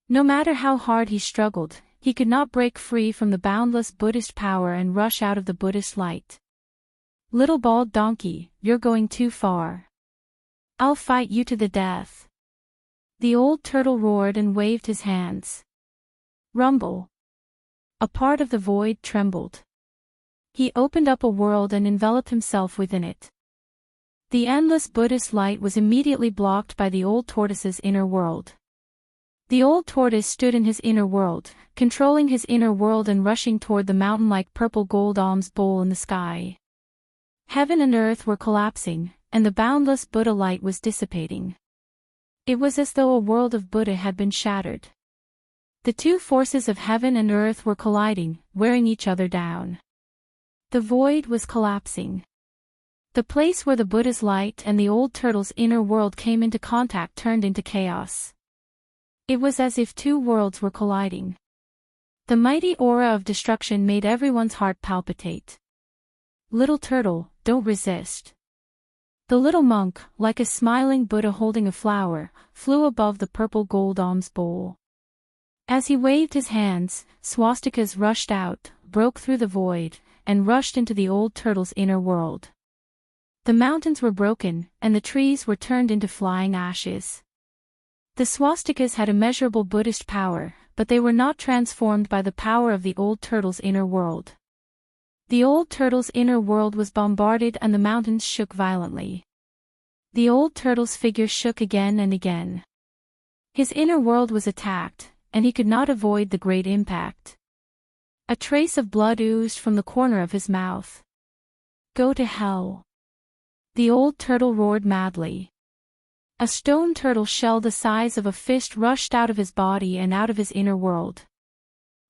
No matter how hard he struggled, he could not break free from the boundless Buddhist power and rush out of the Buddhist light. Little bald donkey, you're going too far. I'll fight you to the death. The old turtle roared and waved his hands. Rumble. A part of the void trembled. He opened up a world and enveloped himself within it. The endless Buddhist light was immediately blocked by the old tortoise's inner world. The old tortoise stood in his inner world, controlling his inner world and rushing toward the mountain-like purple gold alms bowl in the sky. Heaven and earth were collapsing, and the boundless Buddha light was dissipating. It was as though a world of Buddha had been shattered. The two forces of heaven and earth were colliding, wearing each other down. The void was collapsing. The place where the Buddha's light and the old turtle's inner world came into contact turned into chaos. It was as if two worlds were colliding. The mighty aura of destruction made everyone's heart palpitate. Little turtle, don't resist. The little monk, like a smiling Buddha holding a flower, flew above the purple gold alms bowl. As he waved his hands, swastikas rushed out, broke through the void, and rushed into the old turtle's inner world. The mountains were broken, and the trees were turned into flying ashes. The swastikas had immeasurable Buddhist power, but they were not transformed by the power of the old turtle's inner world. The old turtle's inner world was bombarded and the mountains shook violently. The old turtle's figure shook again and again. His inner world was attacked, and he could not avoid the great impact. A trace of blood oozed from the corner of his mouth. Go to hell. The old turtle roared madly. A stone turtle shell the size of a fist rushed out of his body and out of his inner world.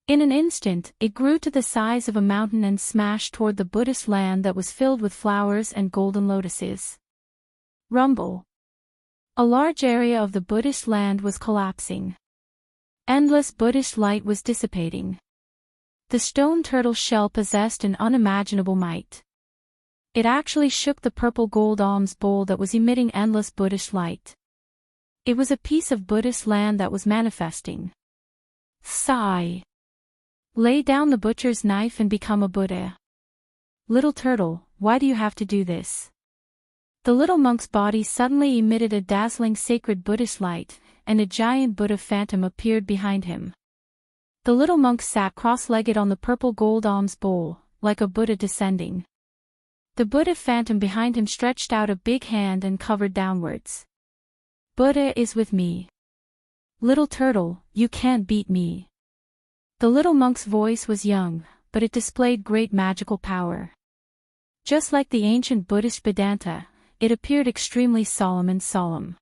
In an instant, it grew to the size of a mountain and smashed toward the Buddhist land that was filled with flowers and golden lotuses. Rumble. A large area of the Buddhist land was collapsing. Endless Buddhist light was dissipating. The stone turtle shell possessed an unimaginable might. It actually shook the purple gold alms bowl that was emitting endless Buddhist light. It was a piece of Buddhist land that was manifesting. Sigh. Lay down the butcher's knife and become a Buddha. Little turtle, why do you have to do this? The little monk's body suddenly emitted a dazzling sacred Buddhist light, and a giant Buddha phantom appeared behind him. The little monk sat cross-legged on the purple gold alms bowl, like a Buddha descending. The Buddha phantom behind him stretched out a big hand and covered downwards. Buddha is with me. Little turtle, you can't beat me. The little monk's voice was young, but it displayed great magical power. Just like the ancient Buddhist Vedanta, it appeared extremely solemn and solemn.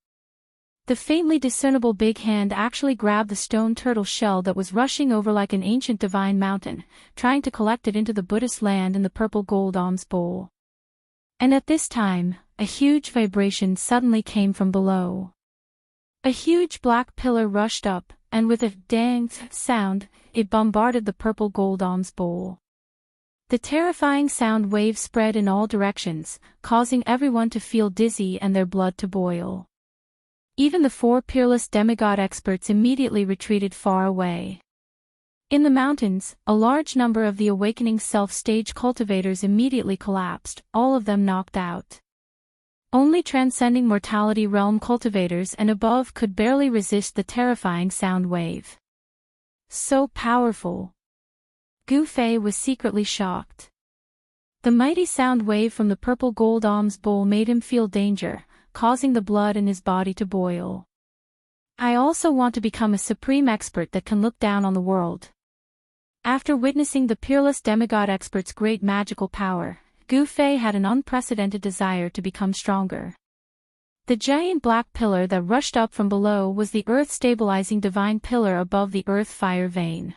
The faintly discernible big hand actually grabbed the stone turtle shell that was rushing over like an ancient divine mountain, trying to collect it into the Buddhist land in the purple gold alms bowl. And at this time, a huge vibration suddenly came from below. A huge black pillar rushed up, and with a dang sound, it bombarded the purple gold alms bowl. The terrifying sound wave spread in all directions, causing everyone to feel dizzy and their blood to boil. Even the four peerless demigod experts immediately retreated far away. In the mountains, a large number of the Awakening Self-stage cultivators immediately collapsed, all of them knocked out. Only transcending mortality realm cultivators and above could barely resist the terrifying sound wave. So powerful. Gu Fei was secretly shocked. The mighty sound wave from the purple gold alms bowl made him feel danger, causing the blood in his body to boil. I also want to become a supreme expert that can look down on the world. After witnessing the peerless demigod expert's great magical power, Gu Fei had an unprecedented desire to become stronger. The giant black pillar that rushed up from below was the earth-stabilizing divine pillar above the earth-fire vein.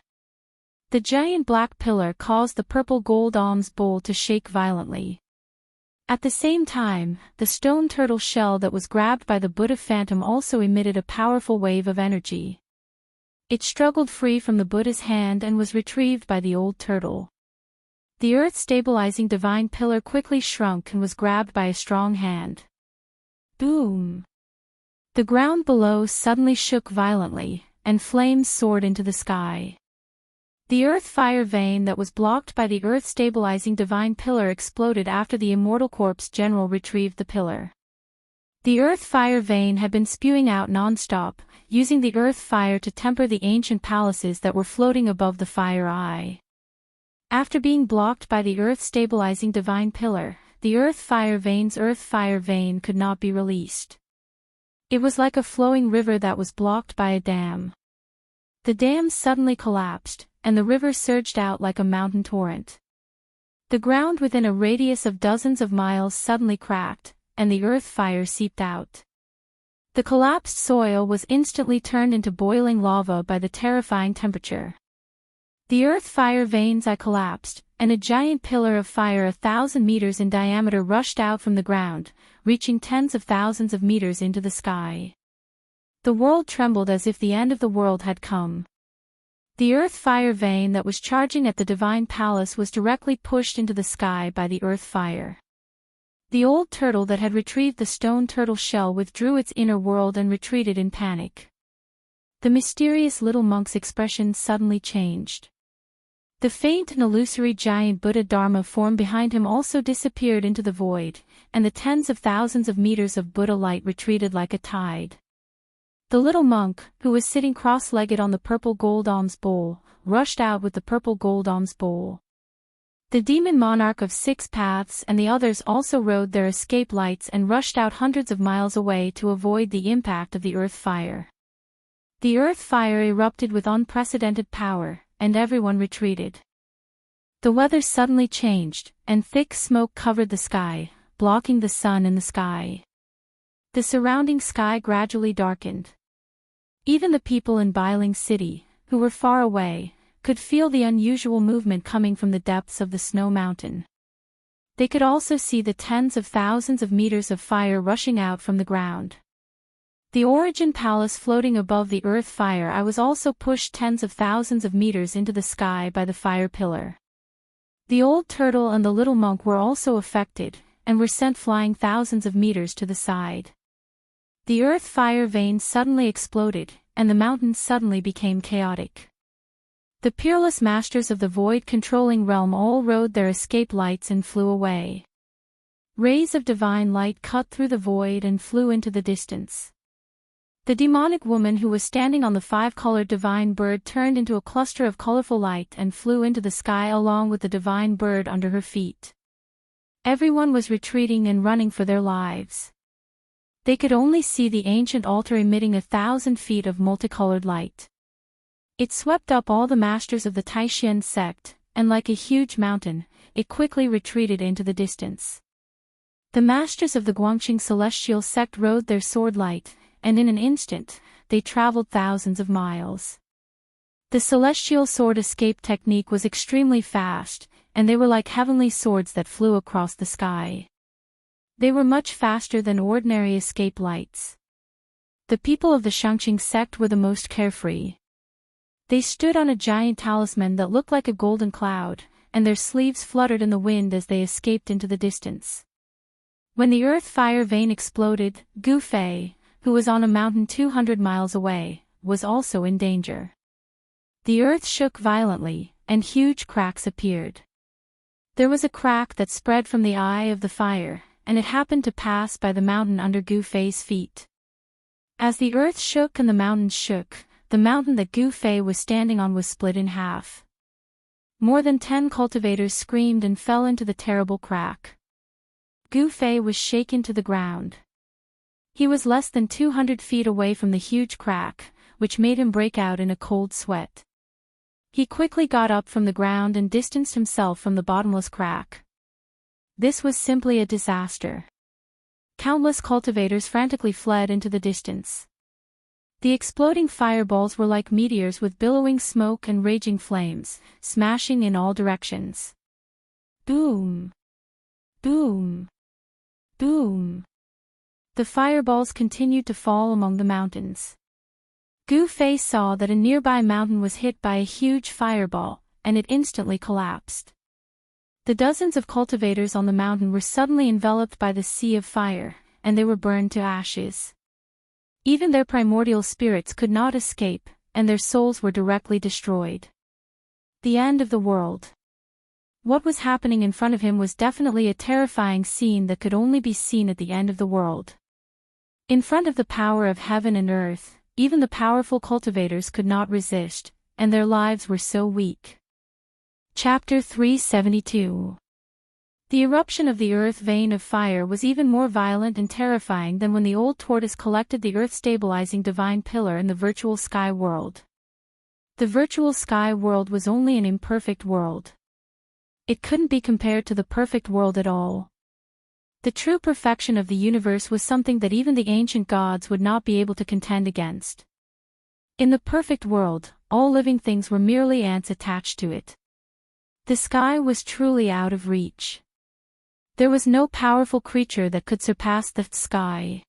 The giant black pillar caused the purple gold alms bowl to shake violently. At the same time, the stone turtle shell that was grabbed by the Buddha phantom also emitted a powerful wave of energy. It struggled free from the Buddha's hand and was retrieved by the old turtle. The earth-stabilizing divine pillar quickly shrunk and was grabbed by a strong hand. Boom! The ground below suddenly shook violently, and flames soared into the sky. The earth-fire vein that was blocked by the earth-stabilizing divine pillar exploded after the Immortal Corp's general retrieved the pillar. The earth-fire vein had been spewing out non-stop, using the earth-fire to temper the ancient palaces that were floating above the fire eye. After being blocked by the earth-stabilizing divine pillar, the earth-fire vein could not be released. It was like a flowing river that was blocked by a dam. The dam suddenly collapsed, and the river surged out like a mountain torrent. The ground within a radius of dozens of miles suddenly cracked, and the earth fire seeped out. The collapsed soil was instantly turned into boiling lava by the terrifying temperature. The earth fire veins collapsed, and a giant pillar of fire 1,000 meters in diameter rushed out from the ground, reaching tens of thousands of meters into the sky. The world trembled as if the end of the world had come. The earth-fire vein that was charging at the divine palace was directly pushed into the sky by the earth-fire. The old turtle that had retrieved the stone turtle shell withdrew its inner world and retreated in panic. The mysterious little monk's expression suddenly changed. The faint and illusory giant Buddha Dharma form behind him also disappeared into the void, and the tens of thousands of meters of Buddha light retreated like a tide. The little monk, who was sitting cross-legged on the purple gold alms bowl, rushed out with the purple gold alms bowl. The demon monarch of 6 paths and the others also rode their escape lights and rushed out hundreds of miles away to avoid the impact of the earth fire. The earth fire erupted with unprecedented power, and everyone retreated. The weather suddenly changed, and thick smoke covered the sky, blocking the sun in the sky. The surrounding sky gradually darkened. Even the people in Bailing City, who were far away, could feel the unusual movement coming from the depths of the snow mountain. They could also see the tens of thousands of meters of fire rushing out from the ground. The Origin Palace floating above the earth fire was also pushed tens of thousands of meters into the sky by the fire pillar. The old turtle and the little monk were also affected, and were sent flying thousands of meters to the side. The earth fire vein suddenly exploded, and the mountains suddenly became chaotic. The peerless masters of the void-controlling realm all rode their escape lights and flew away. Rays of divine light cut through the void and flew into the distance. The demonic woman who was standing on the 5-colored divine bird turned into a cluster of colorful light and flew into the sky along with the divine bird under her feet. Everyone was retreating and running for their lives. They could only see the ancient altar emitting 1,000 feet of multicolored light. It swept up all the masters of the Taishan sect, and like a huge mountain, it quickly retreated into the distance. The masters of the Guangqing celestial sect rode their sword light, and in an instant, they traveled thousands of miles. The celestial sword escape technique was extremely fast, and they were like heavenly swords that flew across the sky. They were much faster than ordinary escape lights. The people of the Shangqing sect were the most carefree. They stood on a giant talisman that looked like a golden cloud, and their sleeves fluttered in the wind as they escaped into the distance. When the earth fire vein exploded, Gu Fei, who was on a mountain 200 miles away, was also in danger. The earth shook violently, and huge cracks appeared. There was a crack that spread from the eye of the fire, and it happened to pass by the mountain under Gu Fei's feet. As the earth shook and the mountains shook, the mountain that Gu Fei was standing on was split in half. More than 10 cultivators screamed and fell into the terrible crack. Gu Fei was shaken to the ground. He was less than 200 feet away from the huge crack, which made him break out in a cold sweat. He quickly got up from the ground and distanced himself from the bottomless crack. This was simply a disaster. Countless cultivators frantically fled into the distance. The exploding fireballs were like meteors with billowing smoke and raging flames, smashing in all directions. Boom! Boom! Boom! The fireballs continued to fall among the mountains. Gu Fei saw that a nearby mountain was hit by a huge fireball, and it instantly collapsed. The dozens of cultivators on the mountain were suddenly enveloped by the sea of fire, and they were burned to ashes. Even their primordial spirits could not escape, and their souls were directly destroyed. The end of the world. What was happening in front of him was definitely a terrifying scene that could only be seen at the end of the world. In front of the power of heaven and earth, even the powerful cultivators could not resist, and their lives were so weak. Chapter 372. The eruption of the earth vein of fire was even more violent and terrifying than when the old tortoise collected the earth-stabilizing divine pillar in the virtual sky world. The virtual sky world was only an imperfect world. It couldn't be compared to the perfect world at all. The true perfection of the universe was something that even the ancient gods would not be able to contend against. In the perfect world, all living things were merely ants attached to it. The sky was truly out of reach. There was no powerful creature that could surpass the sky.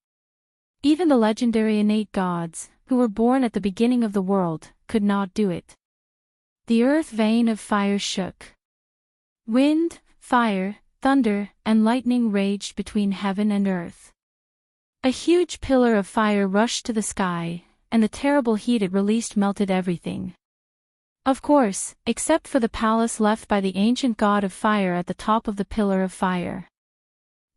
Even the legendary innate gods, who were born at the beginning of the world, could not do it. The earth vein of fire shook. Wind, fire, thunder, and lightning raged between heaven and earth. A huge pillar of fire rushed to the sky, and the terrible heat it released melted everything. Of course, except for the palace left by the ancient god of fire at the top of the pillar of fire.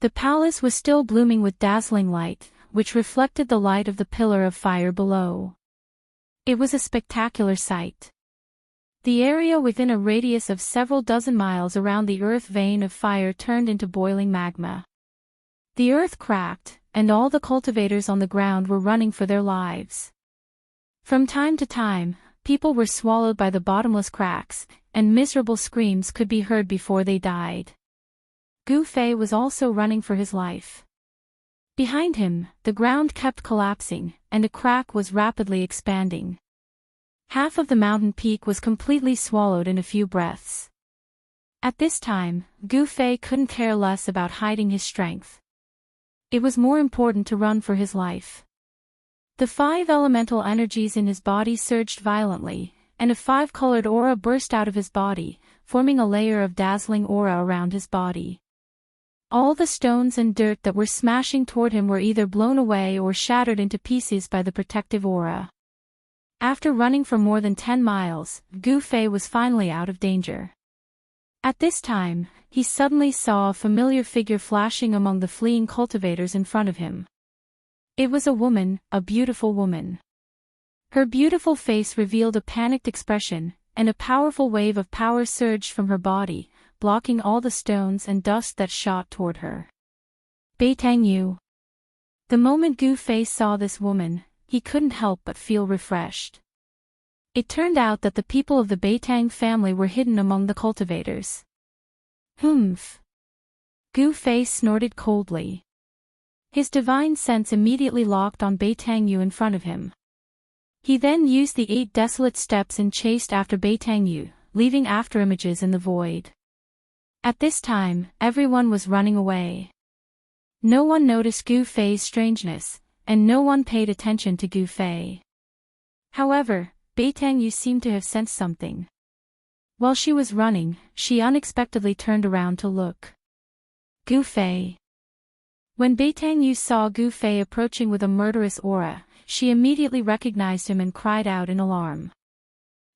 The palace was still blooming with dazzling light, which reflected the light of the pillar of fire below. It was a spectacular sight. The area within a radius of several dozen miles around the earth vein of fire turned into boiling magma. The earth cracked, and all the cultivators on the ground were running for their lives. From time to time, people were swallowed by the bottomless cracks, and miserable screams could be heard before they died. Gu Fei was also running for his life. Behind him, the ground kept collapsing, and a crack was rapidly expanding. Half of the mountain peak was completely swallowed in a few breaths. At this time, Gu Fei couldn't care less about hiding his strength. It was more important to run for his life. The 5 elemental energies in his body surged violently, and a 5-colored aura burst out of his body, forming a layer of dazzling aura around his body. All the stones and dirt that were smashing toward him were either blown away or shattered into pieces by the protective aura. After running for more than 10 miles, Gu Fei was finally out of danger. At this time, he suddenly saw a familiar figure flashing among the fleeing cultivators in front of him. It was a woman, a beautiful woman. Her beautiful face revealed a panicked expression, and a powerful wave of power surged from her body, blocking all the stones and dust that shot toward her. Beitang Yu. The moment Gu Fei saw this woman, he couldn't help but feel refreshed. It turned out that the people of the Beitang family were hidden among the cultivators. Humph. Gu Fei snorted coldly. His divine sense immediately locked on Beitang Yu in front of him. He then used the 8 desolate steps and chased after Beitang Yu, leaving afterimages in the void. At this time, everyone was running away. No one noticed Gu Fei's strangeness, and no one paid attention to Gu Fei. However, Beitang Yu seemed to have sensed something. While she was running, she unexpectedly turned around to look. Gu Fei. When Beitang Yu saw Gu Fei approaching with a murderous aura, she immediately recognized him and cried out in alarm.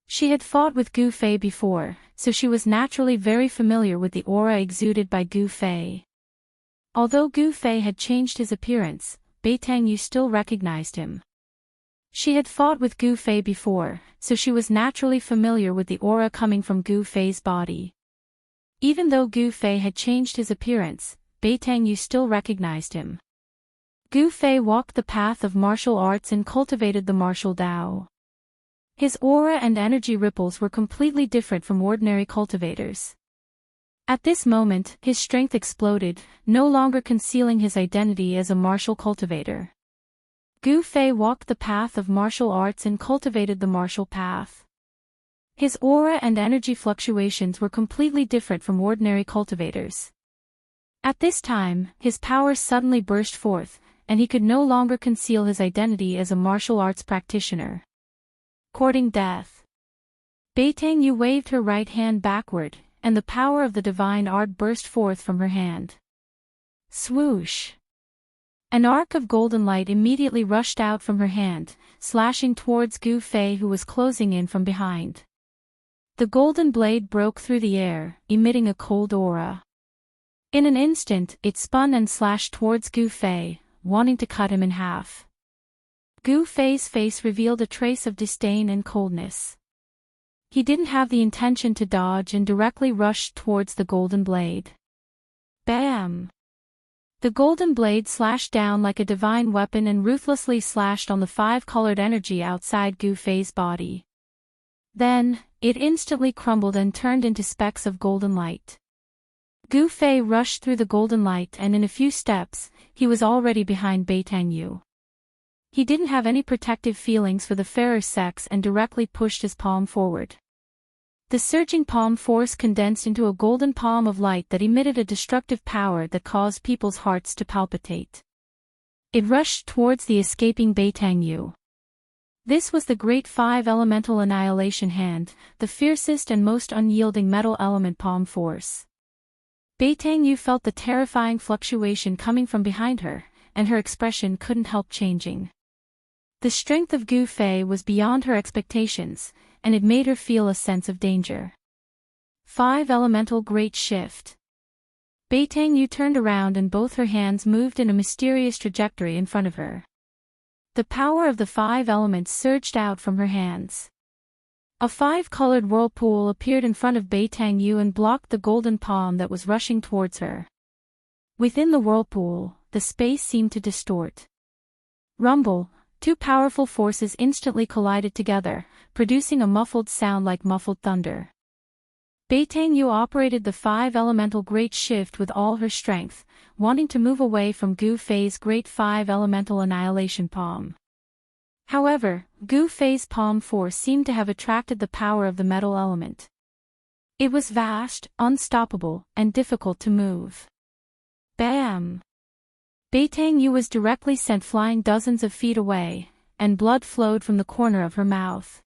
She had fought with Gu Fei before, so she was naturally very familiar with the aura exuded by Gu Fei. Although Gu Fei had changed his appearance, Beitang Yu still recognized him. She had fought with Gu Fei before, so she was naturally familiar with the aura coming from Gu Fei's body. Even though Gu Fei had changed his appearance, Beitang Yu still recognized him. Gu Fei walked the path of martial arts and cultivated the martial Dao. His aura and energy ripples were completely different from ordinary cultivators. At this moment, his strength exploded, no longer concealing his identity as a martial cultivator. Gu Fei walked the path of martial arts and cultivated the martial path. His aura and energy fluctuations were completely different from ordinary cultivators. At this time, his powers suddenly burst forth, and he could no longer conceal his identity as a martial arts practitioner. Courting death. Beitang waved her right hand backward, and the power of the divine art burst forth from her hand. Swoosh! An arc of golden light immediately rushed out from her hand, slashing towards Gu Fei, who was closing in from behind. The golden blade broke through the air, emitting a cold aura. In an instant, it spun and slashed towards Gu Fei, wanting to cut him in half. Gu Fei's face revealed a trace of disdain and coldness. He didn't have the intention to dodge and directly rushed towards the golden blade. Bam! The golden blade slashed down like a divine weapon and ruthlessly slashed on the five-colored energy outside Gu Fei's body. Then, it instantly crumbled and turned into specks of golden light. Gu Fei rushed through the golden light, and in a few steps, he was already behind Beitang. He didn't have any protective feelings for the fairer sex and directly pushed his palm forward. The surging palm force condensed into a golden palm of light that emitted a destructive power that caused people's hearts to palpitate. It rushed towards the escaping Beitang. This was the Great Five Elemental Annihilation Hand, the fiercest and most unyielding metal element palm force. Beitang felt the terrifying fluctuation coming from behind her, and her expression couldn't help changing. The strength of Gu Fei was beyond her expectations, and it made her feel a sense of danger. Five Elemental Great Shift. Beitang turned around and both her hands moved in a mysterious trajectory in front of her. The power of the five elements surged out from her hands. A five-colored whirlpool appeared in front of Beitang and blocked the golden palm that was rushing towards her. Within the whirlpool, the space seemed to distort. Rumble! Two powerful forces instantly collided together, producing a muffled sound like muffled thunder. Beitang operated the five elemental great shift with all her strength, wanting to move away from Gu Fei's great five elemental annihilation palm. However, Gu Fei's palm force seemed to have attracted the power of the metal element. It was vast, unstoppable, and difficult to move. Bam! Beitang was directly sent flying dozens of feet away, and blood flowed from the corner of her mouth.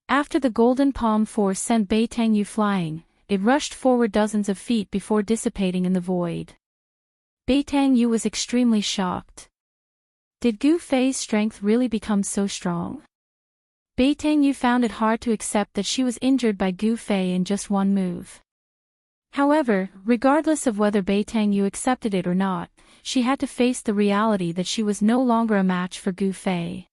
After the golden palm force sent Beitang flying, it rushed forward dozens of feet before dissipating in the void. Beitang was extremely shocked. Did Gu Fei's strength really become so strong? Beitang found it hard to accept that she was injured by Gu Fei in just one move. However, regardless of whether Beitang accepted it or not, she had to face the reality that she was no longer a match for Gu Fei.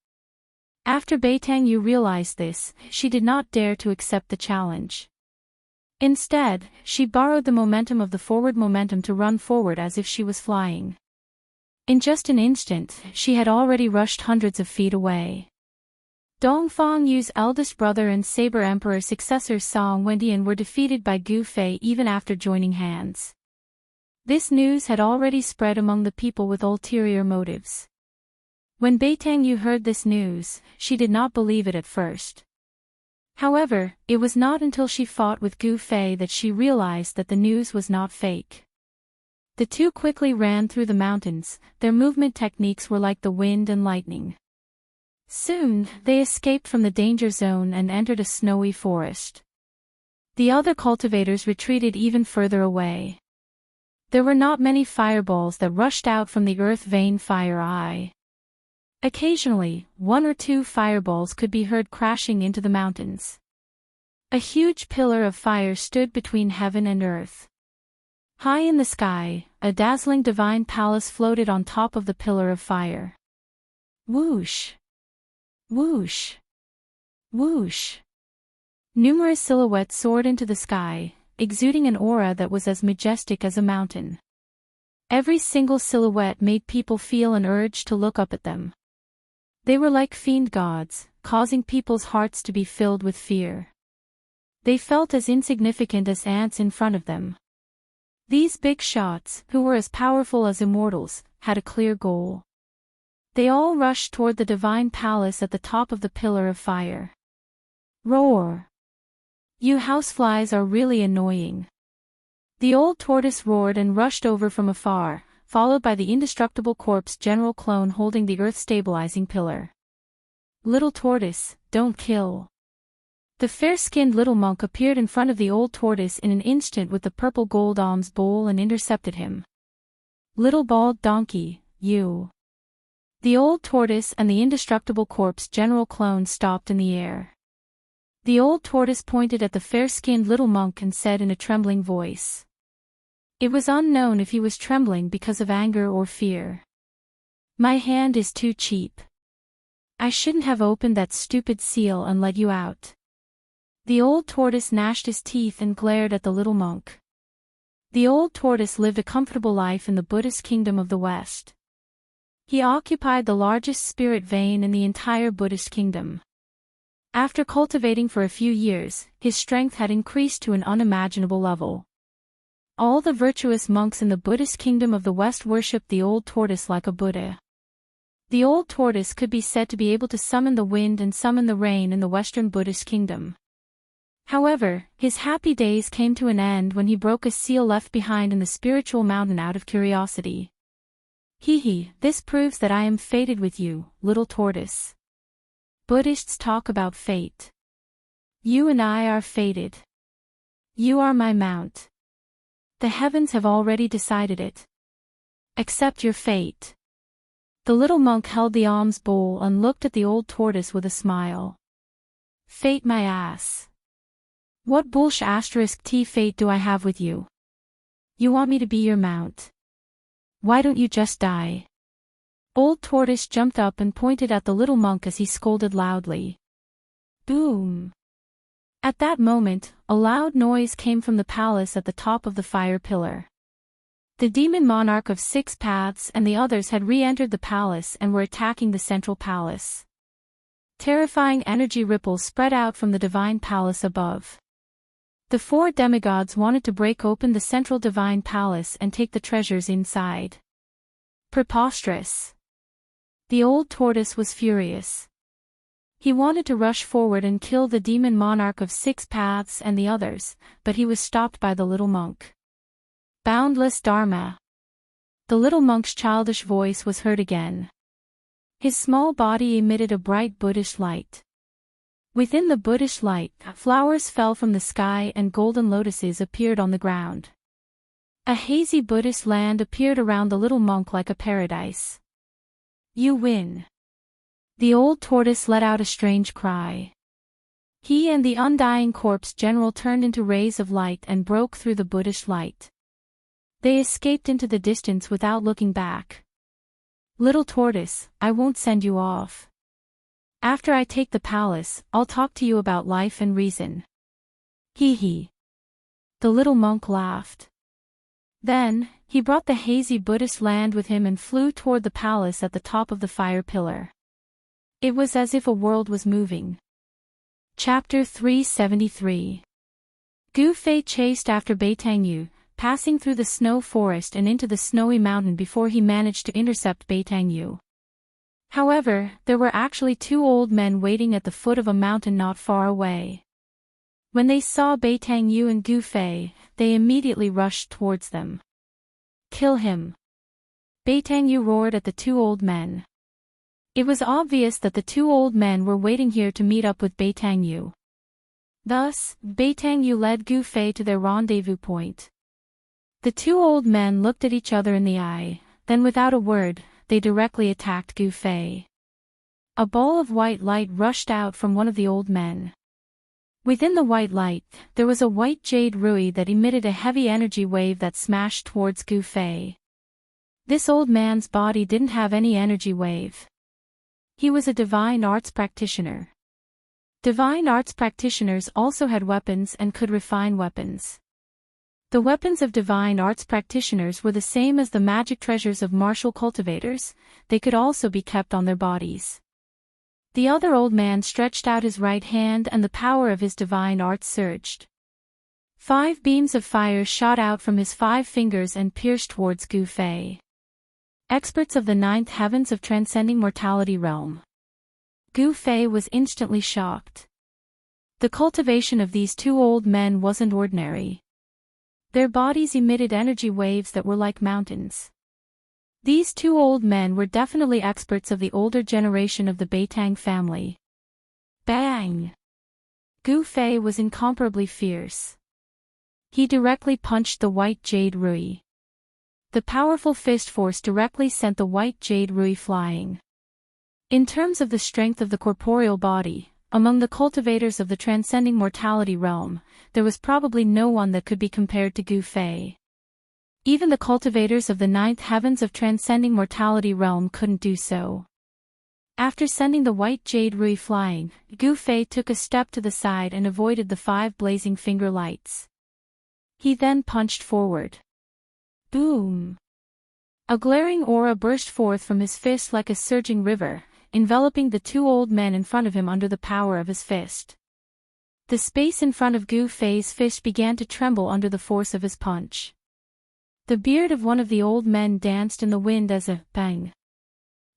After Beitang realized this, she did not dare to accept the challenge. Instead, she borrowed the momentum of the forward momentum to run forward as if she was flying. In just an instant, she had already rushed hundreds of feet away. Dongfang Yu's eldest brother and Saber Emperor successor Song Wendian were defeated by Gu Fei even after joining hands. This news had already spread among the people with ulterior motives. When Beitang heard this news, she did not believe it at first. However, it was not until she fought with Gu Fei that she realized that the news was not fake. The two quickly ran through the mountains, their movement techniques were like the wind and lightning. Soon, they escaped from the danger zone and entered a snowy forest. The other cultivators retreated even further away. There were not many fireballs that rushed out from the earth vein fire eye. Occasionally, one or two fireballs could be heard crashing into the mountains. A huge pillar of fire stood between heaven and earth. High in the sky, a dazzling divine palace floated on top of the pillar of fire. Whoosh! Whoosh! Whoosh! Numerous silhouettes soared into the sky, exuding an aura that was as majestic as a mountain. Every single silhouette made people feel an urge to look up at them. They were like fiend gods, causing people's hearts to be filled with fear. They felt as insignificant as ants in front of them. These big shots, who were as powerful as immortals, had a clear goal. They all rushed toward the divine palace at the top of the pillar of fire. Roar! You houseflies are really annoying. The old tortoise roared and rushed over from afar, followed by the indestructible corpse general clone holding the earth-stabilizing pillar. Little tortoise, don't kill. The fair-skinned little monk appeared in front of the old tortoise in an instant with the purple gold alms bowl and intercepted him. Little bald donkey, you. The old tortoise and the indestructible corpse general clone stopped in the air. The old tortoise pointed at the fair-skinned little monk and said in a trembling voice. It was unknown if he was trembling because of anger or fear. My hand is too cheap. I shouldn't have opened that stupid seal and let you out. The old tortoise gnashed his teeth and glared at the little monk. The old tortoise lived a comfortable life in the Buddhist kingdom of the West. He occupied the largest spirit vein in the entire Buddhist kingdom. After cultivating for a few years, his strength had increased to an unimaginable level. All the virtuous monks in the Buddhist kingdom of the West worshipped the old tortoise like a Buddha. The old tortoise could be said to be able to summon the wind and summon the rain in the Western Buddhist kingdom. However, his happy days came to an end when he broke a seal left behind in the spiritual mountain out of curiosity. Hee, this proves that I am fated with you, little tortoise. Buddhists talk about fate. You and I are fated. You are my mount. The heavens have already decided it. Accept your fate. The little monk held the alms bowl and looked at the old tortoise with a smile. Fate my ass. What bullsh *t fate do I have with you? You want me to be your mount. Why don't you just die? Old tortoise jumped up and pointed at the little monk as he scolded loudly. Boom! At that moment, a loud noise came from the palace at the top of the fire pillar. The demon monarch of 6 paths and the others had re-entered the palace and were attacking the central palace. Terrifying energy ripples spread out from the divine palace above. The 4 demigods wanted to break open the central divine palace and take the treasures inside. Preposterous! The old tortoise was furious. He wanted to rush forward and kill the demon monarch of 6 paths and the others, but he was stopped by the little monk. Boundless Dharma. The little monk's childish voice was heard again. His small body emitted a bright Buddhist light. Within the Buddhist light, flowers fell from the sky and golden lotuses appeared on the ground. A hazy Buddhist land appeared around the little monk like a paradise. You win. The old tortoise let out a strange cry. He and the undying corpse general turned into rays of light and broke through the Buddhist light. They escaped into the distance without looking back. Little tortoise, I won't send you off. After I take the palace, I'll talk to you about life and reason. Hee. The little monk laughed. Then, he brought the hazy Buddhist land with him and flew toward the palace at the top of the fire pillar. It was as if a world was moving. Chapter 373. Gu Fei chased after Beitangyu, passing through the snow forest and into the snowy mountain before he managed to intercept Beitangyu. However, there were actually 2 old men waiting at the foot of a mountain not far away. When they saw Beitangyu and Gu Fei, they immediately rushed towards them. Kill him! Beitangyu roared at the 2 old men. It was obvious that the 2 old men were waiting here to meet up with Beitangyu. Thus, Beitangyu led Gu Fei to their rendezvous point. The 2 old men looked at each other in the eye, then without a word, they directly attacked Gu Fei. A ball of white light rushed out from one of the old men. Within the white light, there was a white jade rui that emitted a heavy energy wave that smashed towards Gu Fei. This old man's body didn't have any energy wave. He was a divine arts practitioner. Divine arts practitioners also had weapons and could refine weapons. The weapons of divine arts practitioners were the same as the magic treasures of martial cultivators, they could also be kept on their bodies. The other old man stretched out his right hand and the power of his divine arts surged. 5 beams of fire shot out from his 5 fingers and pierced towards Gu Fei. experts of the ninth heavens of transcending mortality realm. Gu Fei was instantly shocked. The cultivation of these two old men wasn't ordinary. Their bodies emitted energy waves that were like mountains. These two old men were definitely experts of the older generation of the Beitang family. Bang! Gu Fei was incomparably fierce. He directly punched the white jade rui. The powerful fist force directly sent the white jade rui flying. In terms of the strength of the corporeal body, among the cultivators of the transcending mortality realm, there was probably no one that could be compared to Gu Fei. Even the cultivators of the ninth heavens of transcending mortality realm couldn't do so. After sending the white jade rui flying, Gu Fei took a step to the side and avoided the 5 blazing finger lights. He then punched forward. Boom! A glaring aura burst forth from his fist like a surging river, enveloping the two old men in front of him under the power of his fist. The space in front of Gu Fei's fist began to tremble under the force of his punch. The beard of one of the old men danced in the wind as a bang.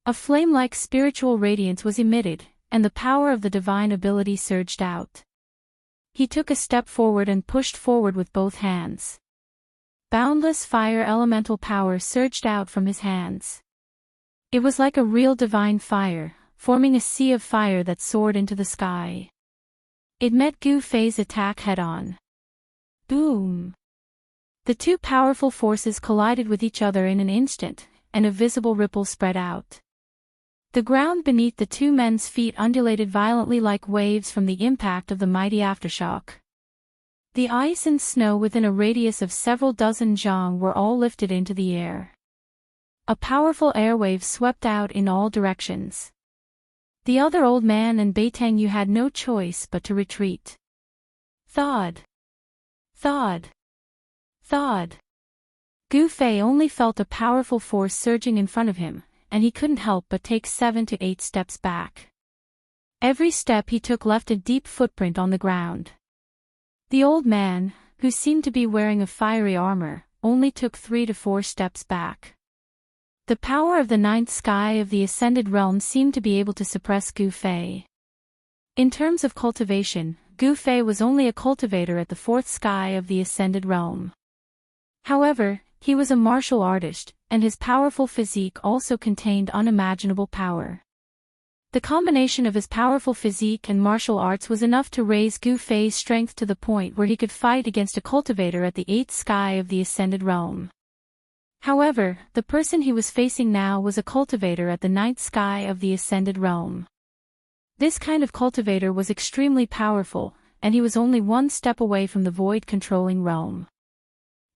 A flame-like spiritual radiance was emitted, and the power of the divine ability surged out. He took a step forward and pushed forward with both hands. Boundless fire elemental power surged out from his hands. It was like a real divine fire, forming a sea of fire that soared into the sky. It met Gu Fei's attack head-on. Boom! The two powerful forces collided with each other in an instant, and a visible ripple spread out. The ground beneath the two men's feet undulated violently like waves from the impact of the mighty aftershock. The ice and snow within a radius of several dozen zhang were all lifted into the air. A powerful airwave swept out in all directions. The other old man and Beitang Yu had no choice but to retreat. Thud! Thud! Thud! Gu Fei only felt a powerful force surging in front of him, and he couldn't help but take 7 to 8 steps back. Every step he took left a deep footprint on the ground. The old man, who seemed to be wearing a fiery armor, only took 3 to 4 steps back. The power of the ninth sky of the ascended realm seemed to be able to suppress Gu Fei. In terms of cultivation, Gu Fei was only a cultivator at the 4th sky of the ascended realm. However, he was a martial artist, and his powerful physique also contained unimaginable power. The combination of his powerful physique and martial arts was enough to raise Gu Fei's strength to the point where he could fight against a cultivator at the 8th sky of the ascended realm. However, the person he was facing now was a cultivator at the 9th sky of the ascended realm. This kind of cultivator was extremely powerful, and he was only 1 step away from the void-controlling realm.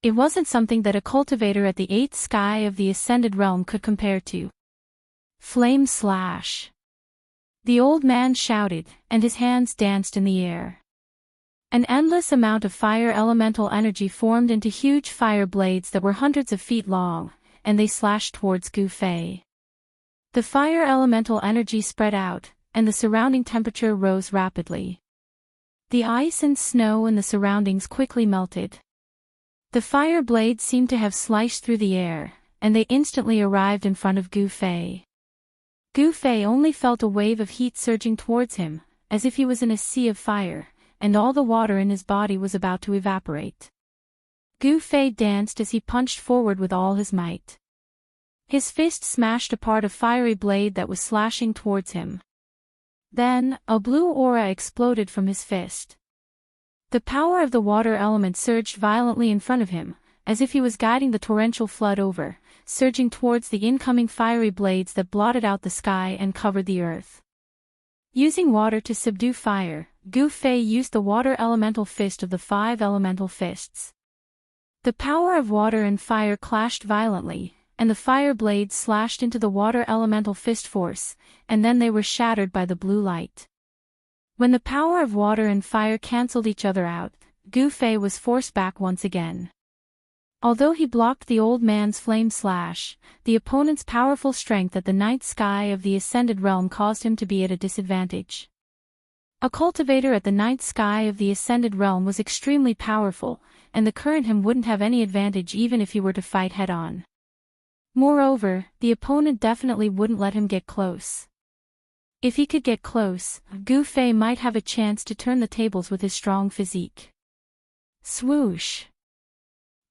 It wasn't something that a cultivator at the 8th sky of the ascended realm could compare to. Flame slash! The old man shouted, and his hands danced in the air. An endless amount of fire elemental energy formed into huge fire blades that were hundreds of feet long, and they slashed towards Gu Fei. The fire elemental energy spread out, and the surrounding temperature rose rapidly. The ice and snow in the surroundings quickly melted. The fire blades seemed to have sliced through the air, and they instantly arrived in front of Gu Fei. Gu Fei only felt a wave of heat surging towards him, as if he was in a sea of fire, and all the water in his body was about to evaporate. Gu Fei danced as he punched forward with all his might. His fist smashed apart a fiery blade that was slashing towards him. Then, a blue aura exploded from his fist. The power of the water element surged violently in front of him, as if he was guiding the torrential flood over, surging towards the incoming fiery blades that blotted out the sky and covered the earth. Using water to subdue fire, Gu Fei used the water elemental fist of the 5 elemental fists. The power of water and fire clashed violently, and the fire blades slashed into the water elemental fist force, and then they were shattered by the blue light. When the power of water and fire cancelled each other out, Gu Fei was forced back once again. Although he blocked the old man's flame slash, the opponent's powerful strength at the 9th sky of the ascended realm caused him to be at a disadvantage. A cultivator at the 9th sky of the ascended realm was extremely powerful, and the current him wouldn't have any advantage even if he were to fight head-on. Moreover, the opponent definitely wouldn't let him get close. If he could get close, Gu Fei might have a chance to turn the tables with his strong physique. Swoosh!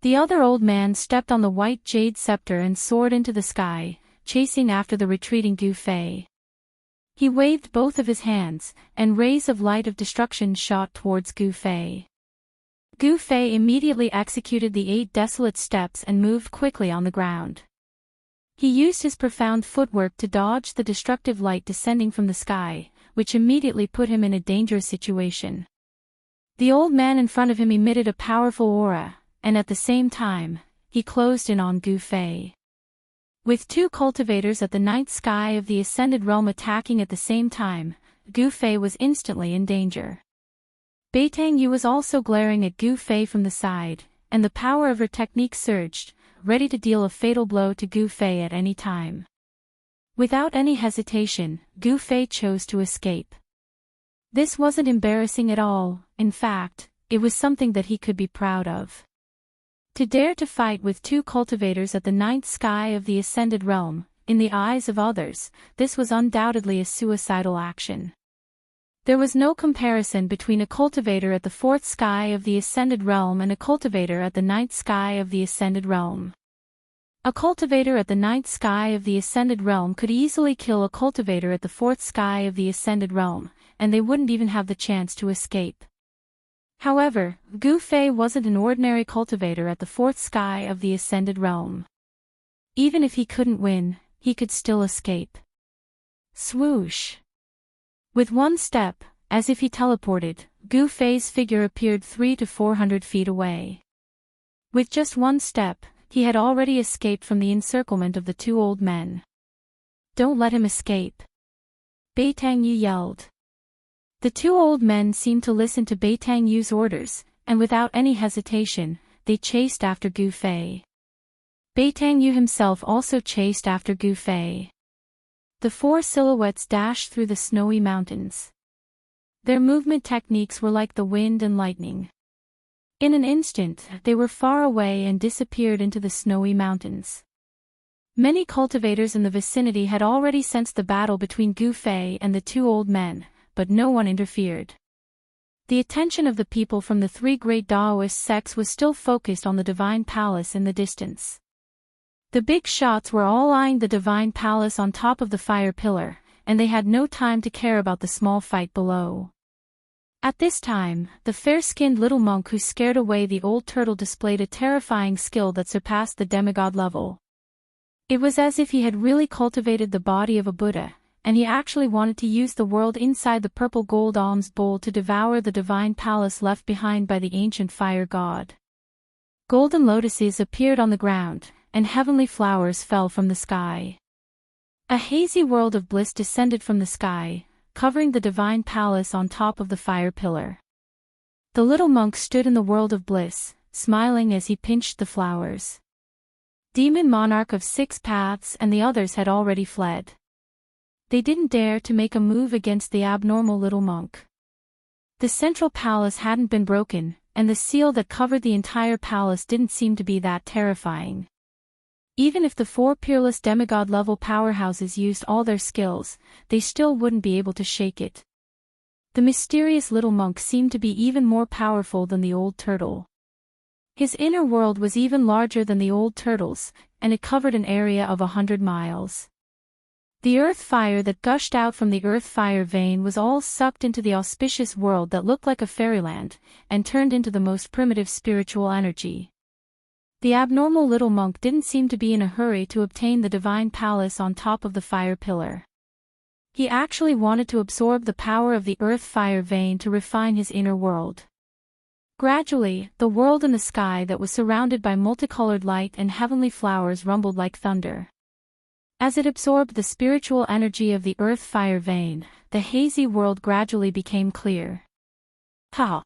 The other old man stepped on the white jade scepter and soared into the sky, chasing after the retreating Gu Fei. He waved both of his hands, and rays of light of destruction shot towards Gu Fei. Gu Fei immediately executed the 8 desolate steps and moved quickly on the ground. He used his profound footwork to dodge the destructive light descending from the sky, which immediately put him in a dangerous situation. The old man in front of him emitted a powerful aura, and at the same time, he closed in on Gu Fei. With 2 cultivators at the 9th sky of the Ascended Realm attacking at the same time, Gu Fei was instantly in danger. Beitang Yu was also glaring at Gu Fei from the side, and the power of her technique surged, ready to deal a fatal blow to Gu Fei at any time. Without any hesitation, Gu Fei chose to escape. This wasn't embarrassing at all, in fact, it was something that he could be proud of. To dare to fight with 2 cultivators at the 9th sky of the Ascended Realm, in the eyes of others, this was undoubtedly a suicidal action. There was no comparison between a cultivator at the 4th sky of the Ascended Realm and a cultivator at the 9th sky of the Ascended Realm. A cultivator at the 9th sky of the Ascended Realm could easily kill a cultivator at the 4th sky of the Ascended Realm, and they wouldn't even have the chance to escape. However, Gu Fei wasn't an ordinary cultivator at the 4th sky of the Ascended Realm. Even if he couldn't win, he could still escape. Swoosh! With one step, as if he teleported, Gu Fei's figure appeared 300 to 400 feet away. With just one step, he had already escaped from the encirclement of the 2 old men. Don't let him escape! Beitang Yu yelled. The 2 old men seemed to listen to Beitang Yu's orders, and without any hesitation, they chased after Gu Fei. Beitang Yu himself also chased after Gu Fei. The 4 silhouettes dashed through the snowy mountains. Their movement techniques were like the wind and lightning. In an instant, they were far away and disappeared into the snowy mountains. Many cultivators in the vicinity had already sensed the battle between Gu Fei and the 2 old men, but no one interfered. The attention of the people from the 3 great Daoist sects was still focused on the Divine Palace in the distance. The big shots were all eyeing the Divine Palace on top of the fire pillar, and they had no time to care about the small fight below. At this time, the fair-skinned little monk who scared away the old turtle displayed a terrifying skill that surpassed the demigod level. It was as if he had really cultivated the body of a Buddha, and he actually wanted to use the world inside the purple gold alms bowl to devour the divine palace left behind by the ancient fire god. Golden lotuses appeared on the ground, and heavenly flowers fell from the sky. A hazy world of bliss descended from the sky, covering the divine palace on top of the fire pillar. The little monk stood in the world of bliss, smiling as he pinched the flowers. Demon Monarch of 6 Paths and the others had already fled. They didn't dare to make a move against the abnormal little monk. The central palace hadn't been broken, and the seal that covered the entire palace didn't seem to be that terrifying. Even if the 4 peerless demigod-level powerhouses used all their skills, they still wouldn't be able to shake it. The mysterious little monk seemed to be even more powerful than the old turtle. His inner world was even larger than the old turtle's, and it covered an area of 100 miles. The earth fire that gushed out from the earth fire vein was all sucked into the auspicious world that looked like a fairyland, and turned into the most primitive spiritual energy. The abnormal little monk didn't seem to be in a hurry to obtain the divine palace on top of the fire pillar. He actually wanted to absorb the power of the earth fire vein to refine his inner world. Gradually, the world in the sky that was surrounded by multicolored light and heavenly flowers rumbled like thunder. As it absorbed the spiritual energy of the earth fire vein, the hazy world gradually became clear. Ha!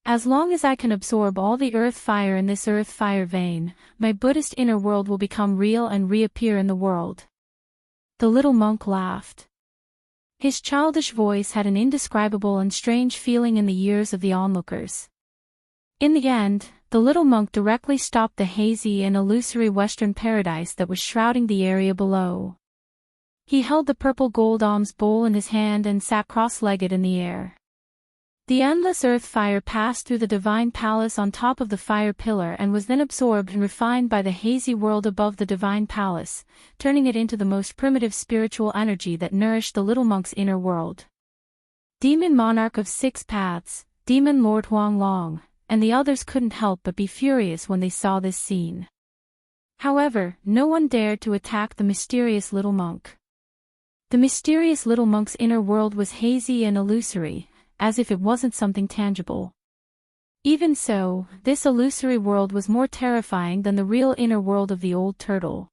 As long as I can absorb all the earth fire in this earth fire vein, my Buddhist inner world will become real and reappear in the world. The little monk laughed. His childish voice had an indescribable and strange feeling in the ears of the onlookers. In the end, the little monk directly stopped the hazy and illusory western paradise that was shrouding the area below. He held the purple gold alms bowl in his hand and sat cross-legged in the air. The endless earth fire passed through the divine palace on top of the fire pillar and was then absorbed and refined by the hazy world above the divine palace, turning it into the most primitive spiritual energy that nourished the little monk's inner world. Demon Monarch of Six Paths, Demon Lord Huang Long, and the others couldn't help but be furious when they saw this scene. However, no one dared to attack the mysterious little monk. The mysterious little monk's inner world was hazy and illusory, as if it wasn't something tangible. Even so, this illusory world was more terrifying than the real inner world of the old turtle.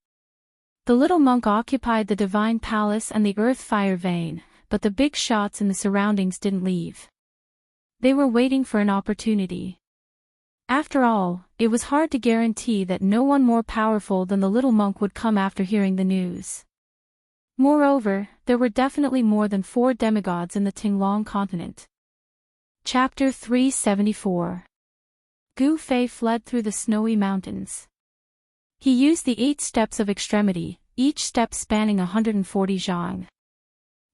The little monk occupied the divine palace and the earth fire vein, but the big shots in the surroundings didn't leave. They were waiting for an opportunity. After all, it was hard to guarantee that no one more powerful than the little monk would come after hearing the news. Moreover, there were definitely more than 4 demigods in the Tinglong continent. Chapter 374. Gu Fei fled through the snowy mountains. He used the 8 steps of extremity, each step spanning 140 zhang.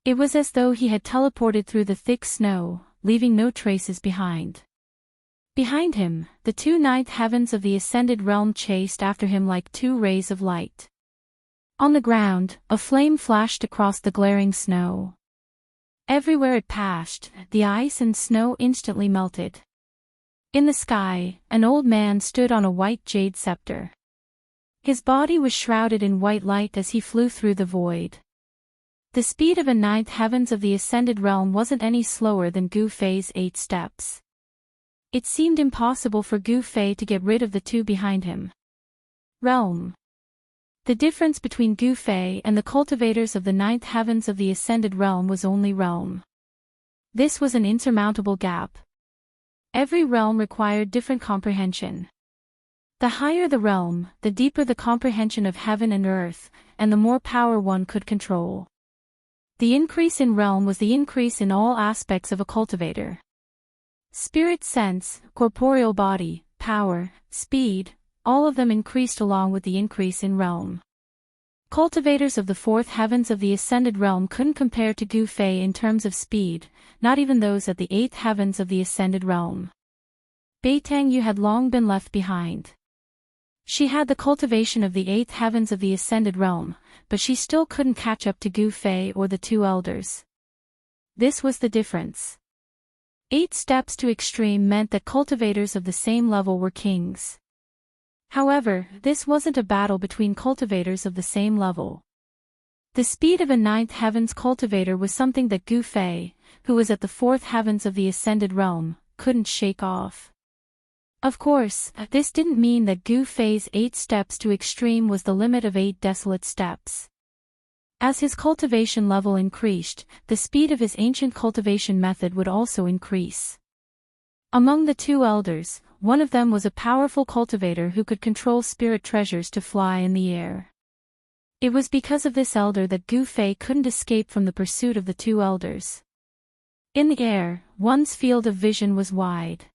It was as though he had teleported through the thick snow, leaving no traces behind. Behind him, the 2 ninth heavens of the ascended realm chased after him like 2 rays of light. On the ground, a flame flashed across the glaring snow. Everywhere it passed, the ice and snow instantly melted. In the sky, an old man stood on a white jade scepter. His body was shrouded in white light as he flew through the void. The speed of a 9th heavens of the ascended realm wasn't any slower than Gu Fei's 8 steps. It seemed impossible for Gu Fei to get rid of the 2 behind him. Realm. The difference between Gu Fei and the cultivators of the 9th heavens of the ascended realm was only realm. This was an insurmountable gap. Every realm required different comprehension. The higher the realm, the deeper the comprehension of heaven and earth, and the more power one could control. The increase in realm was the increase in all aspects of a cultivator. Spirit sense, corporeal body, power, speed, all of them increased along with the increase in realm. Cultivators of the 4th heavens of the ascended realm couldn't compare to Gu Fei in terms of speed, not even those at the 8th heavens of the ascended realm. Beitang Yu had long been left behind. She had the cultivation of the 8th heavens of the ascended realm, but she still couldn't catch up to Gu Fei or the 2 elders. This was the difference. 8 steps to extreme meant that cultivators of the same level were kings. However, this wasn't a battle between cultivators of the same level. The speed of a 9th heavens cultivator was something that Gu Fei, who was at the 4th heavens of the ascended realm, couldn't shake off. Of course, this didn't mean that Gu Fei's 8 steps to extreme was the limit of 8 desolate steps. As his cultivation level increased, the speed of his ancient cultivation method would also increase. Among the 2 elders, one of them was a powerful cultivator who could control spirit treasures to fly in the air. It was because of this elder that Gu Fei couldn't escape from the pursuit of the 2 elders. In the air, one's field of vision was wide.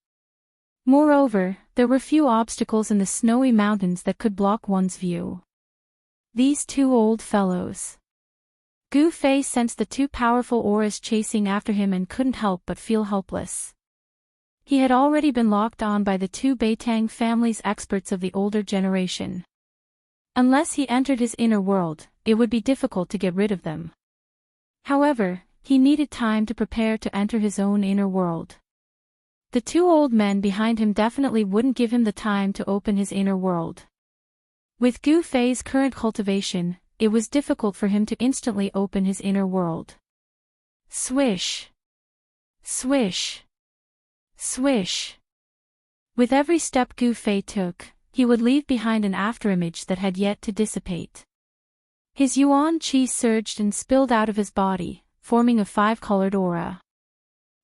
Moreover, there were few obstacles in the snowy mountains that could block one's view. These 2 old fellows. Gu Fei sensed the 2 powerful auras chasing after him and couldn't help but feel helpless. He had already been locked on by the 2 Beitang family's experts of the older generation. Unless he entered his inner world, it would be difficult to get rid of them. However, he needed time to prepare to enter his own inner world. The 2 old men behind him definitely wouldn't give him the time to open his inner world. With Gu Fei's current cultivation, it was difficult for him to instantly open his inner world. Swish! Swish! Swish! With every step Gu Fei took, he would leave behind an afterimage that had yet to dissipate. His yuan qi surged and spilled out of his body, forming a 5-colored aura.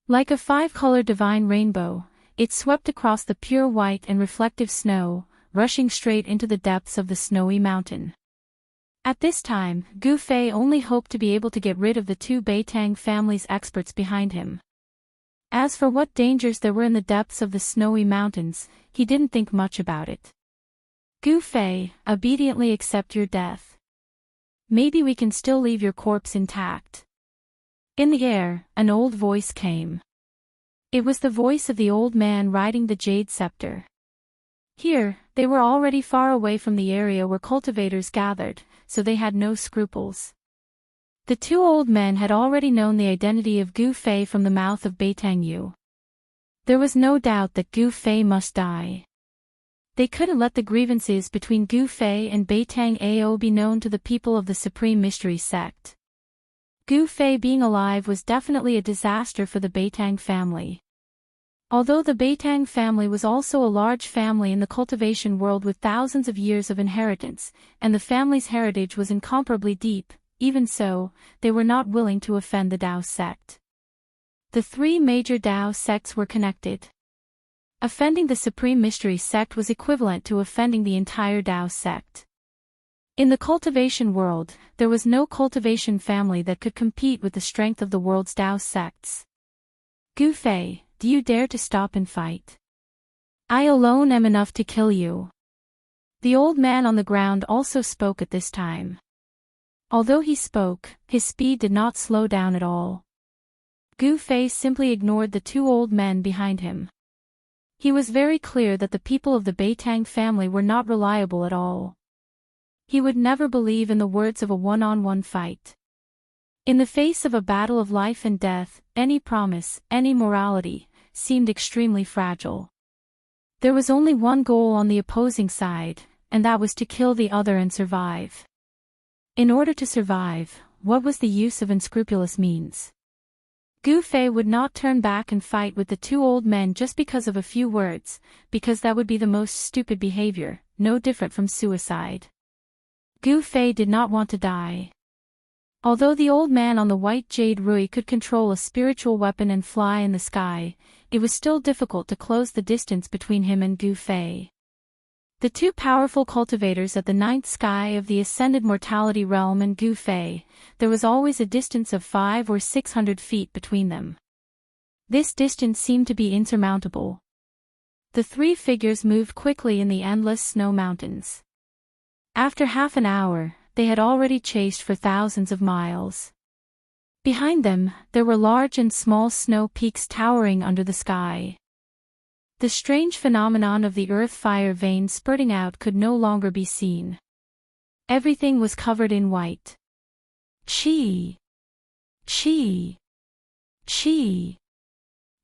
Like a 5-colored divine rainbow, it swept across the pure white and reflective snow, rushing straight into the depths of the snowy mountain. At this time, Gu Fei only hoped to be able to get rid of the 2 Beitang family's experts behind him. As for what dangers there were in the depths of the snowy mountains, he didn't think much about it. Gu Fei, obediently accept your death. Maybe we can still leave your corpse intact. In the air, an old voice came. It was the voice of the old man riding the jade scepter. Here, they were already far away from the area where cultivators gathered, so they had no scruples. The two old men had already known the identity of Gu Fei from the mouth of Beitang Yu. There was no doubt that Gu Fei must die. They couldn't let the grievances between Gu Fei and Beitang Ao be known to the people of the Supreme Mystery Sect. Gu Fei being alive was definitely a disaster for the Beitang family. Although the Beitang family was also a large family in the cultivation world with thousands of years of inheritance, and the family's heritage was incomparably deep, even so, they were not willing to offend the Dao sect. The three major Dao sects were connected. Offending the Supreme Mystery Sect was equivalent to offending the entire Dao sect. In the cultivation world, there was no cultivation family that could compete with the strength of the world's Dao sects. Gu Fei, do you dare to stop and fight? I alone am enough to kill you. The old man on the ground also spoke at this time. Although he spoke, his speed did not slow down at all. Gu Fei simply ignored the two old men behind him. He was very clear that the people of the Beitang family were not reliable at all. He would never believe in the words of a one-on-one fight. In the face of a battle of life and death, any promise, any morality, seemed extremely fragile. There was only one goal on the opposing side, and that was to kill the other and survive. In order to survive, what was the use of unscrupulous means? Gu Fei would not turn back and fight with the two old men just because of a few words, because that would be the most stupid behavior, no different from suicide. Gu Fei did not want to die. Although the old man on the white jade rui could control a spiritual weapon and fly in the sky, it was still difficult to close the distance between him and Gu Fei. The two powerful cultivators at the ninth sky of the ascended mortality realm and Gu Fei, there was always a distance of 500 or 600 feet between them. This distance seemed to be insurmountable. The three figures moved quickly in the endless snow mountains. After half an hour, they had already chased for thousands of miles. Behind them, there were large and small snow peaks towering under the sky. The strange phenomenon of the earth-fire veins spurting out could no longer be seen. Everything was covered in white. Qi! Qi! Qi!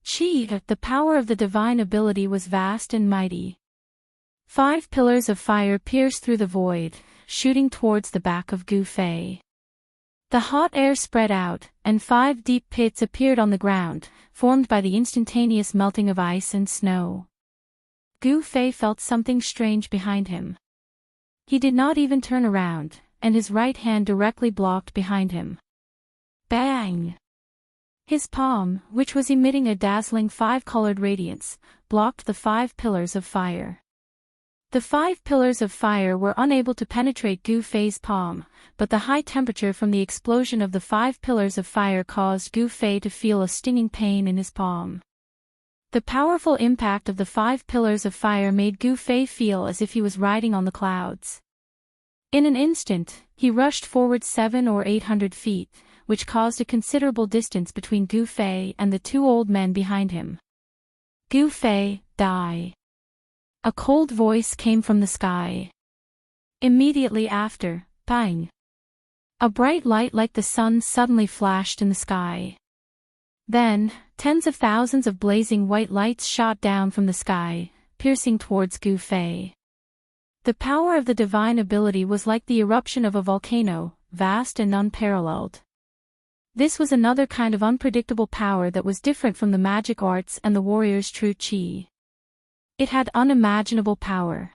Qi! The power of the divine ability was vast and mighty. 5 pillars of fire pierced through the void, shooting towards the back of Gu Fei. The hot air spread out, and 5 deep pits appeared on the ground, formed by the instantaneous melting of ice and snow. Gu Fei felt something strange behind him. He did not even turn around, and his right hand directly blocked behind him. Bang! His palm, which was emitting a dazzling 5-colored radiance, blocked the 5 pillars of fire. The 5 pillars of fire were unable to penetrate Gu Fei's palm, but the high temperature from the explosion of the 5 pillars of fire caused Gu Fei to feel a stinging pain in his palm. The powerful impact of the 5 pillars of fire made Gu Fei feel as if he was riding on the clouds. In an instant, he rushed forward 700 or 800 feet, which caused a considerable distance between Gu Fei and the two old men behind him. Gu Fei, die! A cold voice came from the sky. Immediately after, bang! A bright light like the sun suddenly flashed in the sky. Then, tens of thousands of blazing white lights shot down from the sky, piercing towards Gu Fei. The power of the divine ability was like the eruption of a volcano, vast and unparalleled. This was another kind of unpredictable power that was different from the magic arts and the warrior's true chi. It had unimaginable power.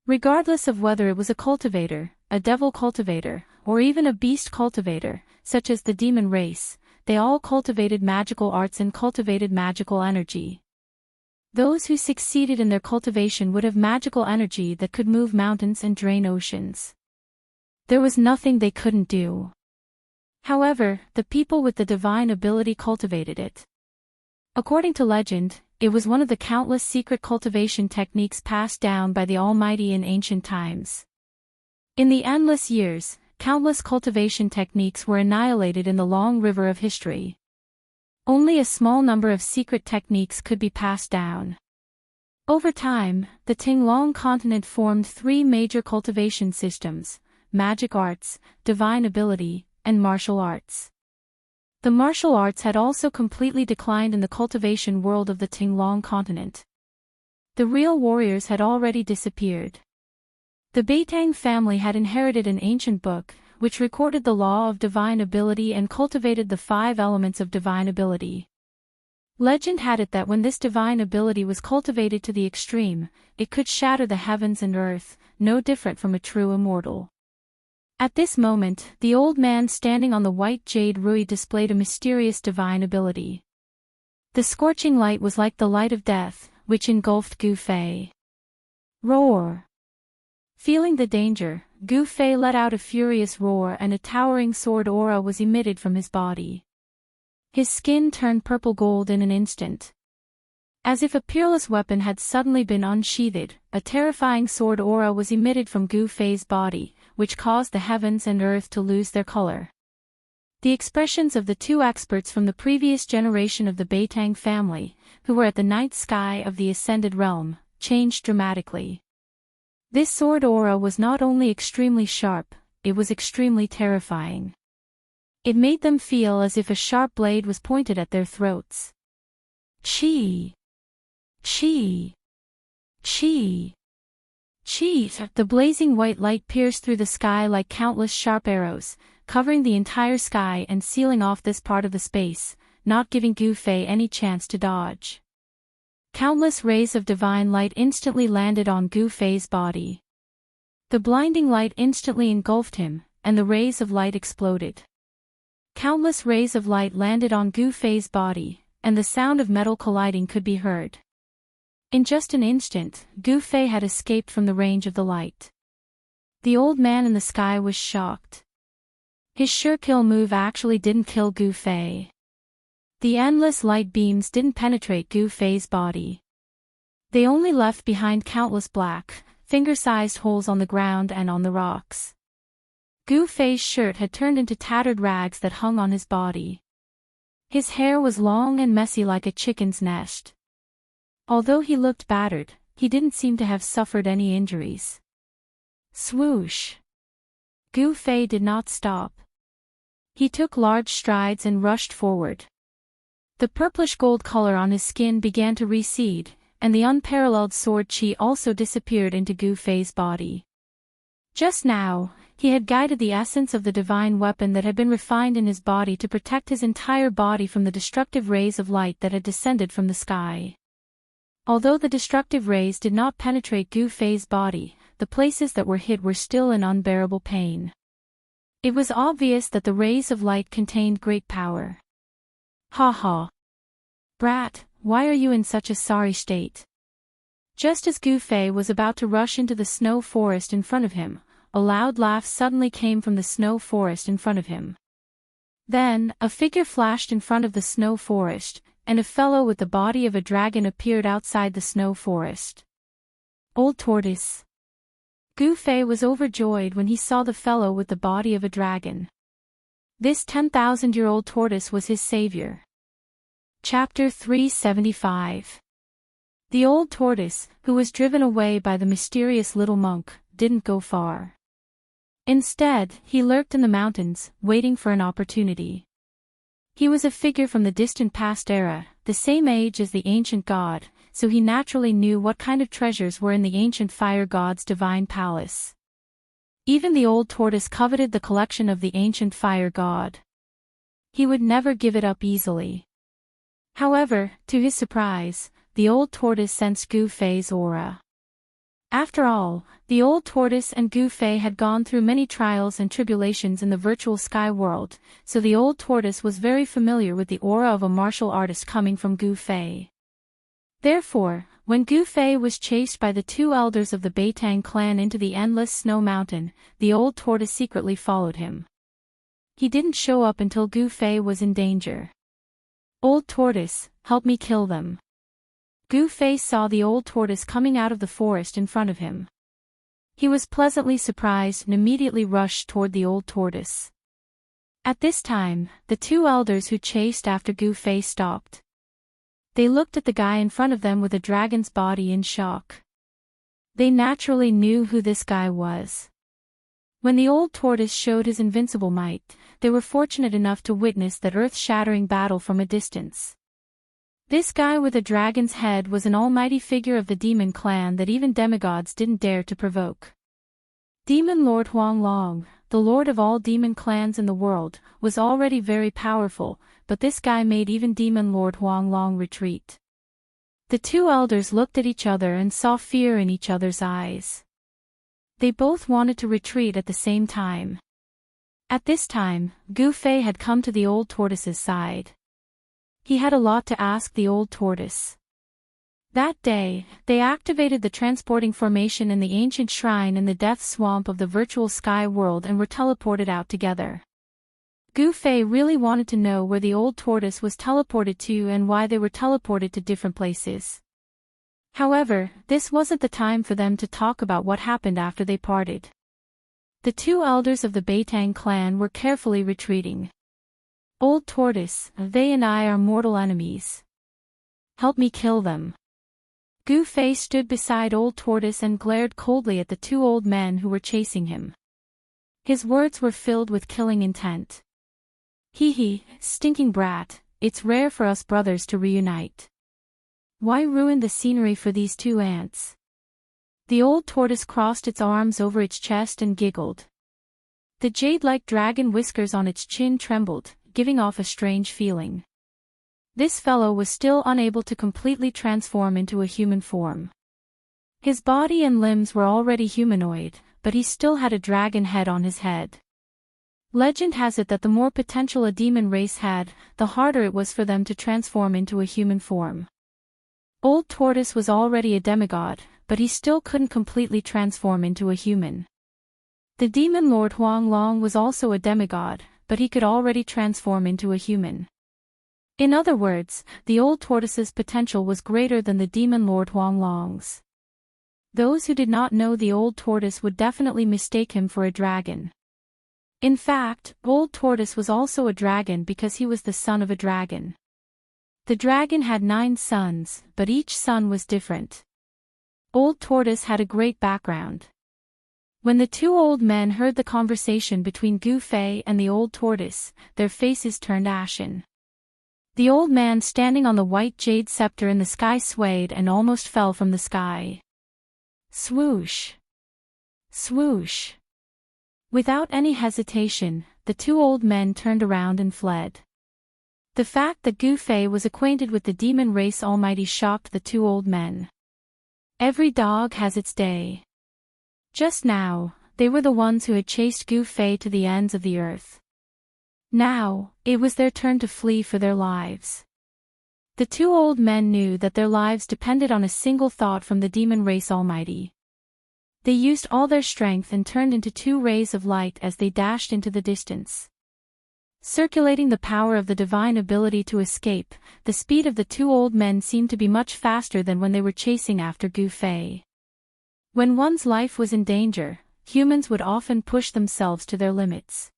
Regardless of whether it was a cultivator, a devil cultivator, or even a beast cultivator, such as the demon race, they all cultivated magical arts and cultivated magical energy. Those who succeeded in their cultivation would have magical energy that could move mountains and drain oceans. There was nothing they couldn't do. However, the people with the divine ability cultivated it. According to legend, it was one of the countless secret cultivation techniques passed down by the Almighty in ancient times. In the endless years, countless cultivation techniques were annihilated in the long river of history. Only a small number of secret techniques could be passed down. Over time, the Tinglong continent formed three major cultivation systems: magic arts, divine ability, and martial arts. The martial arts had also completely declined in the cultivation world of the Tinglong continent. The real warriors had already disappeared. The Beitang family had inherited an ancient book, which recorded the law of divine ability and cultivated the 5 elements of divine ability. Legend had it that when this divine ability was cultivated to the extreme, it could shatter the heavens and earth, no different from a true immortal. At this moment, the old man standing on the white jade rui displayed a mysterious divine ability. The scorching light was like the light of death, which engulfed Gu Fei. Roar! Feeling the danger, Gu Fei let out a furious roar and a towering sword aura was emitted from his body. His skin turned purple gold in an instant. As if a peerless weapon had suddenly been unsheathed, a terrifying sword aura was emitted from Gu Fei's body, which caused the heavens and earth to lose their color. The expressions of the 2 experts from the previous generation of the Beitang family, who were at the night sky of the ascended realm, changed dramatically. This sword aura was not only extremely sharp, it was extremely terrifying. It made them feel as if a sharp blade was pointed at their throats. Chi! Chi! Chi! Chi! The blazing white light pierced through the sky like countless sharp arrows, covering the entire sky and sealing off this part of the space, not giving Gu Fei any chance to dodge. Countless rays of divine light instantly landed on Gu Fei's body. The blinding light instantly engulfed him, and the rays of light exploded. Countless rays of light landed on Gu Fei's body, and the sound of metal colliding could be heard. In just an instant, Gu Fei had escaped from the range of the light. The old man in the sky was shocked. His sure kill move actually didn't kill Gu Fei. The endless light beams didn't penetrate Gu Fei's body. They only left behind countless black, finger-sized holes on the ground and on the rocks. Gu Fei's shirt had turned into tattered rags that hung on his body. His hair was long and messy like a chicken's nest. Although he looked battered, he didn't seem to have suffered any injuries. Swoosh! Gu Fei did not stop. He took large strides and rushed forward. The purplish gold color on his skin began to recede, and the unparalleled sword chi also disappeared into Gu Fei's body. Just now, he had guided the essence of the divine weapon that had been refined in his body to protect his entire body from the destructive rays of light that had descended from the sky. Although the destructive rays did not penetrate Gu Fei's body, the places that were hit were still in unbearable pain. It was obvious that the rays of light contained great power. Ha ha! Brat, why are you in such a sorry state? Just as Gu Fei was about to rush into the snow forest in front of him, a loud laugh suddenly came from the snow forest in front of him. Then, a figure flashed in front of the snow forest, and a fellow with the body of a dragon appeared outside the snow forest. Old Tortoise. Gu Fei was overjoyed when he saw the fellow with the body of a dragon. This 10,000-year-old tortoise was his savior. Chapter 375. The old tortoise, who was driven away by the mysterious little monk, didn't go far. Instead, he lurked in the mountains, waiting for an opportunity. He was a figure from the distant past era, the same age as the ancient god, so he naturally knew what kind of treasures were in the ancient fire god's divine palace. Even the old tortoise coveted the collection of the ancient fire god. He would never give it up easily. However, to his surprise, the old tortoise sensed Gu Fei's aura. After all, the old tortoise and Gu Fei had gone through many trials and tribulations in the virtual sky world, so the old tortoise was very familiar with the aura of a martial artist coming from Gu Fei. Therefore, when Gu Fei was chased by the 2 elders of the Beitang clan into the endless snow mountain, the old tortoise secretly followed him. He didn't show up until Gu Fei was in danger. Old tortoise, help me kill them. Gu Fei saw the old tortoise coming out of the forest in front of him. He was pleasantly surprised and immediately rushed toward the old tortoise. At this time, the two elders who chased after Gu Fei stopped. They looked at the guy in front of them with a dragon's body in shock. They naturally knew who this guy was. When the old tortoise showed his invincible might, they were fortunate enough to witness that earth-shattering battle from a distance. This guy with a dragon's head was an almighty figure of the demon clan that even demigods didn't dare to provoke. Demon Lord Huanglong, the lord of all demon clans in the world, was already very powerful, but this guy made even Demon Lord Huanglong retreat. The two elders looked at each other and saw fear in each other's eyes. They both wanted to retreat at the same time. At this time, Gu Fei had come to the old tortoise's side. He had a lot to ask the old tortoise. That day, they activated the transporting formation in the ancient shrine in the death swamp of the virtual sky world and were teleported out together. Gu Fei really wanted to know where the old tortoise was teleported to and why they were teleported to different places. However, this wasn't the time for them to talk about what happened after they parted. The two elders of the Beitang clan were carefully retreating. Old tortoise, they and I are mortal enemies. Help me kill them. Gu Fei stood beside old tortoise and glared coldly at the two old men who were chasing him. His words were filled with killing intent. Hee hee, stinking brat, it's rare for us brothers to reunite. Why ruin the scenery for these two ants? The old tortoise crossed its arms over its chest and giggled. The jade-like dragon whiskers on its chin trembled, giving off a strange feeling. This fellow was still unable to completely transform into a human form. His body and limbs were already humanoid, but he still had a dragon head on his head. Legend has it that the more potential a demon race had, the harder it was for them to transform into a human form. Old Tortoise was already a demigod, but he still couldn't completely transform into a human. The demon lord Huanglong was also a demigod, but he could already transform into a human. In other words, the old tortoise's potential was greater than the demon lord Huanglong's. Those who did not know the old tortoise would definitely mistake him for a dragon. In fact, old tortoise was also a dragon because he was the son of a dragon. The dragon had 9 sons, but each son was different. Old tortoise had a great background. When the two old men heard the conversation between Gu Fei and the old tortoise, their faces turned ashen. The old man standing on the white jade scepter in the sky swayed and almost fell from the sky. Swoosh! Swoosh! Without any hesitation, the two old men turned around and fled. The fact that Gu Fei was acquainted with the demon race almighty shocked the two old men. Every dog has its day. Just now, they were the ones who had chased Gu Fei to the ends of the earth. Now, it was their turn to flee for their lives. The two old men knew that their lives depended on a single thought from the demon race almighty. They used all their strength and turned into 2 rays of light as they dashed into the distance. Circulating the power of the divine ability to escape, the speed of the two old men seemed to be much faster than when they were chasing after Gu Fei. When one's life was in danger, humans would often push themselves to their limits.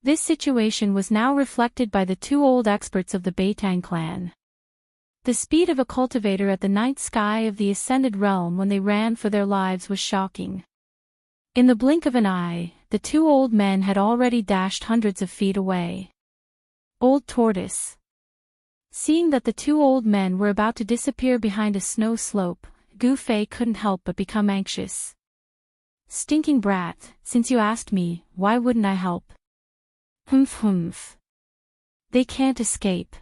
This situation was now reflected by the 2 old experts of the Beitang clan. The speed of a cultivator at the night sky of the ascended realm when they ran for their lives was shocking. In the blink of an eye, the 2 old men had already dashed hundreds of feet away. Old Tortoise. Seeing that the 2 old men were about to disappear behind a snow slope, Gu Fei couldn't help but become anxious. Stinking brat, since you asked me, why wouldn't I help? Humph humph. They can't escape.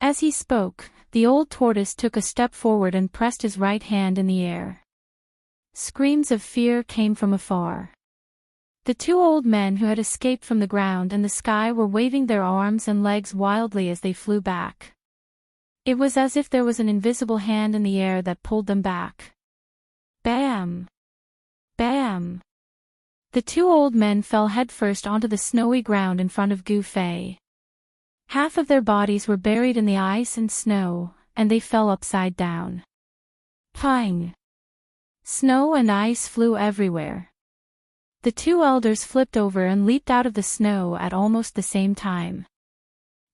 As he spoke, the old tortoise took a step forward and pressed his right hand in the air. Screams of fear came from afar. The 2 old men who had escaped from the ground and the sky were waving their arms and legs wildly as they flew back. It was as if there was an invisible hand in the air that pulled them back. Bam! Bam! The 2 old men fell headfirst onto the snowy ground in front of Gu Fei. Half of their bodies were buried in the ice and snow, and they fell upside down. Pang! Snow and ice flew everywhere. The two elders flipped over and leaped out of the snow at almost the same time.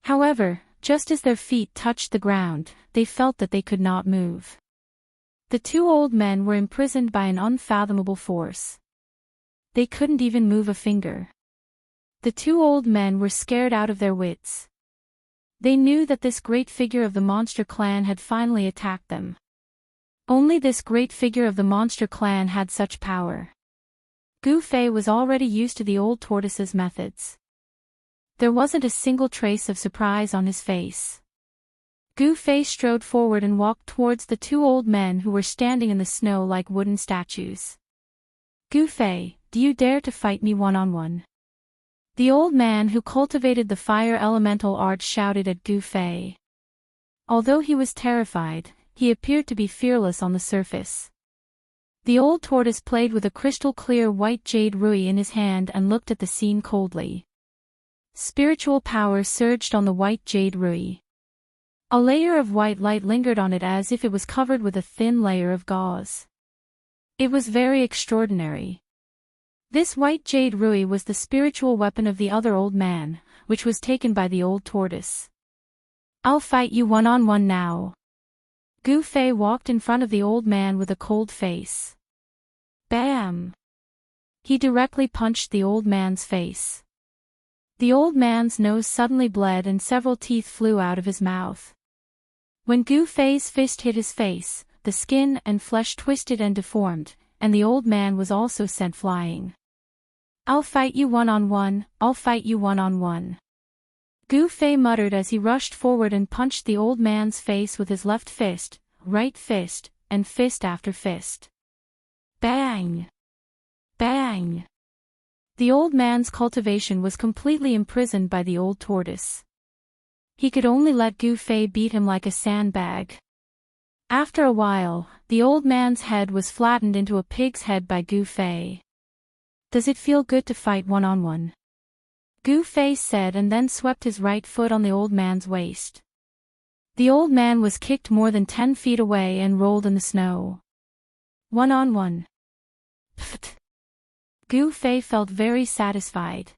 However, just as their feet touched the ground, they felt that they could not move. The two old men were imprisoned by an unfathomable force. They couldn't even move a finger. The two old men were scared out of their wits. They knew that this great figure of the monster clan had finally attacked them. Only this great figure of the monster clan had such power. Gu Fei was already used to the old tortoise's methods. There wasn't a single trace of surprise on his face. Gu Fei strode forward and walked towards the two old men who were standing in the snow like wooden statues. Gu Fei, do you dare to fight me one-on-one? The old man who cultivated the fire elemental art shouted at Gu Fei. Although he was terrified, he appeared to be fearless on the surface. The old tortoise played with a crystal-clear white jade rui in his hand and looked at the scene coldly. Spiritual power surged on the white jade rui. A layer of white light lingered on it as if it was covered with a thin layer of gauze. It was very extraordinary. This white jade rui was the spiritual weapon of the other old man, which was taken by the old tortoise. I'll fight you one-on-one now. Gu Fei walked in front of the old man with a cold face. Bam! He directly punched the old man's face. The old man's nose suddenly bled and several teeth flew out of his mouth. When Gu Fei's fist hit his face, the skin and flesh twisted and deformed, and the old man was also sent flying. I'll fight you one-on-one, I'll fight you one-on-one. Gu Fei muttered as he rushed forward and punched the old man's face with his left fist, right fist, and fist after fist. Bang! Bang! The old man's cultivation was completely imprisoned by the old tortoise. He could only let Gu Fei beat him like a sandbag. After a while, the old man's head was flattened into a pig's head by Gu Fei. Does it feel good to fight one-on-one? Gu Fei said and then swept his right foot on the old man's waist. The old man was kicked more than 10 feet away and rolled in the snow. One-on-one. Pfft. Gu Fei felt very satisfied.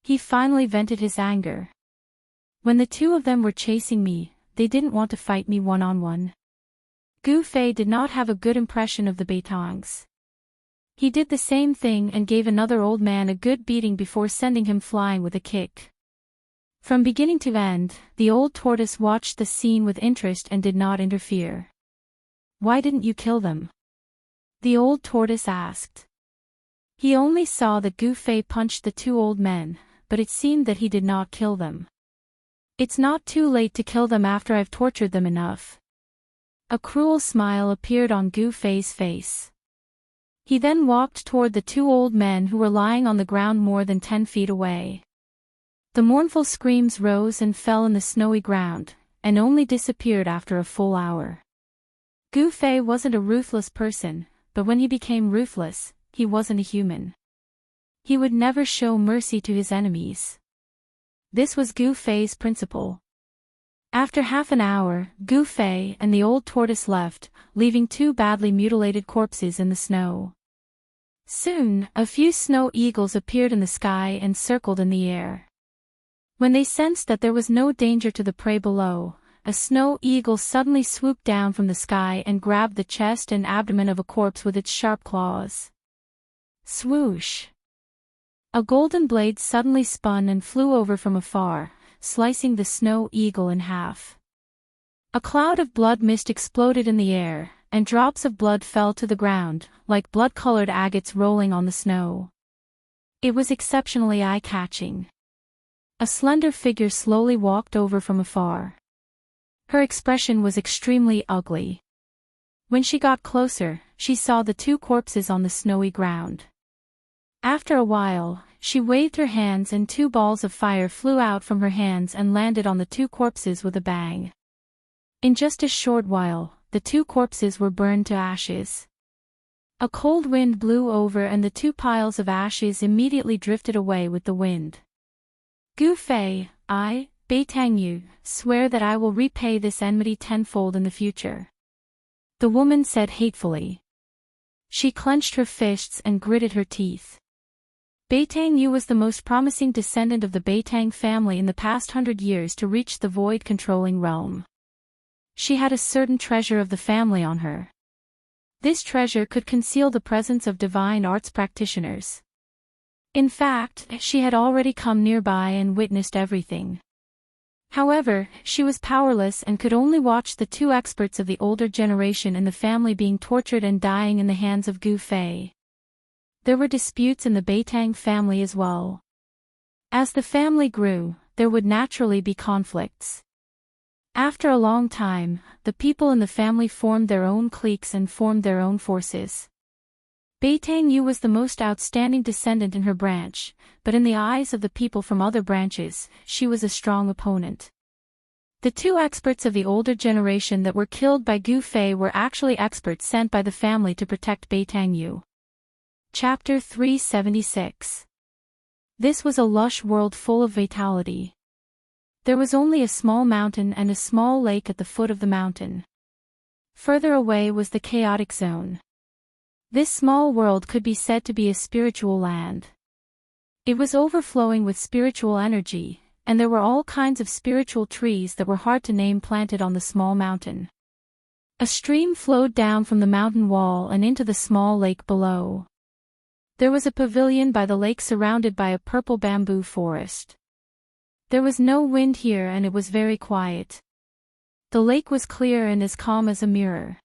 He finally vented his anger. When the two of them were chasing me, they didn't want to fight me one-on-one. Gu Fei did not have a good impression of the Beitongs. He did the same thing and gave another old man a good beating before sending him flying with a kick. From beginning to end, the old tortoise watched the scene with interest and did not interfere. Why didn't you kill them? The old tortoise asked. He only saw that Gu Fei punched the two old men, but it seemed that he did not kill them. It's not too late to kill them after I've tortured them enough. A cruel smile appeared on Gu Fei's face. He then walked toward the two old men who were lying on the ground more than 10 feet away. The mournful screams rose and fell in the snowy ground, and only disappeared after a full hour. Gu Fei wasn't a ruthless person, but when he became ruthless, he wasn't a human. He would never show mercy to his enemies. This was Gu Fei's principle. After half an hour, Gu Fei and the old tortoise left, leaving two badly mutilated corpses in the snow. Soon, a few snow eagles appeared in the sky and circled in the air. When they sensed that there was no danger to the prey below, a snow eagle suddenly swooped down from the sky and grabbed the chest and abdomen of a corpse with its sharp claws. Swoosh! A golden blade suddenly spun and flew over from afar, slicing the snow eagle in half. A cloud of blood mist exploded in the air, and drops of blood fell to the ground, like blood-colored agates rolling on the snow. It was exceptionally eye-catching. A slender figure slowly walked over from afar. Her expression was extremely ugly. When she got closer, she saw the two corpses on the snowy ground. After a while, she waved her hands and two balls of fire flew out from her hands and landed on the two corpses with a bang. In just a short while, the two corpses were burned to ashes. A cold wind blew over and the two piles of ashes immediately drifted away with the wind. Gu Fei, Beitangyu, swear that I will repay this enmity tenfold in the future. The woman said hatefully. She clenched her fists and gritted her teeth. Beitangyu was the most promising descendant of the Beitang family in the past 100 years to reach the void-controlling realm. She had a certain treasure of the family on her. This treasure could conceal the presence of divine arts practitioners. In fact, she had already come nearby and witnessed everything. However, she was powerless and could only watch the two experts of the older generation in the family being tortured and dying in the hands of Gu Fei. There were disputes in the Beitang family as well. As the family grew, there would naturally be conflicts. After a long time, the people in the family formed their own cliques and formed their own forces. Beitangyu was the most outstanding descendant in her branch, but in the eyes of the people from other branches, she was a strong opponent. The two experts of the older generation that were killed by Gu Fei were actually experts sent by the family to protect Beitangyu. Chapter 376. This was a lush world full of vitality. There was only a small mountain and a small lake at the foot of the mountain. Further away was the chaotic zone. This small world could be said to be a spiritual land. It was overflowing with spiritual energy, and there were all kinds of spiritual trees that were hard to name planted on the small mountain. A stream flowed down from the mountain wall and into the small lake below. There was a pavilion by the lake surrounded by a purple bamboo forest. There was no wind here and it was very quiet. The lake was clear and as calm as a mirror.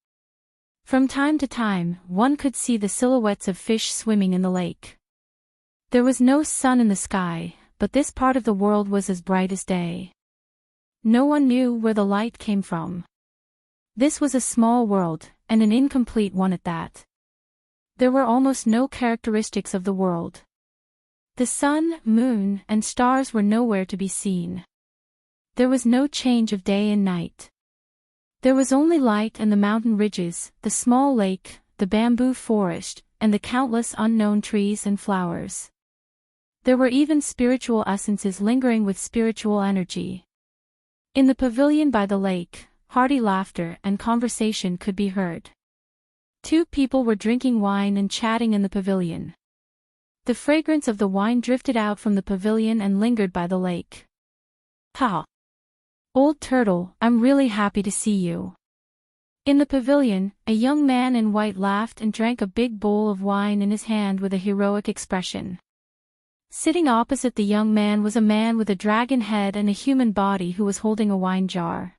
From time to time, one could see the silhouettes of fish swimming in the lake. There was no sun in the sky, but this part of the world was as bright as day. No one knew where the light came from. This was a small world, and an incomplete one at that. There were almost no characteristics of the world. The sun, moon, and stars were nowhere to be seen. There was no change of day and night. There was only light and the mountain ridges, the small lake, the bamboo forest, and the countless unknown trees and flowers. There were even spiritual essences lingering with spiritual energy. In the pavilion by the lake, hearty laughter and conversation could be heard. Two people were drinking wine and chatting in the pavilion. The fragrance of the wine drifted out from the pavilion and lingered by the lake. Ha! Old Turtle, I'm really happy to see you. In the pavilion, a young man in white laughed and drank a big bowl of wine in his hand with a heroic expression. Sitting opposite the young man was a man with a dragon head and a human body who was holding a wine jar.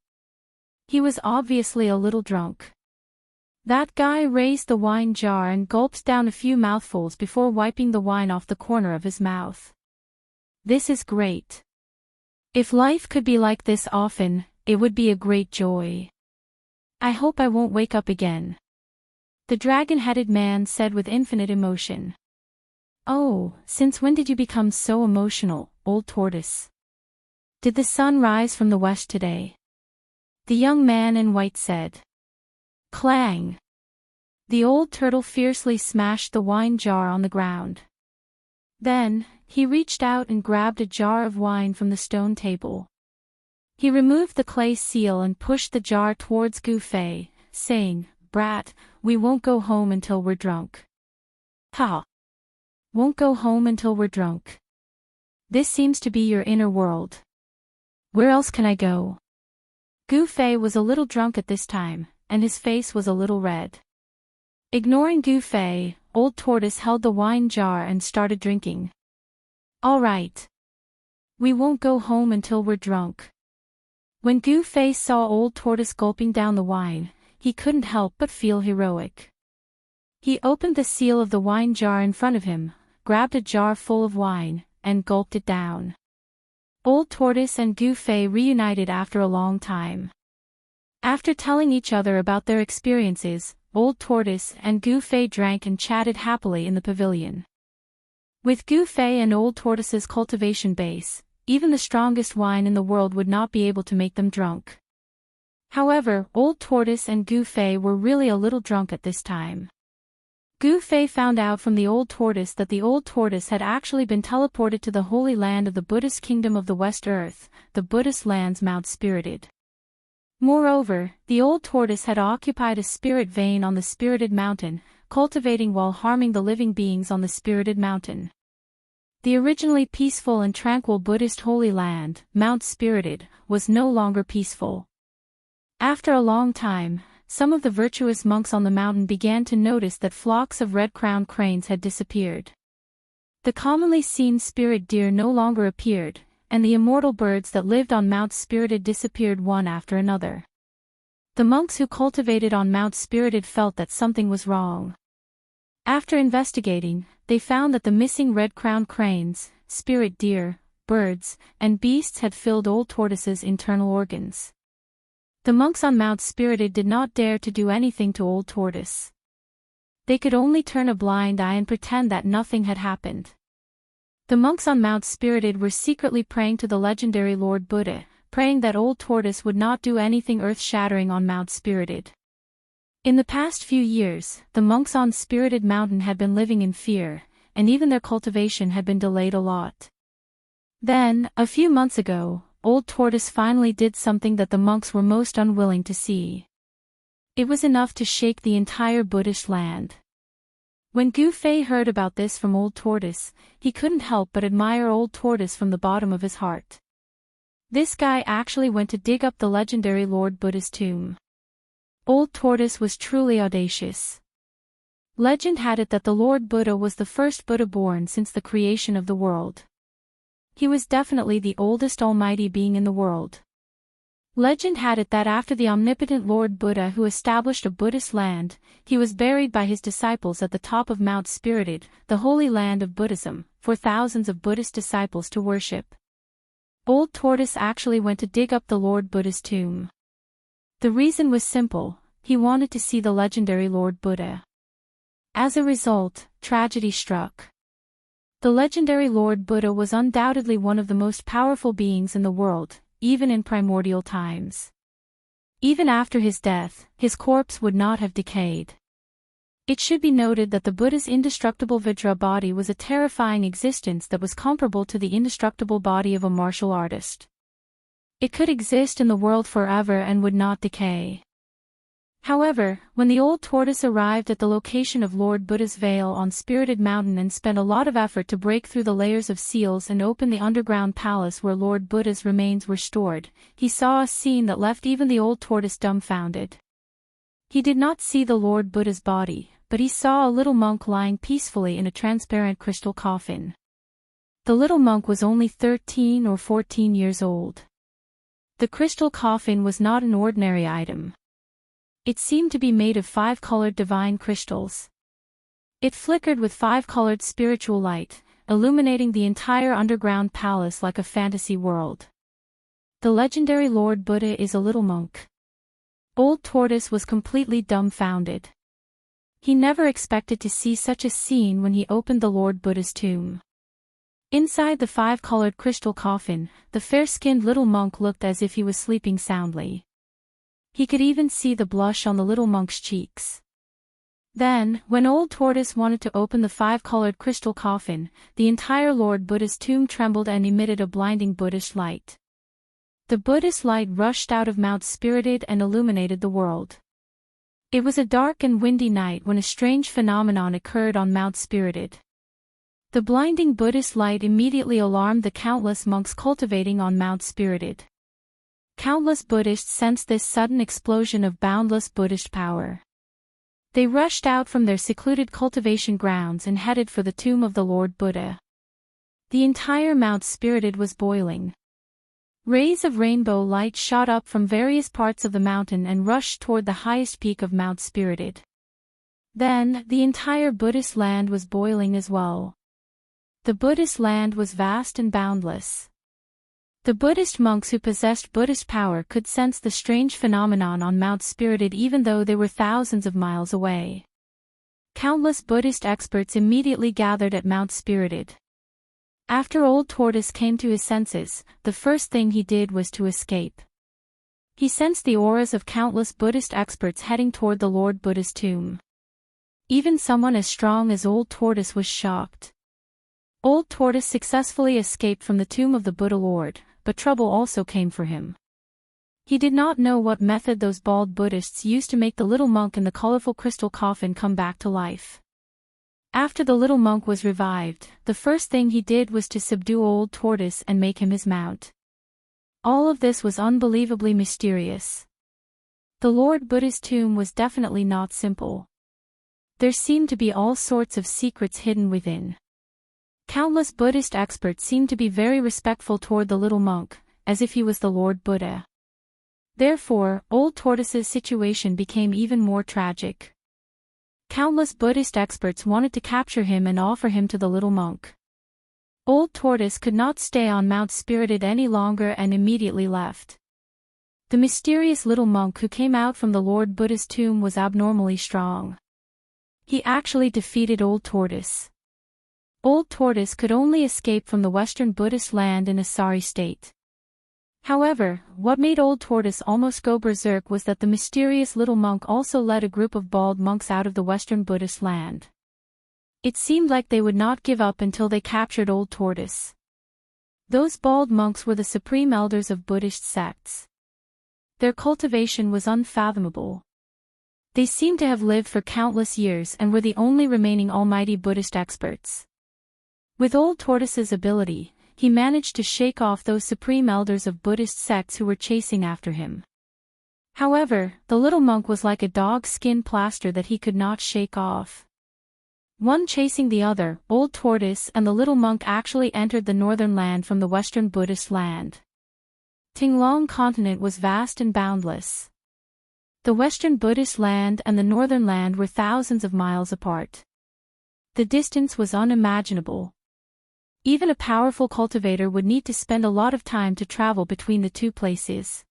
He was obviously a little drunk. That guy raised the wine jar and gulped down a few mouthfuls before wiping the wine off the corner of his mouth. This is great. If life could be like this often, it would be a great joy. I hope I won't wake up again. The dragon-headed man said with infinite emotion. Oh, since when did you become so emotional, old tortoise? Did the sun rise from the west today? The young man in white said. Clang! The old turtle fiercely smashed the wine jar on the ground. Then, he reached out and grabbed a jar of wine from the stone table. He removed the clay seal and pushed the jar towards Gu Fei, saying, Brat, we won't go home until we're drunk. Ha! Won't go home until we're drunk. This seems to be your inner world. Where else can I go? Gu Fei was a little drunk at this time, and his face was a little red. Ignoring Gu Fei, Old Tortoise held the wine jar and started drinking. All right. We won't go home until we're drunk. When Gu Fei saw Old Tortoise gulping down the wine, he couldn't help but feel heroic. He opened the seal of the wine jar in front of him, grabbed a jar full of wine, and gulped it down. Old Tortoise and Gu Fei reunited after a long time. After telling each other about their experiences, Old Tortoise and Gu Fei drank and chatted happily in the pavilion. With Gu Fei and Old Tortoise's cultivation base, even the strongest wine in the world would not be able to make them drunk. However, Old Tortoise and Gu Fei were really a little drunk at this time. Gu Fei found out from the old tortoise that the old tortoise had actually been teleported to the holy land of the Buddhist kingdom of the West Earth, the Buddhist lands Mount Spirited. Moreover, the old tortoise had occupied a spirit vein on the spirited mountain, cultivating while harming the living beings on the spirited mountain. The originally peaceful and tranquil Buddhist holy land, Mount Spirited, was no longer peaceful. After a long time, some of the virtuous monks on the mountain began to notice that flocks of red-crowned cranes had disappeared. The commonly seen spirit deer no longer appeared, and the immortal birds that lived on Mount Spirited disappeared one after another. The monks who cultivated on Mount Spirited felt that something was wrong. After investigating, they found that the missing red-crowned cranes, spirit deer, birds, and beasts had filled old tortoise's internal organs. The monks on Mount Spirited did not dare to do anything to old tortoise. They could only turn a blind eye and pretend that nothing had happened. The monks on Mount Spirited were secretly praying to the legendary Lord Buddha, praying that old tortoise would not do anything earth-shattering on Mount Spirited. In the past few years, the monks on Spirited Mountain had been living in fear, and even their cultivation had been delayed a lot. Then, a few months ago, old tortoise finally did something that the monks were most unwilling to see. It was enough to shake the entire Buddhist land. When Gu Fei heard about this from old tortoise, he couldn't help but admire old tortoise from the bottom of his heart. This guy actually went to dig up the legendary Lord Buddha's tomb. Old tortoise was truly audacious. Legend had it that the Lord Buddha was the first Buddha born since the creation of the world. He was definitely the oldest almighty being in the world. Legend had it that after the omnipotent Lord Buddha who established a Buddhist land, he was buried by his disciples at the top of Mount Spirited, the holy land of Buddhism, for thousands of Buddhist disciples to worship. Old tortoise actually went to dig up the Lord Buddha's tomb. The reason was simple: he wanted to see the legendary Lord Buddha. As a result, tragedy struck. The legendary Lord Buddha was undoubtedly one of the most powerful beings in the world, even in primordial times. Even after his death, his corpse would not have decayed. It should be noted that the Buddha's indestructible Vajra body was a terrifying existence that was comparable to the indestructible body of a martial artist. It could exist in the world forever and would not decay. However, when the old tortoise arrived at the location of Lord Buddha's veil on Spirited Mountain and spent a lot of effort to break through the layers of seals and open the underground palace where Lord Buddha's remains were stored, he saw a scene that left even the old tortoise dumbfounded. He did not see the Lord Buddha's body, but he saw a little monk lying peacefully in a transparent crystal coffin. The little monk was only 13 or 14 years old. The crystal coffin was not an ordinary item. It seemed to be made of 5-colored divine crystals. It flickered with 5-colored spiritual light, illuminating the entire underground palace like a fantasy world. The legendary Lord Buddha is a little monk. Old tortoise was completely dumbfounded. He never expected to see such a scene when he opened the Lord Buddha's tomb. Inside the 5-colored crystal coffin, the fair-skinned little monk looked as if he was sleeping soundly. He could even see the blush on the little monk's cheeks. Then, when old tortoise wanted to open the 5-colored crystal coffin, the entire Lord Buddha's tomb trembled and emitted a blinding Buddhist light. The Buddhist light rushed out of Mount Spirited and illuminated the world. It was a dark and windy night when a strange phenomenon occurred on Mount Spirited. The blinding Buddhist light immediately alarmed the countless monks cultivating on Mount Spirited. Countless Buddhists sensed this sudden explosion of boundless Buddhist power. They rushed out from their secluded cultivation grounds and headed for the tomb of the Lord Buddha. The entire Mount Spirited was boiling. Rays of rainbow light shot up from various parts of the mountain and rushed toward the highest peak of Mount Spirited. Then, the entire Buddhist land was boiling as well. The Buddhist land was vast and boundless. The Buddhist monks who possessed Buddhist power could sense the strange phenomenon on Mount Spirited even though they were thousands of miles away. Countless Buddhist experts immediately gathered at Mount Spirited. After old tortoise came to his senses, the first thing he did was to escape. He sensed the auras of countless Buddhist experts heading toward the Lord Buddha's tomb. Even someone as strong as Old Tortoise was shocked. Old Tortoise successfully escaped from the tomb of the Buddha Lord, but trouble also came for him. He did not know what method those bald Buddhists used to make the little monk in the colorful crystal coffin come back to life. After the little monk was revived, the first thing he did was to subdue Old Tortoise and make him his mount. All of this was unbelievably mysterious. The Lord Buddha's tomb was definitely not simple. There seemed to be all sorts of secrets hidden within. Countless Buddhist experts seemed to be very respectful toward the little monk, as if he was the Lord Buddha. Therefore, Old Tortoise's situation became even more tragic. Countless Buddhist experts wanted to capture him and offer him to the little monk. Old Tortoise could not stay on Mount Spirited any longer and immediately left. The mysterious little monk who came out from the Lord Buddha's tomb was abnormally strong. He actually defeated Old Tortoise. Old Tortoise could only escape from the Western Buddhist land in a sorry state. However, what made Old Tortoise almost go berserk was that the mysterious little monk also led a group of bald monks out of the Western Buddhist land. It seemed like they would not give up until they captured Old Tortoise. Those bald monks were the supreme elders of Buddhist sects. Their cultivation was unfathomable. They seemed to have lived for countless years and were the only remaining almighty Buddhist experts. With Old Tortoise's ability, he managed to shake off those supreme elders of Buddhist sects who were chasing after him. However, the little monk was like a dog's skin plaster that he could not shake off. One chasing the other, Old Tortoise and the little monk actually entered the northern land from the Western Buddhist land. Tinglong continent was vast and boundless. The Western Buddhist land and the northern land were thousands of miles apart. The distance was unimaginable. Even a powerful cultivator would need to spend a lot of time to travel between the two places.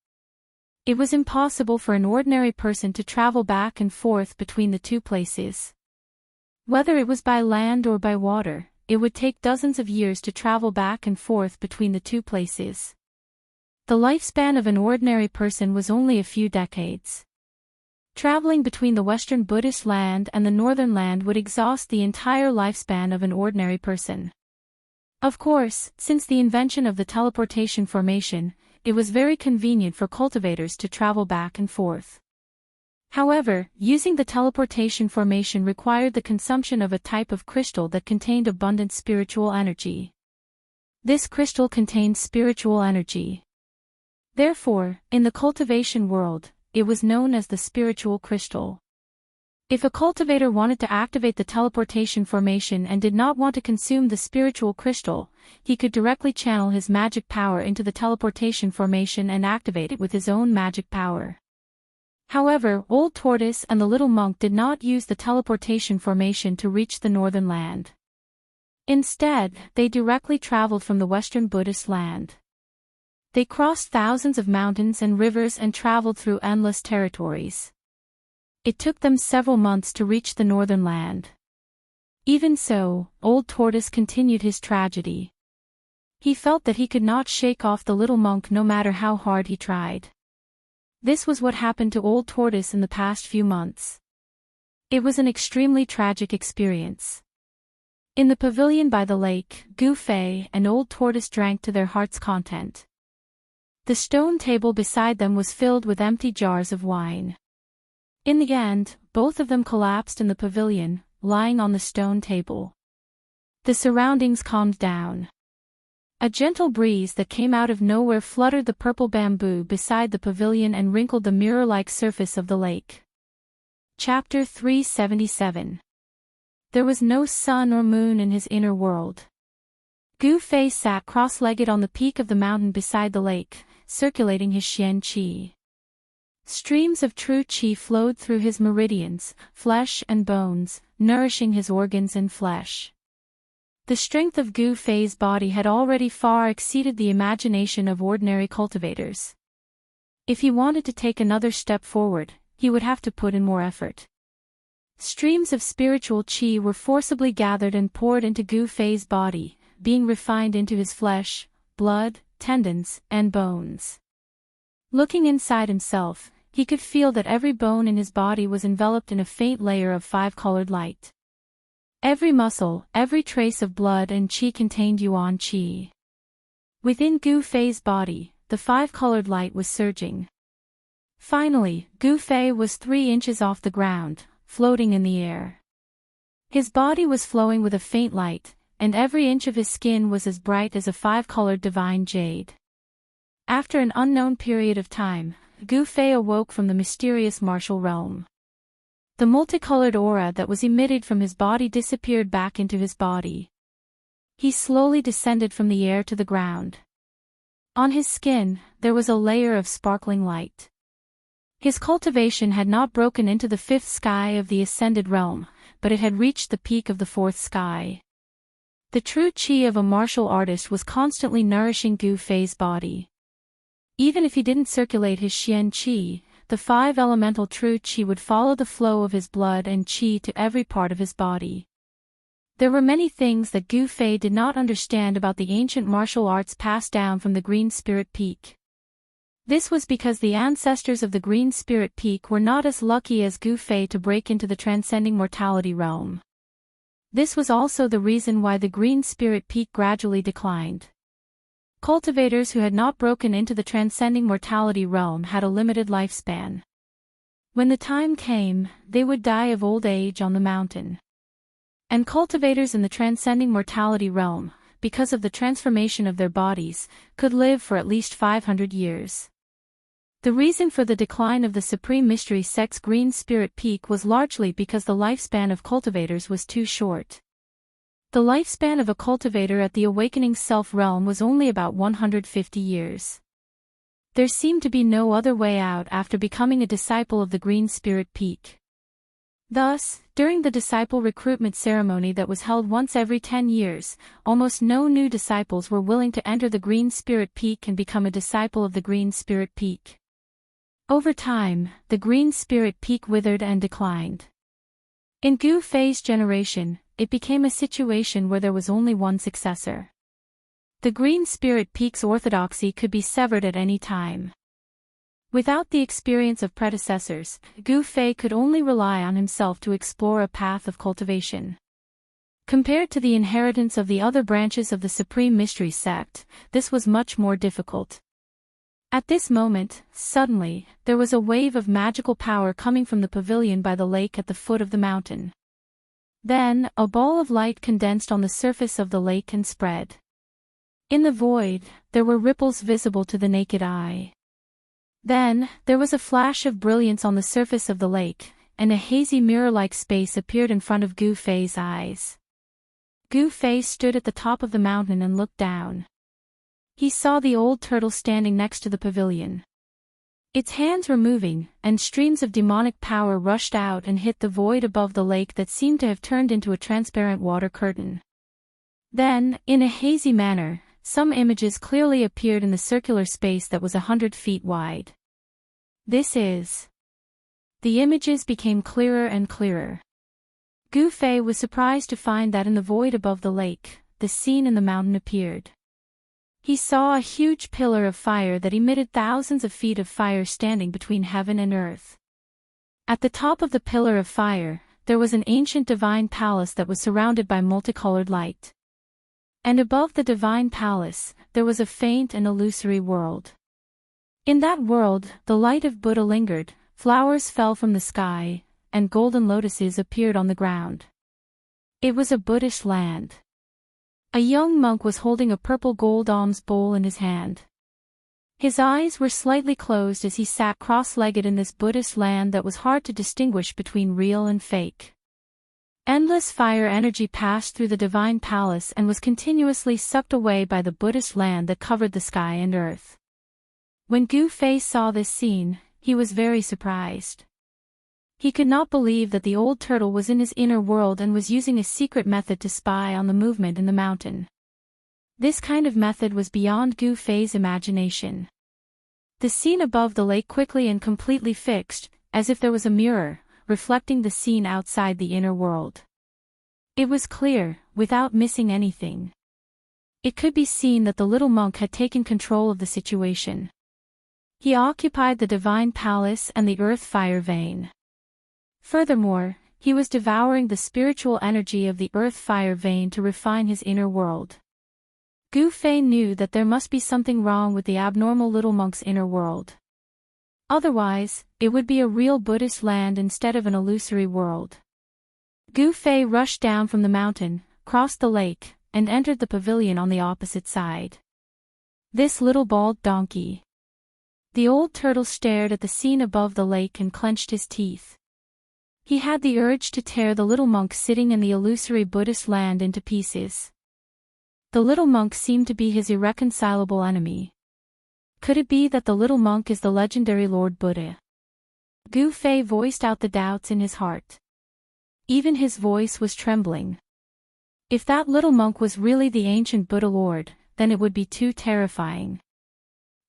It was impossible for an ordinary person to travel back and forth between the two places. Whether it was by land or by water, it would take dozens of years to travel back and forth between the two places. The lifespan of an ordinary person was only a few decades. Traveling between the Western Buddhist land and the northern land would exhaust the entire lifespan of an ordinary person. Of course, since the invention of the teleportation formation, it was very convenient for cultivators to travel back and forth. However, using the teleportation formation required the consumption of a type of crystal that contained abundant spiritual energy. This crystal contained spiritual energy. Therefore, in the cultivation world, it was known as the spiritual crystal. If a cultivator wanted to activate the teleportation formation and did not want to consume the spiritual crystal, he could directly channel his magic power into the teleportation formation and activate it with his own magic power. However, Old Tortoise and the little monk did not use the teleportation formation to reach the northern land. Instead, they directly traveled from the Western Buddhist land. They crossed thousands of mountains and rivers and traveled through endless territories. It took them several months to reach the northern land. Even so, Old Tortoise continued his tragedy. He felt that he could not shake off the little monk no matter how hard he tried. This was what happened to Old Tortoise in the past few months. It was an extremely tragic experience. In the pavilion by the lake, Gu Fei and Old Tortoise drank to their heart's content. The stone table beside them was filled with empty jars of wine. In the end, both of them collapsed in the pavilion, lying on the stone table. The surroundings calmed down. A gentle breeze that came out of nowhere fluttered the purple bamboo beside the pavilion and wrinkled the mirror-like surface of the lake. Chapter 377. There was no sun or moon in his inner world. Gu Fei sat cross-legged on the peak of the mountain beside the lake, circulating his Xian Qi. Streams of true qi flowed through his meridians, flesh and bones, nourishing his organs and flesh. The strength of Gu Fei's body had already far exceeded the imagination of ordinary cultivators. If he wanted to take another step forward, he would have to put in more effort. Streams of spiritual qi were forcibly gathered and poured into Gu Fei's body, being refined into his flesh, blood, tendons, and bones. Looking inside himself, He could feel that every bone in his body was enveloped in a faint layer of five-colored light. Every muscle, every trace of blood and qi contained yuan qi. Within Gu Fei's body, the five-colored light was surging. Finally, Gu Fei was 3 inches off the ground, floating in the air. His body was flowing with a faint light, and every inch of his skin was as bright as a five-colored divine jade. After an unknown period of time, Gu Fei awoke from the mysterious martial realm. The multicolored aura that was emitted from his body disappeared back into his body. He slowly descended from the air to the ground. On his skin, there was a layer of sparkling light. His cultivation had not broken into the 5th sky of the ascended realm, but it had reached the peak of the 4th sky. The true qi of a martial artist was constantly nourishing Gu Fei's body. Even if he didn't circulate his xian qi, the 5 elemental true qi would follow the flow of his blood and qi to every part of his body. There were many things that Gu Fei did not understand about the ancient martial arts passed down from the Green Spirit Peak. This was because the ancestors of the Green Spirit Peak were not as lucky as Gu Fei to break into the transcending mortality realm. This was also the reason why the Green Spirit Peak gradually declined. Cultivators who had not broken into the transcending mortality realm had a limited lifespan. When the time came, they would die of old age on the mountain. And cultivators in the transcending mortality realm, because of the transformation of their bodies, could live for at least 500 years. The reason for the decline of the Supreme Mystery Sect's Green Spirit Peak was largely because the lifespan of cultivators was too short. The lifespan of a cultivator at the Awakening Self realm was only about 150 years. There seemed to be no other way out after becoming a disciple of the Green Spirit Peak. Thus, during the disciple recruitment ceremony that was held once every 10 years, almost no new disciples were willing to enter the Green Spirit Peak and become a disciple of the Green Spirit Peak. Over time, the Green Spirit Peak withered and declined. In Gu Fei's generation, it became a situation where there was only one successor. The Green Spirit Peak's orthodoxy could be severed at any time. Without the experience of predecessors, Gu Fei could only rely on himself to explore a path of cultivation. Compared to the inheritance of the other branches of the Supreme Mystery Sect, this was much more difficult. At this moment, suddenly, there was a wave of magical power coming from the pavilion by the lake at the foot of the mountain. Then, a ball of light condensed on the surface of the lake and spread. In the void, there were ripples visible to the naked eye. Then, there was a flash of brilliance on the surface of the lake, and a hazy mirror-like space appeared in front of Gu Fei's eyes. Gu Fei stood at the top of the mountain and looked down. He saw the old turtle standing next to the pavilion. Its hands were moving, and streams of demonic power rushed out and hit the void above the lake that seemed to have turned into a transparent water curtain. Then, in a hazy manner, some images clearly appeared in the circular space that was 100 feet wide. This is... The images became clearer and clearer. Gu Fei was surprised to find that in the void above the lake, the scene in the mountain appeared. He saw a huge pillar of fire that emitted thousands of feet of fire standing between heaven and earth. At the top of the pillar of fire, there was an ancient divine palace that was surrounded by multicolored light. And above the divine palace, there was a faint and illusory world. In that world, the light of Buddha lingered, flowers fell from the sky, and golden lotuses appeared on the ground. It was a Buddhist land. A young monk was holding a purple gold alms bowl in his hand. His eyes were slightly closed as he sat cross-legged in this Buddhist land that was hard to distinguish between real and fake. Endless fire energy passed through the divine palace and was continuously sucked away by the Buddhist land that covered the sky and earth. When Gu Fei saw this scene, he was very surprised. He could not believe that the old turtle was in his inner world and was using a secret method to spy on the movement in the mountain. This kind of method was beyond Gu Fei's imagination. The scene above the lake quickly and completely fixed, as if there was a mirror, reflecting the scene outside the inner world. It was clear, without missing anything. It could be seen that the little monk had taken control of the situation. He occupied the divine palace and the earth fire vein. Furthermore, he was devouring the spiritual energy of the earth fire vein to refine his inner world. Gu Fei knew that there must be something wrong with the abnormal little monk's inner world. Otherwise, it would be a real Buddhist land instead of an illusory world. Gu Fei rushed down from the mountain, crossed the lake, and entered the pavilion on the opposite side. This little bald donkey. The old turtle stared at the scene above the lake and clenched his teeth. He had the urge to tear the little monk sitting in the illusory Buddhist land into pieces. The little monk seemed to be his irreconcilable enemy. Could it be that the little monk is the legendary Lord Buddha? Gu Fei voiced out the doubts in his heart. Even his voice was trembling. If that little monk was really the ancient Buddha Lord, then it would be too terrifying.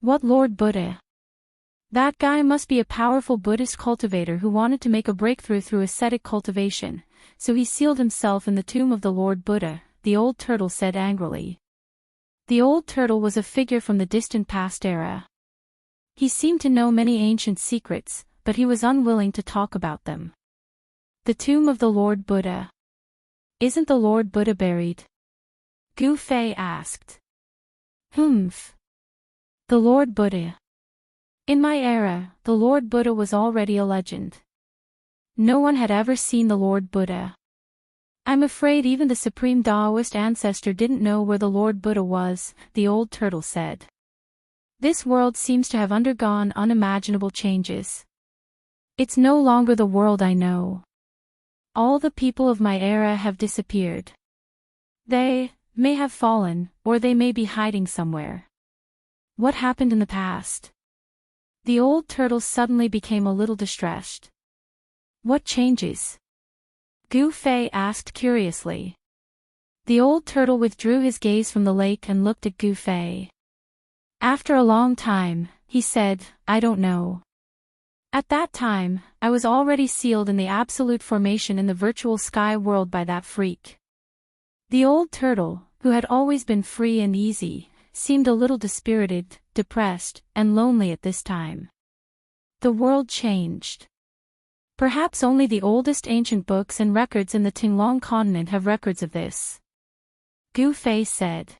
What Lord Buddha? That guy must be a powerful Buddhist cultivator who wanted to make a breakthrough through ascetic cultivation, so he sealed himself in the tomb of the Lord Buddha, the old turtle said angrily. The old turtle was a figure from the distant past era. He seemed to know many ancient secrets, but he was unwilling to talk about them. The tomb of the Lord Buddha. Isn't the Lord Buddha buried? Gu Fei asked. Humph. The Lord Buddha. In my era, the Lord Buddha was already a legend. No one had ever seen the Lord Buddha. I'm afraid even the supreme Taoist ancestor didn't know where the Lord Buddha was, the old turtle said. This world seems to have undergone unimaginable changes. It's no longer the world I know. All the people of my era have disappeared. They may have fallen, or they may be hiding somewhere. What happened in the past? The old turtle suddenly became a little distressed. What changes? Gu Fei asked curiously. The old turtle withdrew his gaze from the lake and looked at Gu Fei. After a long time, he said, I don't know. At that time, I was already sealed in the absolute formation in the virtual sky world by that freak. The old turtle, who had always been free and easy, seemed a little dispirited, depressed, and lonely at this time. The world changed. Perhaps only the oldest ancient books and records in the Tinglong continent have records of this. Gu Fei said.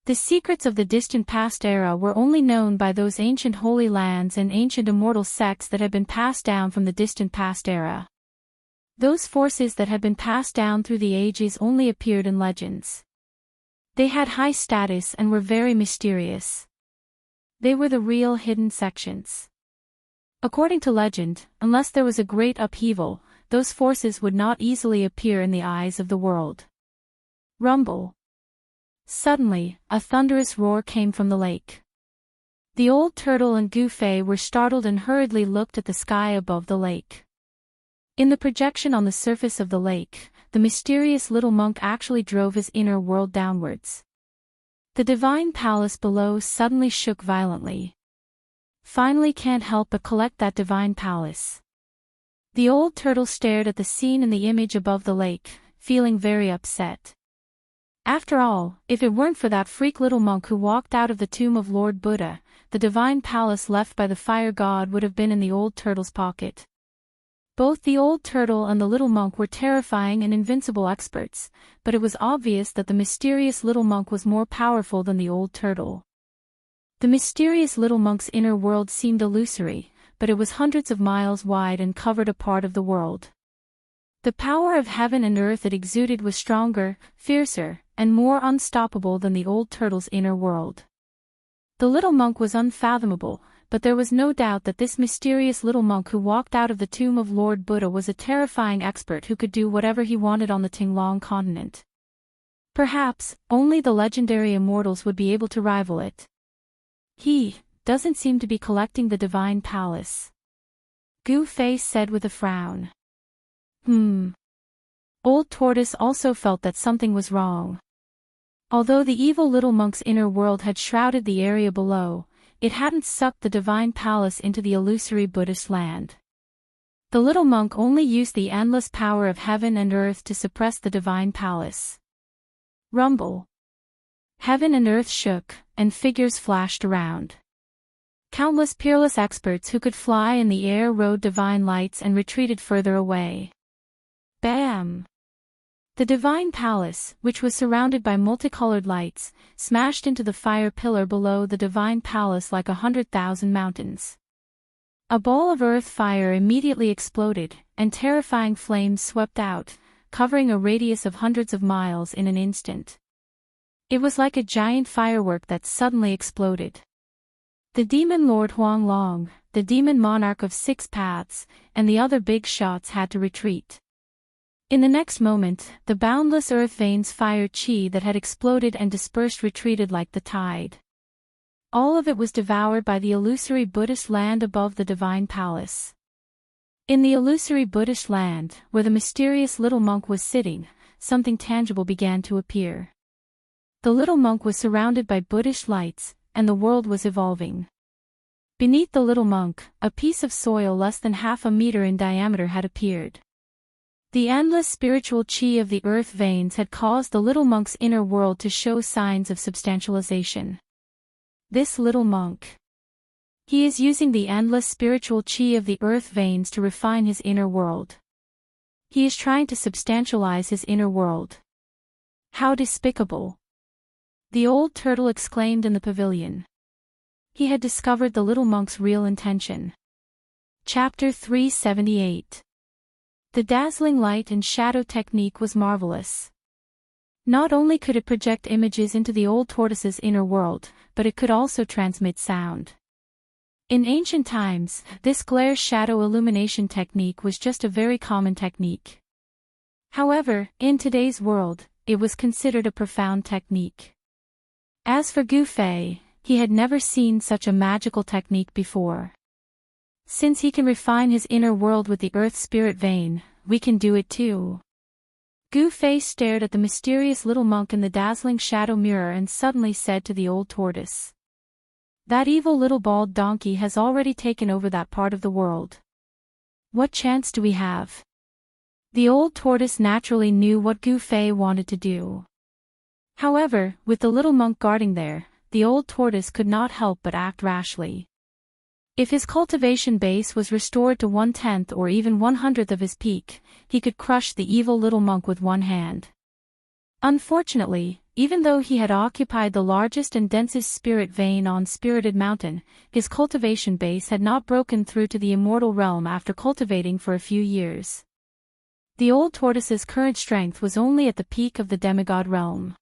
The secrets of the distant past era were only known by those ancient holy lands and ancient immortal sects that had been passed down from the distant past era. Those forces that had been passed down through the ages only appeared in legends. They had high status and were very mysterious. They were the real hidden sections. According to legend, unless there was a great upheaval, those forces would not easily appear in the eyes of the world. Rumble. Suddenly, a thunderous roar came from the lake. The old turtle and Gu Fei were startled and hurriedly looked at the sky above the lake. In the projection on the surface of the lake, the mysterious little monk actually drove his inner world downwards. The divine palace below suddenly shook violently. Finally can't help but collect that divine palace. The old turtle stared at the scene in the image above the lake, feeling very upset. After all, if it weren't for that freak little monk who walked out of the tomb of Lord Buddha, the divine palace left by the fire god would have been in the old turtle's pocket. Both the old turtle and the little monk were terrifying and invincible experts, but it was obvious that the mysterious little monk was more powerful than the old turtle. The mysterious little monk's inner world seemed illusory, but it was hundreds of miles wide and covered a part of the world. The power of heaven and earth it exuded was stronger, fiercer, and more unstoppable than the old turtle's inner world. The little monk was unfathomable, but there was no doubt that this mysterious little monk who walked out of the tomb of Lord Buddha was a terrifying expert who could do whatever he wanted on the Tinglong continent. Perhaps, only the legendary immortals would be able to rival it. He doesn't seem to be collecting the divine palace. Gu Fei said with a frown. Old Tortoise also felt that something was wrong. Although the evil little monk's inner world had shrouded the area below, it hadn't sucked the divine palace into the illusory Buddhist land. The little monk only used the endless power of heaven and earth to suppress the divine palace. Rumble. Heaven and earth shook, and figures flashed around. Countless peerless experts who could fly in the air rode divine lights and retreated further away. Bam! The divine palace, which was surrounded by multicolored lights, smashed into the fire pillar below the divine palace like 100,000 mountains. A ball of earth fire immediately exploded, and terrifying flames swept out, covering a radius of hundreds of miles in an instant. It was like a giant firework that suddenly exploded. The demon lord Huang Long, the demon monarch of 6 paths, and the other big shots had to retreat. In the next moment, the boundless earth veins fire chi that had exploded and dispersed retreated like the tide. All of it was devoured by the illusory Buddhist land above the divine palace. In the illusory Buddhist land, where the mysterious little monk was sitting, something tangible began to appear. The little monk was surrounded by Buddhist lights, and the world was evolving. Beneath the little monk, a piece of soil less than half a meter in diameter had appeared. The endless spiritual chi of the earth veins had caused the little monk's inner world to show signs of substantialization. This little monk. He is using the endless spiritual chi of the earth veins to refine his inner world. He is trying to substantialize his inner world. How despicable! The old turtle exclaimed in the pavilion. He had discovered the little monk's real intention. Chapter 378. The dazzling light and shadow technique was marvelous. Not only could it project images into the old tortoise's inner world, but it could also transmit sound. In ancient times, this glare-shadow illumination technique was just a very common technique. However, in today's world, it was considered a profound technique. As for Gu Fei, he had never seen such a magical technique before. Since he can refine his inner world with the earth spirit vein, we can do it too. Gu Fei stared at the mysterious little monk in the dazzling shadow mirror and suddenly said to the old tortoise. That evil little bald donkey has already taken over that part of the world. What chance do we have? The old tortoise naturally knew what Gu Fei wanted to do. However, with the little monk guarding there, the old tortoise could not help but act rashly. If his cultivation base was restored to 1/10 or even 1/100th of his peak, he could crush the evil little monk with one hand. Unfortunately, even though he had occupied the largest and densest spirit vein on Spirited Mountain, his cultivation base had not broken through to the immortal realm after cultivating for a few years. The old tortoise's current strength was only at the peak of the demigod realm.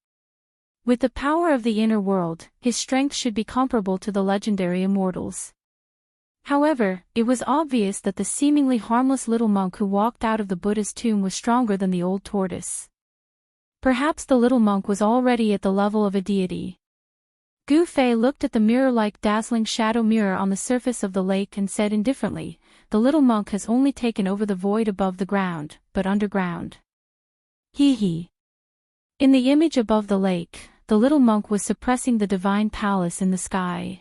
With the power of the inner world, his strength should be comparable to the legendary immortals. However, it was obvious that the seemingly harmless little monk who walked out of the Buddha's tomb was stronger than the old tortoise. Perhaps the little monk was already at the level of a deity. Gu Fei looked at the mirror-like dazzling shadow mirror on the surface of the lake and said indifferently, the little monk has only taken over the void above the ground, but underground. Hee hee. In the image above the lake, the little monk was suppressing the divine palace in the sky.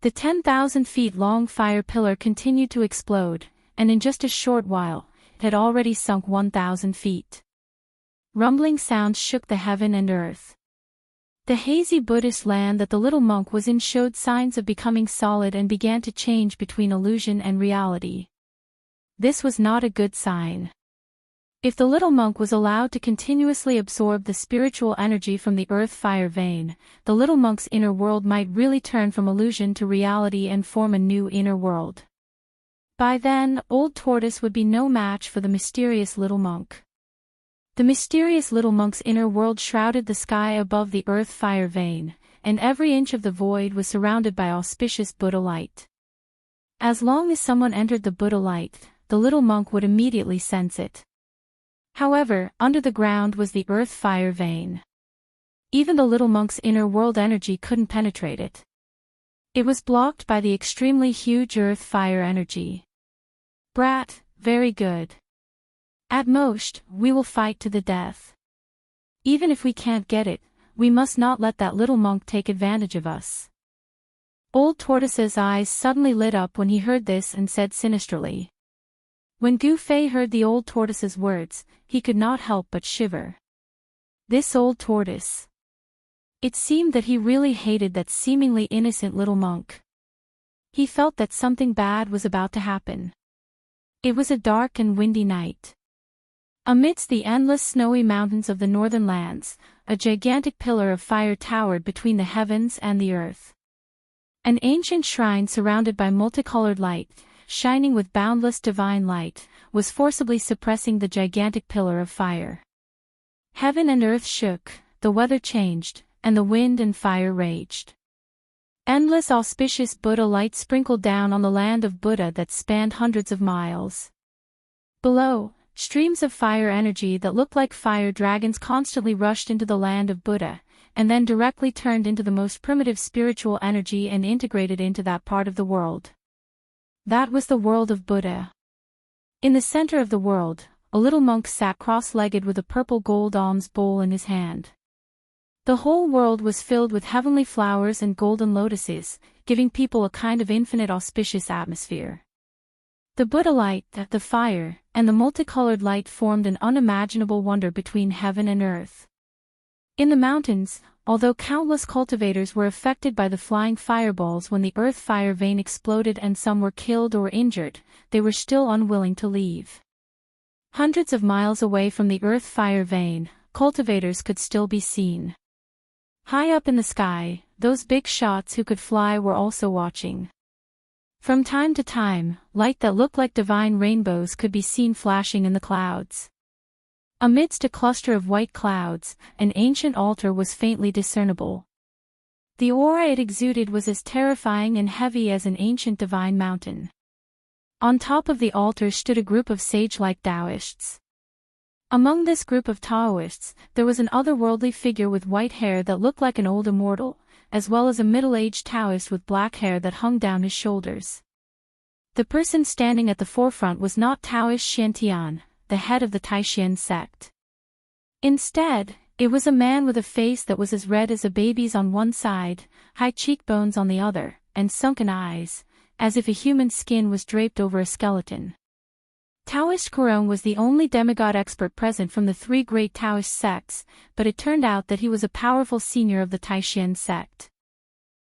The 10,000 feet long fire pillar continued to explode, and in just a short while, it had already sunk 1,000 feet. Rumbling sounds shook the heaven and earth. The hazy Buddhist land that the little monk was in showed signs of becoming solid and began to change between illusion and reality. This was not a good sign. If the little monk was allowed to continuously absorb the spiritual energy from the earth fire vein, the little monk's inner world might really turn from illusion to reality and form a new inner world. By then, old tortoise would be no match for the mysterious little monk. The mysterious little monk's inner world shrouded the sky above the earth fire vein, and every inch of the void was surrounded by auspicious Buddha light. As long as someone entered the Buddha light, the little monk would immediately sense it. However, under the ground was the earth fire vein. Even the little monk's inner world energy couldn't penetrate it. It was blocked by the extremely huge earth fire energy. Brat, very good. At most, we will fight to the death. Even if we can't get it, we must not let that little monk take advantage of us. Old Tortoise's eyes suddenly lit up when he heard this and said sinisterly. When Gu Fei heard the old tortoise's words, he could not help but shiver. This old tortoise. It seemed that he really hated that seemingly innocent little monk. He felt that something bad was about to happen. It was a dark and windy night. Amidst the endless snowy mountains of the northern lands, a gigantic pillar of fire towered between the heavens and the earth. An ancient shrine surrounded by multicolored light, shining with boundless divine light, was forcibly suppressing the gigantic pillar of fire. Heaven and earth shook, the weather changed, and the wind and fire raged. Endless auspicious Buddha light sprinkled down on the land of Buddha that spanned hundreds of miles. Below, streams of fire energy that looked like fire dragons constantly rushed into the land of Buddha, and then directly turned into the most primitive spiritual energy and integrated into that part of the world. That was the world of Buddha. In the center of the world, a little monk sat cross-legged with a purple gold alms bowl in his hand. The whole world was filled with heavenly flowers and golden lotuses, giving people a kind of infinite auspicious atmosphere. The Buddha light, the fire, and the multicolored light formed an unimaginable wonder between heaven and earth. In the mountains, although countless cultivators were affected by the flying fireballs when the earth fire vein exploded and some were killed or injured, they were still unwilling to leave. Hundreds of miles away from the earth fire vein, cultivators could still be seen. High up in the sky, those big shots who could fly were also watching. From time to time, light that looked like divine rainbows could be seen flashing in the clouds. Amidst a cluster of white clouds, an ancient altar was faintly discernible. The aura it exuded was as terrifying and heavy as an ancient divine mountain. On top of the altar stood a group of sage-like Taoists. Among this group of Taoists, there was an otherworldly figure with white hair that looked like an old immortal, as well as a middle-aged Taoist with black hair that hung down his shoulders. The person standing at the forefront was not Taoist Xiantian, the head of the Taishan sect. Instead, it was a man with a face that was as red as a baby's on one side, high cheekbones on the other, and sunken eyes, as if a human skin was draped over a skeleton. Taoist Kurong was the only demigod expert present from the three great Taoist sects, but it turned out that he was a powerful senior of the Taishan sect.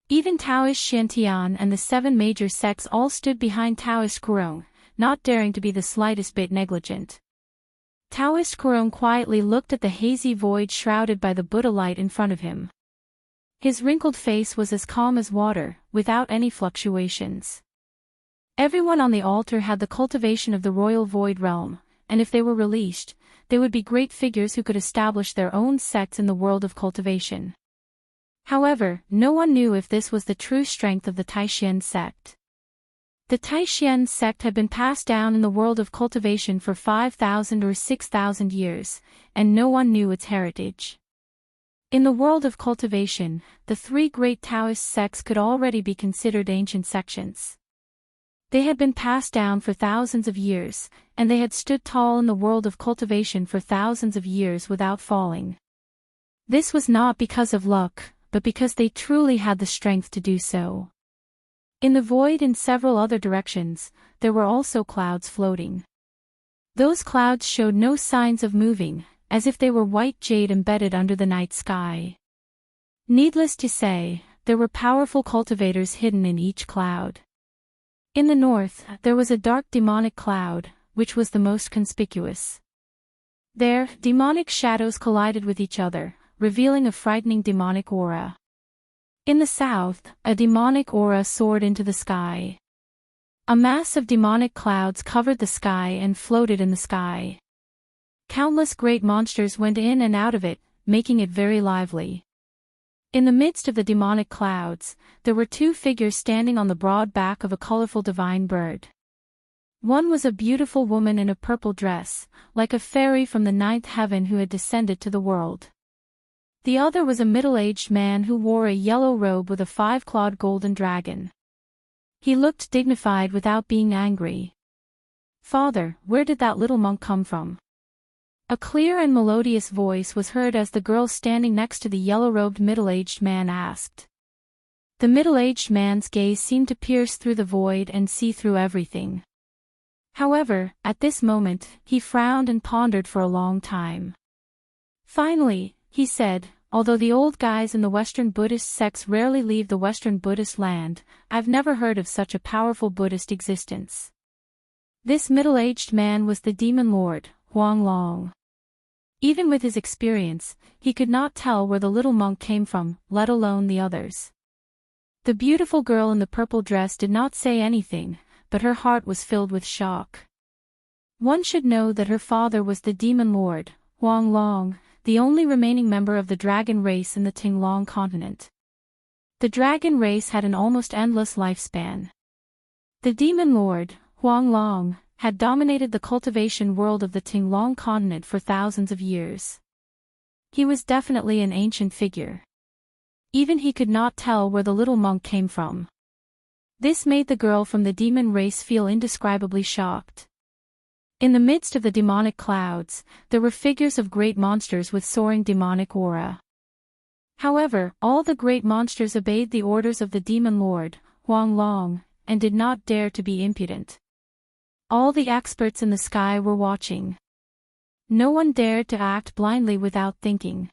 Even Taoist Xiantian and the 7 major sects all stood behind Taoist Kurong, not daring to be the slightest bit negligent. Taoist Kurong quietly looked at the hazy void shrouded by the Buddha light in front of him. His wrinkled face was as calm as water, without any fluctuations. Everyone on the altar had the cultivation of the royal void realm, and if they were released, they would be great figures who could establish their own sects in the world of cultivation. However, no one knew if this was the true strength of the Taishan sect. The Taishan sect had been passed down in the world of cultivation for 5,000 or 6,000 years, and no one knew its heritage. In the world of cultivation, the 3 great Taoist sects could already be considered ancient sections. They had been passed down for thousands of years, and they had stood tall in the world of cultivation for thousands of years without falling. This was not because of luck, but because they truly had the strength to do so. In the void in several other directions, there were also clouds floating. Those clouds showed no signs of moving, as if they were white jade embedded under the night sky. Needless to say, there were powerful cultivators hidden in each cloud. In the north, there was a dark demonic cloud, which was the most conspicuous. There, demonic shadows collided with each other, revealing a frightening demonic aura. In the south, a demonic aura soared into the sky. A mass of demonic clouds covered the sky and floated in the sky. Countless great monsters went in and out of it, making it very lively. In the midst of the demonic clouds, there were 2 figures standing on the broad back of a colorful divine bird. One was a beautiful woman in a purple dress, like a fairy from the 9th heaven who had descended to the world. The other was a middle-aged man who wore a yellow robe with a 5-clawed golden dragon. He looked dignified without being angry. "Father, where did that little monk come from?" A clear and melodious voice was heard as the girl standing next to the yellow-robed middle-aged man asked. The middle-aged man's gaze seemed to pierce through the void and see through everything. However, at this moment, he frowned and pondered for a long time. Finally, he said, although the old guys in the Western Buddhist sects rarely leave the Western Buddhist land, I've never heard of such a powerful Buddhist existence. This middle-aged man was the demon lord, Huang Long. Even with his experience, he could not tell where the little monk came from, let alone the others. The beautiful girl in the purple dress did not say anything, but her heart was filled with shock. One should know that her father was the demon lord, Huang Long, the only remaining member of the dragon race in the Tinglong continent. The dragon race had an almost endless lifespan. The demon lord, Huang Long, had dominated the cultivation world of the Tinglong continent for thousands of years. He was definitely an ancient figure. Even he could not tell where the little monk came from. This made the girl from the demon race feel indescribably shocked. In the midst of the demonic clouds, there were figures of great monsters with soaring demonic aura. However, all the great monsters obeyed the orders of the demon lord, Huang Long, and did not dare to be impudent. All the experts in the sky were watching. No one dared to act blindly without thinking.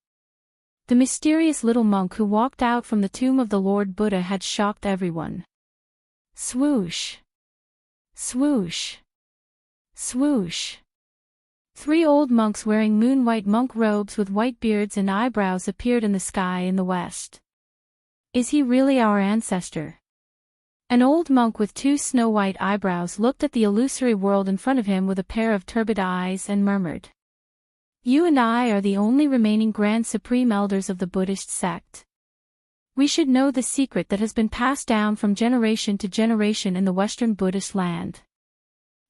The mysterious little monk who walked out from the tomb of the Lord Buddha had shocked everyone. Swoosh! Swoosh! Swoosh! 3 old monks wearing moon-white monk robes with white beards and eyebrows appeared in the sky in the west. Is he really our ancestor? An old monk with 2 snow-white eyebrows looked at the illusory world in front of him with a pair of turbid eyes and murmured. You and I are the only remaining Grand Supreme Elders of the Buddhist sect. We should know the secret that has been passed down from generation to generation in the Western Buddhist land.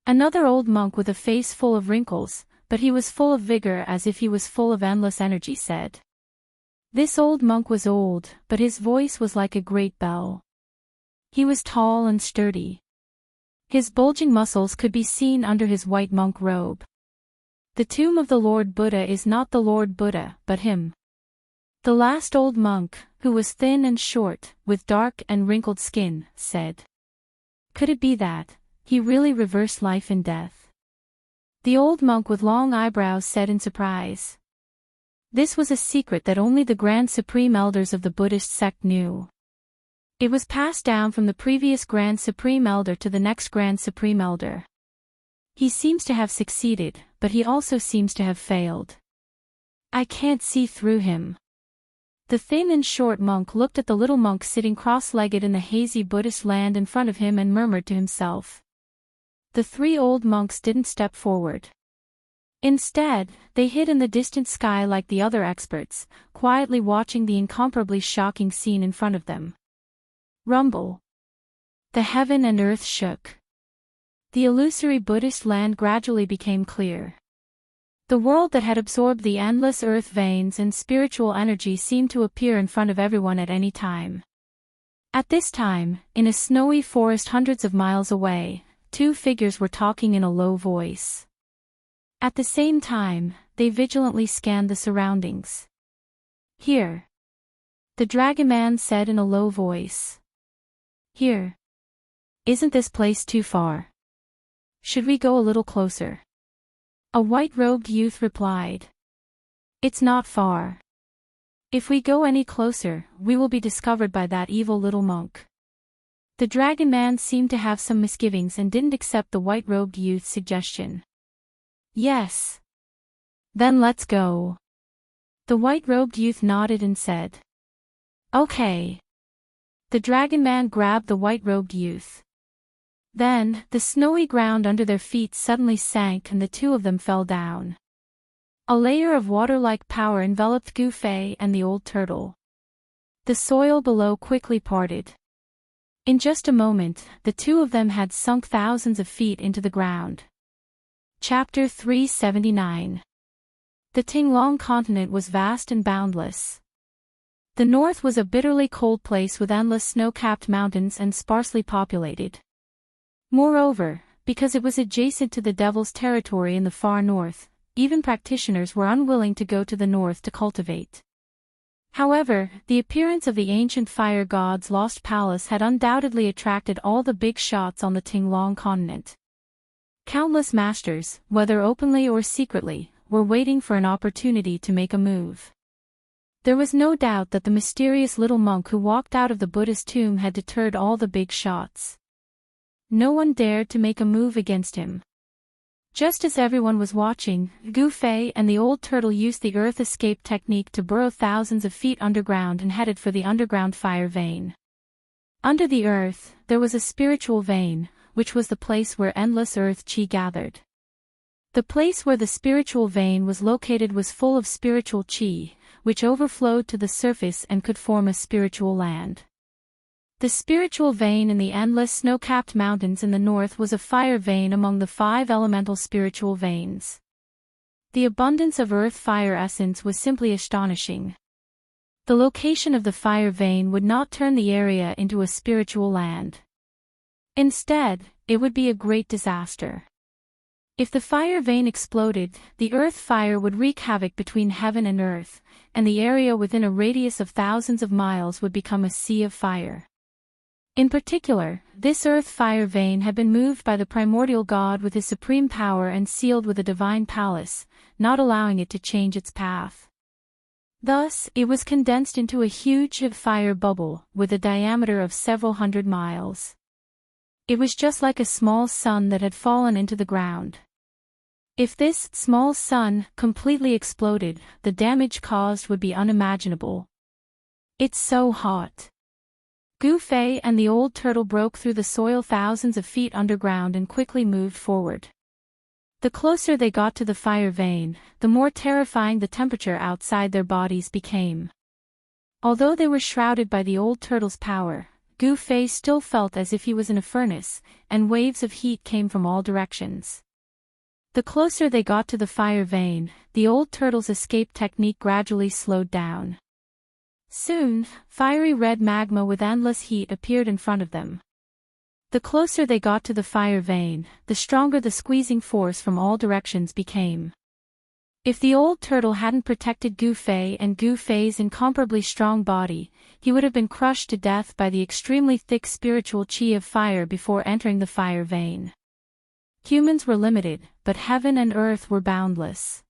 Another old monk with a face full of wrinkles, but he was full of vigor as if he was full of endless energy, said. This old monk was old, but his voice was like a great bell. He was tall and sturdy. His bulging muscles could be seen under his white monk robe. The tomb of the Lord Buddha is not the Lord Buddha, but him. The last old monk, who was thin and short, with dark and wrinkled skin, said. Could it be that he really reversed life and death? The old monk with long eyebrows said in surprise. This was a secret that only the Grand Supreme Elders of the Buddhist sect knew. It was passed down from the previous Grand Supreme Elder to the next Grand Supreme Elder. He seems to have succeeded, but he also seems to have failed. I can't see through him. The thin and short monk looked at the little monk sitting cross-legged in the hazy Buddhist land in front of him and murmured to himself. The 3 old monks didn't step forward. Instead, they hid in the distant sky like the other experts, quietly watching the incomparably shocking scene in front of them. Rumble. The heaven and earth shook. The illusory Buddhist land gradually became clear. The world that had absorbed the endless earth veins and spiritual energy seemed to appear in front of everyone at any time. At this time, in a snowy forest hundreds of miles away, 2 figures were talking in a low voice. At the same time, they vigilantly scanned the surroundings. Here. The dragon man said in a low voice. Here. Isn't this place too far? Should we go a little closer? A white-robed youth replied. It's not far. If we go any closer, we will be discovered by that evil little monk. The dragon man seemed to have some misgivings and didn't accept the white-robed youth's suggestion. Yes. Then let's go. The white-robed youth nodded and said. Okay. The dragon man grabbed the white-robed youth. Then, the snowy ground under their feet suddenly sank and the 2 of them fell down. A layer of water-like power enveloped Gu Fei and the old turtle. The soil below quickly parted. In just a moment, the 2 of them had sunk thousands of feet into the ground. Chapter 379. The Tinglong continent was vast and boundless. The north was a bitterly cold place with endless snow-capped mountains and sparsely populated. Moreover, because it was adjacent to the Devil's territory in the far north, even practitioners were unwilling to go to the north to cultivate. However, the appearance of the ancient fire god's lost palace had undoubtedly attracted all the big shots on the Tinglong continent. Countless masters, whether openly or secretly, were waiting for an opportunity to make a move. There was no doubt that the mysterious little monk who walked out of the Buddha's tomb had deterred all the big shots. No one dared to make a move against him. Just as everyone was watching, Gu Fei and the old turtle used the earth escape technique to burrow thousands of feet underground and headed for the underground fire vein. Under the earth, there was a spiritual vein, which was the place where endless earth chi gathered. The place where the spiritual vein was located was full of spiritual chi, which overflowed to the surface and could form a spiritual land. The spiritual vein in the endless snow-capped mountains in the north was a fire vein among the 5 elemental spiritual veins. The abundance of earth fire essence was simply astonishing. The location of the fire vein would not turn the area into a spiritual land. Instead, it would be a great disaster. If the fire vein exploded, the earth fire would wreak havoc between heaven and earth, and the area within a radius of thousands of miles would become a sea of fire. In particular, this earth fire vein had been moved by the primordial god with his supreme power and sealed with a divine palace, not allowing it to change its path. Thus, it was condensed into a huge fire bubble, with a diameter of several hundred miles. It was just like a small sun that had fallen into the ground. If this small sun completely exploded, the damage caused would be unimaginable. It's so hot. Gu Fei and the old turtle broke through the soil thousands of feet underground and quickly moved forward. The closer they got to the fire vein, the more terrifying the temperature outside their bodies became. Although they were shrouded by the old turtle's power, Gu Fei still felt as if he was in a furnace, and waves of heat came from all directions. The closer they got to the fire vein, the old turtle's escape technique gradually slowed down. Soon, fiery red magma with endless heat appeared in front of them. The closer they got to the fire vein, the stronger the squeezing force from all directions became. If the old turtle hadn't protected Gu Fei and Gu Fei's incomparably strong body, he would have been crushed to death by the extremely thick spiritual chi of fire before entering the fire vein. Humans were limited, but heaven and earth were boundless.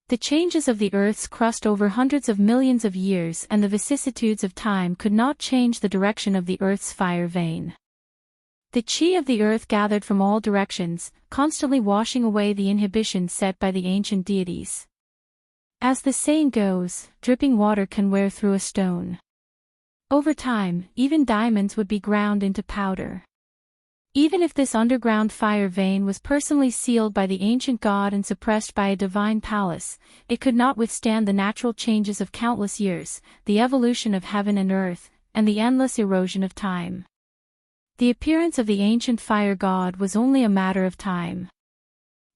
The changes of the Earth's crust over hundreds of millions of years and the vicissitudes of time could not change the direction of the Earth's fire vein. The chi of the Earth gathered from all directions, constantly washing away the inhibitions set by the ancient deities. As the saying goes, dripping water can wear through a stone. Over time, even diamonds would be ground into powder. Even if this underground fire vein was personally sealed by the ancient god and suppressed by a divine palace, it could not withstand the natural changes of countless years, the evolution of heaven and earth, and the endless erosion of time. The appearance of the ancient fire god was only a matter of time.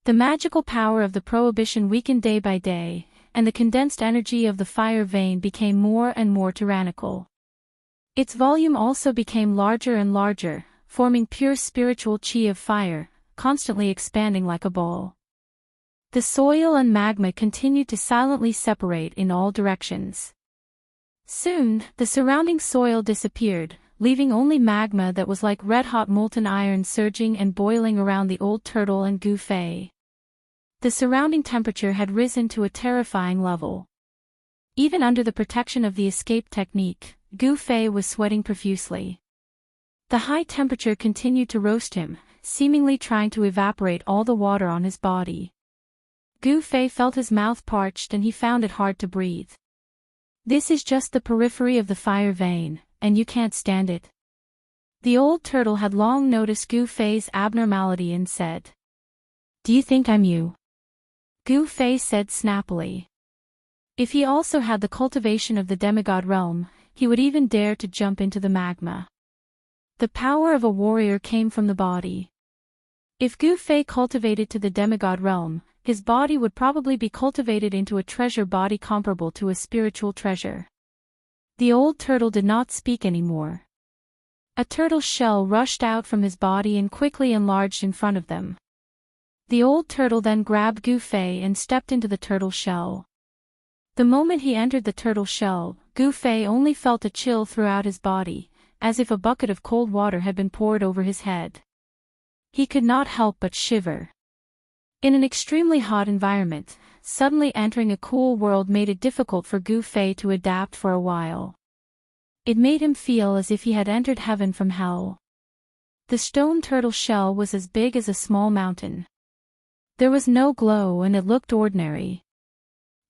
The magical power of the prohibition weakened day by day, and the condensed energy of the fire vein became more and more tyrannical. Its volume also became larger and larger, forming pure spiritual chi of fire, constantly expanding like a ball. The soil and magma continued to silently separate in all directions. Soon, the surrounding soil disappeared, leaving only magma that was like red-hot molten iron surging and boiling around the old turtle and Gu Fei. The surrounding temperature had risen to a terrifying level. Even under the protection of the escape technique, Gu Fei was sweating profusely. The high temperature continued to roast him, seemingly trying to evaporate all the water on his body. Gu Fei felt his mouth parched and he found it hard to breathe. This is just the periphery of the fire vein, and you can't stand it. The old turtle had long noticed Gu Fei's abnormality and said, "Do you think I'm you?" Gu Fei said snappily. If he also had the cultivation of the demigod realm, he would even dare to jump into the magma. The power of a warrior came from the body. If Gu Fei cultivated to the demigod realm, his body would probably be cultivated into a treasure body comparable to a spiritual treasure. The old turtle did not speak anymore. A turtle shell rushed out from his body and quickly enlarged in front of them. The old turtle then grabbed Gu Fei and stepped into the turtle shell. The moment he entered the turtle shell, Gu Fei only felt a chill throughout his body, as if a bucket of cold water had been poured over his head. He could not help but shiver. In an extremely hot environment, suddenly entering a cool world made it difficult for Gu Fei to adapt for a while. It made him feel as if he had entered heaven from hell. The stone turtle shell was as big as a small mountain. There was no glow and it looked ordinary.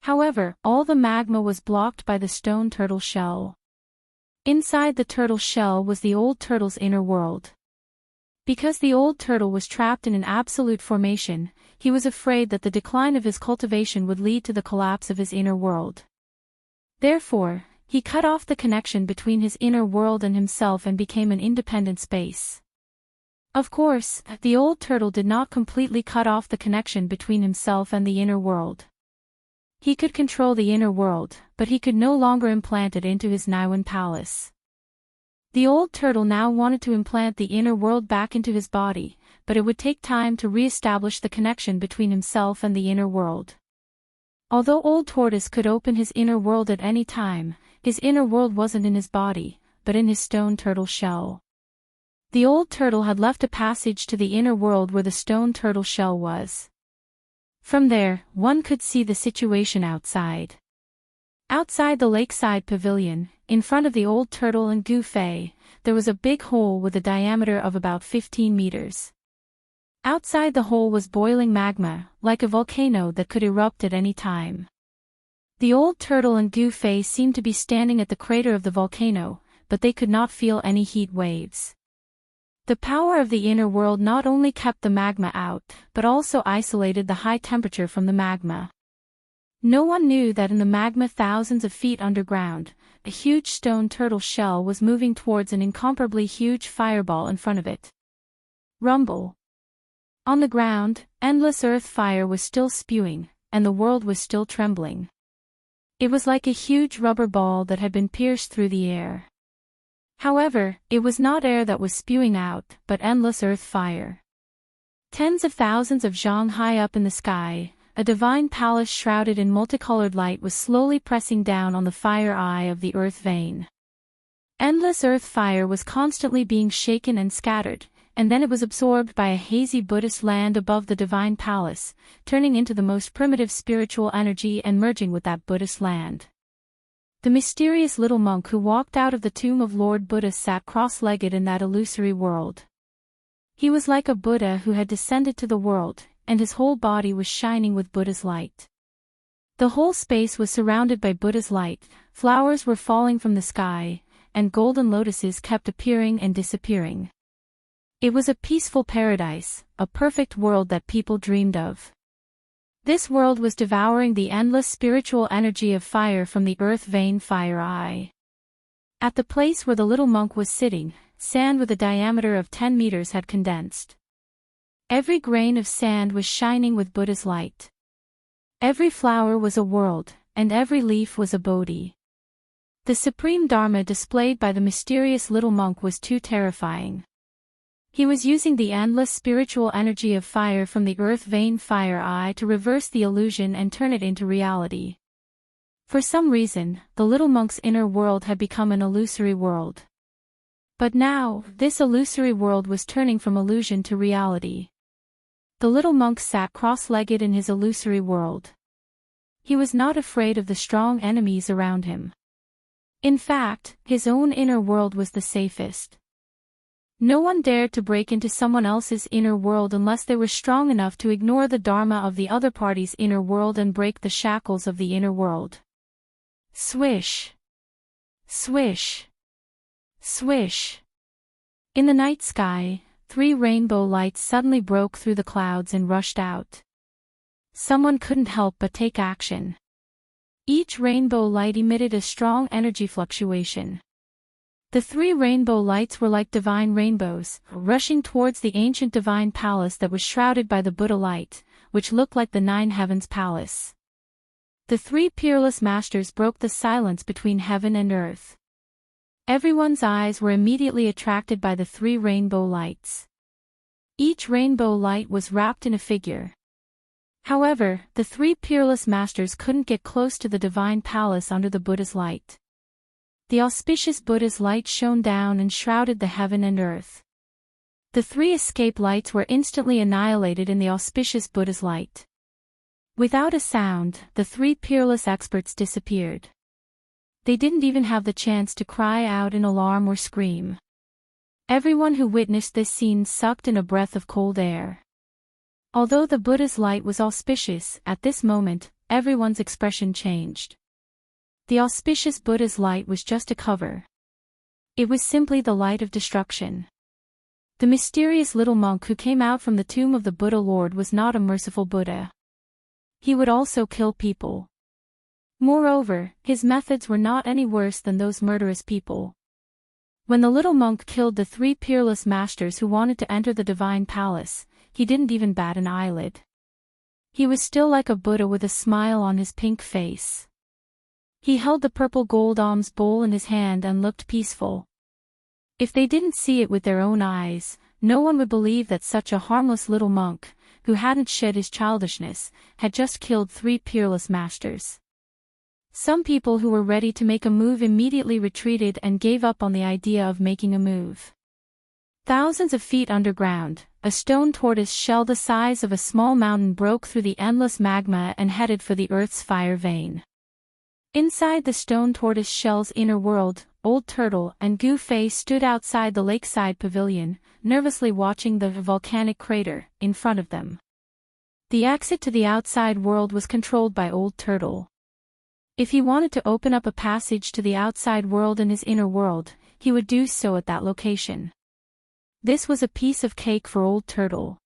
However, all the magma was blocked by the stone turtle shell. Inside the turtle shell was the old turtle's inner world. Because the old turtle was trapped in an absolute formation, he was afraid that the decline of his cultivation would lead to the collapse of his inner world. Therefore, he cut off the connection between his inner world and himself and became an independent space. Of course, the old turtle did not completely cut off the connection between himself and the inner world. He could control the inner world, but he could no longer implant it into his Niwen palace. The old turtle now wanted to implant the inner world back into his body, but it would take time to re-establish the connection between himself and the inner world. Although Old Tortoise could open his inner world at any time, his inner world wasn't in his body, but in his stone turtle shell. The old turtle had left a passage to the inner world where the stone turtle shell was. From there, one could see the situation outside. Outside the lakeside pavilion, in front of the old turtle and Gu Fei, there was a big hole with a diameter of about 15 meters. Outside the hole was boiling magma, like a volcano that could erupt at any time. The old turtle and Gu Fei seemed to be standing at the crater of the volcano, but they could not feel any heat waves. The power of the inner world not only kept the magma out, but also isolated the high temperature from the magma. No one knew that in the magma thousands of feet underground, a huge stone turtle shell was moving towards an incomparably huge fireball in front of it. Rumble. On the ground, endless earth fire was still spewing, and the world was still trembling. It was like a huge rubber ball that had been pierced through the air. However, it was not air that was spewing out, but endless earth fire. Tens of thousands of zhang high up in the sky, a divine palace shrouded in multicolored light was slowly pressing down on the fire eye of the earth vein. Endless earth fire was constantly being shaken and scattered, and then it was absorbed by a hazy Buddhist land above the divine palace, turning into the most primitive spiritual energy and merging with that Buddhist land. The mysterious little monk who walked out of the tomb of Lord Buddha sat cross-legged in that illusory world. He was like a Buddha who had descended to the world, and his whole body was shining with Buddha's light. The whole space was surrounded by Buddha's light, flowers were falling from the sky, and golden lotuses kept appearing and disappearing. It was a peaceful paradise, a perfect world that people dreamed of. This world was devouring the endless spiritual energy of fire from the earth vein fire eye. At the place where the little monk was sitting, sand with a diameter of 10 meters had condensed. Every grain of sand was shining with Buddha's light. Every flower was a world, and every leaf was a Bodhi. The supreme Dharma displayed by the mysterious little monk was too terrifying. He was using the endless spiritual energy of fire from the earth vein fire eye to reverse the illusion and turn it into reality. For some reason, the little monk's inner world had become an illusory world. But now, this illusory world was turning from illusion to reality. The little monk sat cross-legged in his illusory world. He was not afraid of the strong enemies around him. In fact, his own inner world was the safest. No one dared to break into someone else's inner world unless they were strong enough to ignore the dharma of the other party's inner world and break the shackles of the inner world. Swish! Swish! Swish! In the night sky, 3 rainbow lights suddenly broke through the clouds and rushed out. Someone couldn't help but take action. Each rainbow light emitted a strong energy fluctuation. The 3 rainbow lights were like divine rainbows, rushing towards the ancient divine palace that was shrouded by the Buddha light, which looked like the 9 heavens palace. The 3 peerless masters broke the silence between heaven and earth. Everyone's eyes were immediately attracted by the 3 rainbow lights. Each rainbow light was wrapped in a figure. However, the 3 peerless masters couldn't get close to the divine palace under the Buddha's light. The auspicious Buddha's light shone down and shrouded the heaven and earth. The 3 escape lights were instantly annihilated in the auspicious Buddha's light. Without a sound, the three peerless experts disappeared. They didn't even have the chance to cry out in alarm or scream. Everyone who witnessed this scene sucked in a breath of cold air. Although the Buddha's light was auspicious, at this moment, everyone's expression changed. The auspicious Buddha's light was just a cover. It was simply the light of destruction. The mysterious little monk who came out from the tomb of the Buddha Lord was not a merciful Buddha. He would also kill people. Moreover, his methods were not any worse than those murderous people. When the little monk killed the three peerless masters who wanted to enter the divine palace, he didn't even bat an eyelid. He was still like a Buddha with a smile on his pink face. He held the purple gold alms bowl in his hand and looked peaceful. If they didn't see it with their own eyes, no one would believe that such a harmless little monk, who hadn't shed his childishness, had just killed three peerless masters. Some people who were ready to make a move immediately retreated and gave up on the idea of making a move. Thousands of feet underground, a stone tortoise shell the size of a small mountain broke through the endless magma and headed for the Earth's fire vein. Inside the stone tortoise shell's inner world, Old Turtle and Gu Fei stood outside the lakeside pavilion, nervously watching the volcanic crater in front of them. The exit to the outside world was controlled by Old Turtle. If he wanted to open up a passage to the outside world in his inner world, he would do so at that location. This was a piece of cake for Old Turtle.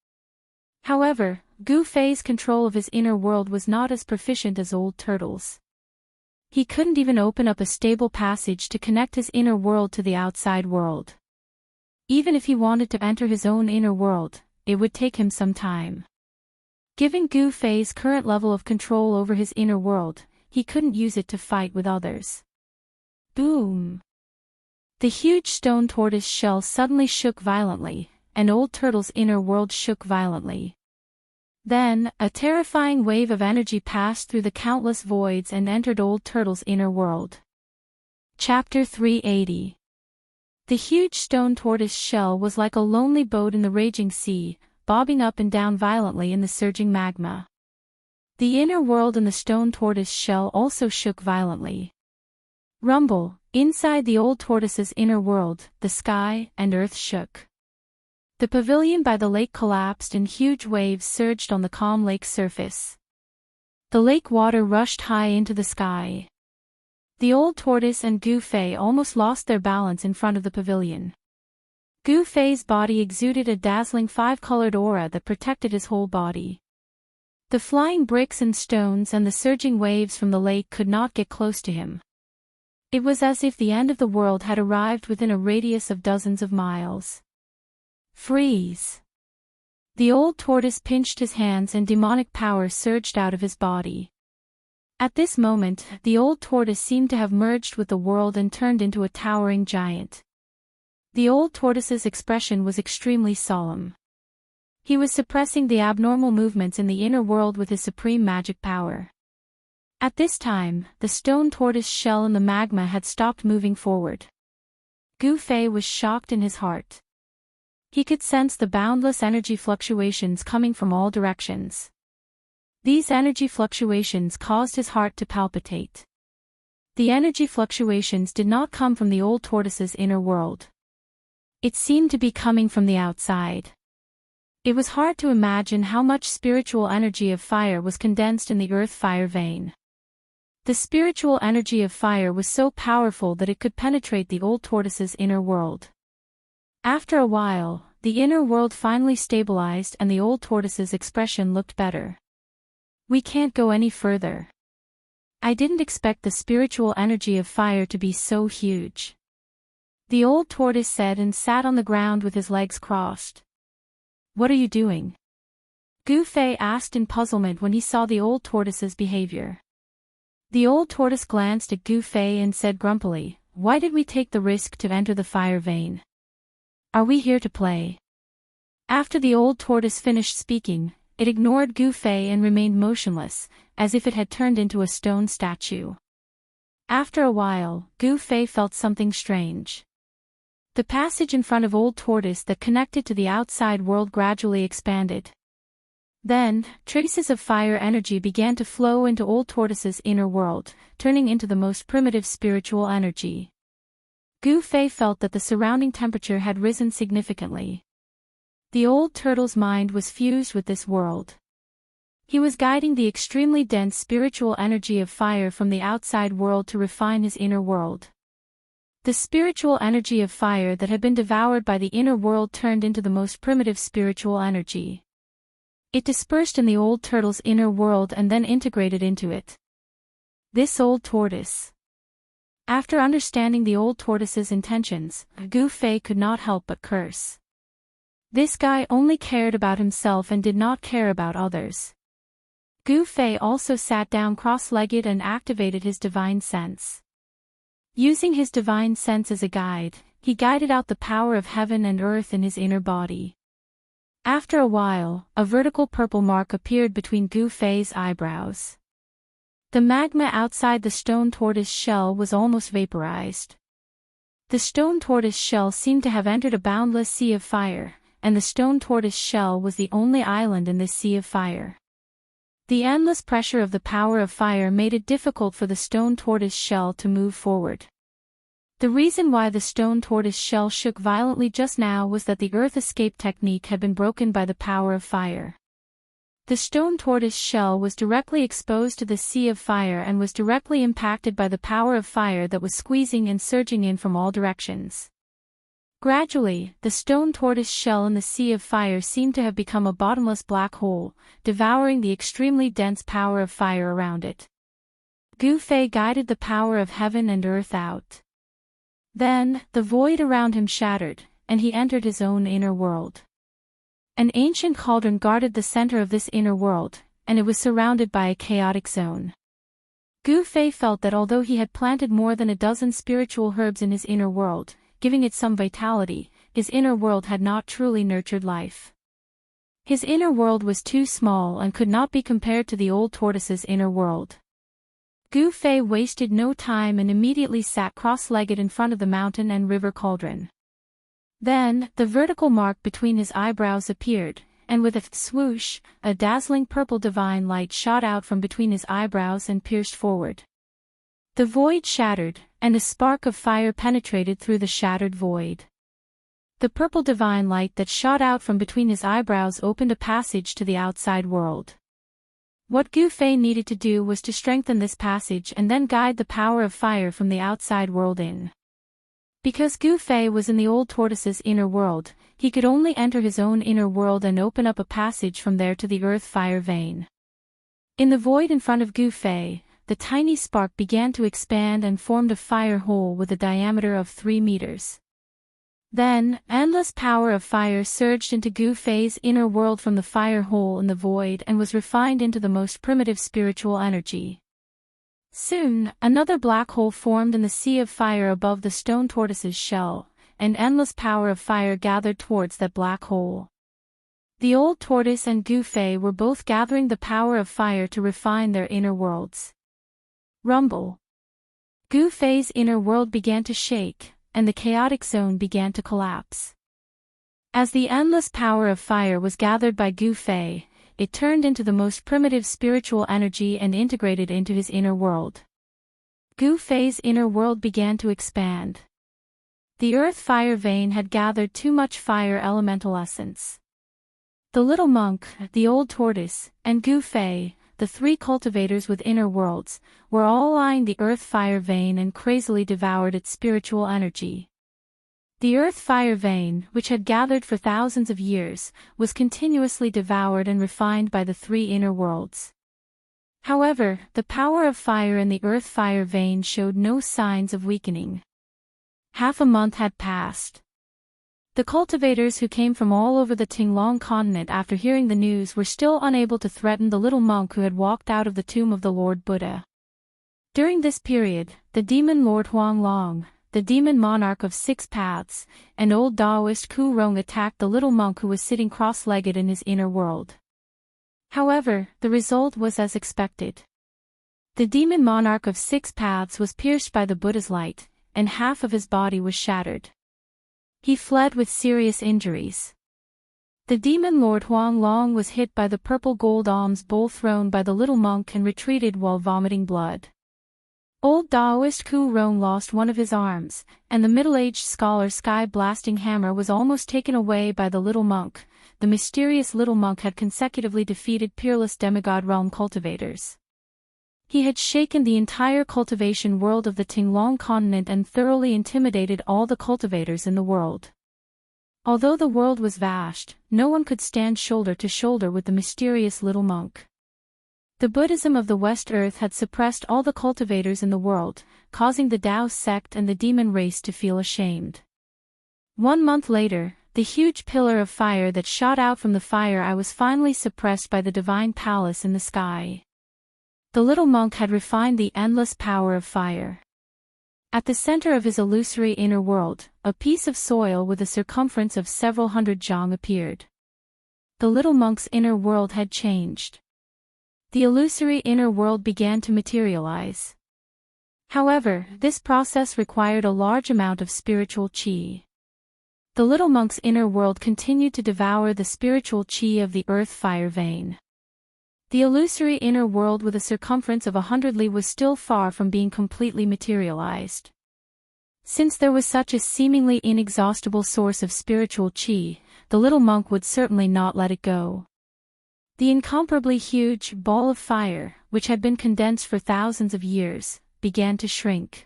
However, Gu Fei's control of his inner world was not as proficient as Old Turtle's. He couldn't even open up a stable passage to connect his inner world to the outside world. Even if he wanted to enter his own inner world, it would take him some time. Given Gu Fei's current level of control over his inner world, he couldn't use it to fight with others. Boom! The huge stone tortoise shell suddenly shook violently, and Old Turtle's inner world shook violently. Then, a terrifying wave of energy passed through the countless voids and entered Old Turtle's inner world. Chapter 380. The huge stone tortoise shell was like a lonely boat in the raging sea, bobbing up and down violently in the surging magma. The inner world and the stone tortoise shell also shook violently. Rumble, inside the old tortoise's inner world, the sky and earth shook. The pavilion by the lake collapsed and huge waves surged on the calm lake surface. The lake water rushed high into the sky. The old tortoise and Gu Fei almost lost their balance in front of the pavilion. Gu Fei's body exuded a dazzling five-colored aura that protected his whole body. The flying bricks and stones and the surging waves from the lake could not get close to him. It was as if the end of the world had arrived within a radius of dozens of miles. Freeze! The old tortoise pinched his hands and demonic power surged out of his body. At this moment, the old tortoise seemed to have merged with the world and turned into a towering giant. The old tortoise's expression was extremely solemn. He was suppressing the abnormal movements in the inner world with his supreme magic power. At this time, the stone tortoise shell in the magma had stopped moving forward. Gu Fei was shocked in his heart. He could sense the boundless energy fluctuations coming from all directions. These energy fluctuations caused his heart to palpitate. The energy fluctuations did not come from the old tortoise's inner world. It seemed to be coming from the outside. It was hard to imagine how much spiritual energy of fire was condensed in the earth fire vein. The spiritual energy of fire was so powerful that it could penetrate the old tortoise's inner world. After a while, the inner world finally stabilized and the old tortoise's expression looked better. We can't go any further. I didn't expect the spiritual energy of fire to be so huge. The old tortoise said and sat on the ground with his legs crossed. What are you doing? Gu Fei asked in puzzlement when he saw the old tortoise's behavior. The old tortoise glanced at Gu Fei and said grumpily, "Why did we take the risk to enter the fire vein? Are we here to play?" After the old tortoise finished speaking, it ignored Gu Fei and remained motionless, as if it had turned into a stone statue. After a while, Gu Fei felt something strange. The passage in front of Old Tortoise that connected to the outside world gradually expanded. Then, traces of fire energy began to flow into Old Tortoise's inner world, turning into the most primitive spiritual energy. Gu Fei felt that the surrounding temperature had risen significantly. The old turtle's mind was fused with this world. He was guiding the extremely dense spiritual energy of fire from the outside world to refine his inner world. The spiritual energy of fire that had been devoured by the inner world turned into the most primitive spiritual energy. It dispersed in the old turtle's inner world and then integrated into it. This old tortoise. After understanding the old tortoise's intentions, Gu Fei could not help but curse. This guy only cared about himself and did not care about others. Gu Fei also sat down cross-legged and activated his divine sense. Using his divine sense as a guide, he guided out the power of heaven and earth in his inner body. After a while, a vertical purple mark appeared between Gu Fei's eyebrows. The magma outside the stone tortoise shell was almost vaporized. The stone tortoise shell seemed to have entered a boundless sea of fire, and the stone tortoise shell was the only island in this sea of fire. The endless pressure of the power of fire made it difficult for the stone tortoise shell to move forward. The reason why the stone tortoise shell shook violently just now was that the earth escape technique had been broken by the power of fire. The stone tortoise shell was directly exposed to the sea of fire and was directly impacted by the power of fire that was squeezing and surging in from all directions. Gradually, the stone tortoise shell in the sea of fire seemed to have become a bottomless black hole, devouring the extremely dense power of fire around it. Gu Fei guided the power of heaven and earth out. Then, the void around him shattered, and he entered his own inner world. An ancient cauldron guarded the center of this inner world, and it was surrounded by a chaotic zone. Gu Fei felt that although he had planted more than a dozen spiritual herbs in his inner world, giving it some vitality, his inner world had not truly nurtured life. His inner world was too small and could not be compared to the old tortoise's inner world. Gu Fei wasted no time and immediately sat cross-legged in front of the mountain and river cauldron. Then, the vertical mark between his eyebrows appeared, and with a swoosh, a dazzling purple divine light shot out from between his eyebrows and pierced forward. The void shattered, and a spark of fire penetrated through the shattered void. The purple divine light that shot out from between his eyebrows opened a passage to the outside world. What Gu Fei needed to do was to strengthen this passage and then guide the power of fire from the outside world in. Because Gu Fei was in the old tortoise's inner world, he could only enter his own inner world and open up a passage from there to the earth fire vein. In the void in front of Gu Fei, the tiny spark began to expand and formed a fire hole with a diameter of 3 meters. Then, endless power of fire surged into Gu Fei's inner world from the fire hole in the void and was refined into the most primitive spiritual energy. Soon, another black hole formed in the sea of fire above the stone tortoise's shell, and endless power of fire gathered towards that black hole. The old tortoise and Gu Fei were both gathering the power of fire to refine their inner worlds. Rumble. Gu Fei's inner world began to shake, and the chaotic zone began to collapse. As the endless power of fire was gathered by Gu Fei, it turned into the most primitive spiritual energy and integrated into his inner world. Gu Fei's inner world began to expand. The earth fire vein had gathered too much fire elemental essence. The little monk, the old tortoise, and Gu Fei, the 3 cultivators with inner worlds, were all eyeing the earth fire vein and crazily devoured its spiritual energy. The earth fire vein, which had gathered for thousands of years, was continuously devoured and refined by the 3 inner worlds. However, the power of fire in the earth fire vein showed no signs of weakening. Half a month had passed. The cultivators who came from all over the Tinglong continent after hearing the news were still unable to threaten the little monk who had walked out of the tomb of the Lord Buddha. During this period, the demon Lord Huanglong, the demon monarch of 6 paths, and old Taoist Ku Rong attacked the little monk who was sitting cross-legged in his inner world. However, the result was as expected. The demon monarch of 6 paths was pierced by the Buddha's light, and half of his body was shattered. He fled with serious injuries. The demon lord Huang Long was hit by the purple gold alms bowl thrown by the little monk and retreated while vomiting blood. Old Taoist Ku Rong lost one of his arms, and the middle-aged scholar's sky-blasting hammer was almost taken away by the little monk. The mysterious little monk had consecutively defeated peerless demigod realm cultivators. He had shaken the entire cultivation world of the Tinglong continent and thoroughly intimidated all the cultivators in the world. Although the world was vast, no one could stand shoulder to shoulder with the mysterious little monk. The Buddhism of the West Earth had suppressed all the cultivators in the world, causing the Tao sect and the demon race to feel ashamed. 1 month later, the huge pillar of fire that shot out from the fire eye was finally suppressed by the divine palace in the sky. The little monk had refined the endless power of fire. At the center of his illusory inner world, a piece of soil with a circumference of several hundred zhang appeared. The little monk's inner world had changed. The illusory inner world began to materialize. However, this process required a large amount of spiritual qi. The little monk's inner world continued to devour the spiritual qi of the earth-fire vein. The illusory inner world with a circumference of 100 li was still far from being completely materialized. Since there was such a seemingly inexhaustible source of spiritual qi, the little monk would certainly not let it go. The incomparably huge ball of fire, which had been condensed for thousands of years, began to shrink.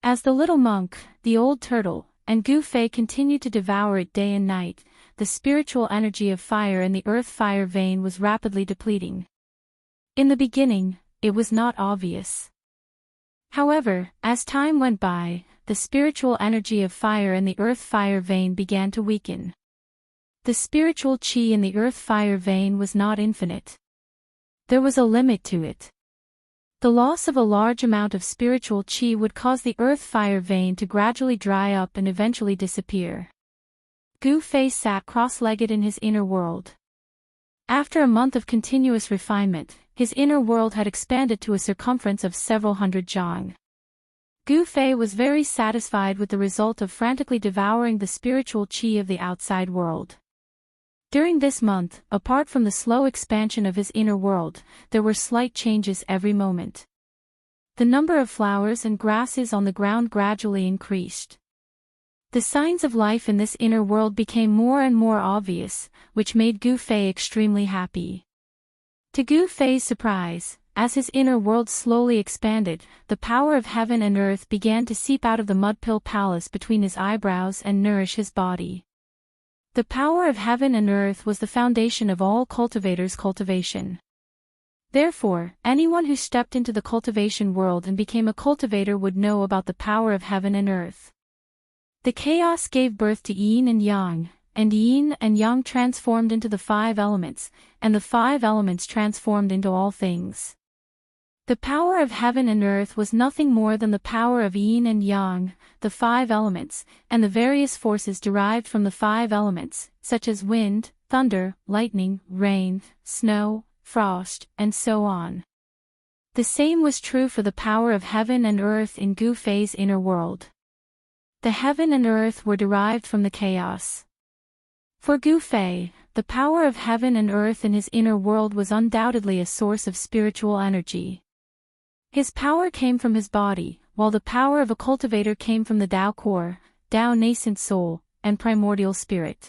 As the little monk, the old turtle, and Gu Fei continued to devour it day and night, the spiritual energy of fire in the earth-fire vein was rapidly depleting. In the beginning, it was not obvious. However, as time went by, the spiritual energy of fire in the earth-fire vein began to weaken. The spiritual qi in the earth-fire vein was not infinite. There was a limit to it. The loss of a large amount of spiritual qi would cause the earth-fire vein to gradually dry up and eventually disappear. Gu Fei sat cross-legged in his inner world. After a month of continuous refinement, his inner world had expanded to a circumference of several hundred zhang. Gu Fei was very satisfied with the result of frantically devouring the spiritual qi of the outside world. During this month, apart from the slow expansion of his inner world, there were slight changes every moment. The number of flowers and grasses on the ground gradually increased. The signs of life in this inner world became more and more obvious, which made Gu Fei extremely happy. To Gu Fei's surprise, as his inner world slowly expanded, the power of heaven and earth began to seep out of the mud-pill palace between his eyebrows and nourish his body. The power of heaven and earth was the foundation of all cultivators' cultivation. Therefore, anyone who stepped into the cultivation world and became a cultivator would know about the power of heaven and earth. The chaos gave birth to yin and yang transformed into the 5 elements, and the 5 elements transformed into all things. The power of heaven and earth was nothing more than the power of yin and yang, the 5 elements, and the various forces derived from the 5 elements, such as wind, thunder, lightning, rain, snow, frost, and so on. The same was true for the power of heaven and earth in Gu Fei's inner world. The heaven and earth were derived from the chaos. For Gu Fei, the power of heaven and earth in his inner world was undoubtedly a source of spiritual energy. His power came from his body, while the power of a cultivator came from the Tao core, Tao nascent soul, and primordial spirit.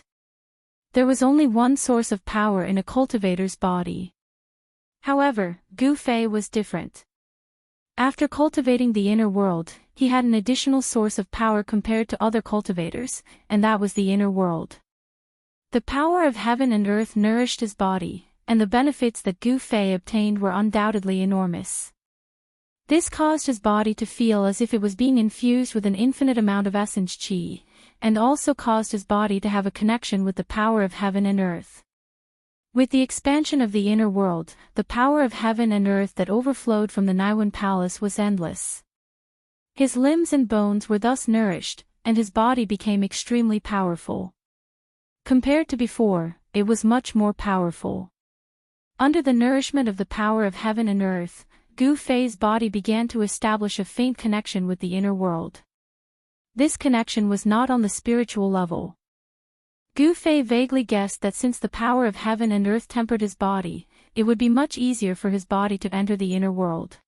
There was only one source of power in a cultivator's body. However, Gu Fei was different. After cultivating the inner world, he had an additional source of power compared to other cultivators, and that was the inner world. The power of heaven and earth nourished his body, and the benefits that Gu Fei obtained were undoubtedly enormous. This caused his body to feel as if it was being infused with an infinite amount of essence qi, and also caused his body to have a connection with the power of heaven and earth. With the expansion of the inner world, the power of heaven and earth that overflowed from the Naiwan Palace was endless. His limbs and bones were thus nourished, and his body became extremely powerful. Compared to before, it was much more powerful. Under the nourishment of the power of heaven and earth, Gu Fei's body began to establish a faint connection with the inner world. This connection was not on the spiritual level. Gu Fei vaguely guessed that since the power of heaven and earth tempered his body, it would be much easier for his body to enter the inner world.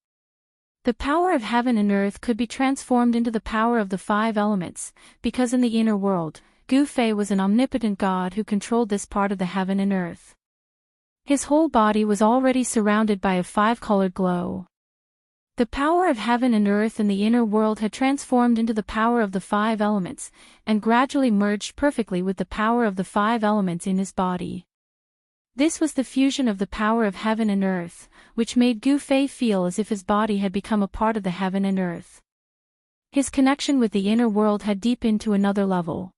The power of heaven and earth could be transformed into the power of the 5 elements, because in the inner world, Gu Fei was an omnipotent god who controlled this part of the heaven and earth. His whole body was already surrounded by a 5-colored glow. The power of heaven and earth in the inner world had transformed into the power of the 5 elements, and gradually merged perfectly with the power of the 5 elements in his body. This was the fusion of the power of heaven and earth, which made Gu Fei feel as if his body had become a part of the heaven and earth. His connection with the inner world had deepened to another level.